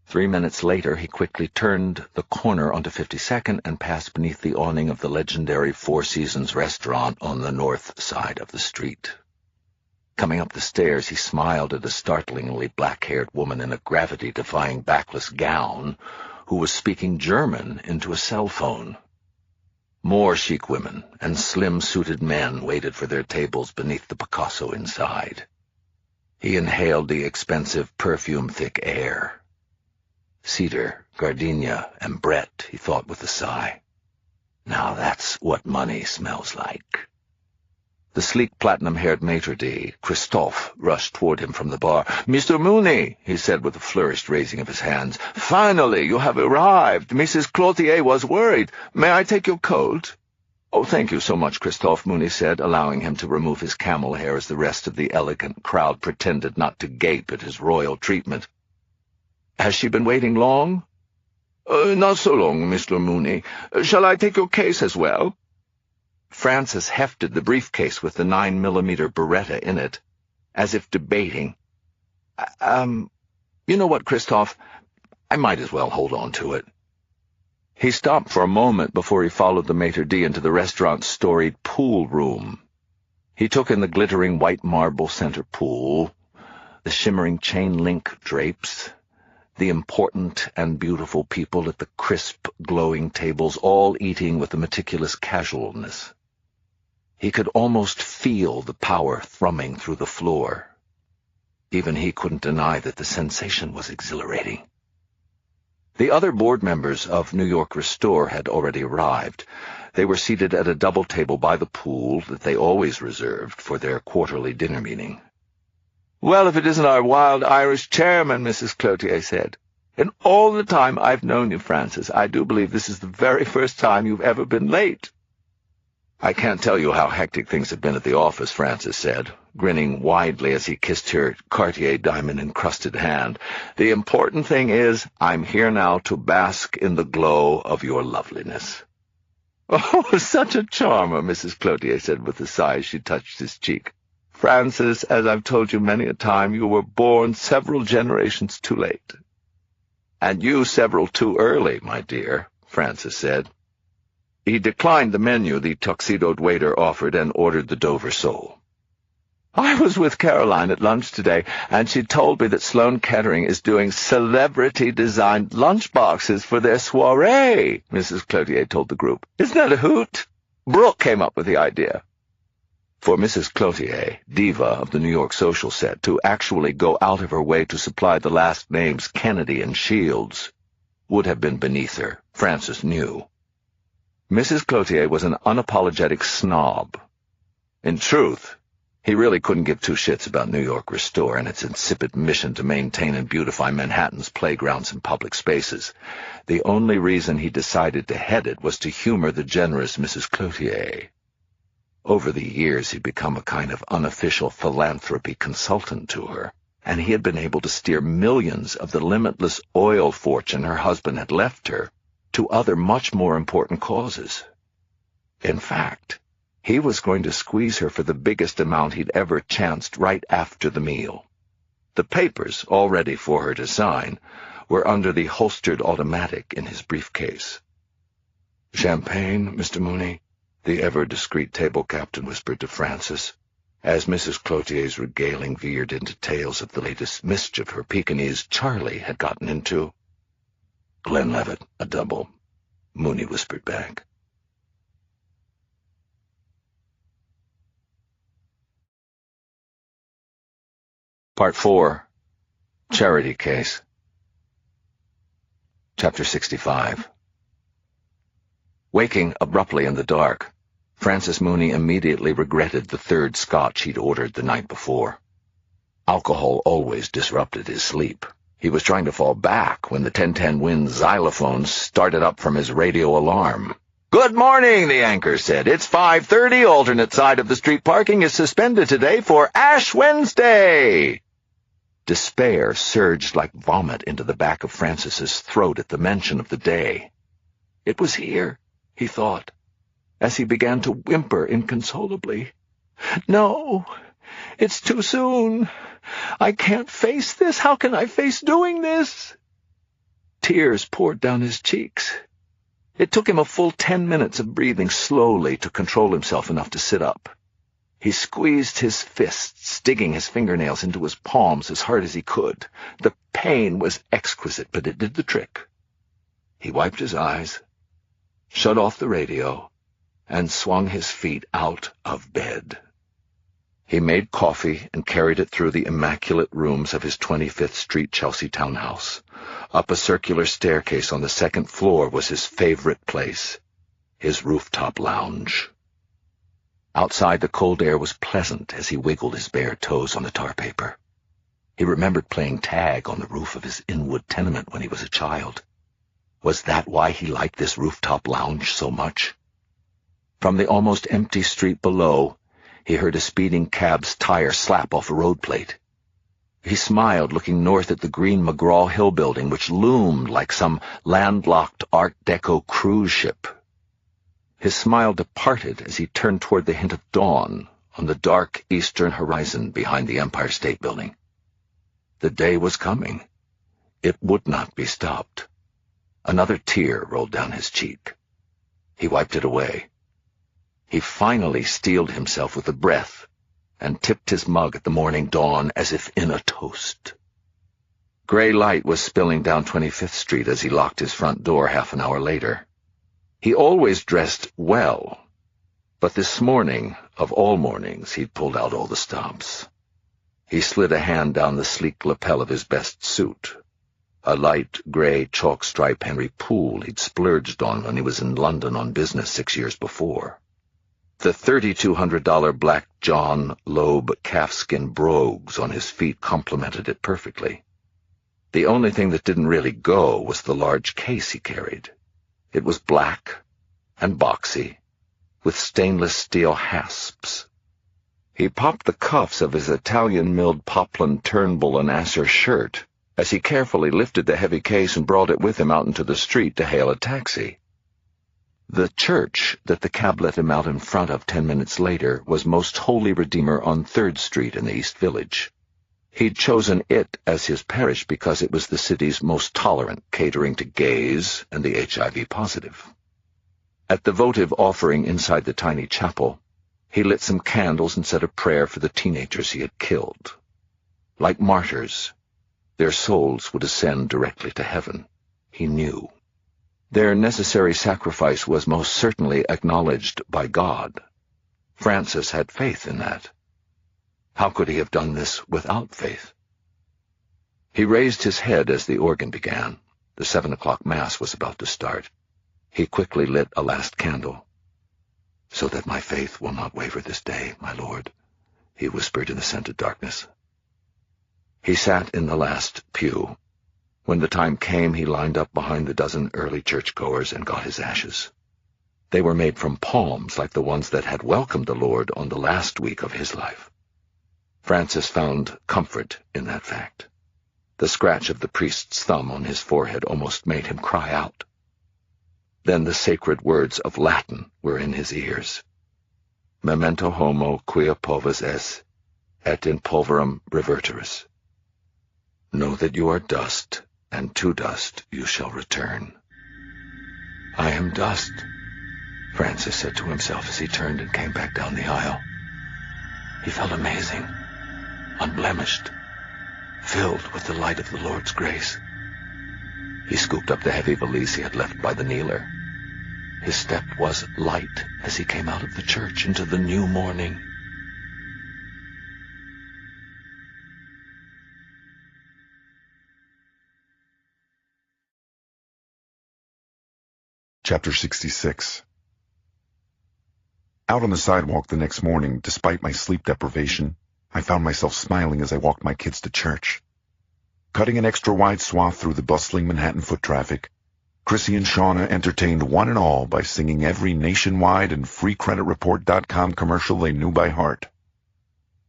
3 minutes later, he quickly turned the corner onto 52nd and passed beneath the awning of the legendary Four Seasons restaurant on the north side of the street. Coming up the stairs, he smiled at a startlingly black-haired woman in a gravity-defying backless gown who was speaking German into a cell phone. More chic women and slim-suited men waited for their tables beneath the Picasso inside. He inhaled the expensive, perfume-thick air. Cedar, gardenia, and Brett, he thought with a sigh. Now that's what money smells like. The sleek, platinum-haired maitre d', Christophe, rushed toward him from the bar. "Mr. Mooney," he said with a flourished raising of his hands, "finally you have arrived. Mrs. Cloutier was worried. May I take your coat?" "Oh, thank you so much, Christophe," Mooney said, allowing him to remove his camel hair as the rest of the elegant crowd pretended not to gape at his royal treatment. "Has she been waiting long?" Not so long, Mr. Mooney. Shall I take your case as well?" Francis hefted the briefcase with the 9mm Beretta in it, as if debating. You know what, Christophe? I might as well hold on to it." He stopped for a moment before he followed the maitre d' into the restaurant's storied pool room. He took in the glittering white marble center pool, the shimmering chain-link drapes, the important and beautiful people at the crisp, glowing tables, all eating with a meticulous casualness. He could almost feel the power thrumming through the floor. Even he couldn't deny that the sensation was exhilarating. The other board members of New York Restore had already arrived. They were seated at a double table by the pool that they always reserved for their quarterly dinner meeting. "Well, if it isn't our wild Irish chairman," Mrs. Cloutier said. "In all the time I've known you, Francis, I do believe this is the very first time you've ever been late." "I can't tell you how hectic things have been at the office," Francis said, grinning widely as he kissed her Cartier diamond-encrusted hand. "The important thing is, I'm here now to bask in the glow of your loveliness." "Oh, such a charmer," Mrs. Cloutier said with a sigh as she touched his cheek. "Francis, as I've told you many a time, you were born several generations too late." "And you several too early, my dear," Francis said. He declined the menu the tuxedoed waiter offered and ordered the Dover sole. "I was with Caroline at lunch today, and she told me that Sloan Kettering is doing celebrity-designed lunchboxes for their soirée," Mrs. Cloutier told the group. "Isn't that a hoot? Brooke came up with the idea." For Mrs. Cloutier, diva of the New York social set, to actually go out of her way to supply the last names Kennedy and Shields would have been beneath her, Francis knew. Mrs. Cloutier was an unapologetic snob. In truth, he really couldn't give two shits about New York Restore and its insipid mission to maintain and beautify Manhattan's playgrounds and public spaces. The only reason he decided to head it was to humor the generous Mrs. Cloutier. Over the years he'd become a kind of unofficial philanthropy consultant to her, and he had been able to steer millions of the limitless oil fortune her husband had left her to other much more important causes. In fact, he was going to squeeze her for the biggest amount he'd ever chanced right after the meal. The papers, all ready for her to sign, were under the holstered automatic in his briefcase. "Champagne, Mr. Mooney?" the ever-discreet table captain whispered to Francis, as Mrs. Cloutier's regaling veered into tales of the latest mischief her Pekingese Charlie had gotten into. "Glenlivet, a double," Mooney whispered back. Part 4. Charity Case. Chapter 65. Waking abruptly in the dark, Francis Mooney immediately regretted the third scotch he'd ordered the night before. Alcohol always disrupted his sleep. He was trying to fall back when the 1010 Wind xylophone started up from his radio alarm. "Good morning," the anchor said. "It's 5:30. Alternate side of the street parking is suspended today for Ash Wednesday." Despair surged like vomit into the back of Francis's throat at the mention of the day. It was here, he thought, as he began to whimper inconsolably. "No, it's too soon. I can't face this. How can I face doing this?" Tears poured down his cheeks. It took him a full 10 minutes of breathing slowly to control himself enough to sit up. He squeezed his fists, digging his fingernails into his palms as hard as he could. The pain was exquisite, but it did the trick. He wiped his eyes, shut off the radio, and swung his feet out of bed. He made coffee and carried it through the immaculate rooms of his 25th Street Chelsea townhouse. Up a circular staircase on the second floor was his favorite place, his rooftop lounge. Outside, the cold air was pleasant as he wiggled his bare toes on the tar paper. He remembered playing tag on the roof of his Inwood tenement when he was a child. Was that why he liked this rooftop lounge so much? From the almost empty street below, he heard a speeding cab's tire slap off a road plate. He smiled, looking north at the green McGraw-Hill building, which loomed like some landlocked Art Deco cruise ship. His smile departed as he turned toward the hint of dawn on the dark eastern horizon behind the Empire State Building. The day was coming. It would not be stopped. Another tear rolled down his cheek. He wiped it away. He finally steeled himself with a breath and tipped his mug at the morning dawn as if in a toast. Gray light was spilling down 25th Street as he locked his front door half an hour later. He always dressed well, but this morning, of all mornings, he'd pulled out all the stops. He slid a hand down the sleek lapel of his best suit, a light gray chalk-stripe Henry Poole he'd splurged on when he was in London on business 6 years before. The $3,200 black John Loeb calfskin brogues on his feet complemented it perfectly. The only thing that didn't really go was the large case he carried. It was black and boxy, with stainless steel hasps. He popped the cuffs of his Italian-milled poplin Turnbull and Asser shirt as he carefully lifted the heavy case and brought it with him out into the street to hail a taxi. The church that the cab let him out in front of 10 minutes later was Most Holy Redeemer on 3rd Street in the East Village. He'd chosen it as his parish because it was the city's most tolerant, catering to gays and the HIV positive. At the votive offering inside the tiny chapel, he lit some candles and said a prayer for the teenagers he had killed. Like martyrs, their souls would ascend directly to heaven, he knew. Their necessary sacrifice was most certainly acknowledged by God. Francis had faith in that. How could he have done this without faith? He raised his head as the organ began. The 7 o'clock Mass was about to start. He quickly lit a last candle. "So that my faith will not waver this day, my Lord," he whispered in the scented darkness. He sat in the last pew. When the time came, he lined up behind the dozen early churchgoers and got his ashes. They were made from palms like the ones that had welcomed the Lord on the last week of his life. Francis found comfort in that fact. The scratch of the priest's thumb on his forehead almost made him cry out. Then the sacred words of Latin were in his ears. Memento homo quia povus es, et in pulverum reverteris. Know that you are dust, and to dust you shall return. "I am dust," Francis said to himself as he turned and came back down the aisle. He felt amazing, unblemished, filled with the light of the Lord's grace. He scooped up the heavy valise he had left by the kneeler. His step was light as he came out of the church into the new morning. Chapter 66. Out on the sidewalk the next morning, despite my sleep deprivation, I found myself smiling as I walked my kids to church. Cutting an extra wide swath through the bustling Manhattan foot traffic, Chrissy and Shauna entertained one and all by singing every Nationwide and FreeCreditReport.com commercial they knew by heart.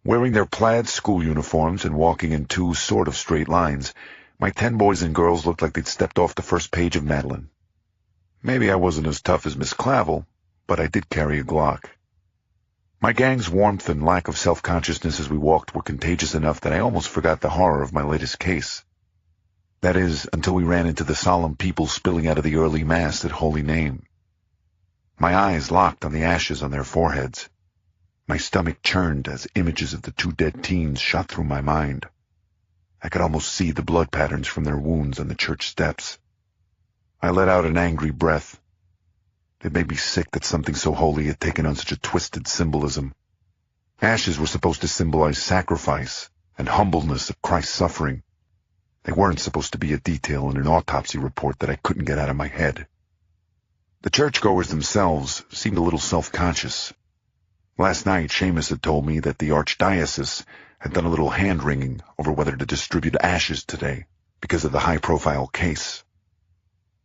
Wearing their plaid school uniforms and walking in two sort of straight lines, my 10 boys and girls looked like they'd stepped off the first page of Madeline. Maybe I wasn't as tough as Miss Clavel, but I did carry a Glock. My gang's warmth and lack of self-consciousness as we walked were contagious enough that I almost forgot the horror of my latest case. That is, until we ran into the solemn people spilling out of the early Mass at Holy Name. My eyes locked on the ashes on their foreheads. My stomach churned as images of the 2 dead teens shot through my mind. I could almost see the blood patterns from their wounds on the church steps. I let out an angry breath. It made me sick that something so holy had taken on such a twisted symbolism. Ashes were supposed to symbolize sacrifice and humbleness of Christ's suffering. They weren't supposed to be a detail in an autopsy report that I couldn't get out of my head. The churchgoers themselves seemed a little self-conscious. Last night, Seamus had told me that the archdiocese had done a little hand-wringing over whether to distribute ashes today because of the high-profile case.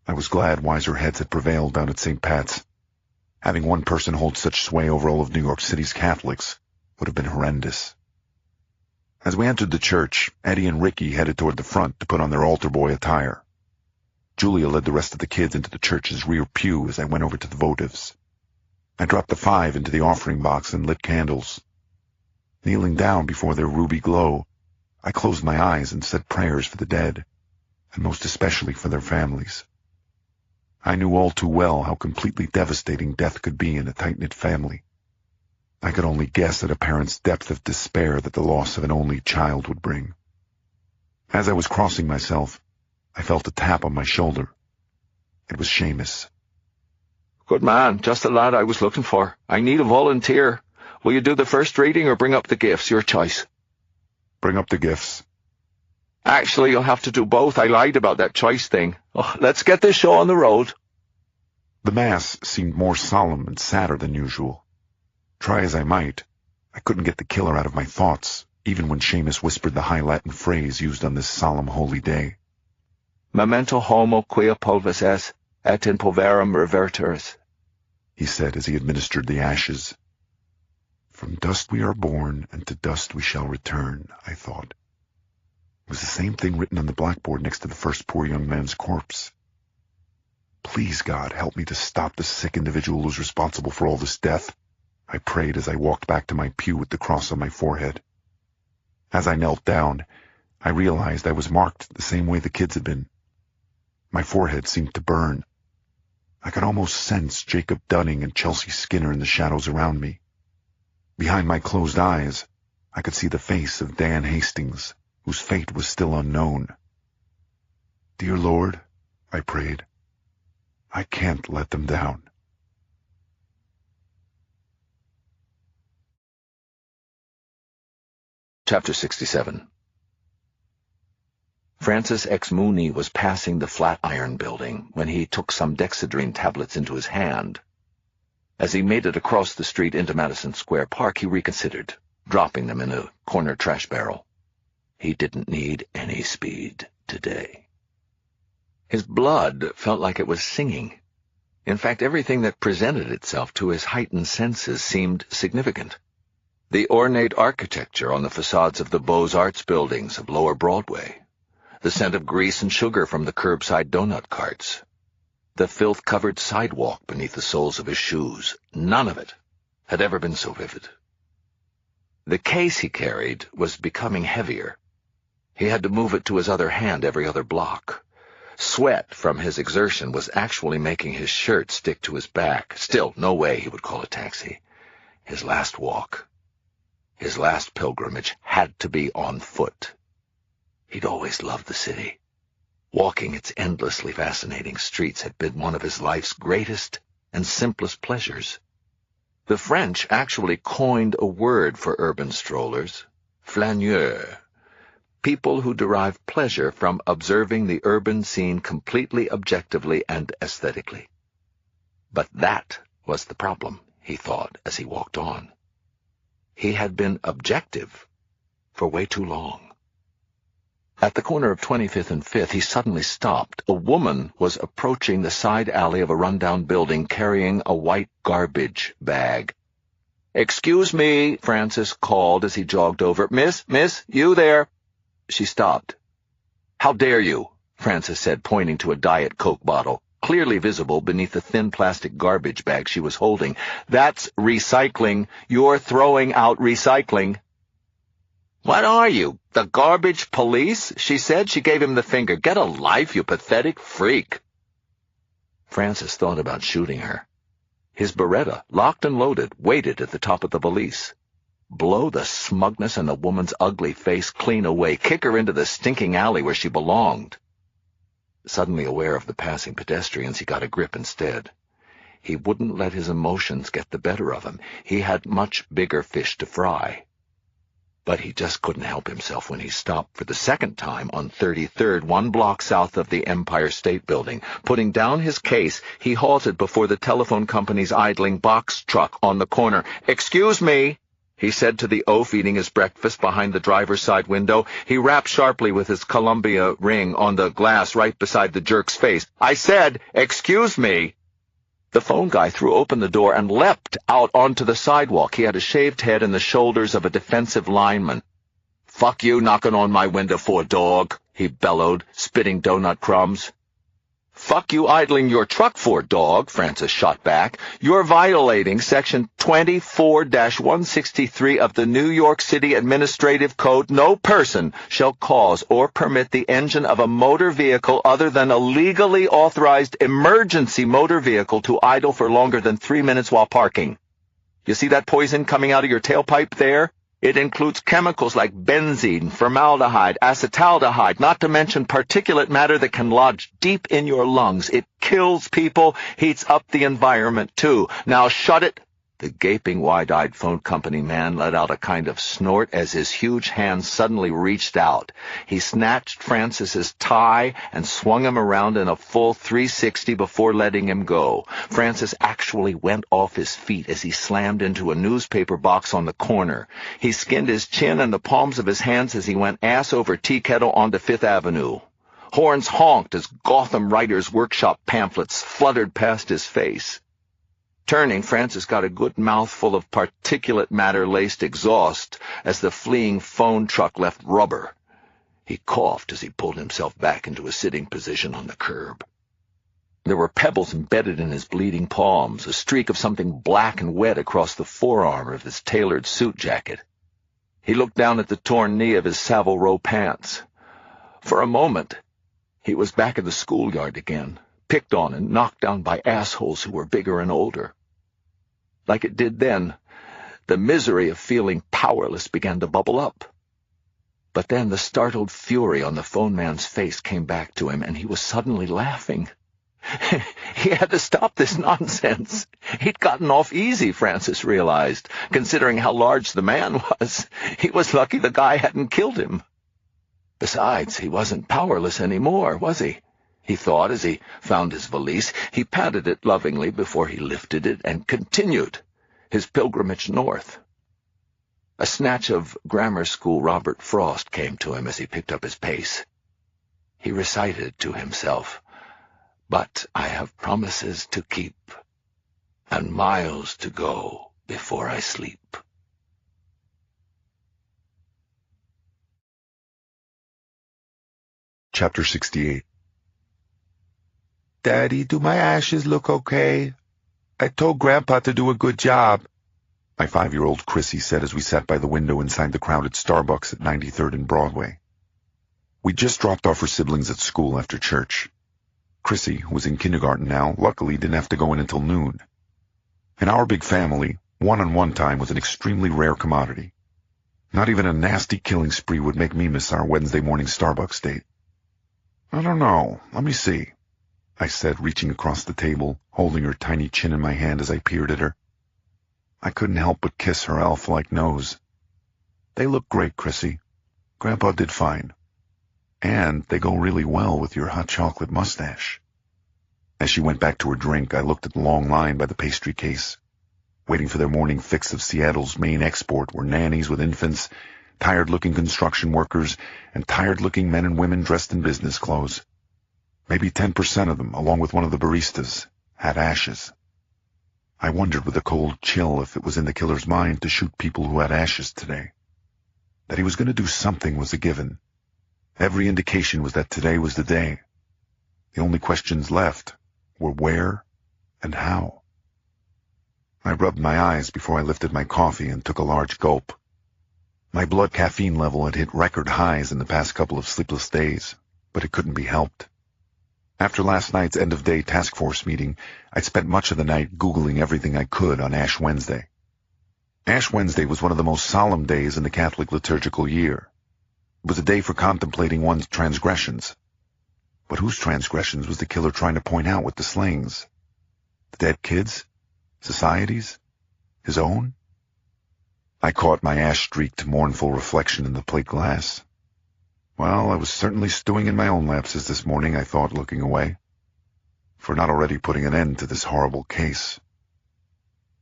I was glad wiser heads had prevailed down at St. Pat's. Having one person hold such sway over all of New York City's Catholics would have been horrendous. As we entered the church, Eddie and Ricky headed toward the front to put on their altar boy attire. Julia led the rest of the kids into the church's rear pew as I went over to the votives. I dropped the 5 into the offering box and lit candles. Kneeling down before their ruby glow, I closed my eyes and said prayers for the dead, and most especially for their families. I knew all too well how completely devastating death could be in a tight-knit family. I could only guess at a parent's depth of despair that the loss of an only child would bring. As I was crossing myself, I felt a tap on my shoulder. It was Seamus. Good man, just the lad I was looking for. I need a volunteer. Will you do the first reading or bring up the gifts? Your choice. Bring up the gifts. Actually, you'll have to do both. I lied about that choice thing. Oh, let's get this show on the road. The Mass seemed more solemn and sadder than usual. Try as I might, I couldn't get the killer out of my thoughts, even when Seamus whispered the High Latin phrase used on this solemn holy day. Memento homo quia pulvis es, et in poverum reverteris, he said as he administered the ashes. From dust we are born, and to dust we shall return, I thought. It was the same thing written on the blackboard next to the first poor young man's corpse. Please, God, help me to stop the sick individual who's responsible for all this death, I prayed as I walked back to my pew with the cross on my forehead. As I knelt down, I realized I was marked the same way the kids had been. My forehead seemed to burn. I could almost sense Jacob Dunning and Chelsea Skinner in the shadows around me. Behind my closed eyes, I could see the face of Dan Hastings, whose fate was still unknown. Dear Lord, I prayed, I can't let them down. Chapter 67. Francis X. Mooney was passing the Flatiron Building when he took some dexedrine tablets into his hand. As he made it across the street into Madison Square Park, he reconsidered, dropping them in a corner trash barrel. He didn't need any speed today. His blood felt like it was singing. In fact, everything that presented itself to his heightened senses seemed significant. The ornate architecture on the facades of the Beaux-Arts buildings of Lower Broadway, the scent of grease and sugar from the curbside donut carts, the filth-covered sidewalk beneath the soles of his shoes, none of it had ever been so vivid. The case he carried was becoming heavier. He had to move it to his other hand every other block. Sweat from his exertion was actually making his shirt stick to his back. Still, no way he would call a taxi. His last walk, his last pilgrimage, had to be on foot. He'd always loved the city. Walking its endlessly fascinating streets had been one of his life's greatest and simplest pleasures. The French actually coined a word for urban strollers, flaneurs, people who derive pleasure from observing the urban scene completely objectively and aesthetically. But that was the problem, he thought as he walked on. He had been objective for way too long. At the corner of 25th and 5th, he suddenly stopped. A woman was approaching the side alley of a rundown building carrying a white garbage bag. "Excuse me," Francis called as he jogged over. Miss, you there?" She stopped. "How dare you?" Francis said, pointing to a Diet Coke bottle, clearly visible beneath the thin plastic garbage bag she was holding. "That's recycling. You're throwing out recycling." "What are you, the garbage police?" she said. She gave him the finger. "Get a life, you pathetic freak." Francis thought about shooting her. His Beretta, locked and loaded, waited at the top of the valise. Blow the smugness in the woman's ugly face clean away. Kick her into the stinking alley where she belonged. Suddenly aware of the passing pedestrians, he got a grip instead. He wouldn't let his emotions get the better of him. He had much bigger fish to fry. But he just couldn't help himself when he stopped for the second time on 33rd, 1 block south of the Empire State Building. Putting down his case, he halted before the telephone company's idling box truck on the corner. "Excuse me," he said to the oaf eating his breakfast behind the driver's side window. He rapped sharply with his Columbia ring on the glass right beside the jerk's face. "I said, excuse me." The phone guy threw open the door and leapt out onto the sidewalk. He had a shaved head and the shoulders of a defensive lineman. "Fuck you knocking on my window for, dog," he bellowed, spitting donut crumbs. "Fuck you idling your truck for, dog," Francis shot back. "You're violating Section 24-163 of the New York City Administrative Code. No person shall cause or permit the engine of a motor vehicle other than a legally authorized emergency motor vehicle to idle for longer than 3 minutes while parking. You see that poison coming out of your tailpipe there? It includes chemicals like benzene, formaldehyde, acetaldehyde, not to mention particulate matter that can lodge deep in your lungs. It kills people, heats up the environment, too. Now shut it." The gaping, wide-eyed phone company man let out a kind of snort as his huge hand suddenly reached out. He snatched Francis's tie and swung him around in a full 360 before letting him go. Francis actually went off his feet as he slammed into a newspaper box on the corner. He skinned his chin and the palms of his hands as he went ass over tea kettle onto Fifth Avenue. Horns honked as Gotham Writers' Workshop pamphlets fluttered past his face. Turning, Francis got a good mouthful of particulate matter-laced exhaust as the fleeing phone truck left rubber. He coughed as he pulled himself back into a sitting position on the curb. There were pebbles embedded in his bleeding palms, a streak of something black and wet across the forearm of his tailored suit jacket. He looked down at the torn knee of his Savile Row pants. For a moment, he was back in the schoolyard again, picked on and knocked down by assholes who were bigger and older. Like it did then, the misery of feeling powerless began to bubble up. But then the startled fury on the phone man's face came back to him, and he was suddenly laughing. He had to stop this nonsense. He'd gotten off easy, Francis realized, considering how large the man was. He was lucky the guy hadn't killed him. Besides, he wasn't powerless anymore, was he? He thought as he found his valise. He patted it lovingly before he lifted it and continued his pilgrimage north. A snatch of grammar school Robert Frost came to him as he picked up his pace. He recited to himself, "But I have promises to keep, and miles to go before I sleep." Chapter 68. "Daddy, do my ashes look okay? I told Grandpa to do a good job," my 5-year-old Chrissy said as we sat by the window inside the crowded Starbucks at 93rd and Broadway. We just dropped off her siblings at school after church. Chrissy, who was in kindergarten now, luckily didn't have to go in until noon. In our big family, one-on-one time was an extremely rare commodity. Not even a nasty killing spree would make me miss our Wednesday morning Starbucks date. "I don't know. Let me see," I said, reaching across the table, holding her tiny chin in my hand as I peered at her. I couldn't help but kiss her elf-like nose. "They look great, Chrissy. Grandpa did fine. And they go really well with your hot chocolate mustache." As she went back to her drink, I looked at the long line by the pastry case. Waiting for their morning fix of Seattle's main export were nannies with infants, tired-looking construction workers, and tired-looking men and women dressed in business clothes. Maybe 10% of them, along with one of the baristas, had ashes. I wondered with a cold chill if it was in the killer's mind to shoot people who had ashes today. That he was going to do something was a given. Every indication was that today was the day. The only questions left were where and how. I rubbed my eyes before I lifted my coffee and took a large gulp. My blood caffeine level had hit record highs in the past couple of sleepless days, but it couldn't be helped. After last night's end-of-day task force meeting, I'd spent much of the night Googling everything I could on Ash Wednesday. Ash Wednesday was one of the most solemn days in the Catholic liturgical year. It was a day for contemplating one's transgressions. But whose transgressions was the killer trying to point out with the slings? The dead kids? Society's? His own? I caught my ash-streaked, mournful reflection in the plate glass. Well, I was certainly stewing in my own lapses this morning, I thought, looking away, for not already putting an end to this horrible case.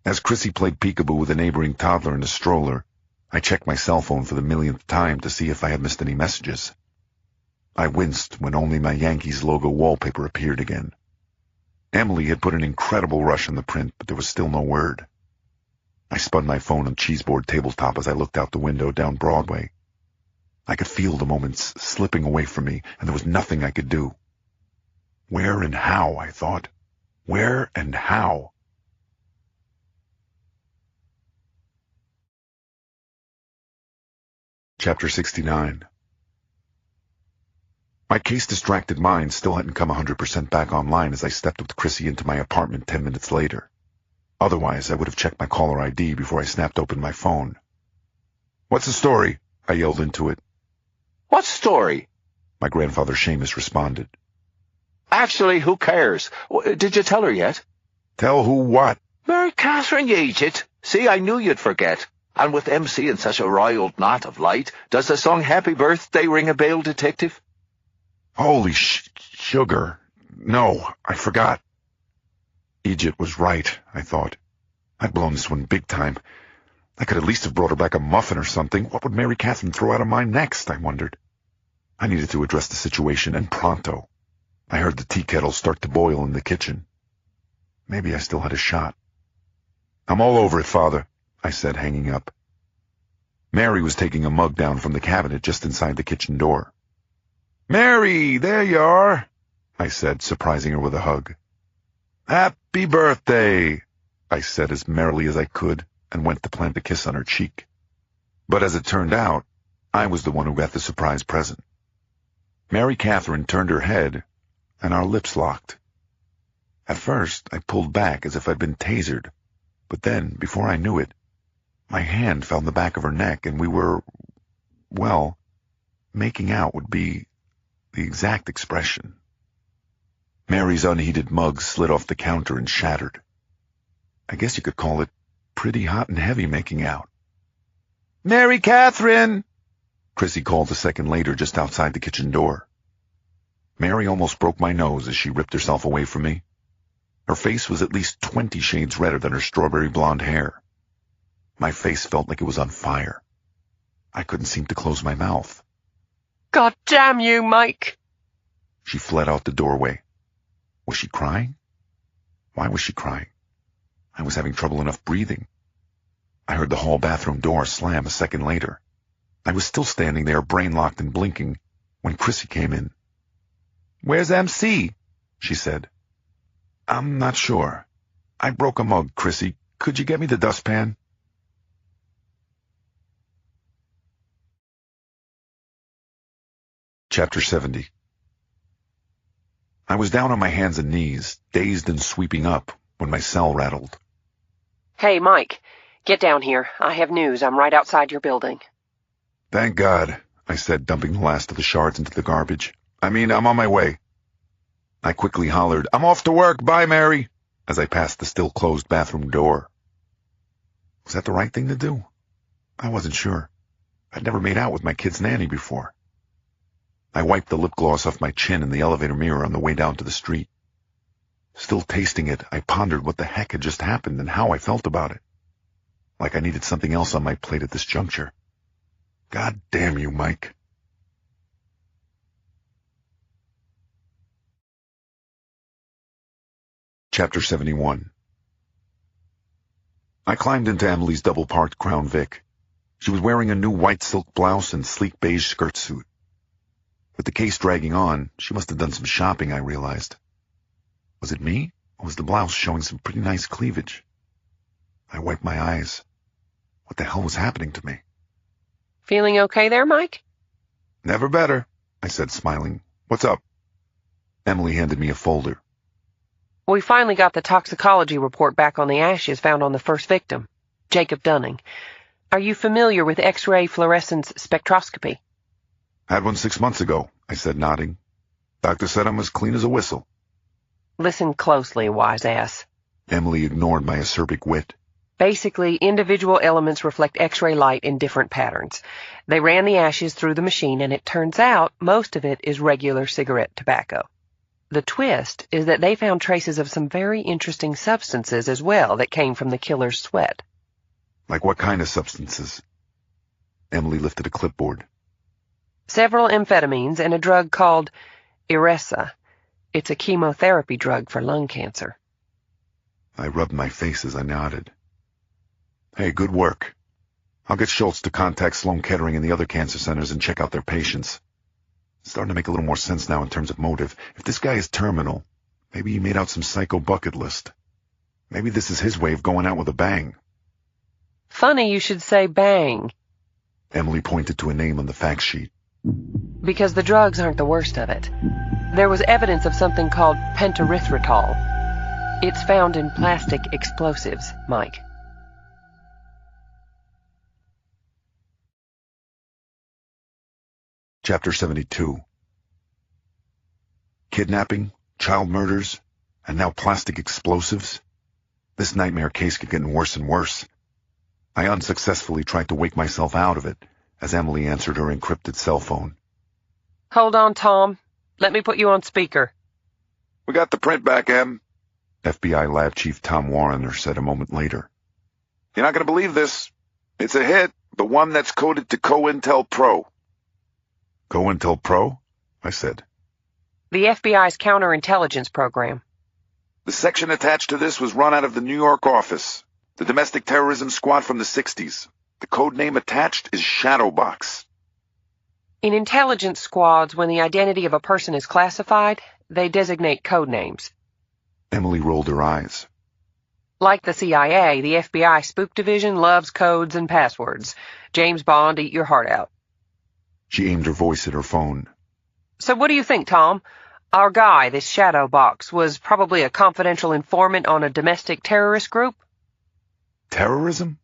As Chrissy played peekaboo with a neighboring toddler in a stroller, I checked my cell phone for the millionth time to see if I had missed any messages. I winced when only my Yankees logo wallpaper appeared again. Emily had put an incredible rush in the print, but there was still no word. I spun my phone on cheeseboard tabletop as I looked out the window down Broadway. I could feel the moments slipping away from me, and there was nothing I could do. Where and how, I thought. Where and how? Chapter 69. My case-distracted mind still hadn't come 100% back online as I stepped with Chrissy into my apartment 10 minutes later. Otherwise, I would have checked my caller ID before I snapped open my phone. "What's the story?" I yelled into it. What story? My grandfather Seamus responded. Actually, who cares? Did you tell her yet? "Tell who what?" Mary Catherine, you idiot. See, I knew you'd forget. And with MC in such a roiled knot of light, does the song Happy Birthday ring a bell, detective? Holy sugar. No, I forgot. Egypt was right, I thought. I'd blown this one big time. I could at least have brought her back a muffin or something. What would Mary Catherine throw out of mine next, I wondered. I needed to address the situation, and pronto. I heard the tea kettle start to boil in the kitchen. Maybe I still had a shot. "I'm all over it, Father," I said, hanging up. Mary was taking a mug down from the cabinet just inside the kitchen door. "Mary, there you are," I said, surprising her with a hug. "Happy birthday," I said as merrily as I could, and went to plant a kiss on her cheek. But as it turned out, I was the one who got the surprise present. Mary Catherine turned her head, and our lips locked. At first, I pulled back as if I'd been tasered, but then, before I knew it, my hand found the back of her neck, and we were, well, making out would be the exact expression. Mary's unheated mug slid off the counter and shattered. I guess you could call it pretty hot and heavy making out. "Mary Catherine!" Chrissy called a second later just outside the kitchen door. Mary almost broke my nose as she ripped herself away from me. Her face was at least 20 shades redder than her strawberry blonde hair. My face felt like it was on fire. I couldn't seem to close my mouth. God damn you, Mike! She fled out the doorway. Was she crying? Why was she crying? I was having trouble enough breathing. I heard the hall bathroom door slam a second later. I was still standing there, brain-locked and blinking, when Chrissy came in. "Where's MC?" she said. "I'm not sure. I broke a mug, Chrissy. Could you get me the dustpan?" Chapter 70. I was down on my hands and knees, dazed and sweeping up, when my cell rattled. Hey, Mike, get down here. I have news. I'm right outside your building. "Thank God," I said, dumping the last of the shards into the garbage. I'm on my way." I quickly hollered, "I'm off to work. Bye, Mary," as I passed the still-closed bathroom door. Was that the right thing to do? I wasn't sure. I'd never made out with my kid's nanny before. I wiped the lip gloss off my chin in the elevator mirror on the way down to the street. Still tasting it, I pondered what the heck had just happened and how I felt about it. Like I needed something else on my plate at this juncture. God damn you, Mike. Chapter 71. I climbed into Emily's double-parked Crown Vic. She was wearing a new white silk blouse and sleek beige skirt suit. With the case dragging on, she must have done some shopping, I realized. Was it me, or was the blouse showing some pretty nice cleavage? I wiped my eyes. What the hell was happening to me? Feeling okay there, Mike? "Never better," I said, smiling. "What's up?" Emily handed me a folder. We finally got the toxicology report back on the ashes found on the first victim, Jacob Dunning. Are you familiar with X-ray fluorescence spectroscopy? "Had one 6 months ago," I said, nodding. "Doctor said I'm as clean as a whistle." Listen closely, wise ass. Emily ignored my acerbic wit. Basically, individual elements reflect X-ray light in different patterns. They ran the ashes through the machine, and it turns out most of it is regular cigarette tobacco. The twist is that they found traces of some very interesting substances as well that came from the killer's sweat. Like what kind of substances? Emily lifted a clipboard. Several amphetamines and a drug called Iressa. It's a chemotherapy drug for lung cancer. I rubbed my face as I nodded. Hey, good work. I'll get Schultz to contact Sloan Kettering and the other cancer centers and check out their patients. It's starting to make a little more sense now in terms of motive. If this guy is terminal, maybe he made out some psycho bucket list. Maybe this is his way of going out with a bang. Funny you should say bang. Emily pointed to a name on the fact sheet. Because the drugs aren't the worst of it. There was evidence of something called pentarythritol. It's found in plastic explosives, Mike. Chapter 72. Kidnapping, child murders, and now plastic explosives? This nightmare case kept getting worse and worse. I unsuccessfully tried to wake myself out of it as Emily answered her encrypted cell phone. Hold on, Tom. Let me put you on speaker. We got the print back, Em. FBI Lab Chief Tom Warrener said a moment later. You're not going to believe this. It's a hit, but one that's coded to COINTEL Pro. COINTEL Pro? I said. The FBI's counterintelligence program. The section attached to this was run out of the New York office, the domestic terrorism squad from the 60s. The code name attached is Shadowbox. In intelligence squads, when the identity of a person is classified, they designate code names. Emily rolled her eyes. Like the CIA, the FBI spook division loves codes and passwords. James Bond, eat your heart out. She aimed her voice at her phone. So what do you think, Tom? Our guy, this Shadowbox, was probably a confidential informant on a domestic terrorist group? Terrorism?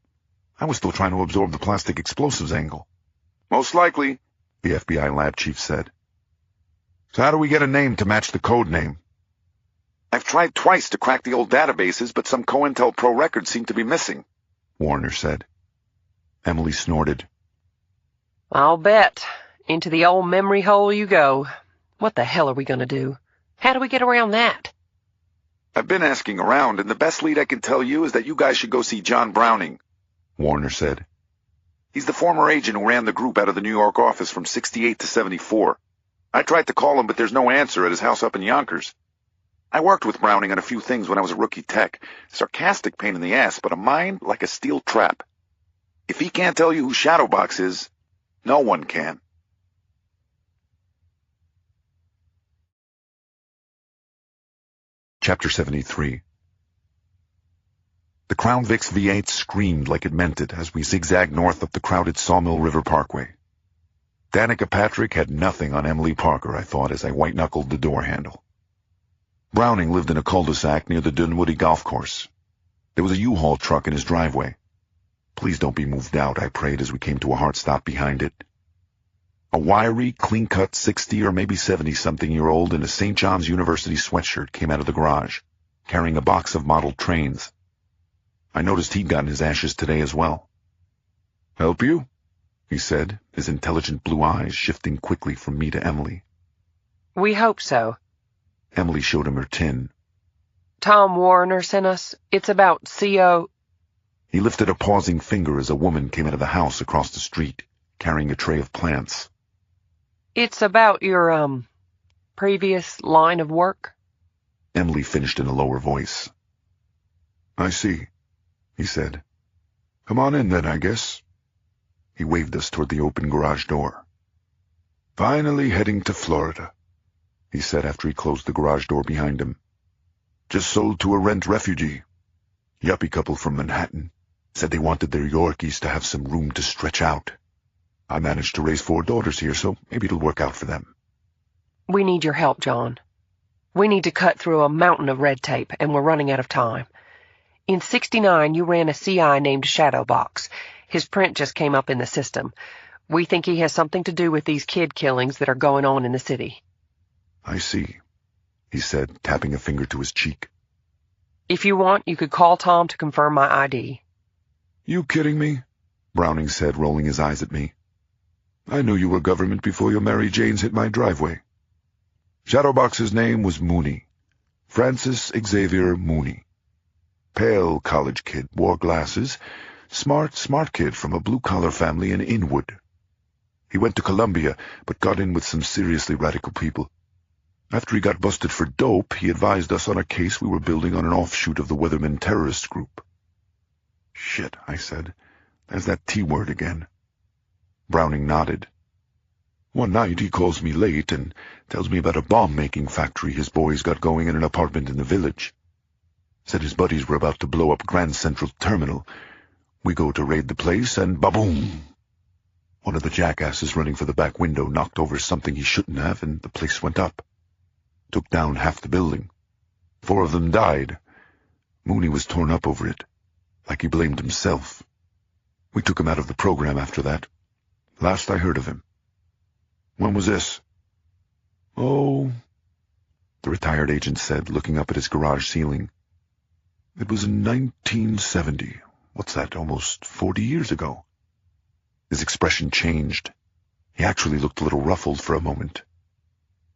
I was still trying to absorb the plastic explosives angle. Most likely, the FBI lab chief said. So how do we get a name to match the code name? I've tried twice to crack the old databases, but some COINTEL Pro records seem to be missing, Warrener said. Emily snorted. I'll bet. Into the old memory hole you go. What the hell are we going to do? How do we get around that? I've been asking around, and the best lead I can tell you is that you guys should go see John Browning, Warrener said. He's the former agent who ran the group out of the New York office from 68 to 74. I tried to call him, but there's no answer at his house up in Yonkers. I worked with Browning on a few things when I was a rookie tech. Sarcastic pain in the ass, but a mind like a steel trap. If he can't tell you who Shadowbox is, no one can. Chapter 73. The Crown Vic's V8 screamed like it meant it as we zigzagged north up the crowded Sawmill River Parkway. Danica Patrick had nothing on Emily Parker, I thought, as I white-knuckled the door handle. Browning lived in a cul-de-sac near the Dunwoody golf course. There was a U-Haul truck in his driveway. Please don't be moved out, I prayed as we came to a hard stop behind it. A wiry, clean-cut 60 or maybe 70-something-year-old in a St. John's University sweatshirt came out of the garage, carrying a box of model trains. I noticed he'd gotten his ashes today as well. "Help you?" he said, his intelligent blue eyes shifting quickly from me to Emily. We hope so. Emily showed him her tin. Tom Warrener sent us. It's about CO... He lifted a pausing finger as a woman came out of the house across the street, carrying a tray of plants. It's about your, previous line of work. Emily finished in a lower voice. "I see," he said. "Come on in then, I guess." He waved us toward the open garage door. "Finally heading to Florida," he said after he closed the garage door behind him. "Just sold to a rent refugee. Yuppie couple from Manhattan. Said they wanted their Yorkies to have some room to stretch out. I managed to raise 4 daughters here, so maybe it'll work out for them." We need your help, John. We need to cut through a mountain of red tape, and we're running out of time. In '69, you ran a CI named Shadowbox. His print just came up in the system. We think he has something to do with these kid killings that are going on in the city. "I see," he said, tapping a finger to his cheek. If you want, you could call Tom to confirm my ID. You kidding me? Browning said, rolling his eyes at me. I knew you were government before your Mary Janes hit my driveway. Shadowbox's name was Mooney. Francis Xavier Mooney. Pale college kid, wore glasses. Smart kid from a blue-collar family in Inwood. He went to Columbia, but got in with some seriously radical people. After he got busted for dope, he advised us on a case we were building on an offshoot of the Weatherman terrorist group. Shit, I said. There's that T-word again. Browning nodded. One night he calls me late and tells me about a bomb-making factory his boys got going in an apartment in the village. Said his buddies were about to blow up Grand Central Terminal. We go to raid the place, and ba-boom! One of the jackasses running for the back window knocked over something he shouldn't have, and the place went up. Took down half the building. 4 of them died. Mooney was torn up over it, like he blamed himself. We took him out of the program after that. Last I heard of him. When was this? Oh, the retired agent said, looking up at his garage ceiling. It was in 1970. What's that, almost 40 years ago? His expression changed. He actually looked a little ruffled for a moment.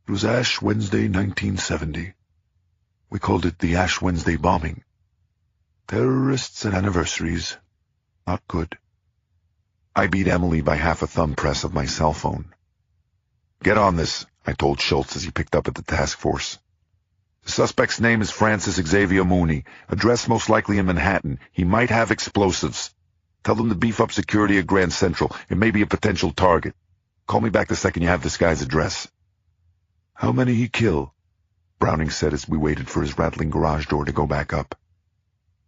It was Ash Wednesday, 1970. We called it the Ash Wednesday bombing. Terrorists at anniversaries. Not good. I beat Emily by half a thumb press of my cell phone. Get on this, I told Schultz as he picked up at the task force. The suspect's name is Francis Xavier Mooney. Address most likely in Manhattan. He might have explosives. Tell them to beef up security at Grand Central. It may be a potential target. Call me back the second you have this guy's address. How many he kill? Browning said as we waited for his rattling garage door to go back up.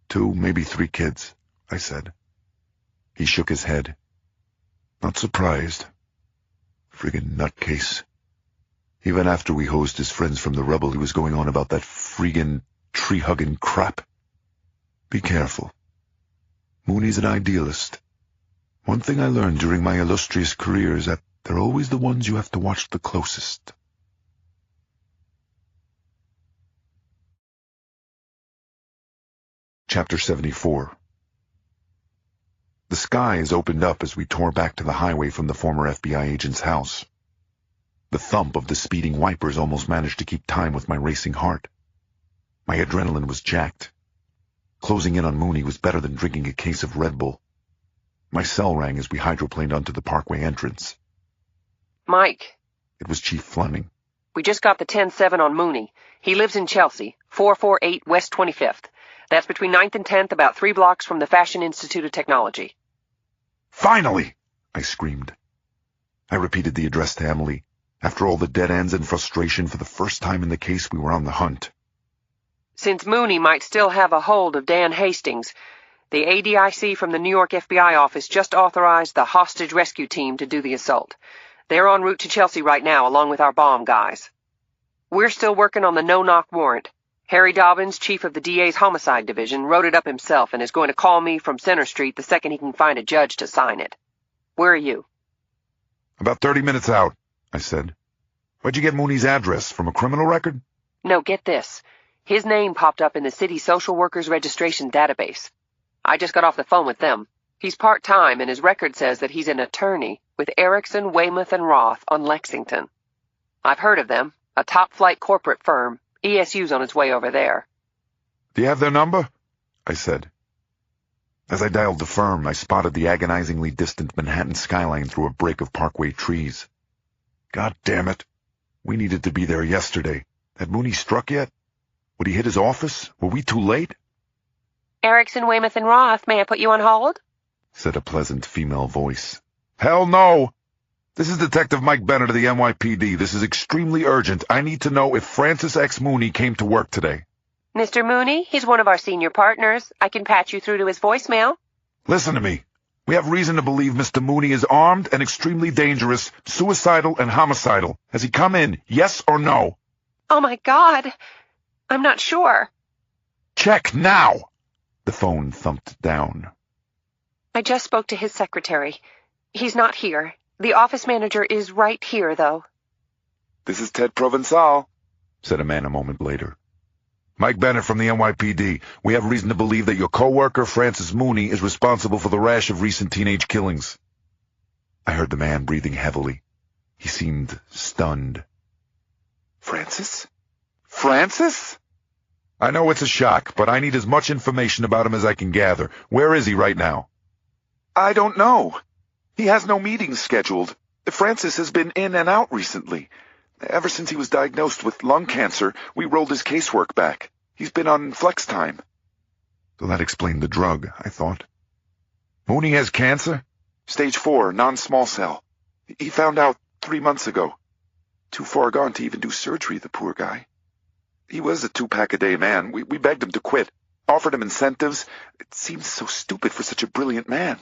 2, maybe 3 kids, I said. He shook his head. Not surprised. Friggin' nutcase. Even after we hosed his friends from the rubble, he was going on about that friggin' tree-hugging crap. Be careful. Mooney's an idealist. One thing I learned during my illustrious career is that they're always the ones you have to watch the closest. Chapter 74. The skies opened up as we tore back to the highway from the former FBI agent's house. The thump of the speeding wipers almost managed to keep time with my racing heart. My adrenaline was jacked. Closing in on Mooney was better than drinking a case of Red Bull. My cell rang as we hydroplaned onto the parkway entrance. Mike. It was Chief Fleming. We just got the 10-7 on Mooney. He lives in Chelsea, 448 West 25th. That's between 9th and 10th, about 3 blocks from the Fashion Institute of Technology. Finally! I screamed. I repeated the address to Emily. After all the dead ends and frustration, for the first time in the case, we were on the hunt. Since Mooney might still have a hold of Dan Hastings, the ADIC from the New York FBI office just authorized the hostage rescue team to do the assault. They're en route to Chelsea right now, along with our bomb guys. We're still working on the no-knock warrant. Harry Dobbins, chief of the DA's homicide division, wrote it up himself and is going to call me from Center Street the second he can find a judge to sign it. Where are you? About 30 minutes out, I said. Where'd you get Mooney's address? From a criminal record? No, get this. His name popped up in the city social workers registration database. I just got off the phone with them. He's part-time, and his record says that he's an attorney with Erickson, Weymouth, and Roth on Lexington. I've heard of them, a top-flight corporate firm. ESU's on its way over there. Do you have their number? I said. As I dialed the firm, I spotted the agonizingly distant Manhattan skyline through a break of parkway trees. God damn it. We needed to be there yesterday. Had Mooney struck yet? Would he hit his office? Were we too late? Erickson, Weymouth, and Roth, may I put you on hold? Said a pleasant female voice. Hell no! This is Detective Mike Bennett of the NYPD. This is extremely urgent. I need to know if Francis X. Mooney came to work today. Mr. Mooney, he's one of our senior partners. I can patch you through to his voicemail. Listen to me. We have reason to believe Mr. Mooney is armed and extremely dangerous, suicidal and homicidal. Has he come in, yes or no? Oh, my God. I'm not sure. Check now. The phone thumped down. I just spoke to his secretary. He's not here. The office manager is right here, though. This is Ted Provençal, said a man a moment later. Mike Bennett from the NYPD. We have reason to believe that your co-worker, Francis Mooney, is responsible for the rash of recent teenage killings. I heard the man breathing heavily. He seemed stunned. Francis? Francis? I know it's a shock, but I need as much information about him as I can gather. Where is he right now? I don't know. He has no meetings scheduled. Francis has been in and out recently. Ever since he was diagnosed with lung cancer, we rolled his casework back. He's been on flex time. So that explained the drug, I thought. Mooney has cancer? Stage 4, non-small cell. He found out 3 months ago. Too far gone to even do surgery, the poor guy. He was a 2-pack-a-day man. We begged him to quit, offered him incentives. It seems so stupid for such a brilliant man.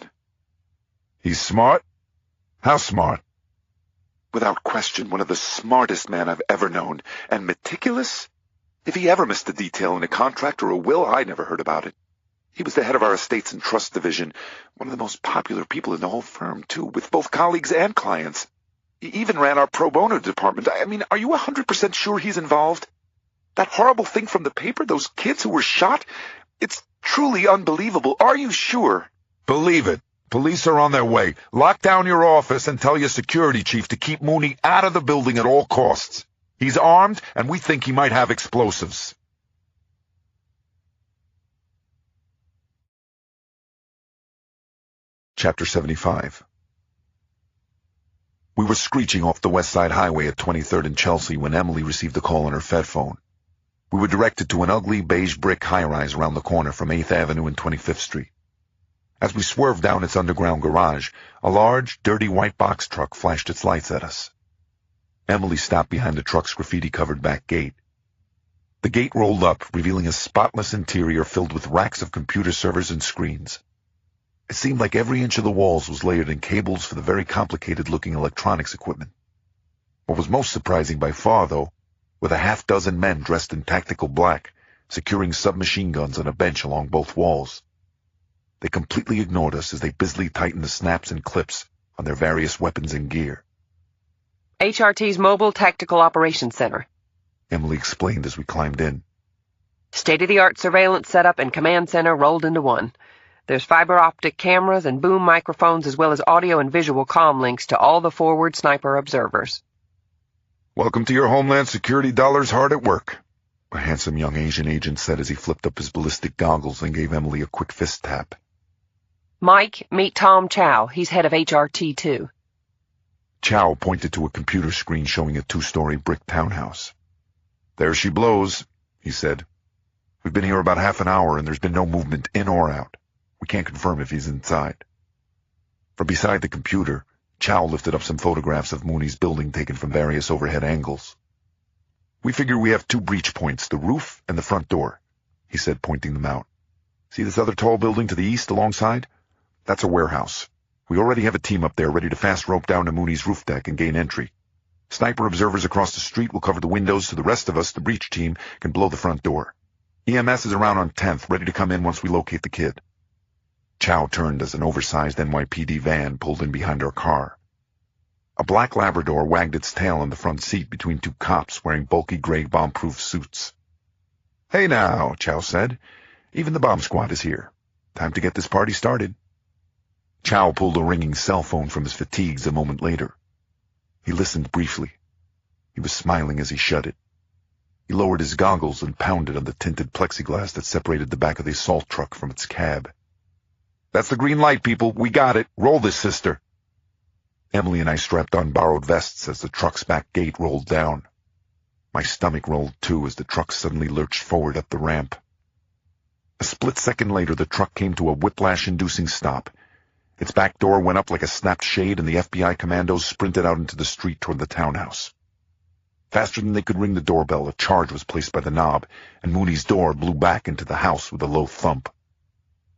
He's smart? How smart? Without question, one of the smartest men I've ever known. And meticulous? If he ever missed a detail in a contract or a will, I never heard about it. He was the head of our estates and trust division, one of the most popular people in the whole firm, too, with both colleagues and clients. He even ran our pro bono department. I mean, are you 100% sure he's involved? That horrible thing from the paper, those kids who were shot, it's truly unbelievable. Are you sure? Believe it. Police are on their way. Lock down your office and tell your security chief to keep Mooney out of the building at all costs. He's armed, and we think he might have explosives. Chapter 75. We were screeching off the West Side Highway at 23rd and Chelsea when Emily received a call on her Fed phone. We were directed to an ugly beige brick high-rise around the corner from 8th Avenue and 25th Street. As we swerved down its underground garage, a large, dirty white box truck flashed its lights at us. Emily stopped behind the truck's graffiti-covered back gate. The gate rolled up, revealing a spotless interior filled with racks of computer servers and screens. It seemed like every inch of the walls was layered in cables for the very complicated-looking electronics equipment. What was most surprising by far, though, were the half-dozen men dressed in tactical black, securing submachine guns on a bench along both walls. They completely ignored us as they busily tightened the snaps and clips on their various weapons and gear. HRT's Mobile Tactical Operations Center, Emily explained as we climbed in. State-of-the-art surveillance setup and command center rolled into one. There's fiber optic cameras and boom microphones as well as audio and visual comm links to all the forward sniper observers. Welcome to your Homeland Security dollars hard at work, a handsome young Asian agent said as he flipped up his ballistic goggles and gave Emily a quick fist tap. Mike, meet Tom Chow. He's head of HRT, too. Chow pointed to a computer screen showing a 2-story brick townhouse. There she blows, he said. We've been here about half an hour and there's been no movement in or out. We can't confirm if he's inside. From beside the computer, Chow lifted up some photographs of Mooney's building taken from various overhead angles. We figure we have 2 breach points, the roof and the front door, he said, pointing them out. See this other tall building to the east alongside? That's a warehouse. We already have a team up there ready to fast rope down to Mooney's roof deck and gain entry. Sniper observers across the street will cover the windows so the rest of us, the breach team, can blow the front door. EMS is around on 10th, ready to come in once we locate the kid. Chow turned as an oversized NYPD van pulled in behind our car. A black Labrador wagged its tail on the front seat between 2 cops wearing bulky gray bomb-proof suits. Hey now, Chow said. Even the bomb squad is here. Time to get this party started. Chow pulled a ringing cell phone from his fatigues a moment later. He listened briefly. He was smiling as he shut it. He lowered his goggles and pounded on the tinted plexiglass that separated the back of the assault truck from its cab. That's the green light, people. We got it. Roll this, sister. Emily and I strapped on borrowed vests as the truck's back gate rolled down. My stomach rolled too as the truck suddenly lurched forward up the ramp. A split second later, the truck came to a whiplash-inducing stop. Its back door went up like a snapped shade, and the FBI commandos sprinted out into the street toward the townhouse. Faster than they could ring the doorbell, a charge was placed by the knob, and Mooney's door blew back into the house with a low thump.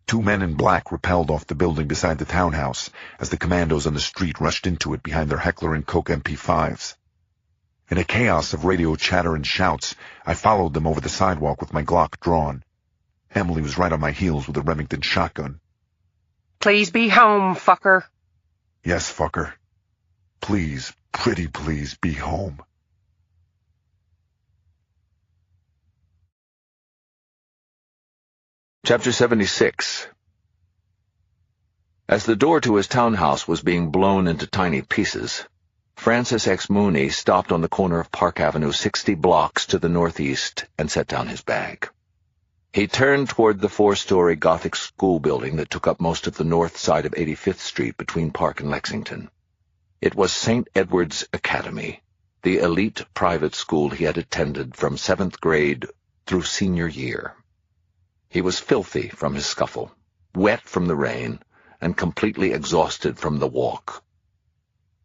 2 men in black rappelled off the building beside the townhouse as the commandos on the street rushed into it behind their Heckler and Koch MP5s. In a chaos of radio chatter and shouts, I followed them over the sidewalk with my Glock drawn. Emily was right on my heels with a Remington shotgun. Please be home, fucker. Yes, fucker. Please, pretty please, be home. Chapter 76. As the door to his townhouse was being blown into tiny pieces, Francis X. Mooney stopped on the corner of Park Avenue 60 blocks to the northeast and set down his bag. He turned toward the 4-story Gothic school building that took up most of the north side of 85th Street between Park and Lexington. It was St. Edward's Academy, the elite private school he had attended from 7th grade through senior year. He was filthy from his scuffle, wet from the rain, and completely exhausted from the walk.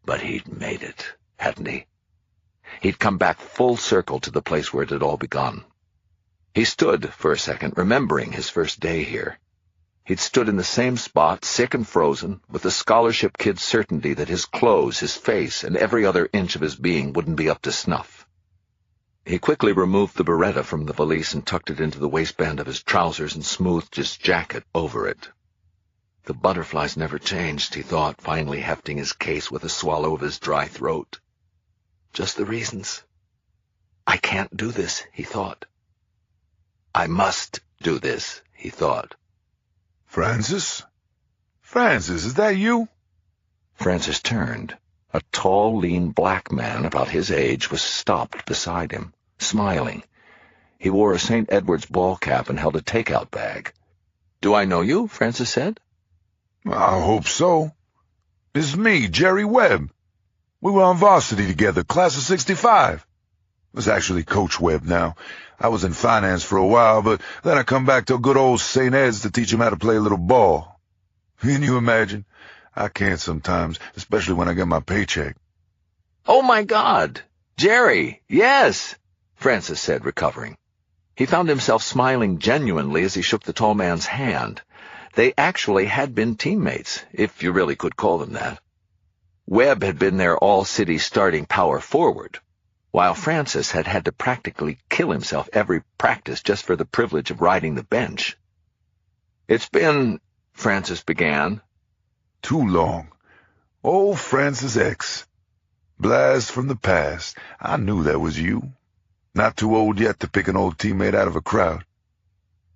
But he'd made it, hadn't he? He'd come back full circle to the place where it had all begun. He stood for a second, remembering his first day here. He'd stood in the same spot, sick and frozen, with the scholarship kid's certainty that his clothes, his face, and every other inch of his being wouldn't be up to snuff. He quickly removed the Beretta from the valise and tucked it into the waistband of his trousers and smoothed his jacket over it. The butterflies never changed, he thought, finally hefting his case with a swallow of his dry throat. Just the reasons. I can't do this, he thought. I must do this, he thought. Francis? Francis, is that you? Francis turned. A tall, lean black man about his age was stopped beside him, smiling. He wore a St. Edward's ball cap and held a takeout bag. "Do I know you?" Francis said. I hope so. It's me, Jerry Webb. We were on varsity together, class of 65. It's actually Coach Webb now. I was in finance for a while, but then I come back to good old St. Ed's to teach him how to play a little ball. Can you imagine? I can't sometimes, especially when I get my paycheck. "Oh, my God! Jerry, yes!" Francis said, recovering. He found himself smiling genuinely as he shook the tall man's hand. They actually had been teammates, if you really could call them that. Webb had been their all-city starting power forward, while Francis had had to practically kill himself every practice just for the privilege of riding the bench. "It's been," Francis began. Too long. Oh, Francis X. Blast from the past. I knew that was you. Not too old yet to pick an old teammate out of a crowd.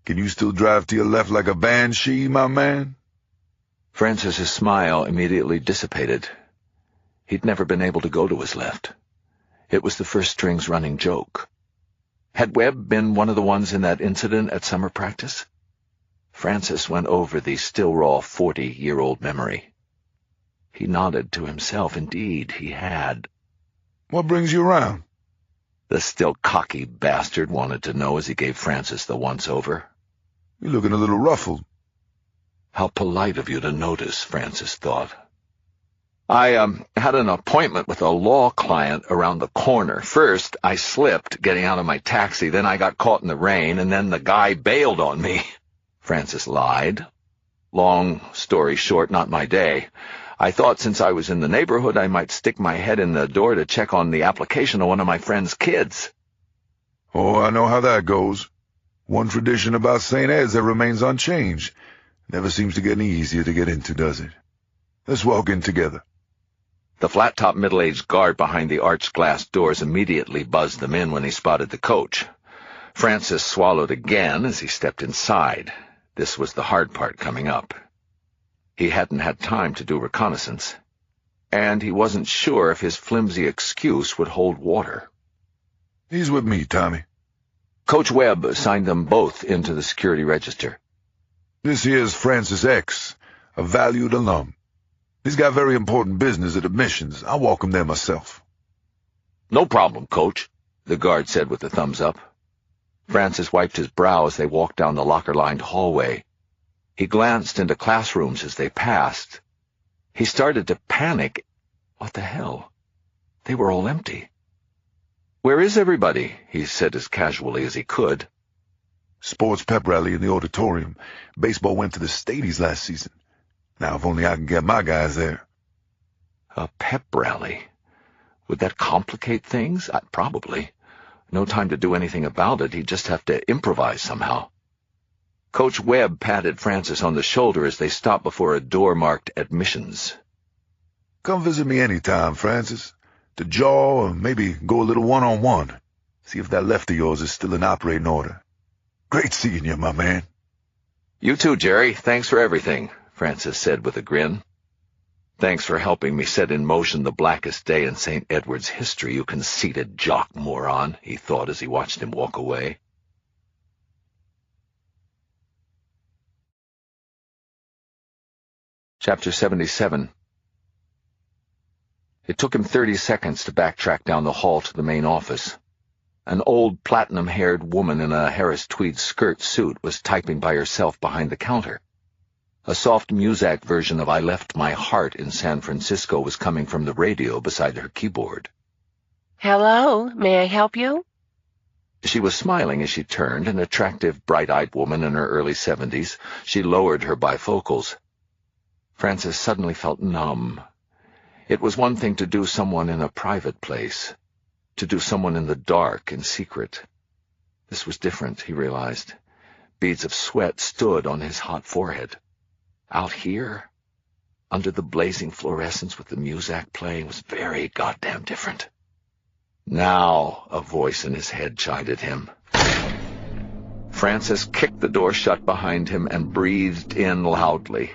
Can you still drive to your left like a banshee, my man? Francis's smile immediately dissipated. He'd never been able to go to his left. It was the first string's running joke. Had Webb been one of the ones in that incident at summer practice? Francis went over the still raw 40-year-old memory. He nodded to himself. Indeed, he had. What brings you around? The still cocky bastard wanted to know as he gave Francis the once-over. You're looking a little ruffled. How polite of you to notice, Francis thought. I had an appointment with a law client around the corner. First, I slipped getting out of my taxi, then I got caught in the rain, and then the guy bailed on me. Francis lied. Long story short, not my day. I thought since I was in the neighborhood I might stick my head in the door to check on the application of one of my friend's kids. Oh, I know how that goes. One tradition about St. Ed's that remains unchanged. Never seems to get any easier to get into, does it? Let's walk in together. The flat-top middle-aged guard behind the arched glass doors immediately buzzed them in when he spotted the coach. Francis swallowed again as he stepped inside. This was the hard part coming up. He hadn't had time to do reconnaissance, and he wasn't sure if his flimsy excuse would hold water. He's with me, Tommy. Coach Webb signed them both into the security register. This here's Francis X., a valued alum. He's got very important business at admissions. I'll walk him there myself. No problem, Coach, the guard said with a thumbs up. Francis wiped his brow as they walked down the locker-lined hallway. He glanced into classrooms as they passed. He started to panic. What the hell? They were all empty. "Where is everybody?" he said as casually as he could. Sports pep rally in the auditorium. Baseball went to the Stadies last season. Now, if only I can get my guys there. A pep rally? Would that complicate things? Probably. No time to do anything about it. He'd just have to improvise somehow. Coach Webb patted Francis on the shoulder as they stopped before a door marked admissions. Come visit me anytime, Francis. To jaw or maybe go a little one-on-one. See if that left of yours is still in operating order. Great seeing you, my man. "You too, Jerry. Thanks for everything," Francis said with a grin. "Thanks for helping me set in motion the blackest day in St. Edward's history, you conceited jock moron," he thought as he watched him walk away. Chapter 77. It took him 30 seconds to backtrack down the hall to the main office. An old platinum-haired woman in a Harris tweed skirt suit was typing by herself behind the counter. A soft Muzak version of "I Left My Heart in San Francisco" was coming from the radio beside her keyboard. Hello, may I help you? She was smiling as she turned, an attractive, bright-eyed woman in her early 70s. She lowered her bifocals. Francis suddenly felt numb. It was one thing to do someone in a private place, to do someone in the dark, in secret. This was different, he realized. Beads of sweat stood on his hot forehead. Out here, under the blazing fluorescence with the Muzak playing, was very goddamn different. "Now," a voice in his head chided him. Francis kicked the door shut behind him and breathed in loudly.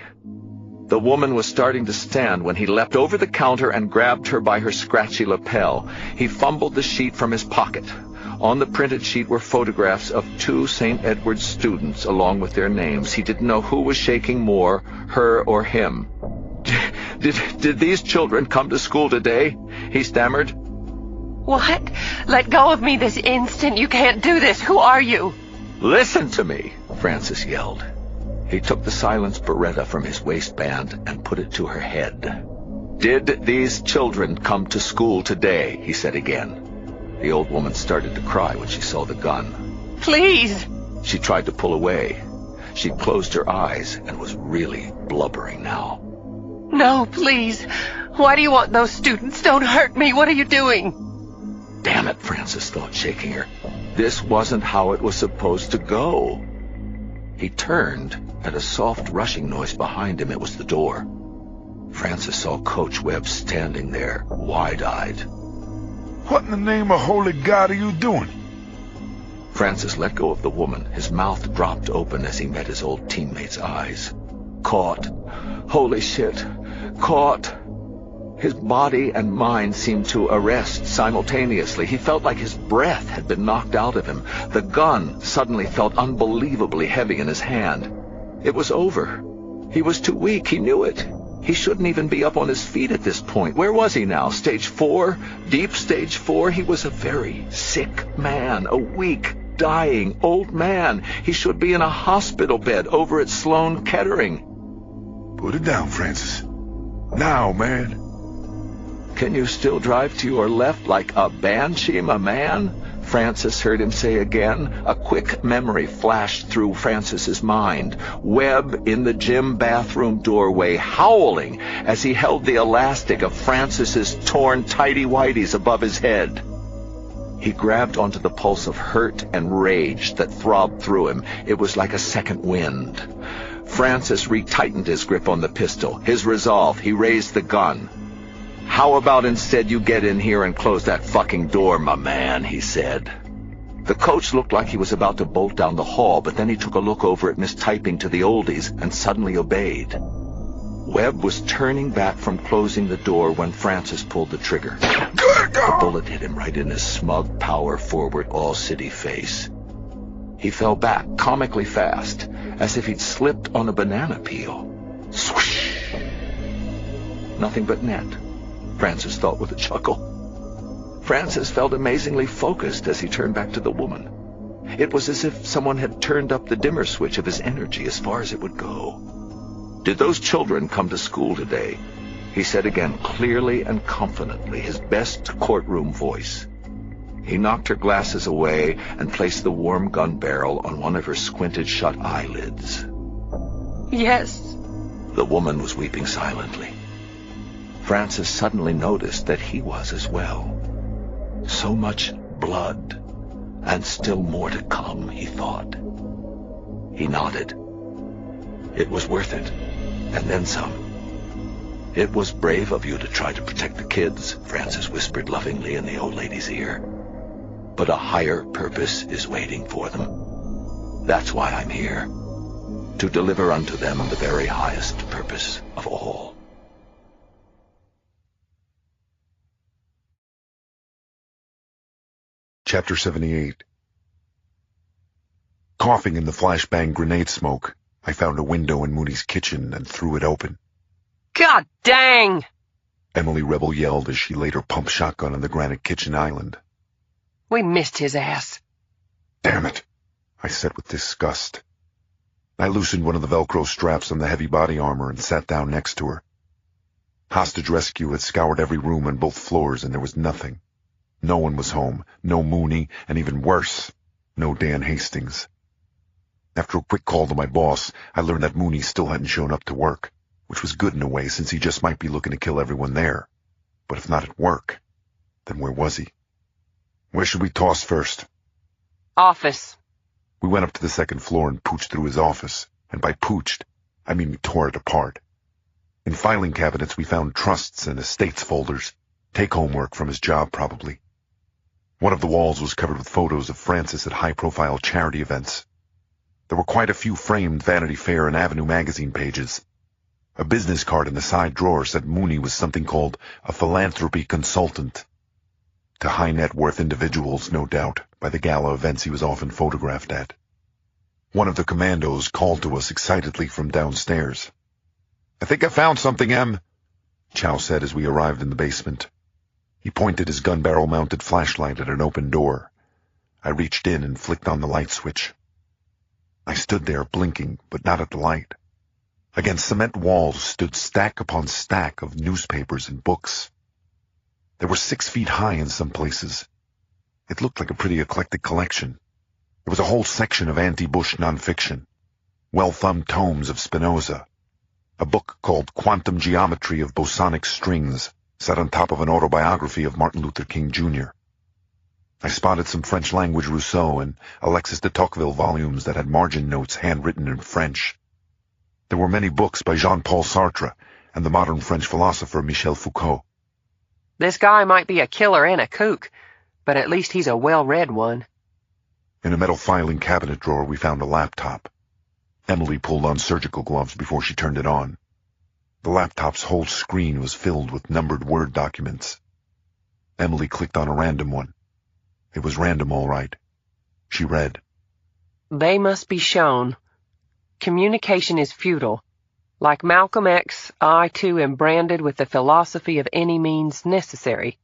The woman was starting to stand when he leapt over the counter and grabbed her by her scratchy lapel. He fumbled the sheet from his pocket. On the printed sheet were photographs of 2 St. Edward's students, along with their names. He didn't know who was shaking more, her or him. Did these children come to school today?" he stammered. What? Let go of me this instant. You can't do this. Who are you? "Listen to me," Francis yelled. He took the silenced Beretta from his waistband and put it to her head. "Did these children come to school today?" he said again. The old woman started to cry when she saw the gun. Please! She tried to pull away. She closed her eyes and was really blubbering now. No, please. Why do you want those students? Don't hurt me. What are you doing? Damn it, Francis thought, shaking her. This wasn't how it was supposed to go. He turned at a soft rushing noise behind him. It was the door. Francis saw Coach Webb standing there, wide-eyed. What in the name of holy God are you doing? Francis let go of the woman. His mouth dropped open as he met his old teammate's eyes. Caught. Holy shit. Caught. His body and mind seemed to arrest simultaneously. He felt like his breath had been knocked out of him. The gun suddenly felt unbelievably heavy in his hand. It was over. He was too weak. He knew it. He shouldn't even be up on his feet at this point. Where was he now? Stage 4? Deep stage 4? He was a very sick man, a weak, dying old man. He should be in a hospital bed over at Sloan Kettering. Put it down, Francis. Now, man. Can you still drive to your left like a banshee, my man? Francis heard him say again. A quick memory flashed through Francis's mind. Webb in the gym bathroom doorway, howling as he held the elastic of Francis's torn tighty-whities above his head. He grabbed onto the pulse of hurt and rage that throbbed through him. It was like a second wind. Francis retightened his grip on the pistol. His resolve, he raised the gun. "How about instead you get in here and close that fucking door, my man," he said. The coach looked like he was about to bolt down the hall, but then he took a look over at Miss Typing to the oldies and suddenly obeyed. Webb was turning back from closing the door when Francis pulled the trigger. The bullet hit him right in his smug, power-forward, all-city face. He fell back comically fast, as if he'd slipped on a banana peel. Swoosh! Nothing but net, Francis thought with a chuckle. Francis felt amazingly focused as he turned back to the woman. It was as if someone had turned up the dimmer switch of his energy as far as it would go. "Did those children come to school today?" he said again, clearly and confidently, his best courtroom voice. He knocked her glasses away and placed the warm gun barrel on one of her squinted-shut eyelids. Yes. The woman was weeping silently. Francis suddenly noticed that he was as well. So much blood, and still more to come, he thought. He nodded. It was worth it, and then some. "It was brave of you to try to protect the kids," Francis whispered lovingly in the old lady's ear. "But a higher purpose is waiting for them. That's why I'm here." to deliver unto them the very highest purpose of all. Chapter 78. Coughing in the flashbang grenade smoke, I found a window in Mooney's kitchen and threw it open. God dang! Emily Rebel yelled as she laid her pump shotgun on the granite kitchen island. We missed his ass. Damn it, I said with disgust. I loosened one of the Velcro straps on the heavy body armor and sat down next to her. Hostage rescue had scoured every room on both floors, and there was nothing. No one was home, no Mooney, and even worse, no Dan Hastings. After a quick call to my boss, I learned that Mooney still hadn't shown up to work, which was good in a way since he just might be looking to kill everyone there. But if not at work, then where was he? Where should we toss first? Office. We went up to the second floor and pooched through his office, and by pooched, I mean we tore it apart. In filing cabinets we found trusts and estates folders, take-home work from his job probably. One of the walls was covered with photos of Francis at high-profile charity events. There were quite a few framed Vanity Fair and Avenue magazine pages. A business card in the side drawer said Mooney was something called a philanthropy consultant. To high-net-worth individuals, no doubt, by the gala events he was often photographed at. One of the commandos called to us excitedly from downstairs. "I think I found something, Em," Chow said as we arrived in the basement. He pointed his gun barrel-mounted flashlight at an open door. I reached in and flicked on the light switch. I stood there blinking, but not at the light. Against cement walls stood stack upon stack of newspapers and books. They were 6 feet high in some places. It looked like a pretty eclectic collection. There was a whole section of anti-Bush nonfiction, well-thumbed tomes of Spinoza, a book called Quantum Geometry of Bosonic Strings, set on top of an autobiography of Martin Luther King, Jr. I spotted some French-language Rousseau and Alexis de Tocqueville volumes that had margin notes handwritten in French. There were many books by Jean-Paul Sartre and the modern French philosopher Michel Foucault. This guy might be a killer and a kook, but at least he's a well-read one. In a metal filing cabinet drawer we found a laptop. Emily pulled on surgical gloves before she turned it on. The laptop's whole screen was filled with numbered Word documents. Emily clicked on a random one. It was random, all right. She read, They must be shown. Communication is futile. Like Malcolm X, I too am branded with the philosophy of any means necessary.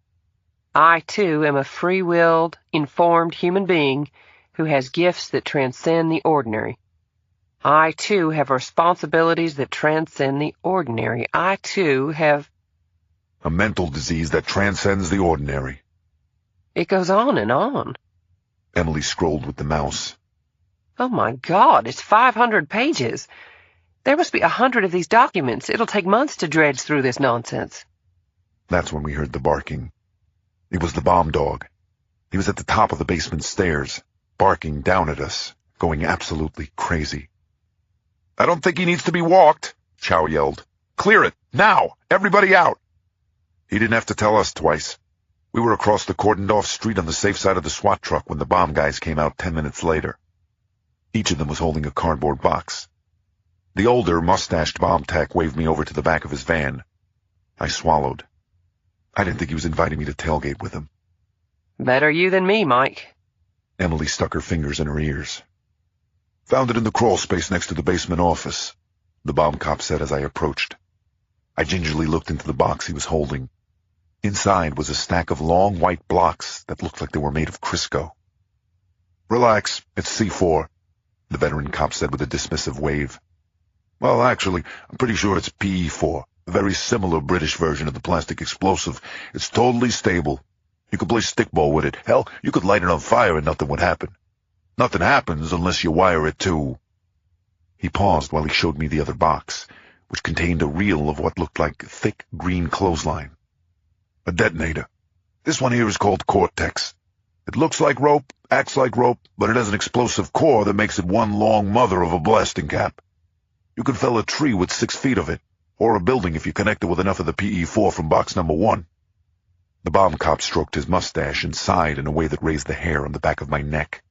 I too am a free-willed, informed human being who has gifts that transcend the ordinary. I too have responsibilities that transcend the ordinary. I too have... a mental disease that transcends the ordinary. It goes on and on. Emily scrolled with the mouse. Oh my God, it's 500 pages. There must be 100 of these documents. It'll take months to dredge through this nonsense. That's when we heard the barking. It was the bomb dog. He was at the top of the basement stairs, barking down at us, going absolutely crazy. "I don't think he needs to be walked," Chow yelled. "Clear it, now! Everybody out!" He didn't have to tell us twice. We were across the cordoned-off street on the safe side of the SWAT truck when the bomb guys came out 10 minutes later. Each of them was holding a cardboard box. The older, mustached bomb tech waved me over to the back of his van. I swallowed. I didn't think he was inviting me to tailgate with him. Better you than me, Mike. Emily stuck her fingers in her ears. "Found it in the crawl space next to the basement office," the bomb cop said as I approached. I gingerly looked into the box he was holding. Inside was a stack of long white blocks that looked like they were made of Crisco. "Relax, it's C4, the veteran cop said with a dismissive wave. "Well, actually, I'm pretty sure it's PE4, a very similar British version of the plastic explosive. It's totally stable. You could play stickball with it. Hell, you could light it on fire and nothing would happen. Nothing happens unless you wire it too." He paused while he showed me the other box, which contained a reel of what looked like thick green clothesline. "A detonator. This one here is called Cortex. It looks like rope, acts like rope, but it has an explosive core that makes it one long mother of a blasting cap. You can fell a tree with 6 feet of it, or a building if you connect it with enough of the PE4 from box number 1. The bomb cop stroked his mustache and sighed in a way that raised the hair on the back of my neck.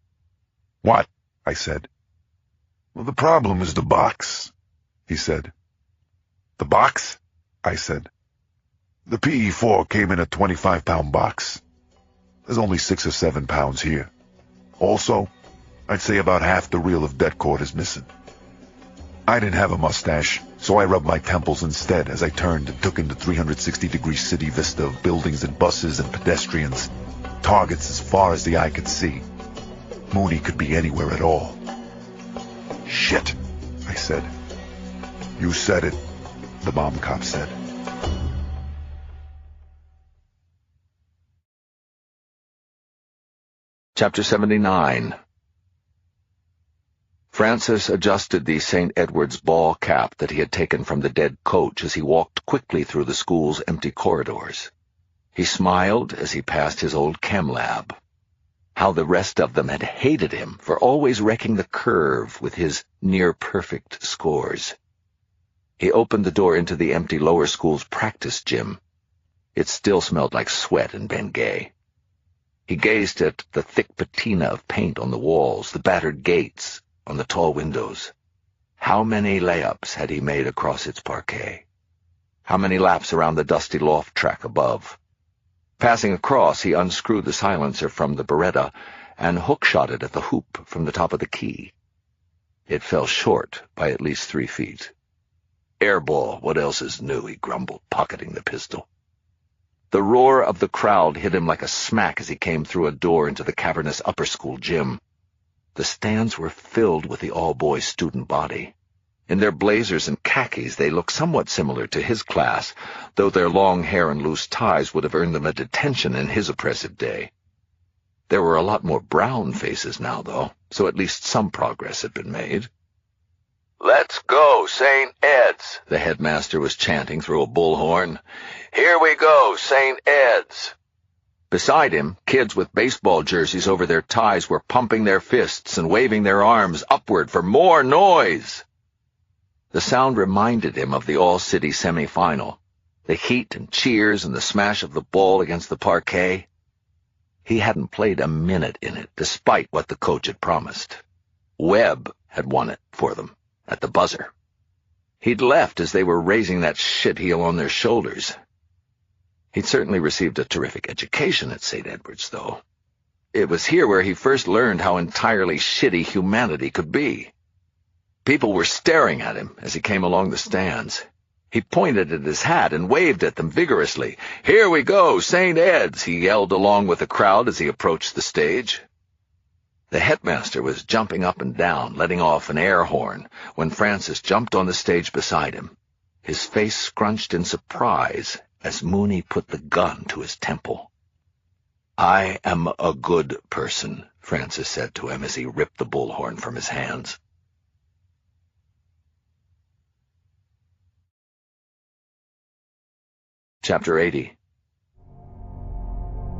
"What?" I said. Well, the problem is the box, he said. The box? I said. The PE4 came in a 25-pound box. There's only 6 or 7 pounds here. Also, I'd say about half the reel of decode is missing. I didn't have a mustache, so I rubbed my temples instead as I turned and took in the 360-degree city vista of buildings and buses and pedestrians, targets as far as the eye could see. Mooney could be anywhere at all. Shit, I said. You said it, the bomb cop said. Chapter 79. Francis adjusted the St. Edward's ball cap that he had taken from the dead coach as he walked quickly through the school's empty corridors. He smiled as he passed his old chem lab. How the rest of them had hated him for always wrecking the curve with his near-perfect scores. He opened the door into the empty lower school's practice gym. It still smelled like sweat and Bengay. He gazed at the thick patina of paint on the walls, the battered gates, on the tall windows. How many layups had he made across its parquet? How many laps around the dusty loft track above? Passing across, he unscrewed the silencer from the Beretta and hook-shot it at the hoop from the top of the key. It fell short by at least 3 feet. Airball, what else is new, he grumbled, pocketing the pistol. The roar of the crowd hit him like a smack as he came through a door into the cavernous upper school gym. The stands were filled with the all-boys student body. In their blazers and khakis, they looked somewhat similar to his class, though their long hair and loose ties would have earned them a detention in his oppressive day. There were a lot more brown faces now, though, so at least some progress had been made. "Let's go, St. Ed's," the headmaster was chanting through a bullhorn. "Here we go, St. Ed's." Beside him, kids with baseball jerseys over their ties were pumping their fists and waving their arms upward for more noise. The sound reminded him of the all-city semifinal, the heat and cheers and the smash of the ball against the parquet. He hadn't played a minute in it, despite what the coach had promised. Webb had won it for them, at the buzzer. He'd left as they were raising that shitheel on their shoulders. He'd certainly received a terrific education at St. Edward's, though. It was here where he first learned how entirely shitty humanity could be. People were staring at him as he came along the stands. He pointed at his hat and waved at them vigorously. "Here we go, St. Ed's," he yelled along with the crowd as he approached the stage. The headmaster was jumping up and down, letting off an air horn, when Francis jumped on the stage beside him, his face scrunched in surprise as Mooney put the gun to his temple. "I am a good person," Francis said to him as he ripped the bullhorn from his hands. Chapter 80.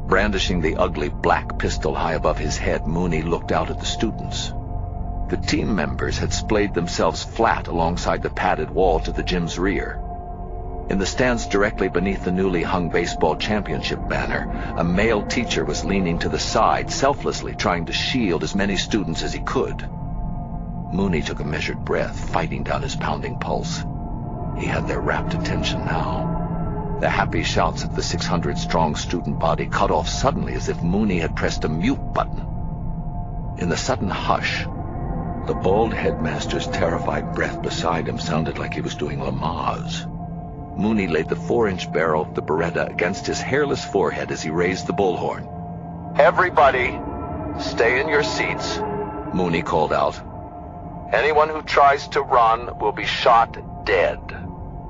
Brandishing the ugly black pistol high above his head, Mooney looked out at the students. The team members had splayed themselves flat alongside the padded wall to the gym's rear. In the stands directly beneath the newly hung baseball championship banner, a male teacher was leaning to the side, selflessly trying to shield as many students as he could. Mooney took a measured breath, fighting down his pounding pulse. He had their rapt attention now. The happy shouts of the 600-strong student body cut off suddenly as if Mooney had pressed a mute button. In the sudden hush, the bald headmaster's terrified breath beside him sounded like he was doing Lamaze. Mooney laid the 4-inch barrel of the Beretta against his hairless forehead as he raised the bullhorn. "Everybody, stay in your seats," Mooney called out. "Anyone who tries to run will be shot dead.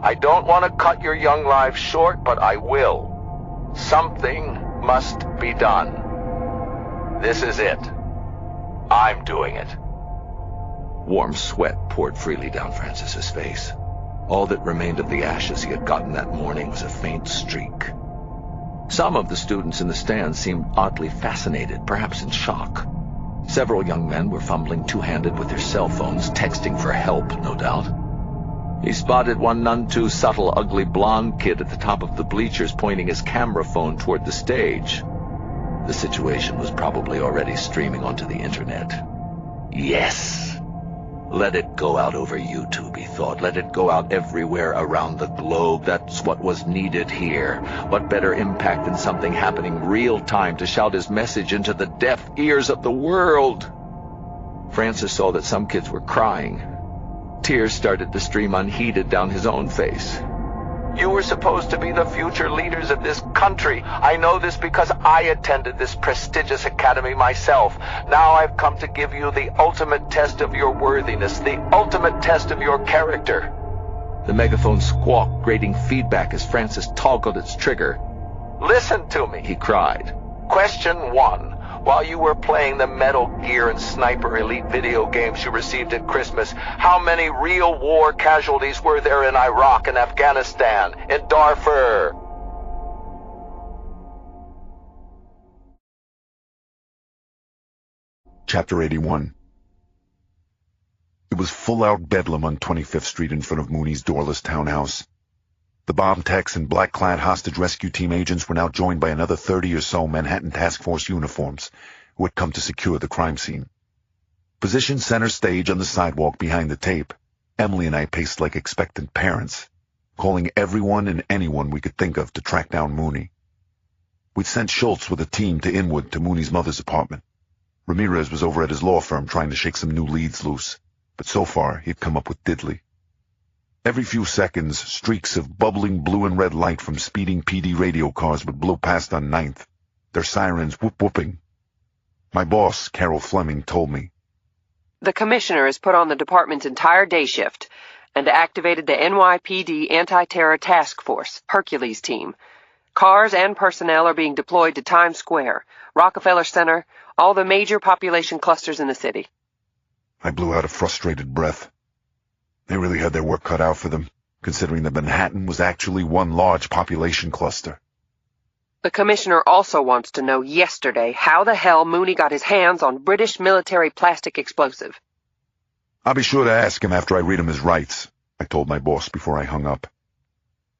I don't want to cut your young lives short, but I will. Something must be done. This is it. I'm doing it." Warm sweat poured freely down Francis's face. All that remained of the ashes he had gotten that morning was a faint streak. Some of the students in the stands seemed oddly fascinated, perhaps in shock. Several young men were fumbling two-handed with their cell phones, texting for help, no doubt. He spotted one none too subtle, ugly blonde kid at the top of the bleachers pointing his camera phone toward the stage. The situation was probably already streaming onto the internet. Yes! Let it go out over YouTube, he thought. Let it go out everywhere around the globe. That's what was needed here. What better impact than something happening real time to shout his message into the deaf ears of the world? Francis saw that some kids were crying. Tears started to stream unheeded down his own face. You were supposed to be the future leaders of this country. I know this because I attended this prestigious academy myself. Now I've come to give you the ultimate test of your worthiness, the ultimate test of your character. The megaphone squawked, grating feedback as Francis toggled its trigger. Listen to me, he cried. Question 1. While you were playing the Metal Gear and Sniper Elite video games you received at Christmas, how many real war casualties were there in Iraq and Afghanistan, in Darfur? Chapter 81. It was full-out bedlam on 25th Street in front of Mooney's doorless townhouse. The bomb techs and black-clad hostage rescue team agents were now joined by another 30 or so Manhattan Task Force uniforms who had come to secure the crime scene. Positioned center stage on the sidewalk behind the tape, Emily and I paced like expectant parents, calling everyone and anyone we could think of to track down Mooney. We'd sent Schultz with a team to Inwood to Mooney's mother's apartment. Ramirez was over at his law firm trying to shake some new leads loose, but so far he'd come up with diddly. Every few seconds, streaks of bubbling blue and red light from speeding PD radio cars would blow past on 9th, their sirens whoop-whooping. My boss, Carol Fleming, told me, The commissioner has put on the department's entire day shift and activated the NYPD Anti-Terror Task Force, Hercules team. Cars and personnel are being deployed to Times Square, Rockefeller Center, all the major population clusters in the city. I blew out a frustrated breath. They really had their work cut out for them, considering that Manhattan was actually one large population cluster. The commissioner also wants to know yesterday how the hell Mooney got his hands on British military plastic explosive. I'll be sure to ask him after I read him his rights, I told my boss before I hung up.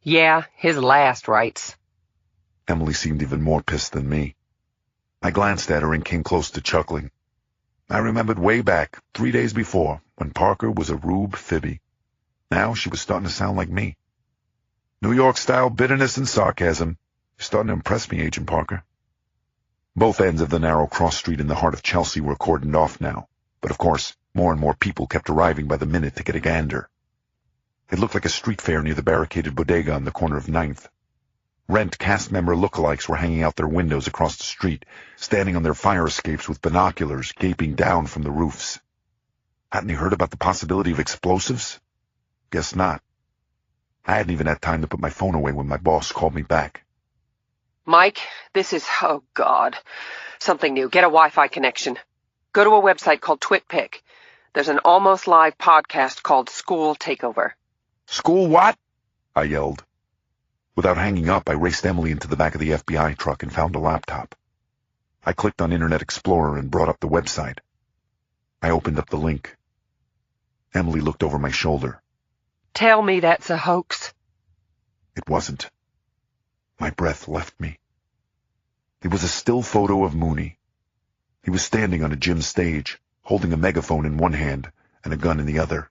Yeah, his last rights. Emily seemed even more pissed than me. I glanced at her and came close to chuckling. I remembered way back, 3 days before, when Parker was a rube fibby. Now she was starting to sound like me. New York-style bitterness and sarcasm. You're starting to impress me, Agent Parker. Both ends of the narrow cross street in the heart of Chelsea were cordoned off now, but of course, more and more people kept arriving by the minute to get a gander. It looked like a street fair near the barricaded bodega on the corner of 9th. Rent cast member lookalikes were hanging out their windows across the street, standing on their fire escapes with binoculars gaping down from the roofs. Hadn't they heard about the possibility of explosives? Guess not. I hadn't even had time to put my phone away when my boss called me back. Mike, this is, oh God, something new. Get a Wi-Fi connection. Go to a website called TwitPic. There's an almost live podcast called School Takeover. School what? I yelled. Without hanging up, I raced Emily into the back of the FBI truck and found a laptop. I clicked on Internet Explorer and brought up the website. I opened up the link. Emily looked over my shoulder. Tell me that's a hoax. It wasn't. My breath left me. It was a still photo of Mooney. He was standing on a gym stage, holding a megaphone in one hand and a gun in the other.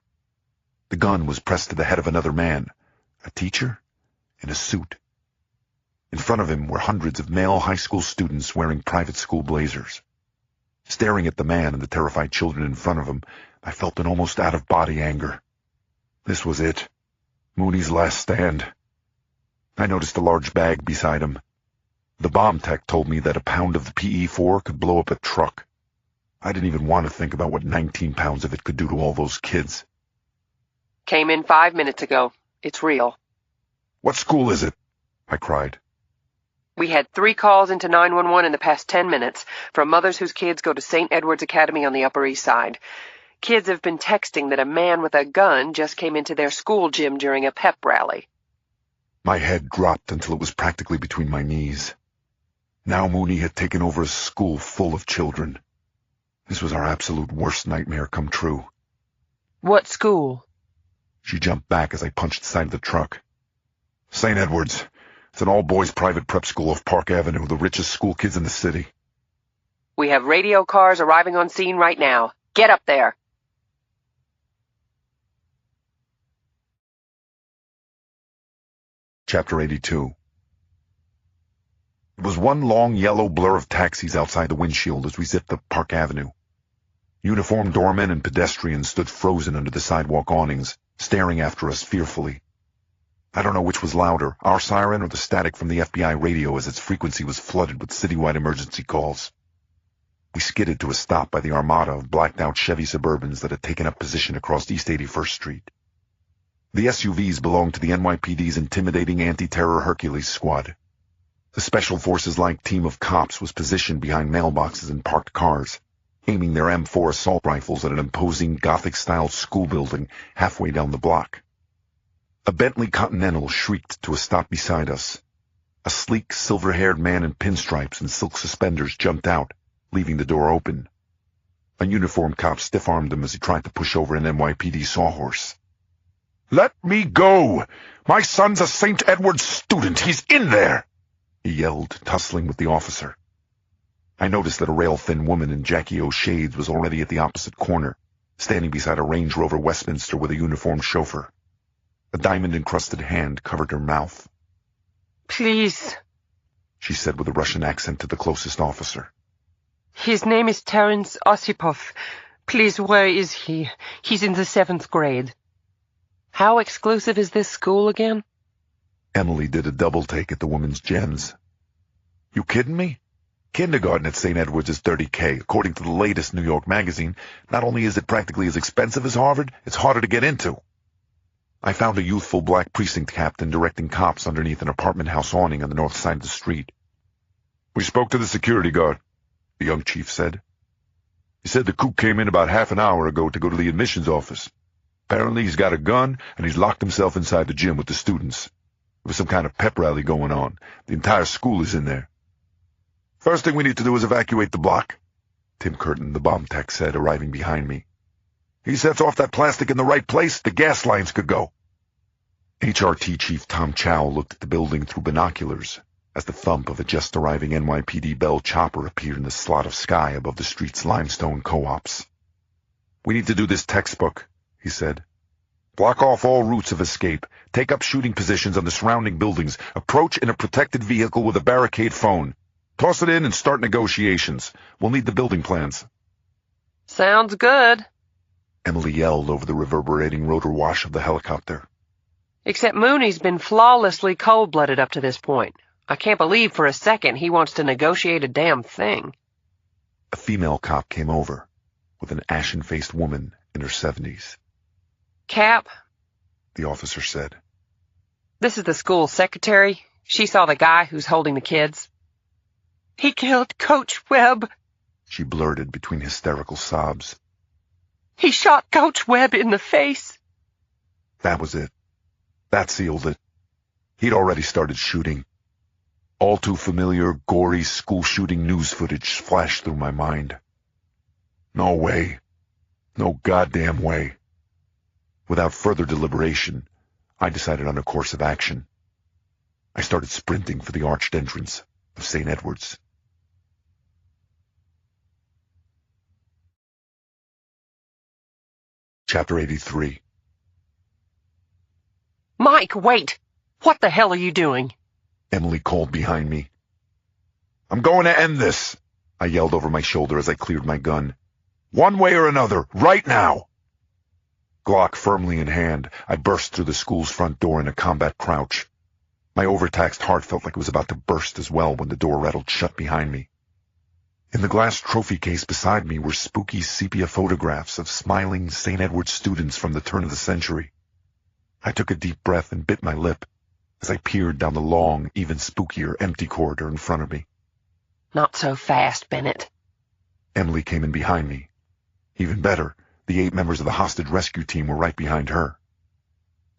The gun was pressed to the head of another man, a teacher, in a suit. In front of him were hundreds of male high school students wearing private school blazers. Staring at the man and the terrified children in front of him, I felt an almost out-of-body anger. This was it. Mooney's last stand. I noticed a large bag beside him. The bomb tech told me that a pound of the PE-4 could blow up a truck. I didn't even want to think about what 19 pounds of it could do to all those kids. Came in 5 minutes ago. It's real. What school is it? I cried. We had 3 calls into 911 in the past 10 minutes from mothers whose kids go to St. Edward's Academy on the Upper East Side. Kids have been texting that a man with a gun just came into their school gym during a pep rally. My head dropped until it was practically between my knees. Now Mooney had taken over a school full of children. This was our absolute worst nightmare come true. What school? She jumped back as I punched the side of the truck. St. Edward's. It's an all-boys private prep school off Park Avenue, the richest school kids in the city. We have radio cars arriving on scene right now. Get up there. Chapter 82. It was one long yellow blur of taxis outside the windshield as we zipped up Park Avenue. Uniformed doormen and pedestrians stood frozen under the sidewalk awnings, staring after us fearfully. I don't know which was louder, our siren or the static from the FBI radio as its frequency was flooded with citywide emergency calls. We skidded to a stop by the armada of blacked-out Chevy Suburbans that had taken up position across East 81st Street. The SUVs belonged to the NYPD's intimidating anti-terror Hercules squad. The Special Forces-like team of cops was positioned behind mailboxes and parked cars, aiming their M4 assault rifles at an imposing Gothic-style school building halfway down the block. A Bentley Continental shrieked to a stop beside us. A sleek, silver-haired man in pinstripes and silk suspenders jumped out, leaving the door open. A uniformed cop stiff-armed him as he tried to push over an NYPD sawhorse. "Let me go! My son's a St. Edward's student. He's in there!" he yelled, tussling with the officer. I noticed that a rail-thin woman in Jackie O shades was already at the opposite corner, standing beside a Range Rover Westminster with a uniformed chauffeur. A diamond-encrusted hand covered her mouth. "Please," she said with a Russian accent to the closest officer. "His name is Terence Osipov. Please, where is he? He's in the 7th grade. How exclusive is this school again?" Emily did a double-take at the woman's gems. "You kidding me? Kindergarten at St. Edward's is $30K. According to the latest New York magazine, not only is it practically as expensive as Harvard, it's harder to get into." I found a youthful black precinct captain directing cops underneath an apartment house awning on the north side of the street. "We spoke to the security guard," the young chief said. "He said the kook came in about half an hour ago to go to the admissions office. Apparently he's got a gun, and he's locked himself inside the gym with the students. There was some kind of pep rally going on. The entire school is in there. First thing we need to do is evacuate the block," Tim Curtin, the bomb tech, said, arriving behind me. "He sets off that plastic in the right place, the gas lines could go." HRT Chief Tom Chow looked at the building through binoculars as the thump of a just-arriving NYPD Bell chopper appeared in the slot of sky above the street's limestone co-ops. "We need to do this textbook," he said. "Block off all routes of escape. Take up shooting positions on the surrounding buildings. Approach in a protected vehicle with a barricade phone. Toss it in and start negotiations. We'll need the building plans." "Sounds good," Emily yelled over the reverberating rotor wash of the helicopter. "Except Mooney's been flawlessly cold-blooded up to this point. I can't believe for a second he wants to negotiate a damn thing." A female cop came over, with an ashen-faced woman in her 70s. "Cap," the officer said. "This is the school secretary. She saw the guy who's holding the kids." "He killed Coach Webb," she blurted between hysterical sobs. "He shot Coach Webb in the face." That was it. That sealed it. He'd already started shooting. All too familiar, gory school shooting news footage flashed through my mind. No way. No goddamn way. Without further deliberation, I decided on a course of action. I started sprinting for the arched entrance of St. Edward's. Chapter 83. "Mike, wait! What the hell are you doing?" Emily called behind me. "I'm going to end this," I yelled over my shoulder as I cleared my gun. "One way or another, right now." Glock firmly in hand, I burst through the school's front door in a combat crouch. My overtaxed heart felt like it was about to burst as well when the door rattled shut behind me. In the glass trophy case beside me were spooky sepia photographs of smiling St. Edward's students from the turn of the century. I took a deep breath and bit my lip as I peered down the long, even spookier, empty corridor in front of me. "Not so fast, Bennett." Emily came in behind me. Even better, the 8 members of the hostage rescue team were right behind her.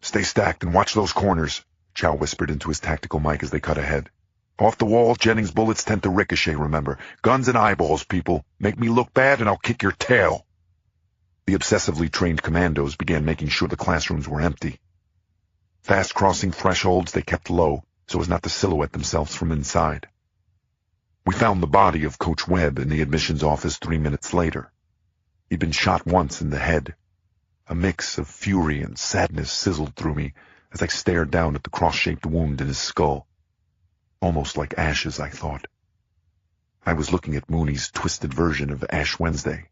"Stay stacked and watch those corners," Chow whispered into his tactical mic as they cut ahead. "Off the wall, Jennings bullets tend to ricochet, remember. Guns and eyeballs, people. Make me look bad and I'll kick your tail." The obsessively trained commandos began making sure the classrooms were empty. Fast crossing thresholds they kept low so as not to silhouette themselves from inside. We found the body of Coach Webb in the admissions office 3 minutes later. He'd been shot once in the head. A mix of fury and sadness sizzled through me as I stared down at the cross-shaped wound in his skull. Almost like ashes, I thought. I was looking at Mooney's twisted version of Ash Wednesday.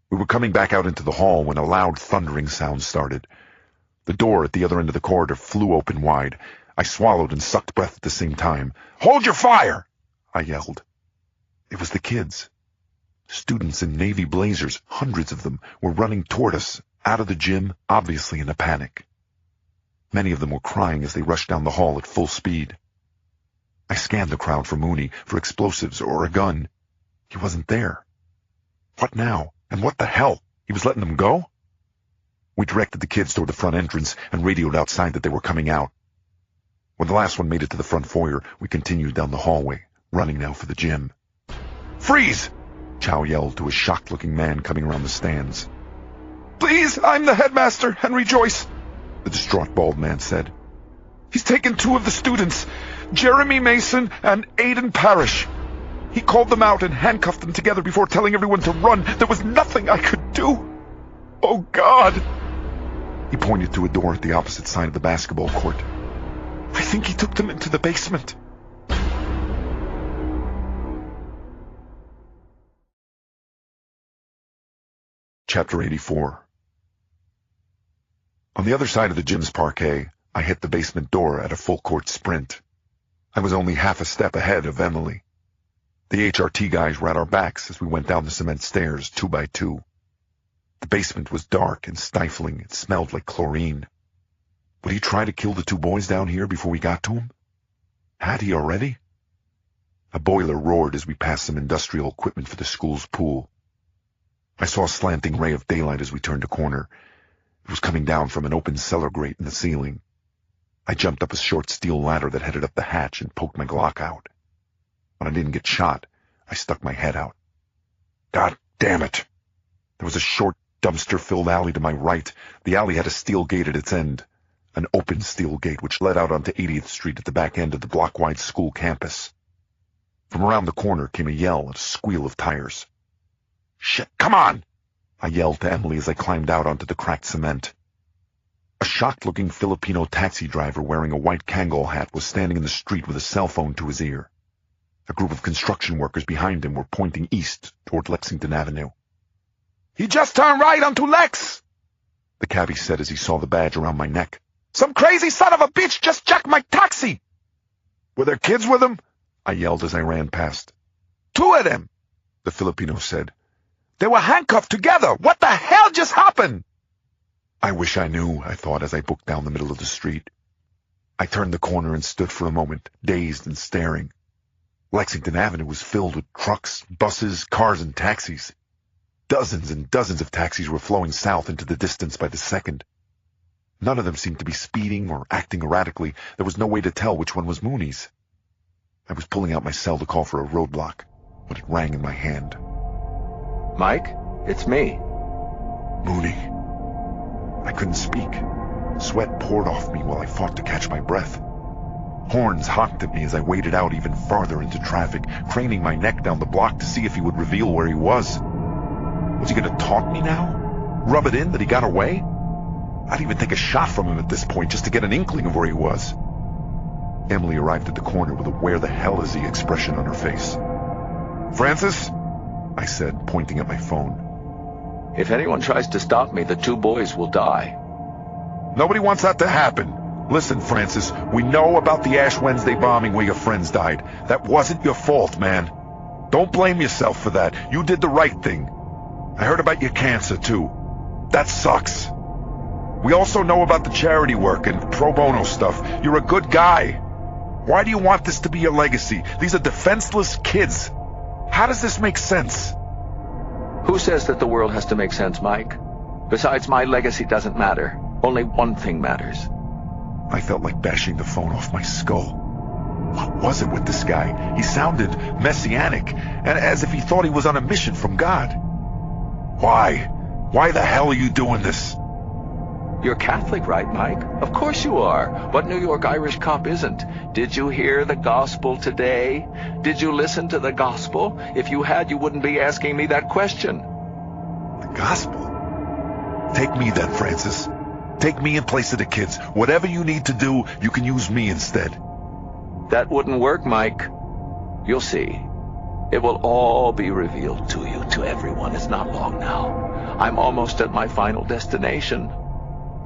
We were coming back out into the hall when a loud thundering sound started. The door at the other end of the corridor flew open wide. I swallowed and sucked breath at the same time. "Hold your fire!" I yelled. It was the kids. Students in navy blazers, hundreds of them, were running toward us, out of the gym, obviously in a panic. Many of them were crying as they rushed down the hall at full speed. I scanned the crowd for Mooney, for explosives or a gun. He wasn't there. What now? And what the hell? He was letting them go? We directed the kids toward the front entrance and radioed outside that they were coming out. When the last one made it to the front foyer, we continued down the hallway, running now for the gym. "Freeze!" Chow yelled to a shocked-looking man coming around the stands. "Please, I'm the headmaster, Henry Joyce," the distraught bald man said. "He's taken 2 of the students, Jeremy Mason and Aiden Parrish. He called them out and handcuffed them together before telling everyone to run. There was nothing I could do. Oh, God!" He pointed to a door at the opposite side of the basketball court. "I think he took them into the basement." Chapter 84. On the other side of the gym's parquet, I hit the basement door at a full-court sprint. I was only half a step ahead of Emily. The HRT guys were at our backs as we went down the cement stairs 2 by 2. The basement was dark and stifling. It smelled like chlorine. Would he try to kill the 2 boys down here before we got to him? Had he already? A boiler roared as we passed some industrial equipment for the school's pool. I saw a slanting ray of daylight as we turned a corner. It was coming down from an open cellar grate in the ceiling. I jumped up a short steel ladder that headed up the hatch and poked my Glock out. When I didn't get shot, I stuck my head out. God damn it! There was a short, dumpster-filled alley to my right. The alley had a steel gate at its end, an open steel gate which led out onto 80th Street at the back end of the block-wide school campus. From around the corner came a yell and a squeal of tires. "Shit, come on!" I yelled to Emily as I climbed out onto the cracked cement. A shocked-looking Filipino taxi driver wearing a white Kangol hat was standing in the street with a cell phone to his ear. A group of construction workers behind him were pointing east toward Lexington Avenue. "He just turned right onto Lex," the cabbie said as he saw the badge around my neck. "Some crazy son of a bitch just jacked my taxi!" "Were there kids with him?" I yelled as I ran past. "2 of them," the Filipino said. "They were handcuffed together. What the hell just happened?" I wish I knew, I thought as I booked down the middle of the street. I turned the corner and stood for a moment, dazed and staring. Lexington Avenue was filled with trucks, buses, cars, and taxis. Dozens and dozens of taxis were flowing south into the distance by the second. None of them seemed to be speeding or acting erratically. There was no way to tell which one was Mooney's. I was pulling out my cell to call for a roadblock, but it rang in my hand. "Mike, it's me." Mooney. I couldn't speak. Sweat poured off me while I fought to catch my breath. Horns honked at me as I waded out even farther into traffic, craning my neck down the block to see if he would reveal where he was. Was he going to taunt me now? Rub it in that he got away? I'd even take a shot from him at this point just to get an inkling of where he was. Emily arrived at the corner with a "where the hell is he" expression on her face. "Francis?" I said, pointing at my phone. "If anyone tries to stop me, the 2 boys will die." "Nobody wants that to happen. Listen, Francis, we know about the Ash Wednesday bombing where your friends died. That wasn't your fault, man. Don't blame yourself for that. You did the right thing. I heard about your cancer, too. That sucks. We also know about the charity work and pro bono stuff. You're a good guy. Why do you want this to be your legacy? These are defenseless kids. How does this make sense?" Who says that the world has to make sense, Mike? Besides, my legacy doesn't matter. Only one thing matters. I felt like bashing the phone off my skull. What was it with this guy? He sounded messianic, and as if he thought he was on a mission from God. Why? Why the hell are you doing this? You're Catholic, right, Mike? Of course you are. What New York Irish cop isn't? Did you hear the gospel today? Did you listen to the gospel? If you had, you wouldn't be asking me that question. The gospel? Take me then, Francis. Take me in place of the kids. Whatever you need to do, you can use me instead. That wouldn't work, Mike. You'll see. It will all be revealed to you, to everyone. It's not long now. I'm almost at my final destination.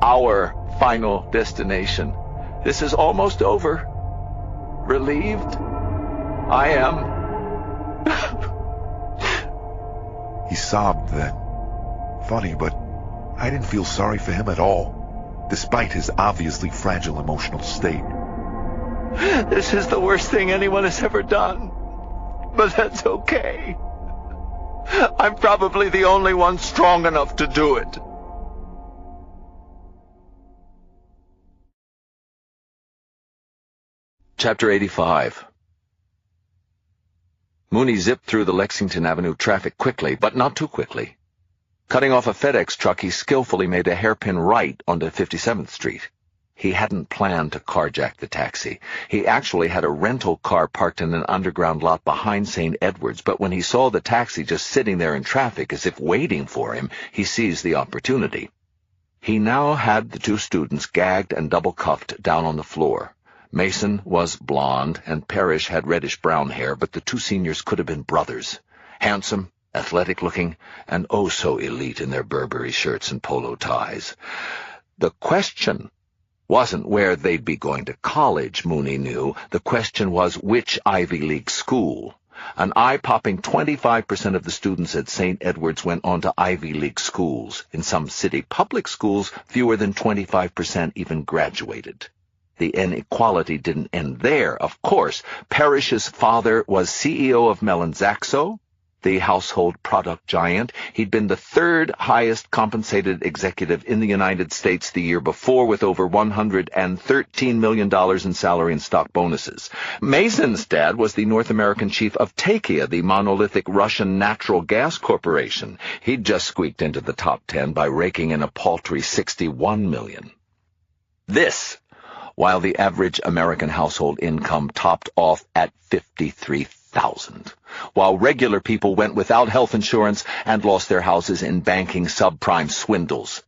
Our final destination. This is almost over. Relieved? I am. He sobbed then. Funny, but I didn't feel sorry for him at all, despite his obviously fragile emotional state. This is the worst thing anyone has ever done. But that's okay. I'm probably the only one strong enough to do it. Chapter 85. Mooney zipped through the Lexington Avenue traffic quickly, but not too quickly. Cutting off a FedEx truck, he skillfully made a hairpin right onto 57th Street. He hadn't planned to carjack the taxi. He actually had a rental car parked in an underground lot behind St. Edward's, but when he saw the taxi just sitting there in traffic as if waiting for him, he seized the opportunity. He now had the two students gagged and double-cuffed down on the floor. Mason was blonde, and Parrish had reddish-brown hair, but the two seniors could have been brothers. Handsome, athletic-looking, and oh so elite in their Burberry shirts and polo ties. The question wasn't where they'd be going to college, Mooney knew. The question was which Ivy League school. An eye-popping 25% of the students at St. Edward's went on to Ivy League schools. In some city public schools, fewer than 25% even graduated. The inequality didn't end there, of course. Parrish's father was CEO of Mellon Zaxo, the household product giant. He'd been the third highest compensated executive in the United States the year before, with over $113 million in salary and stock bonuses. Mason's dad was the North American chief of Takia, the monolithic Russian natural gas corporation. He'd just squeaked into the top 10 by raking in a paltry $61 million. This, while the average American household income topped off at $53,000, while regular people went without health insurance and lost their houses in banking subprime swindles.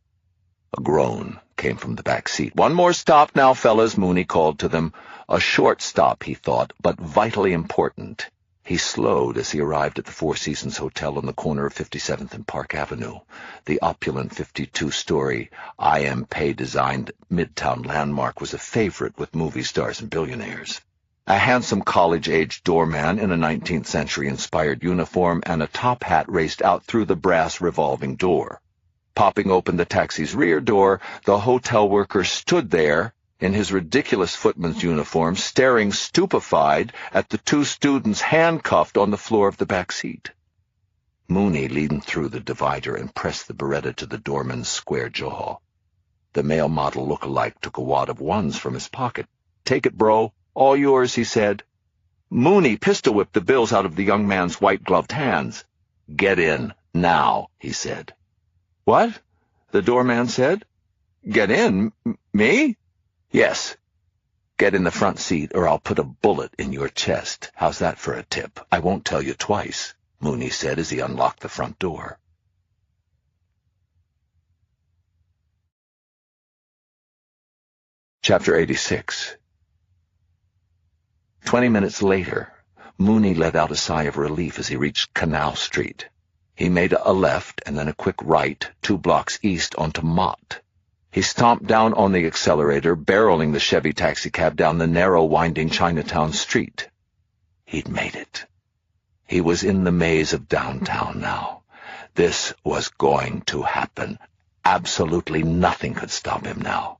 A groan came from the back seat. "One more stop now, fellas," Mooney called to them. A short stop, he thought, but vitally important. He slowed as he arrived at the Four Seasons Hotel on the corner of 57th and Park Avenue. The opulent 52-story IMP-designed Midtown landmark was a favorite with movie stars and billionaires. A handsome college-age doorman in a 19th-century-inspired uniform and a top hat raced out through the brass revolving door. Popping open the taxi's rear door, the hotel worker stood there in his ridiculous footman's uniform, staring stupefied at the two students handcuffed on the floor of the back seat. Mooney leaned through the divider and pressed the Beretta to the doorman's square jaw. The male model look-alike took a wad of ones from his pocket. "Take it, bro. All yours," he said. Mooney pistol-whipped the bills out of the young man's white-gloved hands. "Get in, now," he said. "What?" the doorman said. "Get in? Me?" "Yes. Get in the front seat, or I'll put a bullet in your chest. How's that for a tip? I won't tell you twice," Mooney said as he unlocked the front door. Chapter 86. 20 minutes later, Mooney let out a sigh of relief as he reached Canal Street. He made a left and then a quick right, 2 blocks east onto Mott. He stomped down on the accelerator, barreling the Chevy taxicab down the narrow, winding Chinatown street. He'd made it. He was in the maze of downtown now. This was going to happen. Absolutely nothing could stop him now.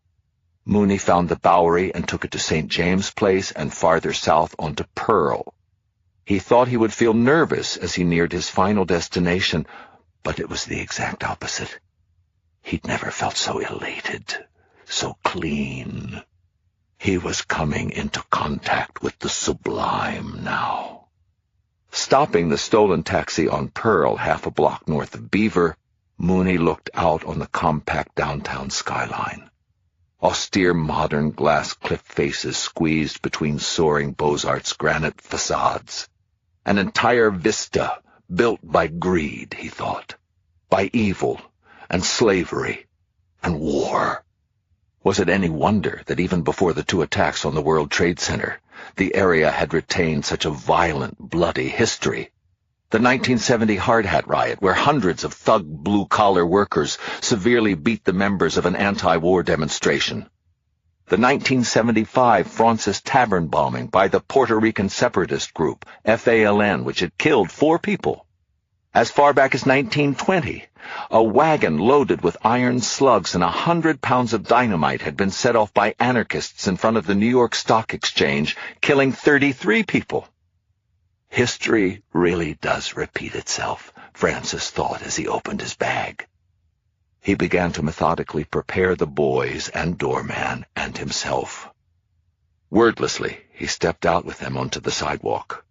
Mooney found the Bowery and took it to St. James Place and farther south onto Pearl. He thought he would feel nervous as he neared his final destination, but it was the exact opposite. He'd never felt so elated, so clean. He was coming into contact with the sublime now. Stopping the stolen taxi on Pearl, half a block north of Beaver, Mooney looked out on the compact downtown skyline. Austere modern glass cliff faces squeezed between soaring Beaux-Arts granite facades. An entire vista built by greed, he thought, by evil and slavery and war. Was it any wonder that even before the two attacks on the World Trade Center, the area had retained such a violent, bloody history? The 1970 Hard Hat riot, where hundreds of thug blue-collar workers severely beat the members of an anti-war demonstration. The 1975 Francis Tavern bombing by the Puerto Rican separatist group, FALN, which had killed 4 people. As far back as 1920, a wagon loaded with iron slugs and 100 pounds of dynamite had been set off by anarchists in front of the New York Stock Exchange, killing 33 people. History really does repeat itself, Francis thought as he opened his bag. He began to methodically prepare the boys and doorman and himself. Wordlessly, he stepped out with them onto the sidewalk.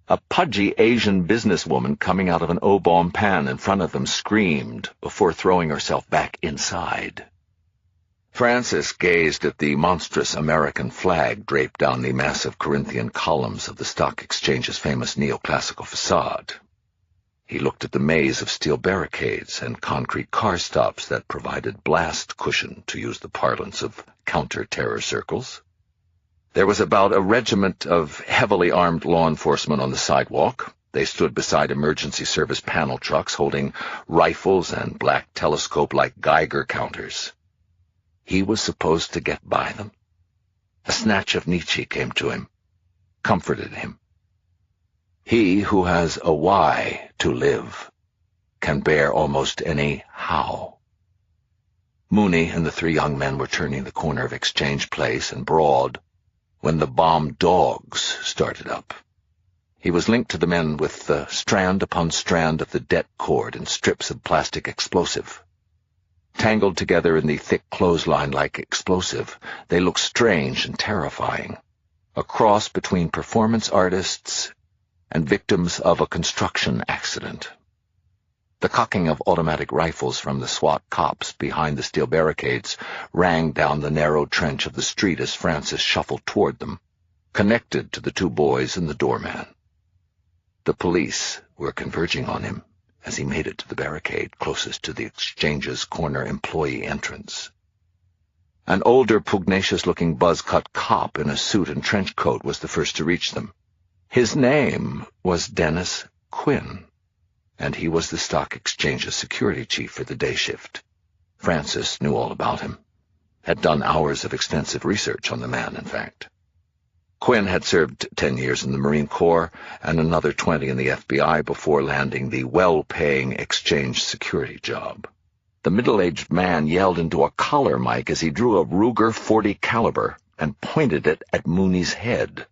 A pudgy Asian businesswoman coming out of an O-bomb pan in front of them screamed before throwing herself back inside. Francis gazed at the monstrous American flag draped down the massive Corinthian columns of the Stock Exchange's famous neoclassical facade. He looked at the maze of steel barricades and concrete car stops that provided blast cushion, to use the parlance of counter-terror circles. There was about a regiment of heavily armed law enforcement on the sidewalk. They stood beside emergency service panel trucks holding rifles and black telescope-like Geiger counters. He was supposed to get by them. A snatch of Nietzsche came to him, comforted him. He who has a why to live can bear almost any how. Mooney and the 3 young men were turning the corner of Exchange Place and Broad when the bomb dogs started up. He was linked to the men with strand upon strand of the det cord and strips of plastic explosive. Tangled together in the thick clothesline-like explosive, they looked strange and terrifying, a cross between performance artists and victims of a construction accident. The cocking of automatic rifles from the SWAT cops behind the steel barricades rang down the narrow trench of the street as Francis shuffled toward them, connected to the 2 boys and the doorman. The police were converging on him as he made it to the barricade closest to the Exchange's corner employee entrance. An older, pugnacious-looking buzz-cut cop in a suit and trench coat was the first to reach them. His name was Dennis Quinn, and he was the Stock Exchange's security chief for the day shift. Francis knew all about him, had done hours of extensive research on the man, in fact. Quinn had served 10 years in the Marine Corps and another 20 in the FBI before landing the well-paying Exchange security job. The middle-aged man yelled into a collar mic as he drew a Ruger 40 caliber and pointed it at Mooney's head.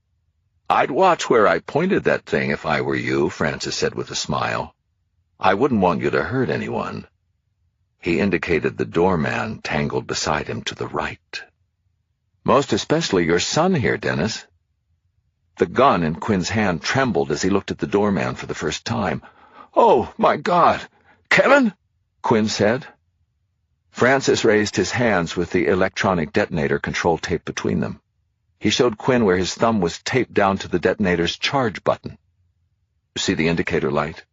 "I'd watch where I pointed that thing if I were you," Francis said with a smile. "I wouldn't want you to hurt anyone." He indicated the doorman tangled beside him to the right. "Most especially your son here, Dennis." The gun in Quinn's hand trembled as he looked at the doorman for the first time. "Oh, my God! Kevin?" Quinn said. Francis raised his hands with the electronic detonator control tape between them. He showed Quinn where his thumb was taped down to the detonator's charge button. "See the indicator light?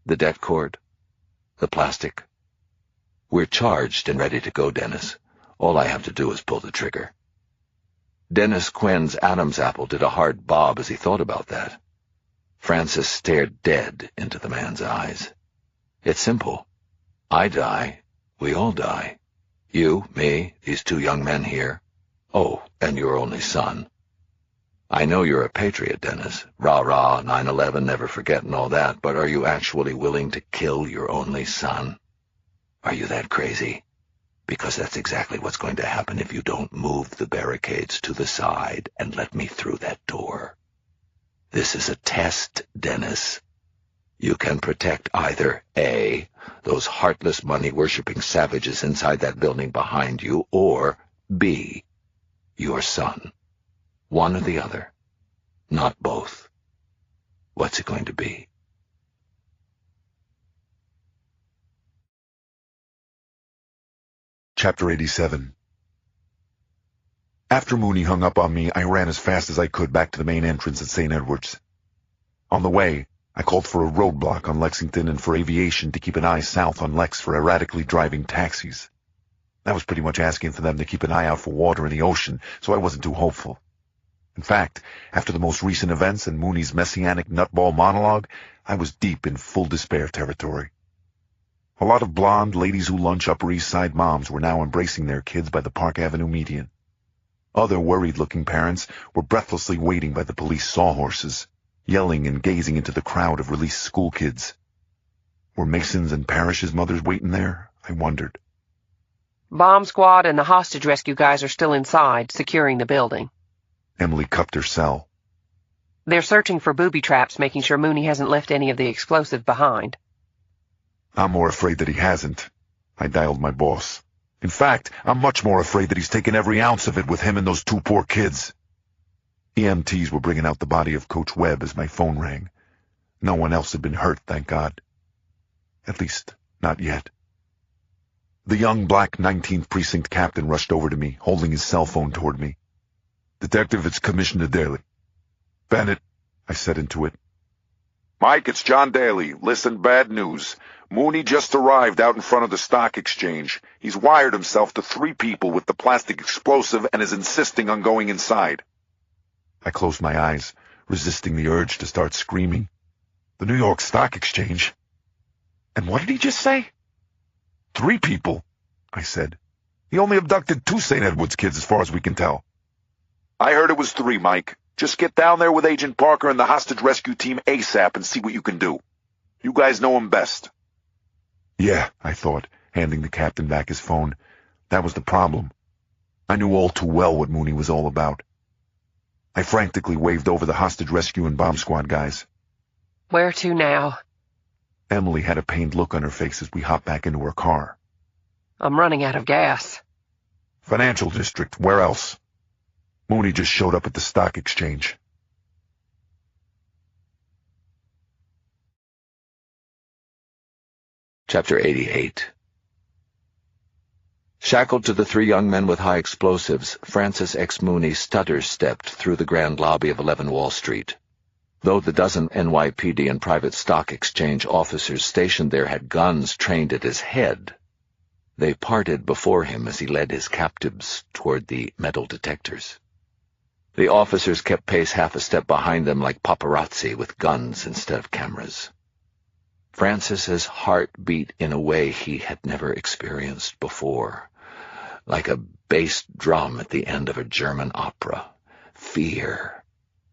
The det cord? The plastic? We're charged and ready to go, Dennis. All I have to do is pull the trigger." Dennis Quinn's Adam's apple did a hard bob as he thought about that. Francis stared dead into the man's eyes. "It's simple. I die. We all die. You, me, these 2 young men here. Oh, and your only son. I know you're a patriot, Dennis. Rah-rah, 9/11, never forget and all that, but are you actually willing to kill your only son? Are you that crazy? Because that's exactly what's going to happen if you don't move the barricades to the side and let me through that door. This is a test, Dennis. You can protect either A, those heartless money-worshipping savages inside that building behind you, or B, your son. One or the other. Not both. What's it going to be?" Chapter 87. After Mooney hung up on me, I ran as fast as I could back to the main entrance at St. Edward's. On the way, I called for a roadblock on Lexington and for aviation to keep an eye south on Lex for erratically driving taxis. That was pretty much asking for them to keep an eye out for water in the ocean, so I wasn't too hopeful. In fact, after the most recent events and Mooney's messianic nutball monologue, I was deep in full despair territory. A lot of blonde, ladies-who-lunch Upper East Side moms were now embracing their kids by the Park Avenue median. Other worried-looking parents were breathlessly waiting by the police sawhorses, yelling and gazing into the crowd of released school kids. Were Masons and Parrish's mothers waiting there? I wondered. Bomb squad and the hostage rescue guys are still inside, securing the building. Emily cupped her cell. They're searching for booby traps, making sure Mooney hasn't left any of the explosive behind. I'm more afraid that he hasn't. I dialed my boss. In fact, I'm much more afraid that he's taken every ounce of it with him and those two poor kids. EMTs were bringing out the body of Coach Webb as my phone rang. No one else had been hurt, thank God. At least, not yet. The young black 19th Precinct captain rushed over to me, holding his cell phone toward me. "Detective, it's Commissioner Daly." "Bennett," I said into it. Mike, it's John Daly. Listen, bad news. Mooney just arrived out in front of the stock exchange. He's wired himself to 3 people with the plastic explosive and is insisting on going inside. I closed my eyes, resisting the urge to start screaming. The New York Stock Exchange? And what did he just say? 3 people, I said. He only abducted 2 St. Edward's kids as far as we can tell. I heard it was 3, Mike. Just get down there with Agent Parker and the hostage rescue team ASAP and see what you can do. You guys know him best. Yeah, I thought, handing the captain back his phone. That was the problem. I knew all too well what Mooney was all about. I frantically waved over the hostage rescue and bomb squad guys. Where to now? Emily had a pained look on her face as we hopped back into her car. I'm running out of gas. Financial district, where else? Mooney just showed up at the stock exchange. Chapter 88. Shackled to the 3 young men with high explosives, Francis X. Mooney stutter-stepped through the grand lobby of 11 Wall Street. Though the dozen NYPD and private stock exchange officers stationed there had guns trained at his head, they parted before him as he led his captives toward the metal detectors. The officers kept pace half a step behind them like paparazzi with guns instead of cameras. Francis's heart beat in a way he had never experienced before, like a bass drum at the end of a German opera. Fear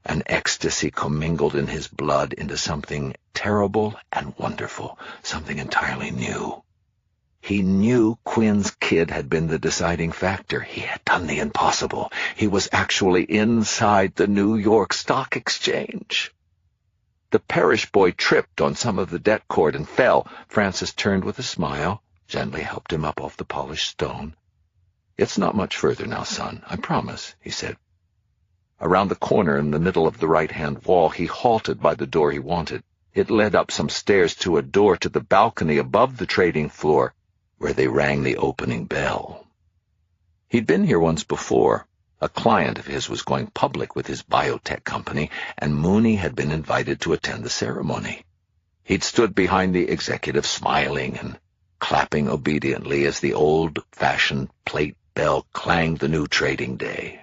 and ecstasy commingled in his blood into something terrible and wonderful, something entirely new. He knew Quinn's kid had been the deciding factor. He had done the impossible. He was actually inside the New York Stock Exchange. The parish boy tripped on some of the debt cord and fell. Francis turned with a smile, gently helped him up off the polished stone. "It's not much further now, son, I promise," he said. Around the corner in the middle of the right-hand wall, he halted by the door he wanted. It led up some stairs to a door to the balcony above the trading floor, where they rang the opening bell. He'd been here once before. A client of his was going public with his biotech company, and Mooney had been invited to attend the ceremony. He'd stood behind the executive, smiling and clapping obediently as the old-fashioned plate bell clanged the new trading day.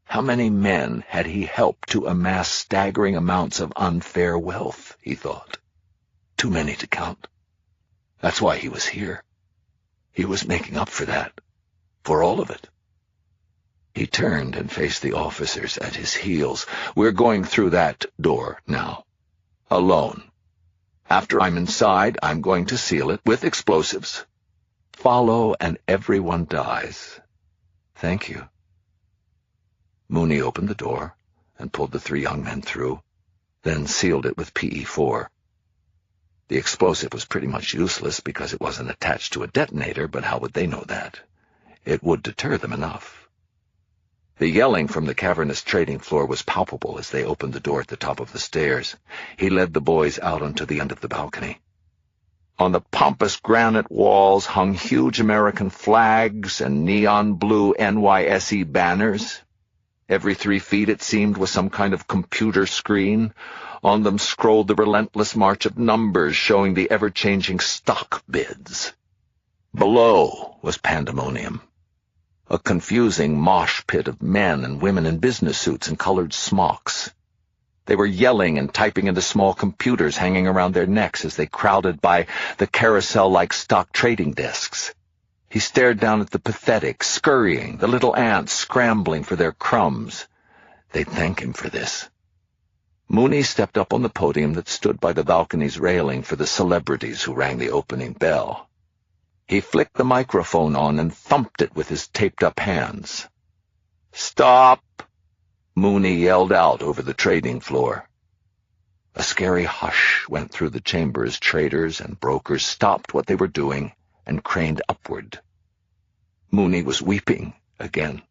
How many men had he helped to amass staggering amounts of unfair wealth, he thought. Too many to count. That's why he was here. He was making up for that, for all of it. He turned and faced the officers at his heels. "We're going through that door now. Alone. After I'm inside, I'm going to seal it with explosives. Follow and everyone dies. Thank you." Mooney opened the door and pulled the 3 young men through, then sealed it with PE4. The explosive was pretty much useless because it wasn't attached to a detonator, but how would they know that? It would deter them enough. The yelling from the cavernous trading floor was palpable as they opened the door at the top of the stairs. He led the boys out onto the end of the balcony. On the pompous granite walls hung huge American flags and neon blue NYSE banners. Every 3 feet, it seemed, was some kind of computer screen. On them scrolled the relentless march of numbers showing the ever-changing stock bids. Below was pandemonium. A confusing mosh pit of men and women in business suits and colored smocks. They were yelling and typing into small computers hanging around their necks as they crowded by the carousel-like stock trading desks. He stared down at the pathetic, scurrying, the little ants scrambling for their crumbs. They'd thank him for this. Mooney stepped up on the podium that stood by the balcony's railing for the celebrities who rang the opening bell. He flicked the microphone on and thumped it with his taped-up hands. "Stop!" Mooney yelled out over the trading floor. A scary hush went through the chamber as traders and brokers stopped what they were doing and craned upward. Mooney was weeping again.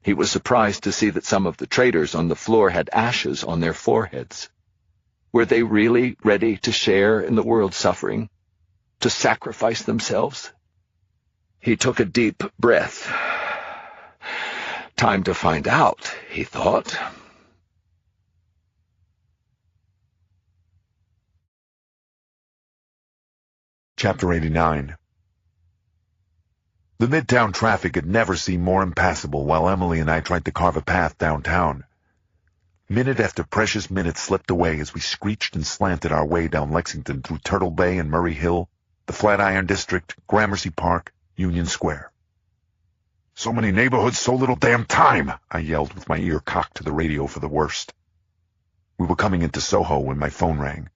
He was surprised to see that some of the traders on the floor had ashes on their foreheads. Were they really ready to share in the world's suffering? To sacrifice themselves? He took a deep breath. Time to find out, he thought. Chapter 89. The midtown traffic had never seemed more impassable while Emily and I tried to carve a path downtown. Minute after precious minute slipped away as we screeched and slanted our way down Lexington through Turtle Bay and Murray Hill, the Flatiron District, Gramercy Park, Union Square. "So many neighborhoods, so little damn time," I yelled with my ear cocked to the radio for the worst. We were coming into Soho when my phone rang.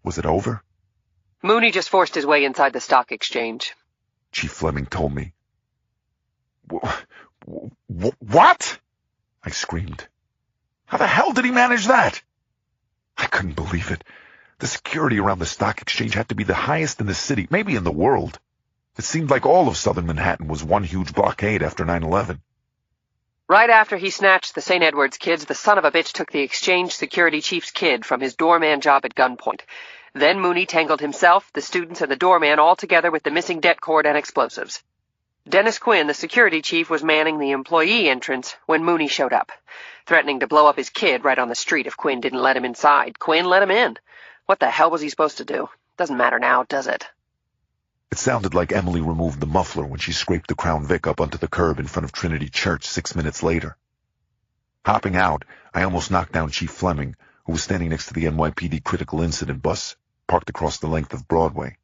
Was it over? Mooney just forced his way inside the stock exchange. Chief Fleming told me. What? I screamed. How the hell did he manage that? I couldn't believe it. The security around the stock exchange had to be the highest in the city, maybe in the world. It seemed like all of southern Manhattan was one huge blockade after 9/11. Right after he snatched the St. Edward's kids, the son of a bitch took the exchange security chief's kid from his doorman job at gunpoint. Then Mooney tangled himself, the students, and the doorman all together with the missing det cord and explosives. Dennis Quinn, the security chief, was manning the employee entrance when Mooney showed up, threatening to blow up his kid right on the street if Quinn didn't let him inside. Quinn let him in. What the hell was he supposed to do? Doesn't matter now, does it? It sounded like Emily removed the muffler when she scraped the Crown Vic up onto the curb in front of Trinity Church 6 minutes later. Hopping out, I almost knocked down Chief Fleming, who was standing next to the NYPD critical incident bus, parked across the length of Broadway.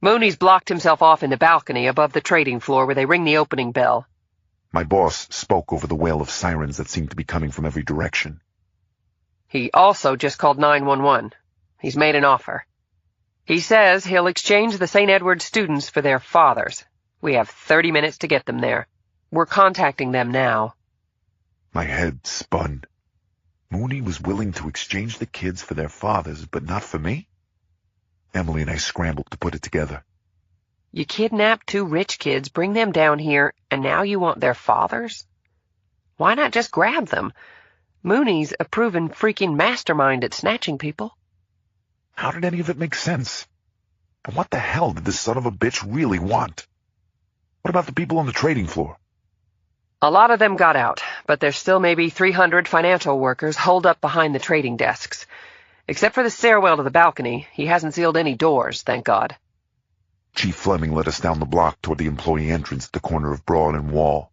Mooney's blocked himself off in the balcony above the trading floor where they ring the opening bell. My boss spoke over the wail of sirens that seemed to be coming from every direction. He also just called 911. He's made an offer. He says he'll exchange the St. Edward's students for their fathers. We have 30 minutes to get them there. We're contacting them now. My head spun. Mooney was willing to exchange the kids for their fathers, but not for me? Emily and I scrambled to put it together. You kidnapped 2 rich kids, bring them down here, and now you want their fathers? Why not just grab them? Mooney's a proven freaking mastermind at snatching people. How did any of it make sense? And what the hell did this son of a bitch really want? What about the people on the trading floor? A lot of them got out, but there's still maybe 300 financial workers holed up behind the trading desks. Except for the stairwell to the balcony, he hasn't sealed any doors, thank God. Chief Fleming led us down the block toward the employee entrance at the corner of Broad and Wall.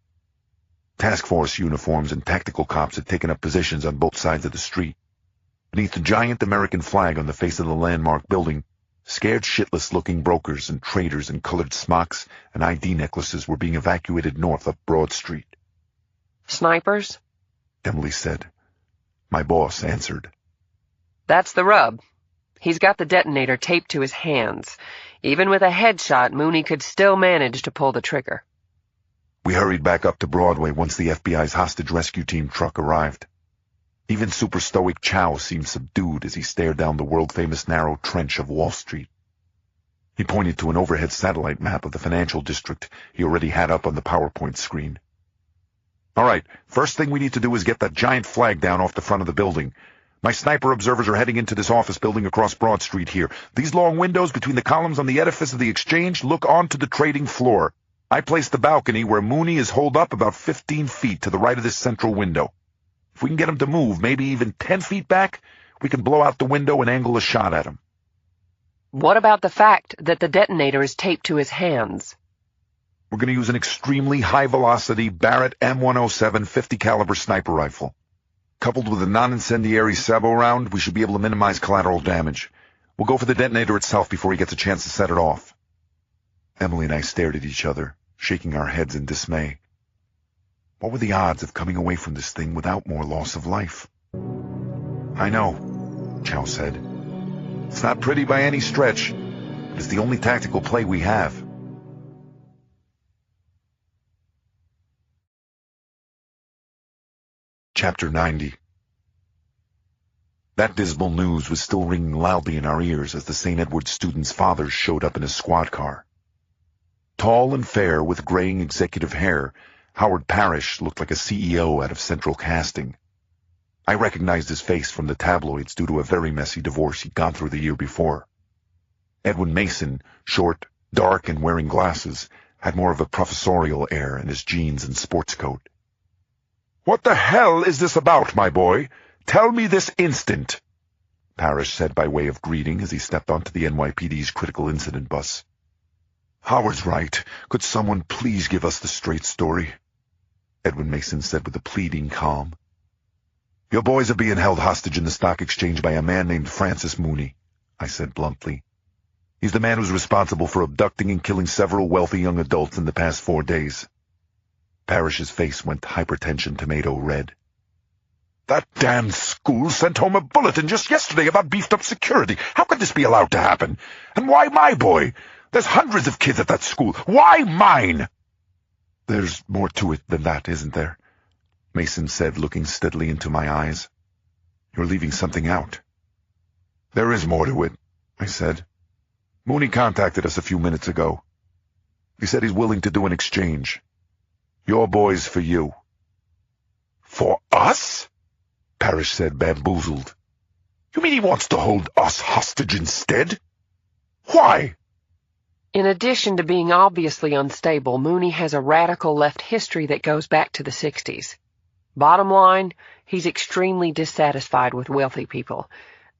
Task force uniforms and tactical cops had taken up positions on both sides of the street. Beneath the giant American flag on the face of the landmark building, scared shitless-looking brokers and traders in colored smocks and ID necklaces were being evacuated north up Broad Street. Snipers? Emily said. My boss answered. That's the rub. He's got the detonator taped to his hands. Even with a headshot, Mooney could still manage to pull the trigger. We hurried back up to Broadway once the FBI's hostage rescue team truck arrived. Even super stoic Chow seemed subdued as he stared down the world-famous narrow trench of Wall Street. He pointed to an overhead satellite map of the financial district he already had up on the PowerPoint screen. All right, first thing we need to do is get that giant flag down off the front of the building. My sniper observers are heading into this office building across Broad Street here. These long windows between the columns on the edifice of the exchange look onto the trading floor. I placed the balcony where Mooney is holed up about 15 feet to the right of this central window. If we can get him to move, maybe even 10 feet back, we can blow out the window and angle a shot at him. What about the fact that the detonator is taped to his hands? We're going to use an extremely high-velocity Barrett M107 50-caliber sniper rifle. Coupled with a non-incendiary sabot round, we should be able to minimize collateral damage. We'll go for the detonator itself before he gets a chance to set it off. Emily and I stared at each other, shaking our heads in dismay. What were the odds of coming away from this thing without more loss of life? I know, Chow said. It's not pretty by any stretch, but it's the only tactical play we have. Chapter 90. That dismal news was still ringing loudly in our ears as the St. Edward students' fathers showed up in his squad car. Tall and fair, with graying executive hair, Howard Parrish looked like a CEO out of Central Casting. I recognized his face from the tabloids due to a very messy divorce he'd gone through the year before. Edwin Mason, short, dark, and wearing glasses, had more of a professorial air in his jeans and sports coat. "What the hell is this about, my boy? Tell me this instant," Parrish said by way of greeting as he stepped onto the NYPD's critical incident bus. "Howard's right. Could someone please give us the straight story?" Edwin Mason said with a pleading calm. "Your boys are being held hostage in the stock exchange by a man named Francis Mooney," I said bluntly. "He's the man who's responsible for abducting and killing several wealthy young adults in the past 4 days." Parrish's face went hypertension tomato red. "That damned school sent home a bulletin just yesterday about beefed-up security. How could this be allowed to happen? And why my boy? There's hundreds of kids at that school. Why mine?" "There's more to it than that, isn't there?" Mason said, looking steadily into my eyes. "You're leaving something out." "There is more to it," I said. "Mooney contacted us a few minutes ago. He said he's willing to do an exchange. Your boys for you." "For us?" Parrish said, bamboozled. "You mean he wants to hold us hostage instead? Why?" In addition to being obviously unstable, Mooney has a radical left history that goes back to the 60s. Bottom line, he's extremely dissatisfied with wealthy people.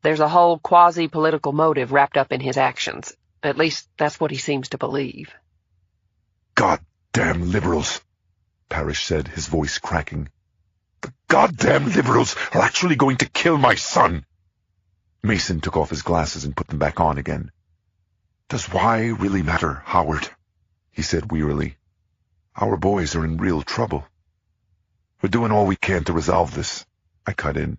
There's a whole quasi-political motive wrapped up in his actions. At least, that's what he seems to believe. "Goddamn liberals," Parrish said, his voice cracking. "The goddamn liberals are actually going to kill my son." Mason took off his glasses and put them back on again. "Does why really matter, Howard?" he said wearily. "Our boys are in real trouble." "We're doing all we can to resolve this," I cut in.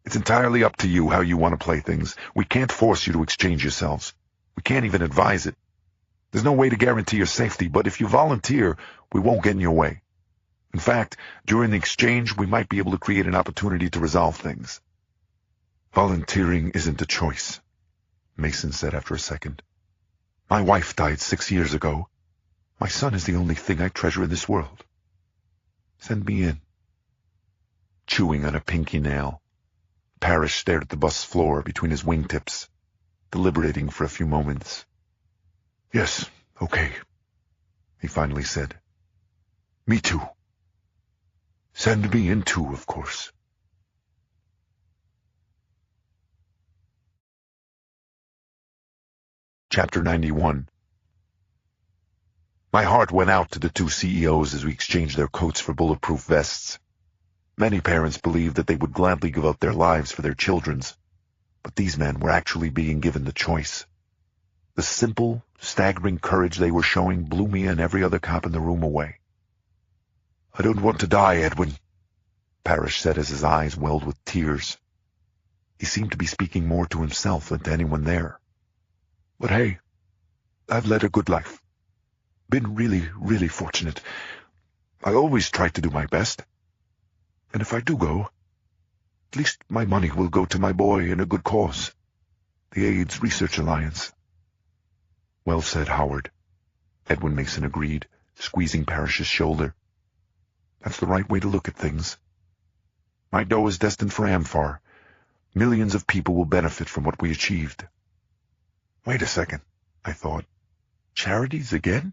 "It's entirely up to you how you want to play things. We can't force you to exchange yourselves. We can't even advise it. There's no way to guarantee your safety, but if you volunteer, we won't get in your way. In fact, during the exchange, we might be able to create an opportunity to resolve things." "Volunteering isn't a choice," Mason said after a second. "My wife died 6 years ago. My son is the only thing I treasure in this world. Send me in." Chewing on a pinky nail, Parrish stared at the bus floor between his wingtips, deliberating for a few moments. "Yes, okay," he finally said. "Me too. Send me in too, of course." Chapter 91. My heart went out to the two CEOs as we exchanged their coats for bulletproof vests. Many parents believed that they would gladly give up their lives for their children's, but these men were actually being given the choice. The simple, staggering courage they were showing blew me and every other cop in the room away. "I don't want to die, Edwin," Parrish said as his eyes welled with tears. He seemed to be speaking more to himself than to anyone there. "But hey, I've led a good life. Been really, really fortunate. I always try to do my best. And if I do go, at least my money will go to my boy in a good cause, the AIDS Research Alliance." "Well said, Howard," Edwin Mason agreed, squeezing Parrish's shoulder. "That's the right way to look at things. My dough is destined for Amphar. Millions of people will benefit from what we achieved." Wait a second, I thought. Charities again?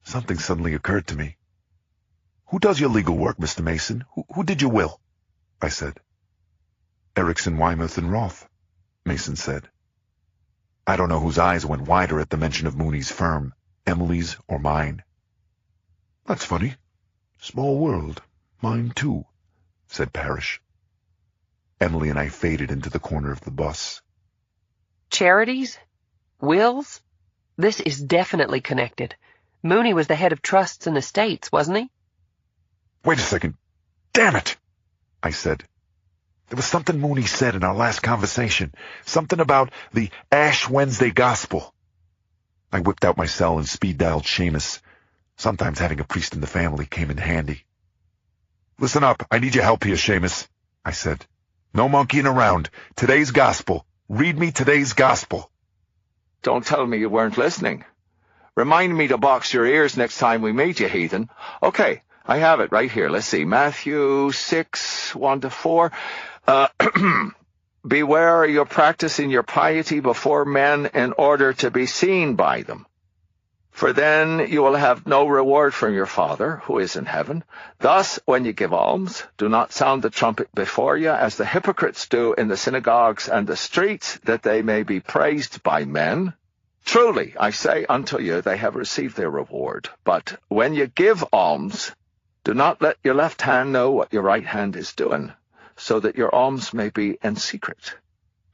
Something suddenly occurred to me. "Who does your legal work, Mr. Mason? Who did your will?" I said. "Erickson, Weymouth, and Roth," Mason said. I don't know whose eyes went wider at the mention of Mooney's firm, Emily's or mine. That's funny. Small world. Mine too, said Parrish. Emily and I faded into the corner of the bus. Charities? Wills? This is definitely connected. Mooney was the head of trusts and estates, wasn't he? Wait a second. Damn it, I said. There was something Mooney said in our last conversation. Something about the Ash Wednesday Gospel. I whipped out my cell and speed-dialed Seamus. Sometimes having a priest in the family came in handy. Listen up. I need your help here, Seamus, I said. No monkeying around. Today's gospel. Read me today's gospel. Don't tell me you weren't listening. Remind me to box your ears next time we meet, you heathen. Okay, I have it right here. Let's see. Matthew 6, 1-4. Beware you're practicing your piety before men in order to be seen by them. For then you will have no reward from your Father, who is in heaven. Thus, when you give alms, do not sound the trumpet before you, as the hypocrites do in the synagogues and the streets, that they may be praised by men. Truly, I say unto you, they have received their reward. But when you give alms, do not let your left hand know what your right hand is doing, so that your alms may be in secret.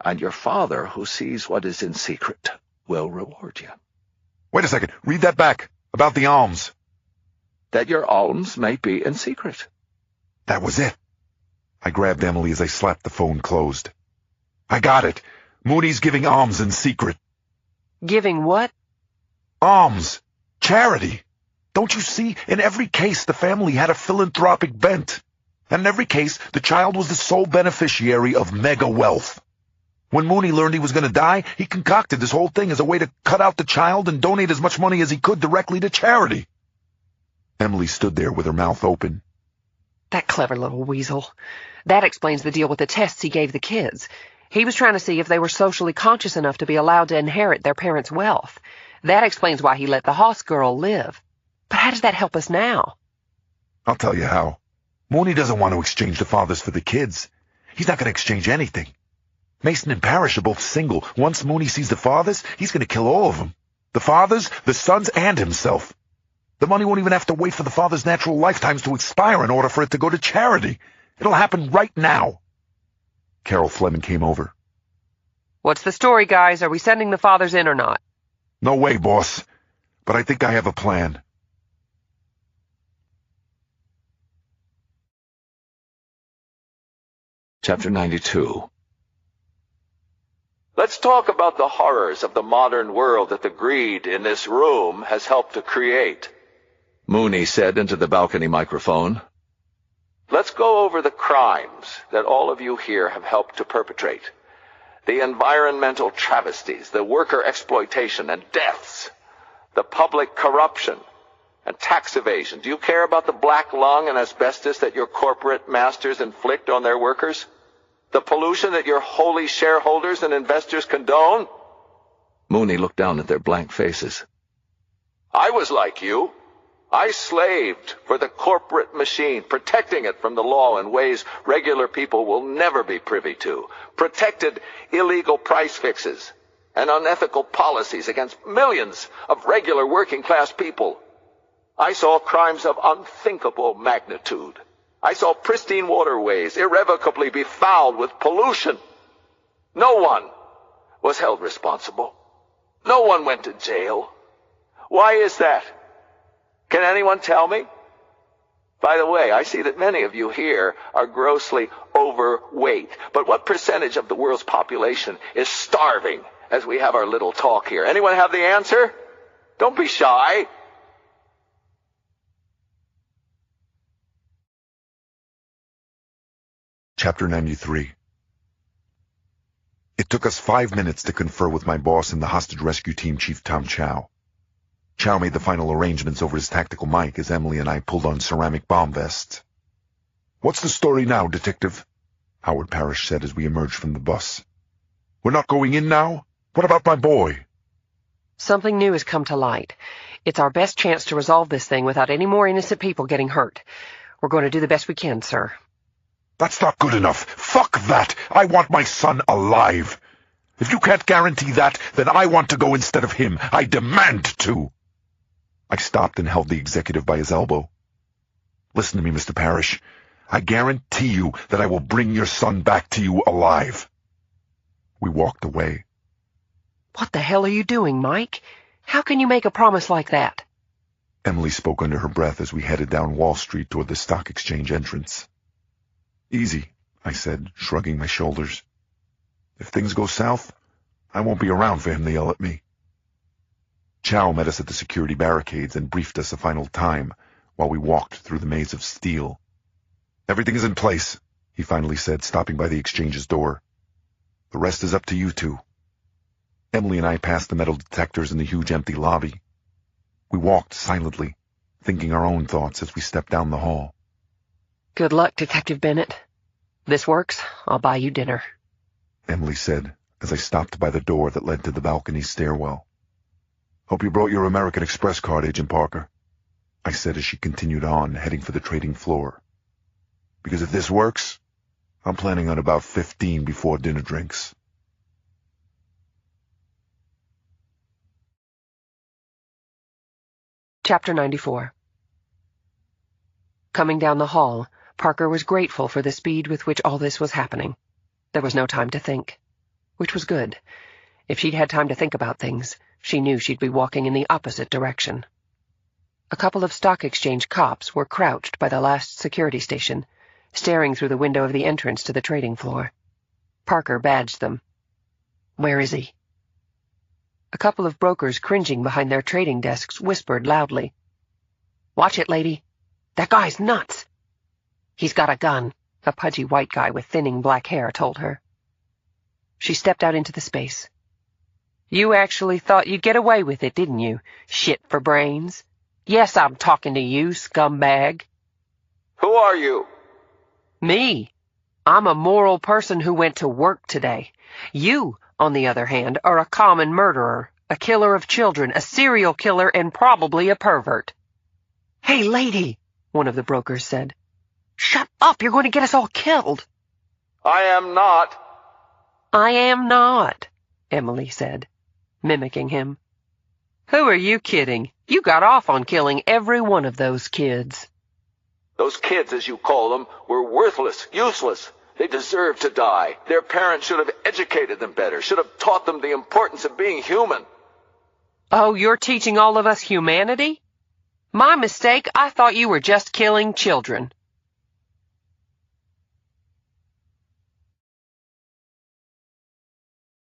And your Father, who sees what is in secret, will reward you. Wait a second. Read that back. About the alms. That your alms may be in secret. That was it. I grabbed Emily as I slapped the phone closed. I got it. Mooney's giving alms in secret. Giving what? Alms. Charity. Don't you see? In every case, the family had a philanthropic bent. And in every case, the child was the sole beneficiary of mega wealth. When Mooney learned he was going to die, he concocted this whole thing as a way to cut out the child and donate as much money as he could directly to charity. Emily stood there with her mouth open. That clever little weasel. That explains the deal with the tests he gave the kids. He was trying to see if they were socially conscious enough to be allowed to inherit their parents' wealth. That explains why he let the Haas girl live. But how does that help us now? I'll tell you how. Mooney doesn't want to exchange the fathers for the kids. He's not going to exchange anything. Mason and Parrish are both single. Once Mooney sees the fathers, he's going to kill all of them. The fathers, the sons, and himself. The money won't even have to wait for the fathers' natural lifetimes to expire in order for it to go to charity. It'll happen right now. Carol Fleming came over. What's the story, guys? Are we sending the fathers in or not? No way, boss. But I think I have a plan. Chapter 92. Let's talk about the horrors of the modern world that the greed in this room has helped to create, Mooney said into the balcony microphone. Let's go over the crimes that all of you here have helped to perpetrate. The environmental travesties, the worker exploitation and deaths, the public corruption and tax evasion. Do you care about the black lung and asbestos that your corporate masters inflict on their workers? The pollution that your holy shareholders and investors condone? Mooney looked down at their blank faces. I was like you. I slaved for the corporate machine, protecting it from the law in ways regular people will never be privy to, protected illegal price fixes and unethical policies against millions of regular working-class people. I saw crimes of unthinkable magnitude. I saw pristine waterways irrevocably befouled with pollution. No one was held responsible. No one went to jail. Why is that? Can anyone tell me? By the way, I see that many of you here are grossly overweight. But what percentage of the world's population is starving as we have our little talk here? Anyone have the answer? Don't be shy. Chapter 93. It took us 5 minutes to confer with my boss and the hostage rescue team chief, Tom Chow. Chow made the final arrangements over his tactical mic as Emily and I pulled on ceramic bomb vests. What's the story now, Detective? Howard Parrish said as we emerged from the bus. We're not going in now? What about my boy? Something new has come to light. It's our best chance to resolve this thing without any more innocent people getting hurt. We're going to do the best we can, sir. That's not good enough. Fuck that. I want my son alive. If you can't guarantee that, then I want to go instead of him. I demand to. I stopped and held the executive by his elbow. Listen to me, Mr. Parrish. I guarantee you that I will bring your son back to you alive. We walked away. What the hell are you doing, Mike? How can you make a promise like that? Emily spoke under her breath as we headed down Wall Street toward the stock exchange entrance. Easy, I said, shrugging my shoulders. If things go south, I won't be around for him to yell at me. Chow met us at the security barricades and briefed us a final time while we walked through the maze of steel. Everything is in place, he finally said, stopping by the exchange's door. The rest is up to you two. Emily and I passed the metal detectors in the huge empty lobby. We walked silently, thinking our own thoughts as we stepped down the hall. Good luck, Detective Bennett. This works, I'll buy you dinner, Emily said as I stopped by the door that led to the balcony stairwell. Hope you brought your American Express card, Agent Parker, I said as she continued on, heading for the trading floor. Because if this works, I'm planning on about 15 before dinner drinks. Chapter 94. Coming down the hall, Parker was grateful for the speed with which all this was happening. There was no time to think, which was good. If she'd had time to think about things, she knew she'd be walking in the opposite direction. A couple of stock exchange cops were crouched by the last security station, staring through the window of the entrance to the trading floor. Parker badged them. Where is he? A couple of brokers cringing behind their trading desks whispered loudly. Watch it, lady. That guy's nuts. He's got a gun, a pudgy white guy with thinning black hair told her. She stepped out into the space. You actually thought you'd get away with it, didn't you? Shit for brains. Yes, I'm talking to you, scumbag. Who are you? Me. I'm a moral person who went to work today. You, on the other hand, are a common murderer, a killer of children, a serial killer, and probably a pervert. Hey, lady, one of the brokers said. Shut up, you're going to get us all killed. I am not. I am not, Emily said, mimicking him. Who are you kidding? You got off on killing every one of those kids. Those kids, as you call them, were worthless, useless. They deserved to die. Their parents should have educated them better, should have taught them the importance of being human. Oh, you're teaching all of us humanity? My mistake, I thought you were just killing children.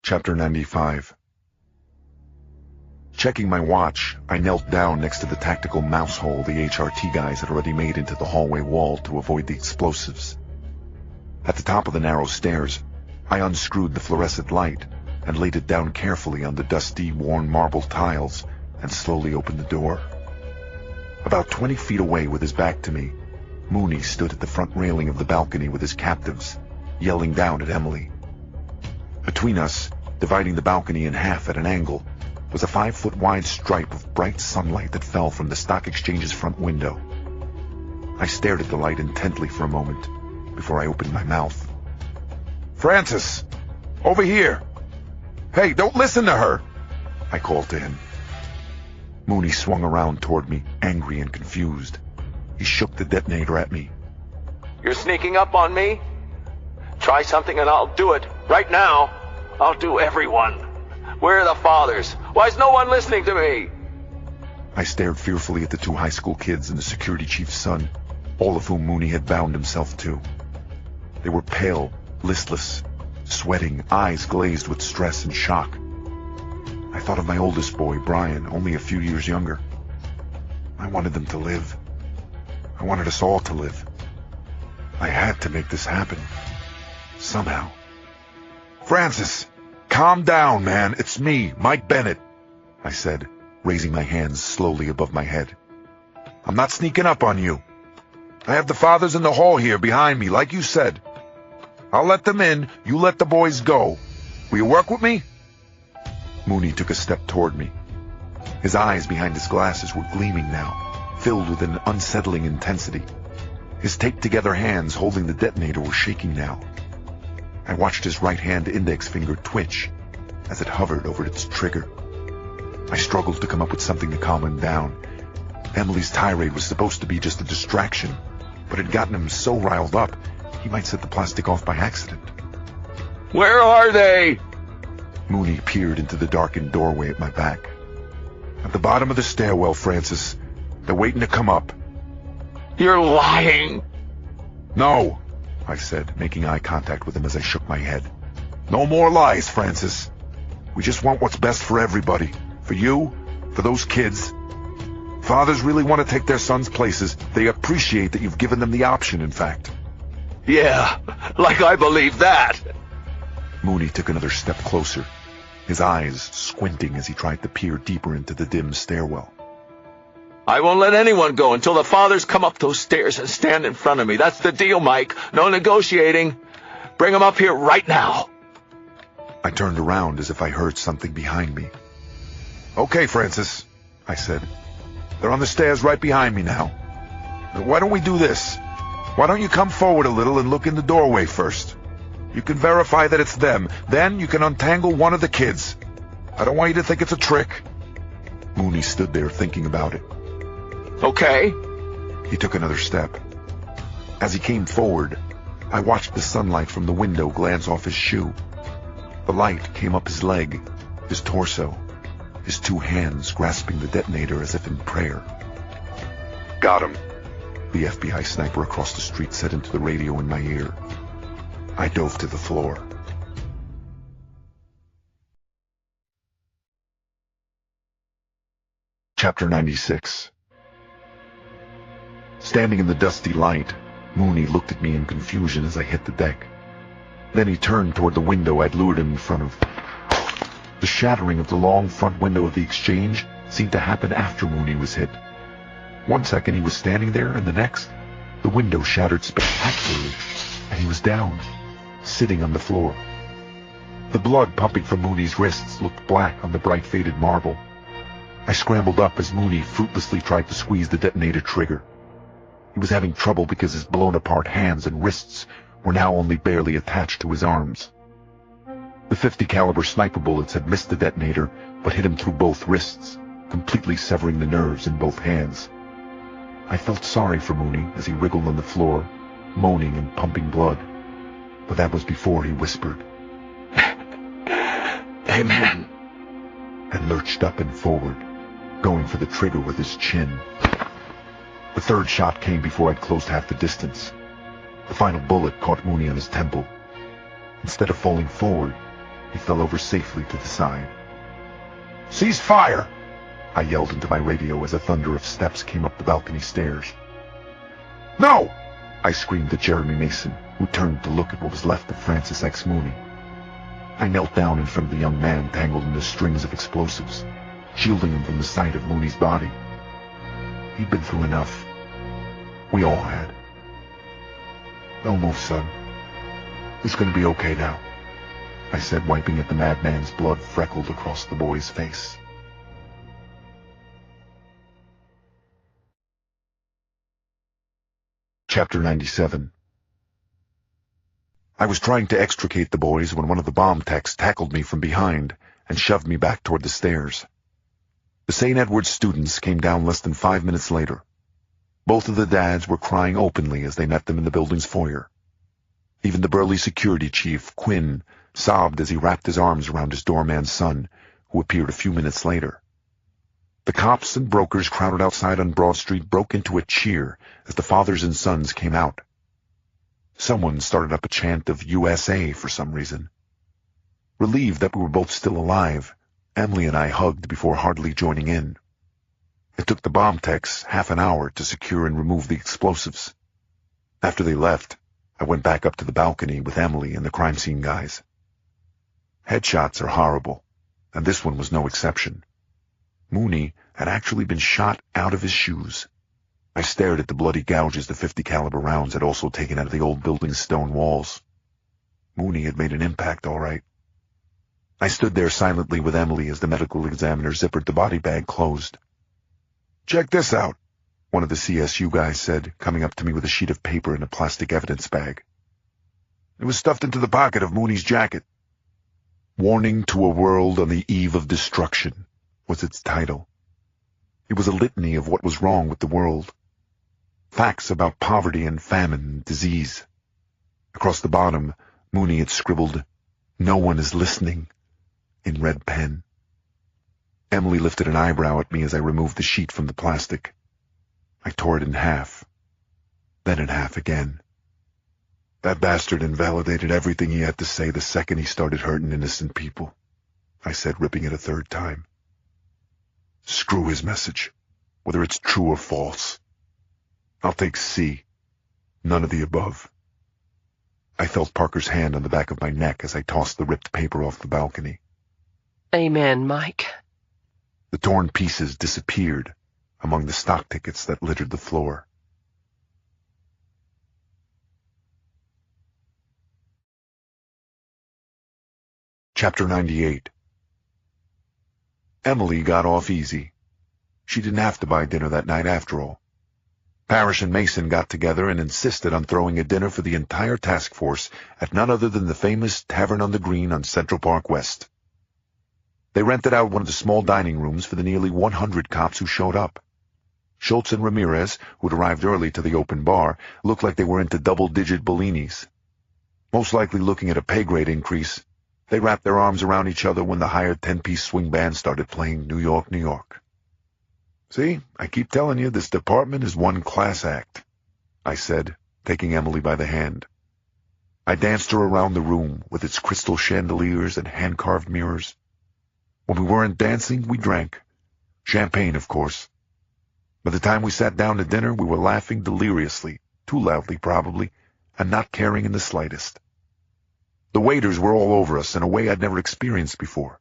Chapter 95. Checking my watch, I knelt down next to the tactical mouse hole the HRT guys had already made into the hallway wall to avoid the explosives. At the top of the narrow stairs, I unscrewed the fluorescent light and laid it down carefully on the dusty, worn marble tiles and slowly opened the door. About 20 feet away with his back to me, Mooney stood at the front railing of the balcony with his captives, yelling down at Emily. Between us, dividing the balcony in half at an angle, was a 5-foot-wide stripe of bright sunlight that fell from the stock exchange's front window. I stared at the light intently for a moment before I opened my mouth. Francis, over here. Hey, don't listen to her, I called to him. Mooney swung around toward me, angry and confused. He shook the detonator at me. You're sneaking up on me? Try something and I'll do it. Right now. I'll do everyone. Where are the fathers? Why is no one listening to me? I stared fearfully at the 2 high school kids and the security chief's son, all of whom Mooney had bound himself to. They were pale, listless, sweating, eyes glazed with stress and shock. I thought of my oldest boy, Brian, only a few years younger. I wanted them to live. I wanted us all to live. I had to make this happen. Somehow. Francis, calm down, man. It's me, Mike Bennett, I said, raising my hands slowly above my head. I'm not sneaking up on you. I have the fathers in the hall here behind me, like you said. I'll let them in, you let the boys go. Will you work with me? Mooney took a step toward me. His eyes behind his glasses were gleaming now, filled with an unsettling intensity. His taped-together hands holding the detonator were shaking now. I watched his right hand index finger twitch as it hovered over its trigger. I struggled to come up with something to calm him down. Emily's tirade was supposed to be just a distraction, but it had gotten him so riled up, he might set the plastic off by accident. Where are they? Mooney peered into the darkened doorway at my back. At the bottom of the stairwell, Francis. They're waiting to come up. You're lying. No, I said, making eye contact with him as I shook my head. No more lies, Francis. We just want what's best for everybody. For you, for those kids. Fathers really want to take their sons' places. They appreciate that you've given them the option, in fact. Yeah, like I believe that. Mooney took another step closer, his eyes squinting as he tried to peer deeper into the dim stairwell. I won't let anyone go until the fathers come up those stairs and stand in front of me. That's the deal, Mike. No negotiating. Bring them up here right now. I turned around as if I heard something behind me. Okay, Francis, I said. They're on the stairs right behind me now. Why don't we do this? Why don't you come forward a little and look in the doorway first? You can verify that it's them. Then you can untangle one of the kids. I don't want you to think it's a trick. Mooney stood there thinking about it. Okay. He took another step. As he came forward, I watched the sunlight from the window glance off his shoe. The light came up his leg, his torso, his two hands grasping the detonator as if in prayer. Got him, the FBI sniper across the street said into the radio in my ear. I dove to the floor. Chapter 96. Standing in the dusty light, Mooney looked at me in confusion as I hit the deck. Then he turned toward the window I'd lured him in front of. The shattering of the long front window of the exchange seemed to happen after Mooney was hit. 1 second he was standing there, and the next, the window shattered spectacularly, and he was down, sitting on the floor. The blood pumping from Mooney's wrists looked black on the bright faded marble. I scrambled up as Mooney fruitlessly tried to squeeze the detonator trigger. He was having trouble because his blown-apart hands and wrists were now only barely attached to his arms. The .50 caliber sniper bullets had missed the detonator, but hit him through both wrists, completely severing the nerves in both hands. I felt sorry for Mooney as he wriggled on the floor, moaning and pumping blood. But that was before he whispered, Amen, and lurched up and forward, going for the trigger with his chin. The third shot came before I'd closed half the distance. The final bullet caught Mooney on his temple. Instead of falling forward, he fell over safely to the side. "Cease fire!" I yelled into my radio as a thunder of steps came up the balcony stairs. "No!" I screamed at Jeremy Mason, who turned to look at what was left of Francis X. Mooney. I knelt down in front of the young man tangled in the strings of explosives, shielding him from the sight of Mooney's body. He'd been through enough. We all had. "Don't move, son. It's going to be okay now," I said, wiping at the madman's blood freckled across the boy's face. Chapter 97. I was trying to extricate the boys when one of the bomb techs tackled me from behind and shoved me back toward the stairs. The St. Edward's students came down less than 5 minutes later. Both of the dads were crying openly as they met them in the building's foyer. Even the burly security chief, Quinn, sobbed as he wrapped his arms around his doorman's son, who appeared a few minutes later. The cops and brokers crowded outside on Broad Street broke into a cheer as the fathers and sons came out. Someone started up a chant of USA for some reason. Relieved that we were both still alive, Emily and I hugged before heartily joining in. It took the bomb techs half an hour to secure and remove the explosives. After they left, I went back up to the balcony with Emily and the crime scene guys. Headshots are horrible, and this one was no exception. Mooney had actually been shot out of his shoes. I stared at the bloody gouges the .50 caliber rounds had also taken out of the old building's stone walls. Mooney had made an impact, all right. I stood there silently with Emily as the medical examiner zippered the body bag closed. "Check this out," one of the CSU guys said, coming up to me with a sheet of paper and a plastic evidence bag. It was stuffed into the pocket of Mooney's jacket. Warning to a World on the Eve of Destruction was its title. It was a litany of what was wrong with the world. Facts about poverty and famine and disease. Across the bottom, Mooney had scribbled, "No one is listening," in red pen. Emily lifted an eyebrow at me as I removed the sheet from the plastic. I tore it in half, then in half again. "That bastard invalidated everything he had to say the second he started hurting innocent people," I said, ripping it a third time. "Screw his message, whether it's true or false. I'll take C, none of the above." I felt Parker's hand on the back of my neck as I tossed the ripped paper off the balcony. Amen, Mike. The torn pieces disappeared among the stock tickets that littered the floor. Chapter 98. Emily got off easy. She didn't have to buy dinner that night after all. Parrish and Mason got together and insisted on throwing a dinner for the entire task force at none other than the famous Tavern on the Green on Central Park West. They rented out one of the small dining rooms for the nearly 100 cops who showed up. Schultz and Ramirez, who'd arrived early to the open bar, looked like they were into double-digit Bellinis. Most likely looking at a pay-grade increase, they wrapped their arms around each other when the hired 10-piece swing band started playing New York, New York. "See, I keep telling you, this department is one class act," I said, taking Emily by the hand. I danced her around the room with its crystal chandeliers and hand-carved mirrors. When we weren't dancing, we drank. Champagne, of course. By the time we sat down to dinner, we were laughing deliriously, too loudly probably, and not caring in the slightest. The waiters were all over us in a way I'd never experienced before.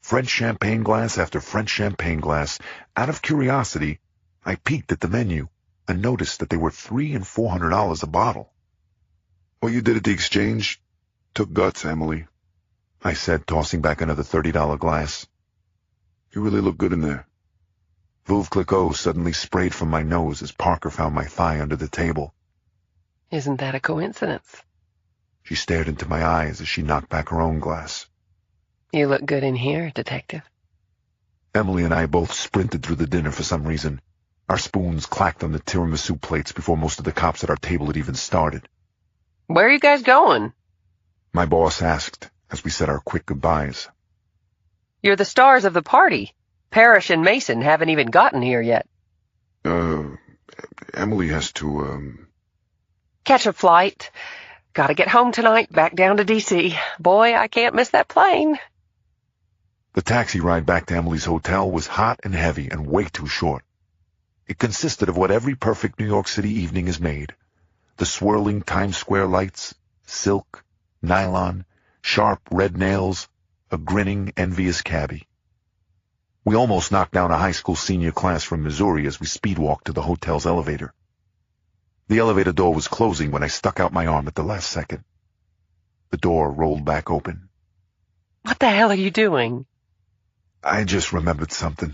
French champagne glass after French champagne glass. Out of curiosity, I peeked at the menu and noticed that they were $300 and $400 a bottle. "What you did at the exchange took guts, Emily," I said, tossing back another $30 glass. "You really look good in there." Veuve Clicquot suddenly sprayed from my nose as Parker found my thigh under the table. Isn't that a coincidence? She stared into my eyes as she knocked back her own glass. You look good in here, Detective. Emily and I both sprinted through the dinner for some reason. Our spoons clacked on the tiramisu plates before most of the cops at our table had even started. Where are you guys going? My boss asked as we said our quick goodbyes. You're the stars of the party. Parrish and Mason haven't even gotten here yet. Emily has to, Catch a flight. Gotta get home tonight, back down to D.C. Boy, I can't miss that plane. The taxi ride back to Emily's hotel was hot and heavy and way too short. It consisted of what every perfect New York City evening is made. The swirling Times Square lights, silk, nylon, sharp red nails, a grinning, envious cabbie. We almost knocked down a high school senior class from Missouri as we speed-walked to the hotel's elevator. The elevator door was closing when I stuck out my arm at the last second. The door rolled back open. What the hell are you doing? I just remembered something.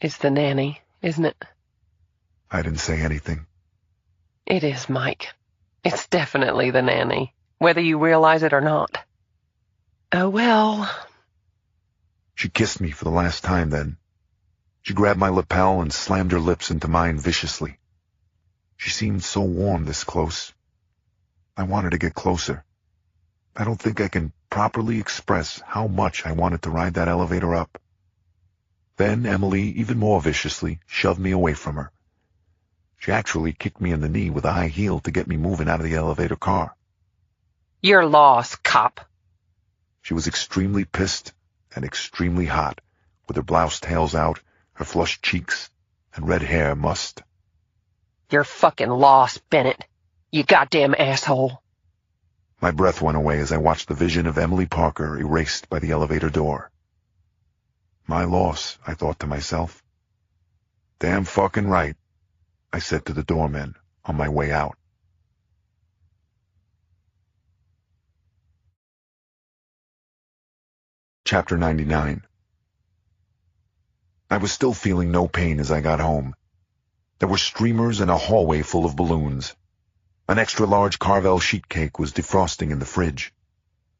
It's the nanny, isn't it? I didn't say anything. It is, Mike. It's definitely the nanny, whether you realize it or not. Oh, well. She kissed me for the last time then. She grabbed my lapel and slammed her lips into mine viciously. She seemed so warm this close. I wanted to get closer. I don't think I can properly express how much I wanted to ride that elevator up. Then Emily, even more viciously, shoved me away from her. She actually kicked me in the knee with a high heel to get me moving out of the elevator car. You're lost, cop. She was extremely pissed and extremely hot, with her blouse tails out, her flushed cheeks, and red hair mussed. You're fucking lost, Bennett. You goddamn asshole. My breath went away as I watched the vision of Emily Parker erased by the elevator door. My loss, I thought to myself. Damn fucking right, I said to the doorman on my way out. Chapter 99. I was still feeling no pain as I got home. There were streamers and a hallway full of balloons. An extra-large Carvel sheet cake was defrosting in the fridge.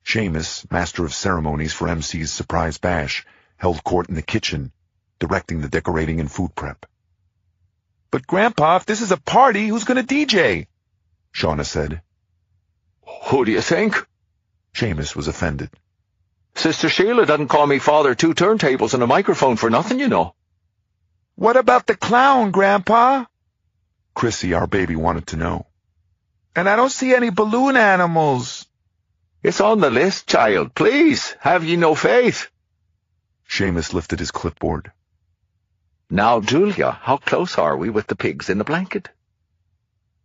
Seamus, master of ceremonies for MC's surprise bash, held court in the kitchen, directing the decorating and food prep. But Grandpa, if this is a party, who's going to DJ? Shauna said. Who do you think? Seamus was offended. Sister Sheila doesn't call me father 2 turntables and a microphone for nothing, you know. What about the clown, Grandpa? Chrissy, our baby, wanted to know. And I don't see any balloon animals. It's on the list, child. Please, have ye no faith? Seamus lifted his clipboard. Now, Julia, how close are we with the pigs in the blanket?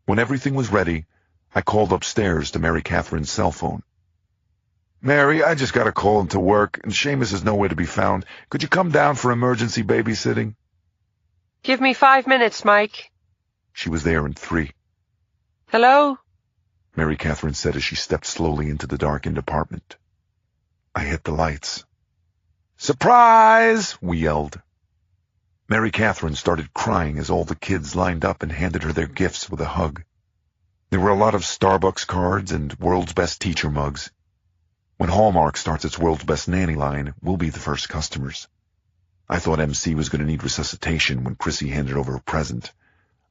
When everything was ready, I called upstairs to Mary Catherine's cell phone. Mary, I just got a call into work, and Seamus is nowhere to be found. Could you come down for emergency babysitting? Give me 5 minutes, Mike. She was there in 3. Hello? Mary Catherine said as she stepped slowly into the darkened apartment. I hit the lights. Surprise! We yelled. Mary Catherine started crying as all the kids lined up and handed her their gifts with a hug. There were a lot of Starbucks cards and World's Best Teacher mugs. When Hallmark starts its World's Best Nanny line, we'll be the first customers. I thought MC was going to need resuscitation when Chrissy handed over a present,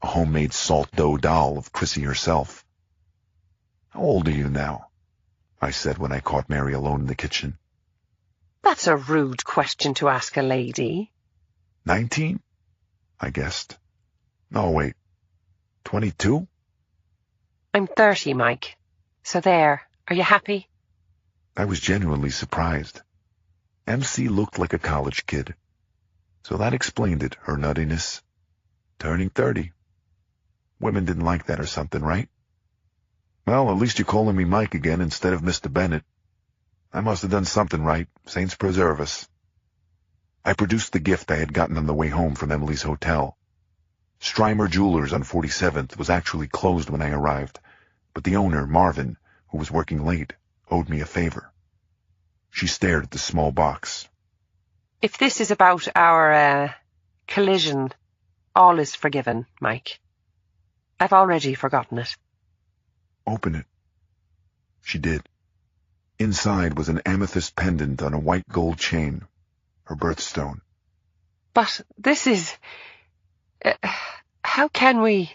a homemade salt dough doll of Chrissy herself. How old are you now? I said when I caught Mary alone in the kitchen. That's a rude question to ask a lady. 19? I guessed. No, wait. 22? I'm 30, Mike. So there. Are you happy? I was genuinely surprised. MC looked like a college kid. So that explained it, her nuttiness. Turning 30. Women didn't like that or something, right? Well, at least you're calling me Mike again instead of Mr. Bennett. I must have done something right. Saints preserve us. I produced the gift I had gotten on the way home from Emily's hotel. Strymer Jewelers on 47th was actually closed when I arrived, but the owner, Marvin, who was working late, owed me a favor. She stared at the small box. If this is about our, collision, all is forgiven, Mike. I've already forgotten it. Open it. She did. Inside was an amethyst pendant on a white gold chain, her birthstone. But this is... how can we...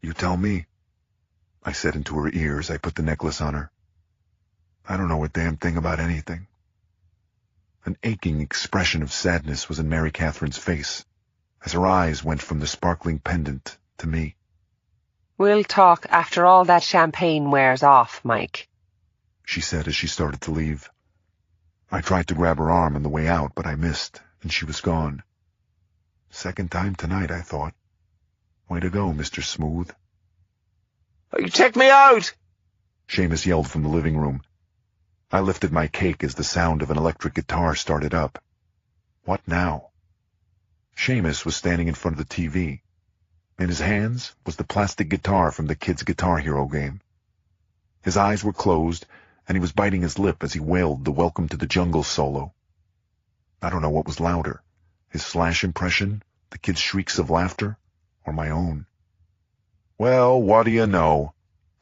You tell me, I said into her ear as I put the necklace on her. I don't know a damn thing about anything. An aching expression of sadness was in Mary Catherine's face, as her eyes went from the sparkling pendant to me. We'll talk after all that champagne wears off, Mike, she said as she started to leave. I tried to grab her arm on the way out, but I missed, and she was gone. Second time tonight, I thought. Way to go, Mr. Smooth. You check me out! Seamus yelled from the living room. I lifted my cake as the sound of an electric guitar started up. What now? Seamus was standing in front of the TV. In his hands was the plastic guitar from the Kids Guitar Hero game. His eyes were closed, and he was biting his lip as he wailed the Welcome to the Jungle solo. I don't know what was louder, his Slash impression, the kids' shrieks of laughter, or my own. Well, what do you know?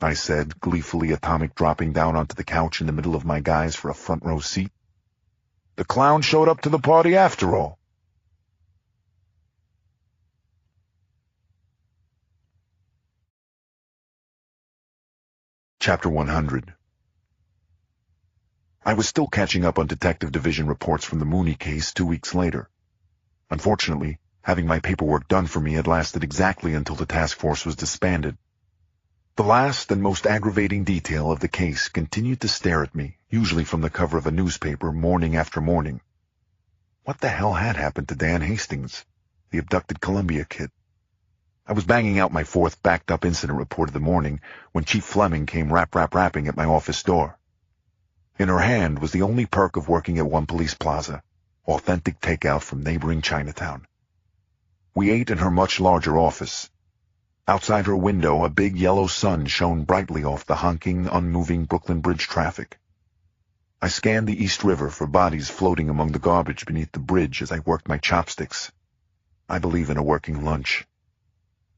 I said, gleefully atomic dropping down onto the couch in the middle of my guys for a front row seat. The clown showed up to the party after all. Chapter 100. I was still catching up on Detective Division reports from the Mooney case 2 weeks later. Unfortunately, having my paperwork done for me had lasted exactly until the task force was disbanded. The last and most aggravating detail of the case continued to stare at me, usually from the cover of a newspaper, morning after morning. What the hell had happened to Dan Hastings, the abducted Columbia kid? I was banging out my 4th backed-up incident report of the morning when Chief Fleming came rapping at my office door. In her hand was the only perk of working at One Police Plaza, authentic takeout from neighboring Chinatown. We ate in her much larger office. Outside her window, a big yellow sun shone brightly off the honking, unmoving Brooklyn Bridge traffic. I scanned the East River for bodies floating among the garbage beneath the bridge as I worked my chopsticks. I believe in a working lunch.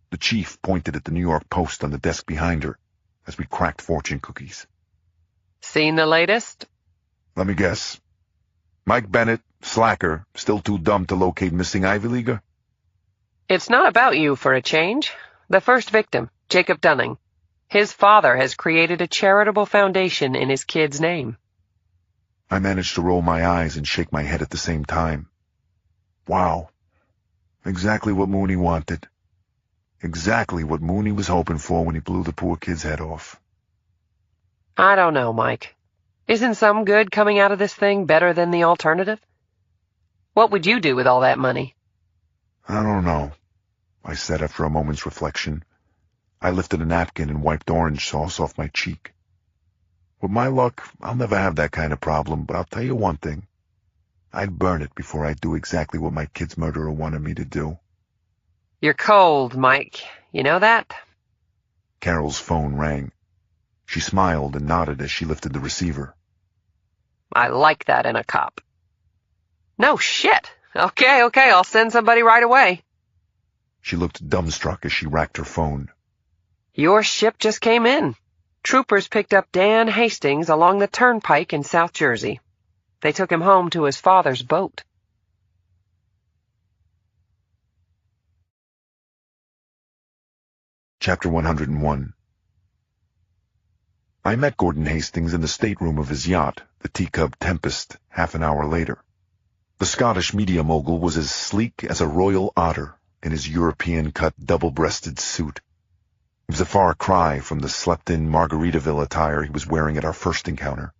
The chief pointed at the New York Post on the desk behind her as we cracked fortune cookies. Seen the latest? Let me guess. Mike Bennett, slacker, still too dumb to locate missing Ivy Leaguer? It's not about you for a change. The first victim, Jacob Dunning. His father has created a charitable foundation in his kid's name. I managed to roll my eyes and shake my head at the same time. Wow. Exactly what Mooney wanted. Exactly what Mooney was hoping for when he blew the poor kid's head off. I don't know, Mike. Isn't some good coming out of this thing better than the alternative? What would you do with all that money? I don't know, I said after a moment's reflection. I lifted a napkin and wiped orange sauce off my cheek. With my luck, I'll never have that kind of problem, but I'll tell you one thing. I'd burn it before I'd do exactly what my kid's murderer wanted me to do. You're cold, Mike. You know that? Carol's phone rang. She smiled and nodded as she lifted the receiver. I like that in a cop. No shit. Okay, I'll send somebody right away. She looked dumbstruck as she racked her phone. Your ship just came in. Troopers picked up Dan Hastings along the turnpike in South Jersey. They took him home to his father's boat. Chapter 101. I met Gordon Hastings in the stateroom of his yacht, the Teacup Tempest, half an hour later. The Scottish media mogul was as sleek as a royal otter in his European-cut double-breasted suit. It was a far cry from the slept-in Margaritaville attire he was wearing at our first encounter.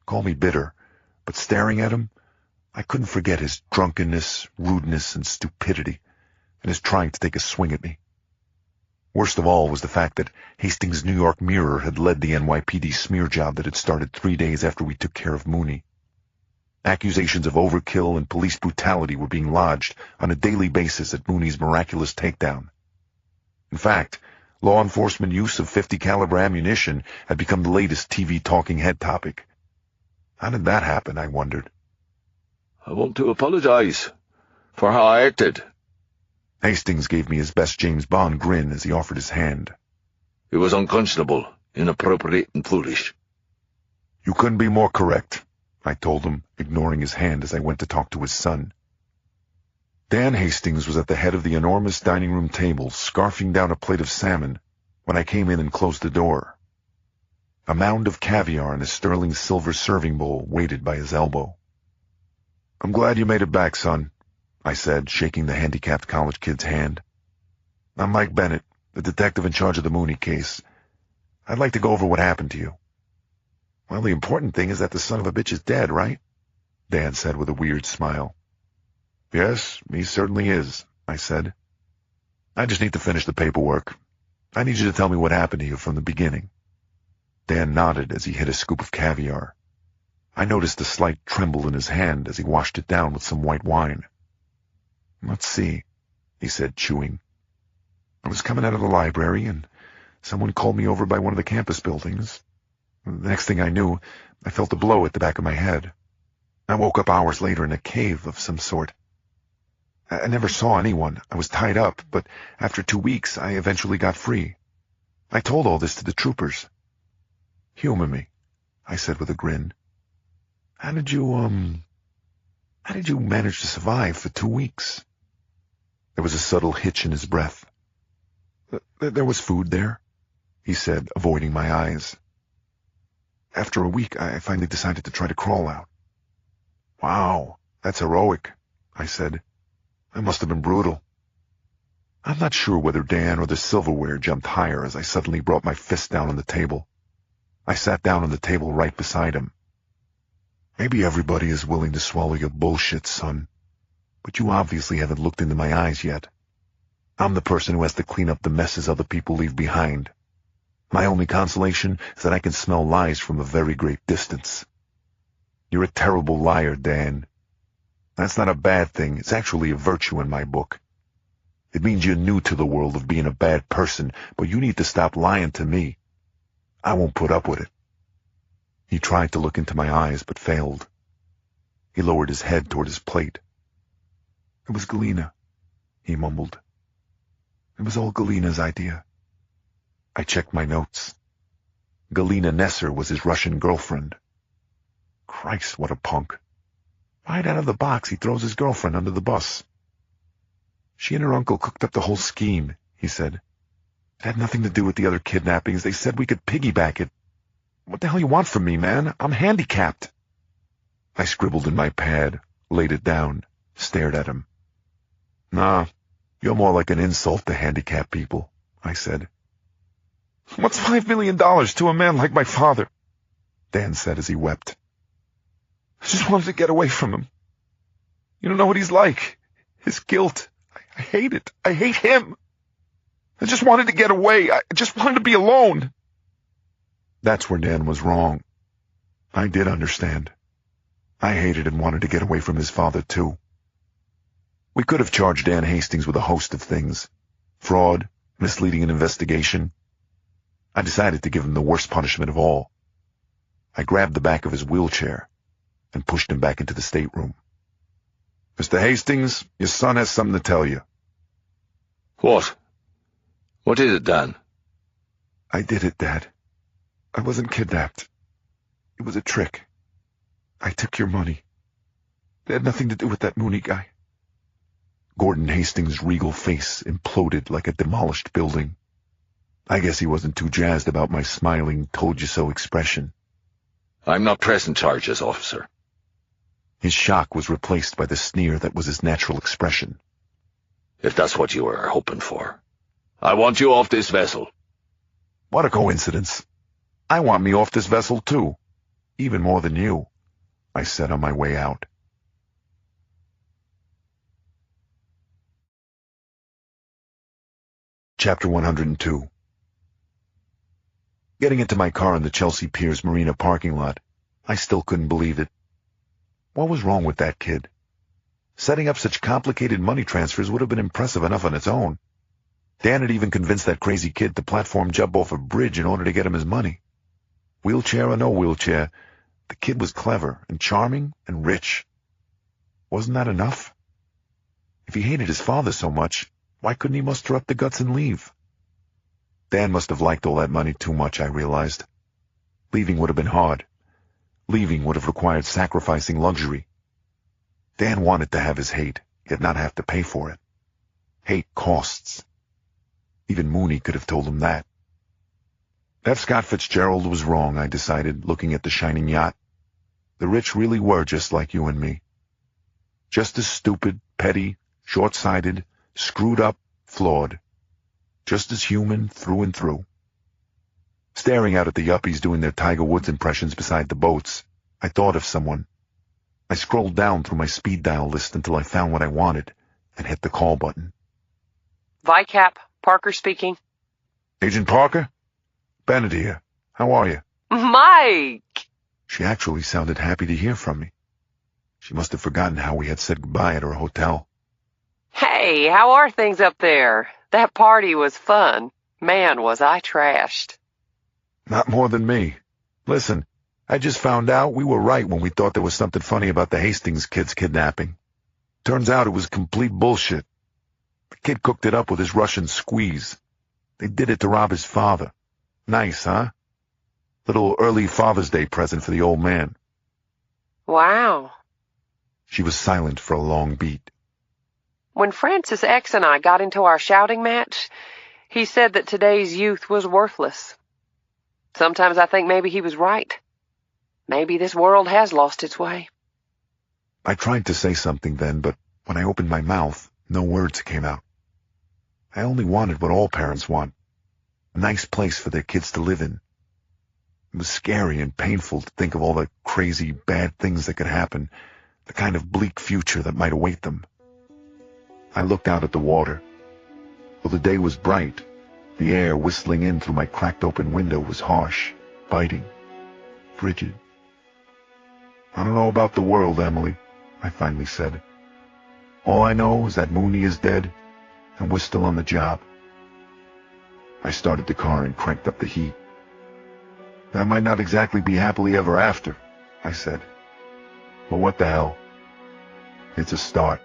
Call me bitter, but staring at him, I couldn't forget his drunkenness, rudeness, and stupidity, and his trying to take a swing at me. Worst of all was the fact that Hastings' New York Mirror had led the NYPD smear job that had started 3 days after we took care of Mooney. Accusations of overkill and police brutality were being lodged on a daily basis at Mooney's miraculous takedown. In fact, law enforcement use of .50 caliber ammunition had become the latest TV talking head topic. How did that happen, I wondered. I want to apologize for how I acted. Hastings gave me his best James Bond grin as he offered his hand. It was unconscionable, inappropriate, and foolish. You couldn't be more correct, I told him, ignoring his hand as I went to talk to his son. Dan Hastings was at the head of the enormous dining room table, scarfing down a plate of salmon, when I came in and closed the door. A mound of caviar in a sterling silver serving bowl waited by his elbow. I'm glad you made it back, son, I said, shaking the handicapped college kid's hand. I'm Mike Bennett, the detective in charge of the Mooney case. I'd like to go over what happened to you. Well, the important thing is that the son of a bitch is dead, right? Dan said with a weird smile. Yes, he certainly is, I said. I just need to finish the paperwork. I need you to tell me what happened to you from the beginning. Dan nodded as he hit a scoop of caviar. I noticed a slight tremble in his hand as he washed it down with some white wine. Let's see, he said, chewing. I was coming out of the library, and someone called me over by one of the campus buildings. The next thing I knew, I felt a blow at the back of my head. I woke up hours later in a cave of some sort. I never saw anyone. I was tied up, but after 2 weeks, I eventually got free. I told all this to the troopers. Humor me, I said with a grin. How did you manage to survive for 2 weeks? There was a subtle hitch in his breath. There was food there, he said, avoiding my eyes. After a week, I finally decided to try to crawl out. Wow, that's heroic, I said. That must have been brutal. I'm not sure whether Dan or the silverware jumped higher as I suddenly brought my fist down on the table. I sat down on the table right beside him. Maybe everybody is willing to swallow your bullshit, son. But you obviously haven't looked into my eyes yet. I'm the person who has to clean up the messes other people leave behind. My only consolation is that I can smell lies from a very great distance. You're a terrible liar, Dan. That's not a bad thing. It's actually a virtue in my book. It means you're new to the world of being a bad person, but you need to stop lying to me. I won't put up with it. He tried to look into my eyes, but failed. He lowered his head toward his plate. It was Galena, he mumbled. It was all Galena's idea. I checked my notes. Galina Nesser was his Russian girlfriend. Christ, what a punk. Right out of the box, he throws his girlfriend under the bus. She and her uncle cooked up the whole scheme, he said. It had nothing to do with the other kidnappings. They said we could piggyback it. What the hell you want from me, man? I'm handicapped. I scribbled in my pad, laid it down, stared at him. Nah, you're more like an insult to handicapped people, I said. What's $5 million to a man like my father? Dan said as he wept. I just wanted to get away from him. You don't know what he's like. His guilt. I hate it. I hate him. I just wanted to get away. I just wanted to be alone. That's where Dan was wrong. I did understand. I hated and wanted to get away from his father, too. We could have charged Dan Hastings with a host of things. Fraud, misleading an investigation. I decided to give him the worst punishment of all. I grabbed the back of his wheelchair and pushed him back into the stateroom. Mr. Hastings, your son has something to tell you. What? What is it, Dan? I did it, Dad. I wasn't kidnapped. It was a trick. I took your money. It had nothing to do with that Mooney guy. Gordon Hastings' regal face imploded like a demolished building. I guess he wasn't too jazzed about my smiling, told-you-so expression. I'm not pressing charges, officer. His shock was replaced by the sneer that was his natural expression. If that's what you were hoping for. I want you off this vessel. What a coincidence. I want me off this vessel, too. Even more than you, I said on my way out. Chapter 102. Getting into my car in the Chelsea Piers Marina parking lot, I still couldn't believe it. What was wrong with that kid? Setting up such complicated money transfers would have been impressive enough on its own. Dan had even convinced that crazy kid to platform jump off a bridge in order to get him his money. Wheelchair or no wheelchair, the kid was clever and charming and rich. Wasn't that enough? If he hated his father so much, why couldn't he muster up the guts and leave? Dan must have liked all that money too much, I realized. Leaving would have been hard. Leaving would have required sacrificing luxury. Dan wanted to have his hate, yet not have to pay for it. Hate costs. Even Mooney could have told him that. F. Scott Fitzgerald was wrong, I decided, looking at the shining yacht. The rich really were just like you and me. Just as stupid, petty, short-sighted, screwed up, flawed. Just as human through and through. Staring out at the yuppies doing their Tiger Woods impressions beside the boats, I thought of someone. I scrolled down through my speed dial list until I found what I wanted and hit the call button. VICAP, Parker speaking. Agent Parker? Bennett here. How are you? Mike! She actually sounded happy to hear from me. She must have forgotten how we had said goodbye at her hotel. Hey, how are things up there? That party was fun. Man, was I trashed. Not more than me. Listen, I just found out we were right when we thought there was something funny about the Hastings kid's kidnapping. Turns out it was complete bullshit. The kid cooked it up with his Russian squeeze. They did it to rob his father. Nice, huh? Little early Father's Day present for the old man. Wow. She was silent for a long beat. When Francis X and I got into our shouting match, he said that today's youth was worthless. Sometimes I think maybe he was right. Maybe this world has lost its way. I tried to say something then, but when I opened my mouth, no words came out. I only wanted what all parents want. A nice place for their kids to live in. It was scary and painful to think of all the crazy, bad things that could happen, the kind of bleak future that might await them. I looked out at the water. Though the day was bright, the air whistling in through my cracked-open window was harsh, biting, frigid. I don't know about the world, Emily, I finally said. All I know is that Mooney is dead, and we're still on the job. I started the car and cranked up the heat. That might not exactly be happily ever after, I said. But what the hell? It's a start.